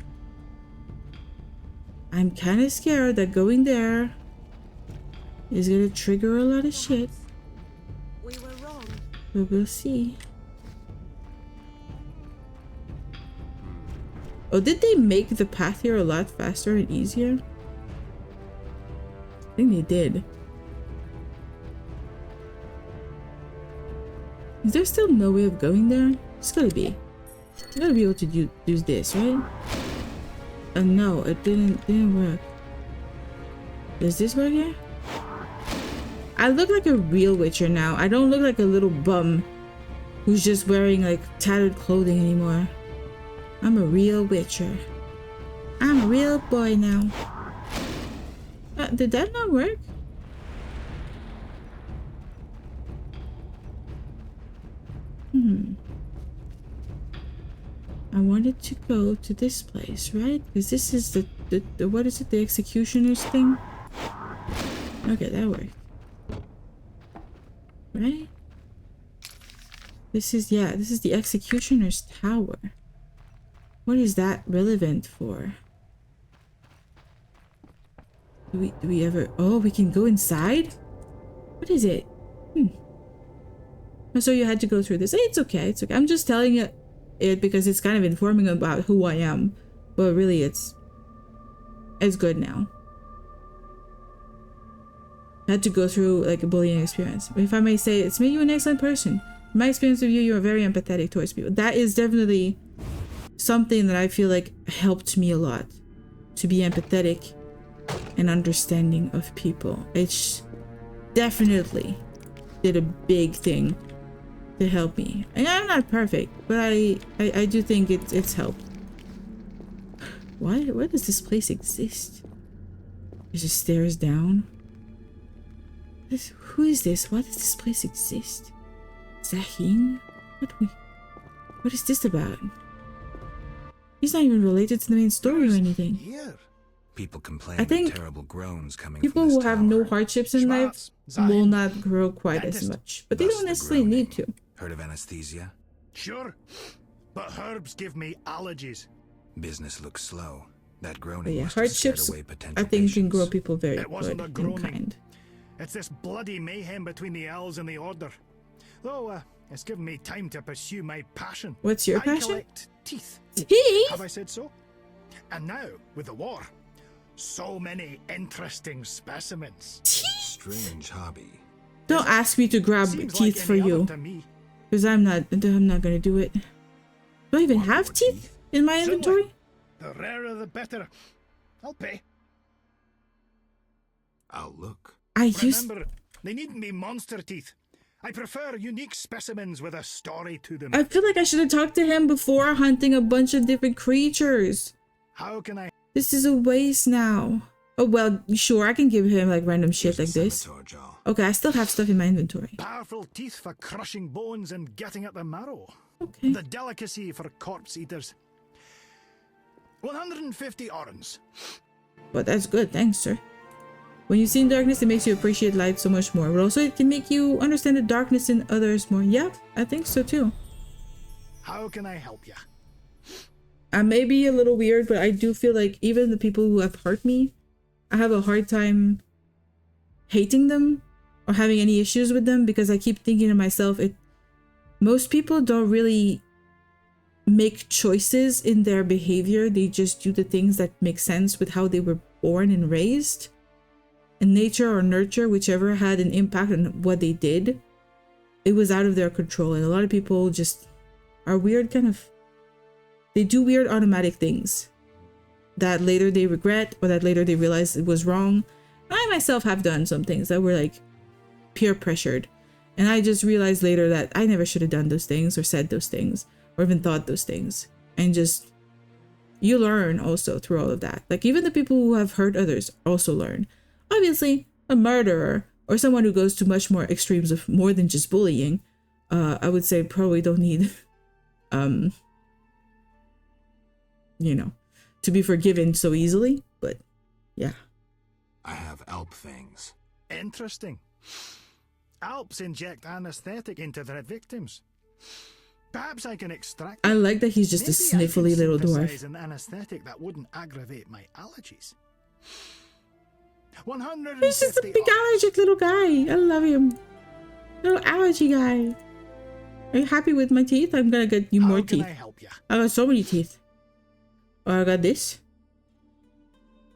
I'm kind of scared that going there is going to trigger a lot of shit. But we'll see. Oh, did they make the path here a lot faster and easier? I think they did. Is there still no way of going there? It's gotta be. You gotta be able to do this, right? No, it didn't work. Does this work here? I look like a real witcher now. I don't look like a little bum who's just wearing like tattered clothing anymore. I'm a real witcher. I'm a real boy now. Did that not work? I wanted to go to this place, right? Because this is the what is it? The executioner's thing? Okay, that worked. Right? This is the executioner's tower. What is that relevant for? Do we ever... Oh, we can go inside? What is it? So you had to go through this. It's okay, it's okay. I'm just telling you it because it's kind of informing about who I am. But really it's good now. I had to go through like a bullying experience. If I may say, it's made you an excellent person. In my experience of you, you're very empathetic towards people. That is definitely something that I feel like helped me a lot. To be empathetic and understanding of people. It's definitely did a big thing to help me. And I'm not perfect, but I do think it's helped. Why does this place exist? There's just stairs down. Who is this? Why does this place exist? Zahin? What is this about? He's not even related to the main story or anything. Here. People complain I think of terrible groans coming people from this who have no hardships in life Zahin, will not grow quite as much. But they don't necessarily need to. Heard of anesthesia? Sure, but herbs give me allergies. Business looks slow. That But groaning yeah, must have scared hardships away potential I think can patients. grow people very It wasn't good a and groaning. kind. It's this bloody mayhem between the elves and the Order. Though, it's given me time to pursue my passion. What's your I passion? collect teeth. Teeth? Have I said so? And now, with the war, so many interesting specimens. Strange hobby. Don't ask me to grab Seems teeth like for any other you. to me. Because I'm not gonna do it. Do I even have teeth in my inventory? The rarer the better. I'll pay. I'll look. Remember, they needn't be monster teeth. I prefer unique specimens with a story to them. I feel like I should have talked to him before hunting a bunch of different creatures. How can I... This is a waste now. Oh, well, sure, I can give him like random shit like this. Okay, I still have stuff in my inventory. Powerful teeth for crushing bones and getting at the marrow. Okay. The delicacy for corpse eaters. 150 orens. But that's good, thanks, sir. When you see in darkness, it makes you appreciate light so much more. But also, it can make you understand the darkness in others more. Yeah, I think so too. How can I help you? I may be a little weird, but I do feel like even the people who have hurt me, I have a hard time hating them or having any issues with them because I keep thinking to myself, most people don't really make choices in their behavior. They just do the things that make sense with how they were born and raised. And nature or nurture, whichever had an impact on what they did, it was out of their control. And a lot of people just are weird they do weird automatic things that later they regret or that later they realize it was wrong. I myself have done some things that were like peer pressured. And I just realized later that I never should have done those things or said those things or even thought those things. And just, you learn also through all of that. Like even the people who have hurt others also learn. Obviously, a murderer or someone who goes to much more extremes of more than just bullying, I would say probably don't need, to be forgiven so easily. But yeah. I have Alp things. Interesting. Alps inject anesthetic into their victims. Perhaps I can extract... I like that he's just a sniffly little dwarf. An anesthetic that wouldn't aggravate my allergies. He's just a big allergic little guy. I love him. Little allergy guy. Are you happy with my teeth? I'm gonna get you more teeth. I help you? I got so many teeth. Oh, I got this.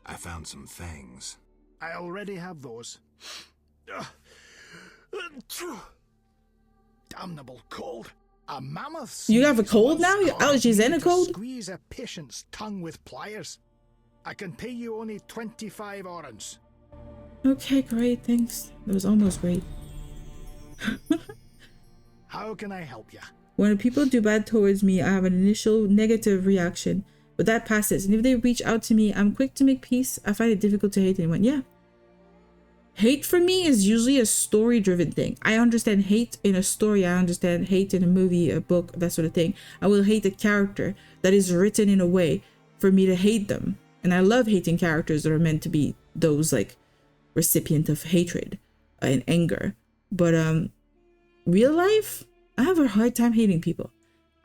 I found some fangs. I already have those. Damnable cold. A mammoth. You have a cold now? Your allergies and a cold? Squeeze a patient's tongue with pliers. I can pay you only 25 orens. Okay, great, thanks. That was almost great. How can I help you? When people do bad towards me, I have an initial negative reaction, but that passes. And if they reach out to me, I'm quick to make peace. I find it difficult to hate anyone. Yeah. Hate for me is usually a story-driven thing. I understand hate in a story. I understand hate in a movie, a book, that sort of thing. I will hate a character that is written in a way for me to hate them. And I love hating characters that are meant to be those like recipient of hatred and anger. But real life, I have a hard time hating people.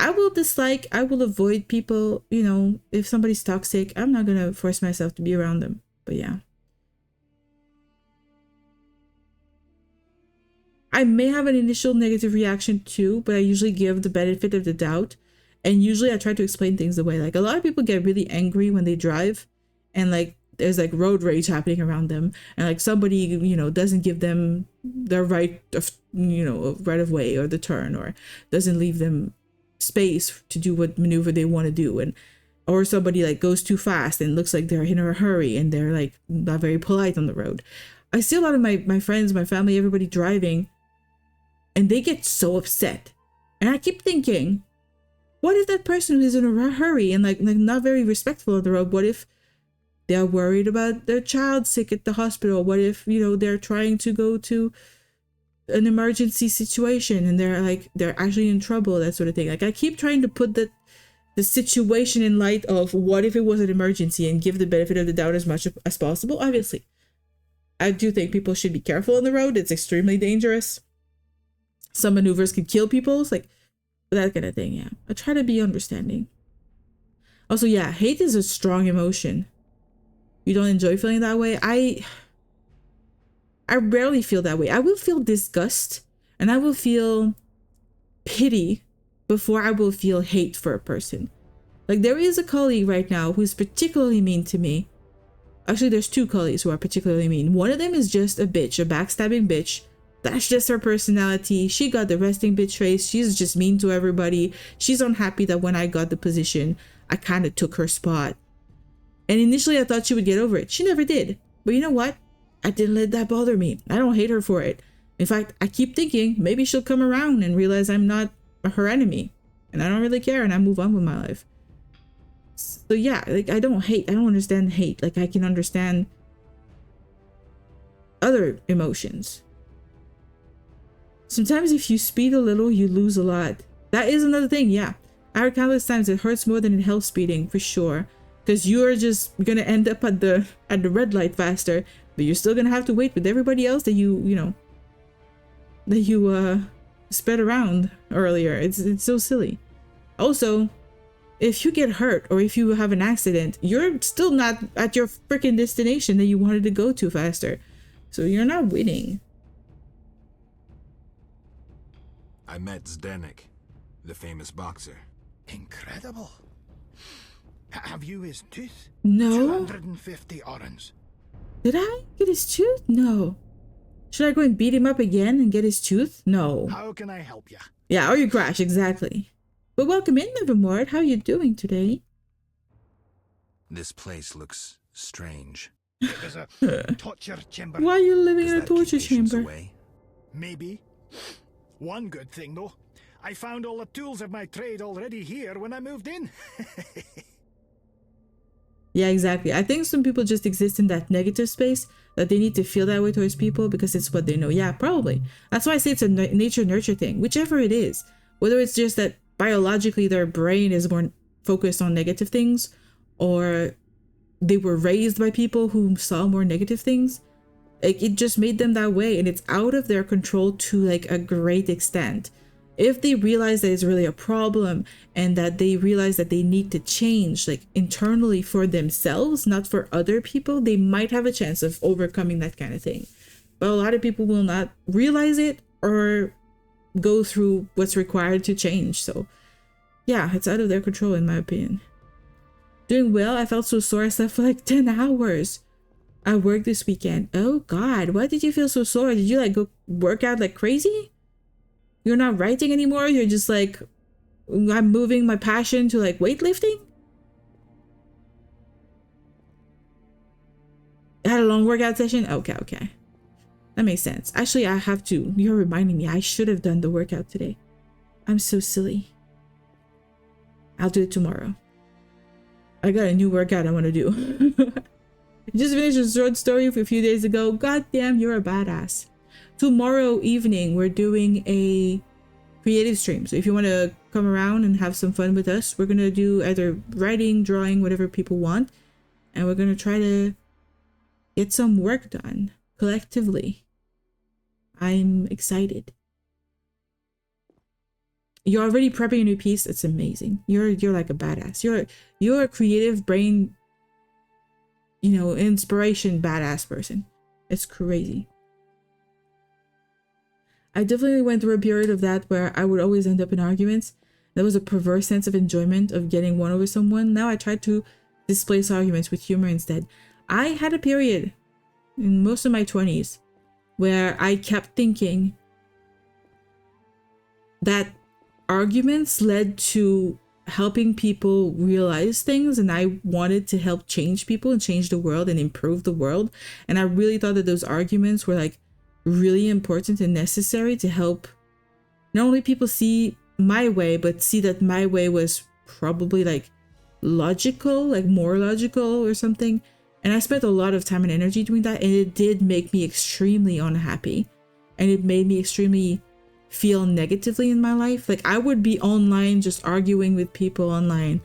I will dislike, I will avoid people, you know, if somebody's toxic, I'm not gonna force myself to be around them. But yeah. I may have an initial negative reaction too, but I usually give the benefit of the doubt. And usually I try to explain things away. Like a lot of people get really angry when they drive and like there's like road rage happening around them. And like somebody, you know, doesn't give them their right of, you know, right of way or the turn, or doesn't leave them space to do what maneuver they want to do. And or somebody like goes too fast and looks like they're in a hurry and they're like not very polite on the road. I see a lot of my friends, my family, everybody driving, and they get so upset. And I keep thinking, what if that person who's in a hurry and like not very respectful on the road, what if they're worried about their child sick at the hospital? What if, you know, they're trying to go to an emergency situation and they're actually in trouble, that sort of thing. Like I keep trying to put the situation in light of what if it was an emergency and give the benefit of the doubt as much as possible. Obviously, I do think people should be careful on the road. It's extremely dangerous. Some maneuvers can kill people. It's like that kind of thing. Yeah, I try to be understanding. Also, yeah, hate is a strong emotion. You don't enjoy feeling that way. I rarely feel that way. I will feel disgust and I will feel pity before I will feel hate for a person. Like there is a colleague right now who's particularly mean to me. Actually, there's two colleagues who are particularly mean. One of them is just a bitch, a backstabbing bitch. That's just her personality. She got the resting bitch face. She's just mean to everybody. She's unhappy that when I got the position, I kind of took her spot. And initially I thought she would get over it. She never did. But you know what? I didn't let that bother me. I don't hate her for it. In fact, I keep thinking maybe she'll come around and realize I'm not her enemy. And I don't really care and I move on with my life. So yeah, like I don't understand hate. Like I can understand other emotions. Sometimes if you speed a little, you lose a lot. That is another thing, yeah. I heard countless times it hurts more than it helps speeding, for sure. Because you're just gonna end up at the red light faster, but you're still gonna have to wait with everybody else that you sped around earlier. It's so silly. Also, if you get hurt or if you have an accident, you're still not at your freaking destination that you wanted to go to faster. So you're not winning. I met Zdenek, the famous boxer. Incredible. Have you his tooth? No. 250 orange. Did I get his tooth? No. Should I go and beat him up again and get his tooth? No. How can I help you? Yeah, or you crash, exactly. But welcome in, Livermore. How are you doing today? This place looks strange. There's a torture chamber. Why are you living in a torture chamber? Away? Maybe. One good thing, though. I found all the tools of my trade already here when I moved in. Yeah, exactly. I think some people just exist in that negative space that they need to feel that way towards people because it's what they know. Yeah, probably. That's why I say it's a nature-nurture thing, whichever it is. Whether it's just that biologically their brain is more focused on negative things, or they were raised by people who saw more negative things. Like, it just made them that way, and it's out of their control to like a great extent. If they realize that it's really a problem and that they realize that they need to change like internally for themselves, not for other people, they might have a chance of overcoming that kind of thing. But a lot of people will not realize it or go through what's required to change. So yeah, it's out of their control in my opinion. Doing well. I felt so sore. I slept for like 10 hours. I worked this weekend. Oh God, why did you feel so sore? Did you like go work out like crazy? You're not writing anymore? You're just like, I'm moving my passion to like weightlifting? I had a long workout session? Okay. That makes sense. Actually, I have to. You're reminding me. I should have done the workout today. I'm so silly. I'll do it tomorrow. I got a new workout I want to do. You just finished a short story for a few days ago. God damn, you're a badass. Tomorrow evening, we're doing a creative stream. So if you want to come around and have some fun with us, we're going to do either writing, drawing, whatever people want. And we're going to try to get some work done collectively. I'm excited. You're already prepping a new piece. It's amazing. You're like a badass. You're a creative brain, you know, inspiration badass person. It's crazy. I definitely went through a period of that where I would always end up in arguments. There was a perverse sense of enjoyment of getting one over someone. Now I try to displace arguments with humor instead. I had a period in most of my 20s where I kept thinking that arguments led to helping people realize things, and I wanted to help change people and change the world and improve the world. And I really thought that those arguments were like really important and necessary to help not only people see my way, but see that my way was probably like logical, like more logical or something. And I spent a lot of time and energy doing that, and it did make me extremely unhappy, and it made me extremely feel negatively in my life. Like I would be online just arguing with people online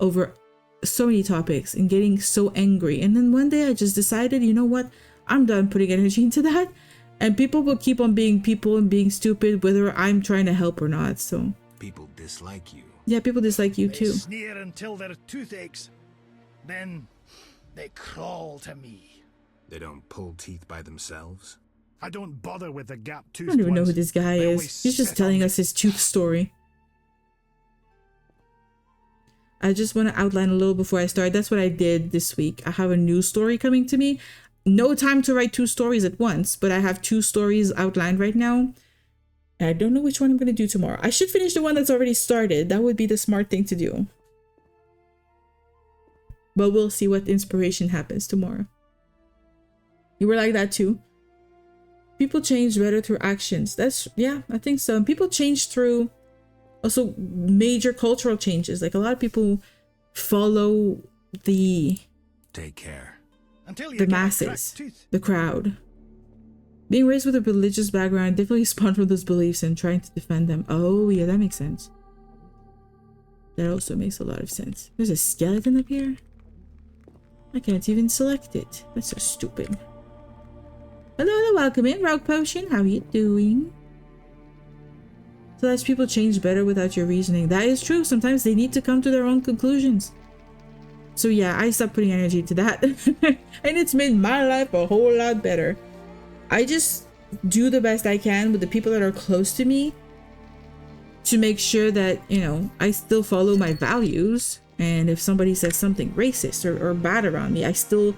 over so many topics and getting so angry, and then one day I just decided, you know what, I'm done putting energy into that. And people will keep on being people and being stupid whether I'm trying to help or not. So people dislike you. Yeah, people dislike you too. They sneer until their tooth aches. Then they crawl to me. They don't pull teeth by themselves. I don't bother with the gap tooth. I don't even know who this guy is. He's just telling us his tooth story. I just want to outline a little before I start. That's what I did this week. I have a new story coming to me. No time to write 2 stories at once, but I have 2 stories outlined right now. And I don't know which one I'm going to do tomorrow. I should finish the one that's already started. That would be the smart thing to do. But we'll see what inspiration happens tomorrow. You were like that too? People change better through actions. Yeah, I think so. And people change through also major cultural changes. Like a lot of people follow the... Take care. The masses, the crowd. Being raised with a religious background definitely spawned from those beliefs and trying to defend them. Oh yeah, that makes sense. That also makes a lot of sense. There's a skeleton up here? I can't even select it. That's so stupid. Hello, welcome in, Rogue Potion. How are you doing? So that's people change better without your reasoning. That is true. Sometimes they need to come to their own conclusions. So yeah, I stopped putting energy into that. And it's made my life a whole lot better. I just do the best I can with the people that are close to me to make sure that, you know, I still follow my values. And if somebody says something racist or bad around me, I still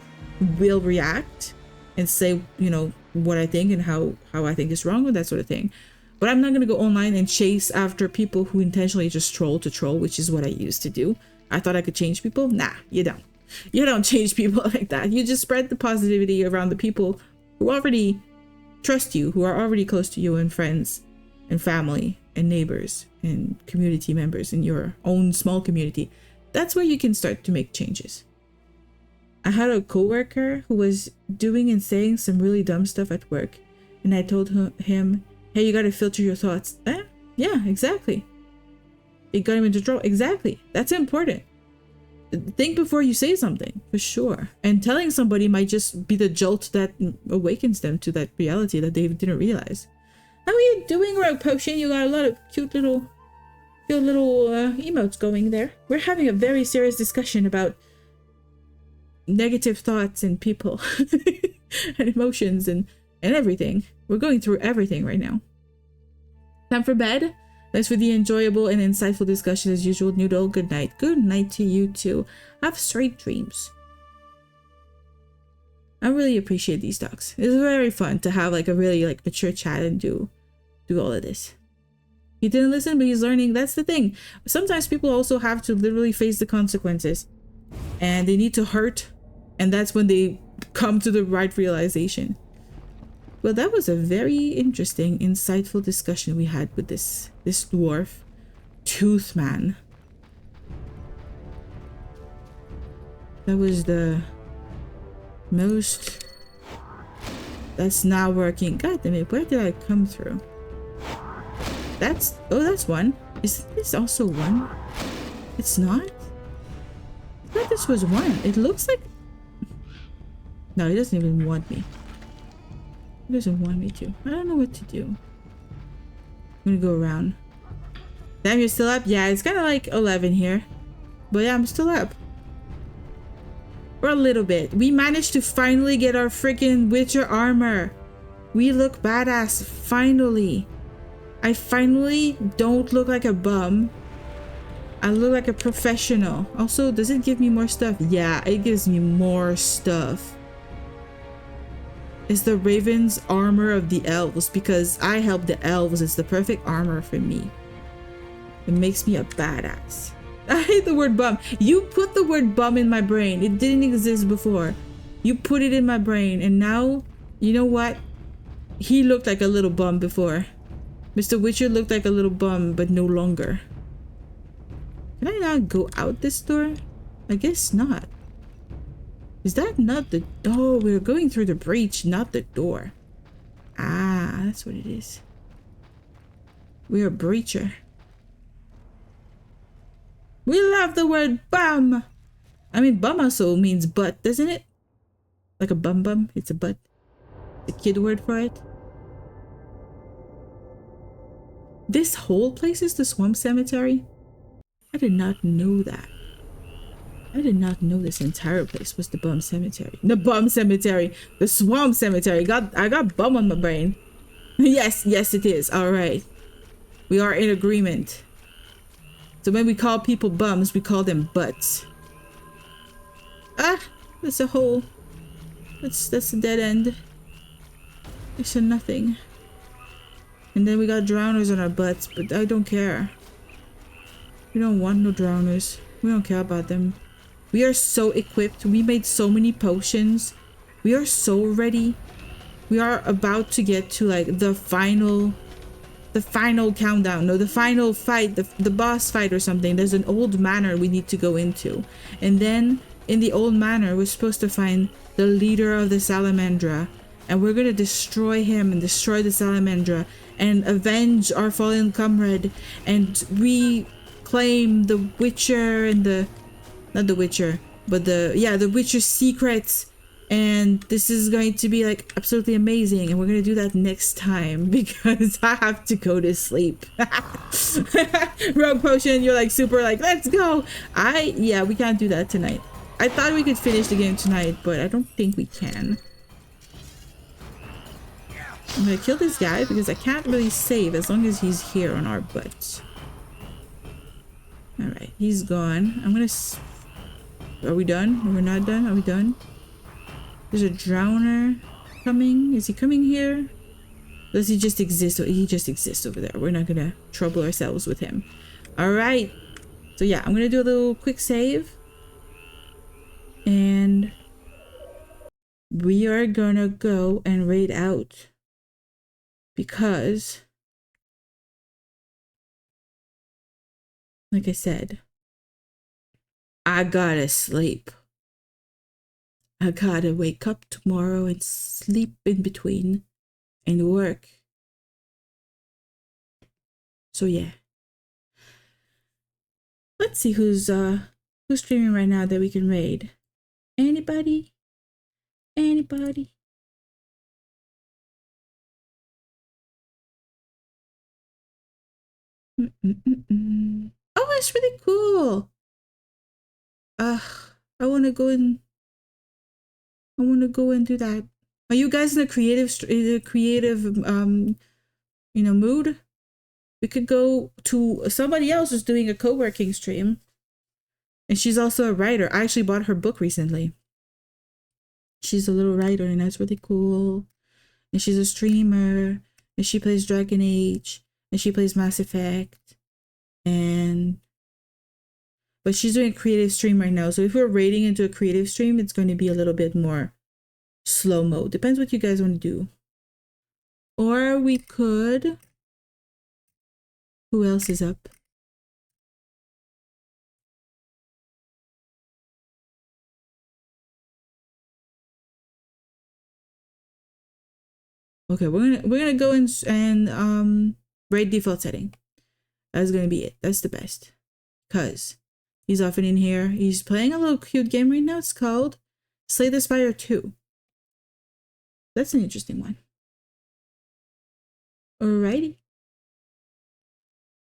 will react and say, you know, what I think and how I think is wrong with that sort of thing. But I'm not going to go online and chase after people who intentionally just troll to troll, which is what I used to do. I thought I could change people. Nah, you don't. You don't change people like that. You just spread the positivity around the people who already trust you, who are already close to you, and friends and family and neighbors and community members in your own small community. That's where you can start to make changes. I had a coworker who was doing and saying some really dumb stuff at work, and I told him, hey, you gotta filter your thoughts. Yeah, exactly. It got him into trouble. Exactly. That's important. Think before you say something, for sure. And telling somebody might just be the jolt that awakens them to that reality that they didn't realize. How are you doing, Rogue Potion? You got a lot of cute little emotes going there. We're having a very serious discussion about negative thoughts and people and emotions and everything. We're going through everything right now. Time for bed. Thanks for the enjoyable and insightful discussion as usual, Noodle. Good night. Good night to you too. Have straight dreams. I really appreciate these talks. It's very fun to have like a really like mature chat and do all of this. He didn't listen, but he's learning. That's the thing. Sometimes people also have to literally face the consequences, and they need to hurt, and that's when they come to the right realization. Well, that was a very interesting, insightful discussion we had with this dwarf tooth man. That was the Most. That's not working. God damn it, where did I come through? That's, oh, that's one. Is this also one? It's not? I thought this was one. It looks like... No, it doesn't even want me. It doesn't want me to. I don't know what to do. I'm gonna go around. Damn, you're still up? Yeah, it's kind of like 11 here. But yeah, I'm still up. For a little bit. We managed to finally get our freaking Witcher armor. We look badass. Finally. I finally don't look like a bum. I look like a professional. Also, does it give me more stuff? Yeah, it gives me more stuff. It's the Raven's armor of the elves because I help the elves. It's the perfect armor for me. It makes me a badass. I hate the word bum. You put the word bum in my brain. It didn't exist before. You put it in my brain and now, you know what? He looked like a little bum before. Mr. Witcher looked like a little bum, but no longer. Can I not go out this door? I guess not. Is that not the... Oh, we're going through the breach, not the door. Ah, that's what it is. We're a breacher. We love the word bum. I mean, bum also means butt, doesn't it? Like a bum bum, it's a butt. The kid word for it. This whole place is the swamp cemetery? I did not know that. I did not know this entire place was the bum cemetery. The bum cemetery. The swamp cemetery. I got bum on my brain. Yes, yes it is. Alright. We are in agreement. So when we call people bums, we call them butts. Ah! That's a hole. That's a dead end. It's a nothing. And then we got drowners on our butts, but I don't care. We don't want no drowners. We don't care about them. We are so equipped. We made so many potions. We are so ready. We are about to get to like the final countdown. No, the final fight, the boss fight or something. There's an old manor we need to go into. And then in the old manor, we're supposed to find the leader of the Salamandra. And we're gonna destroy him and destroy the Salamandra and avenge our fallen comrade and reclaim the Witcher and the... Not the Witcher, but the Witcher secrets. And this is going to be like absolutely amazing. And we're going to do that next time because I have to go to sleep. Rogue Potion, you're like super like, let's go. Yeah, we can't do that tonight. I thought we could finish the game tonight, but I don't think we can. I'm going to kill this guy because I can't really save as long as he's here on our butts. Alright, he's gone. I'm going to... Are we done? Are we not done? Are we done? There's a drowner coming. Is he coming here? Does he just exist? He just exists over there. We're not gonna trouble ourselves with him. Alright. So yeah, I'm gonna do a little quick save. And we are gonna go and raid out. Because, like I said, I gotta sleep. I gotta wake up tomorrow and sleep in between and work. So yeah. Let's see who's streaming right now that we can raid. Anybody? Anybody? Oh, it's really cool. I wanna go and do that. Are you guys in a creative mood? We could go to somebody else who's doing a co-working stream. And she's also a writer. I actually bought her book recently. She's a little writer and that's really cool. And she's a streamer. And she plays Dragon Age. And she plays Mass Effect. But she's doing a creative stream right now. So if we're raiding into a creative stream, it's going to be a little bit more slow-mo. Depends what you guys want to do. Or we could... Who else is up? Okay, we're gonna go and raid default setting. That's gonna be it. That's the best. Cause he's often in here. He's playing a little cute game right now. It's called Slay the Spire 2. That's an interesting one. Alrighty.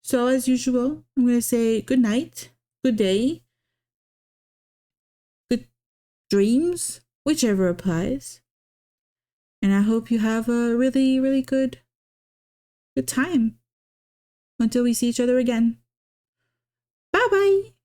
So as usual, I'm gonna say good night, good day, good dreams, whichever applies. And I hope you have a really, really good time until we see each other again. Bye bye.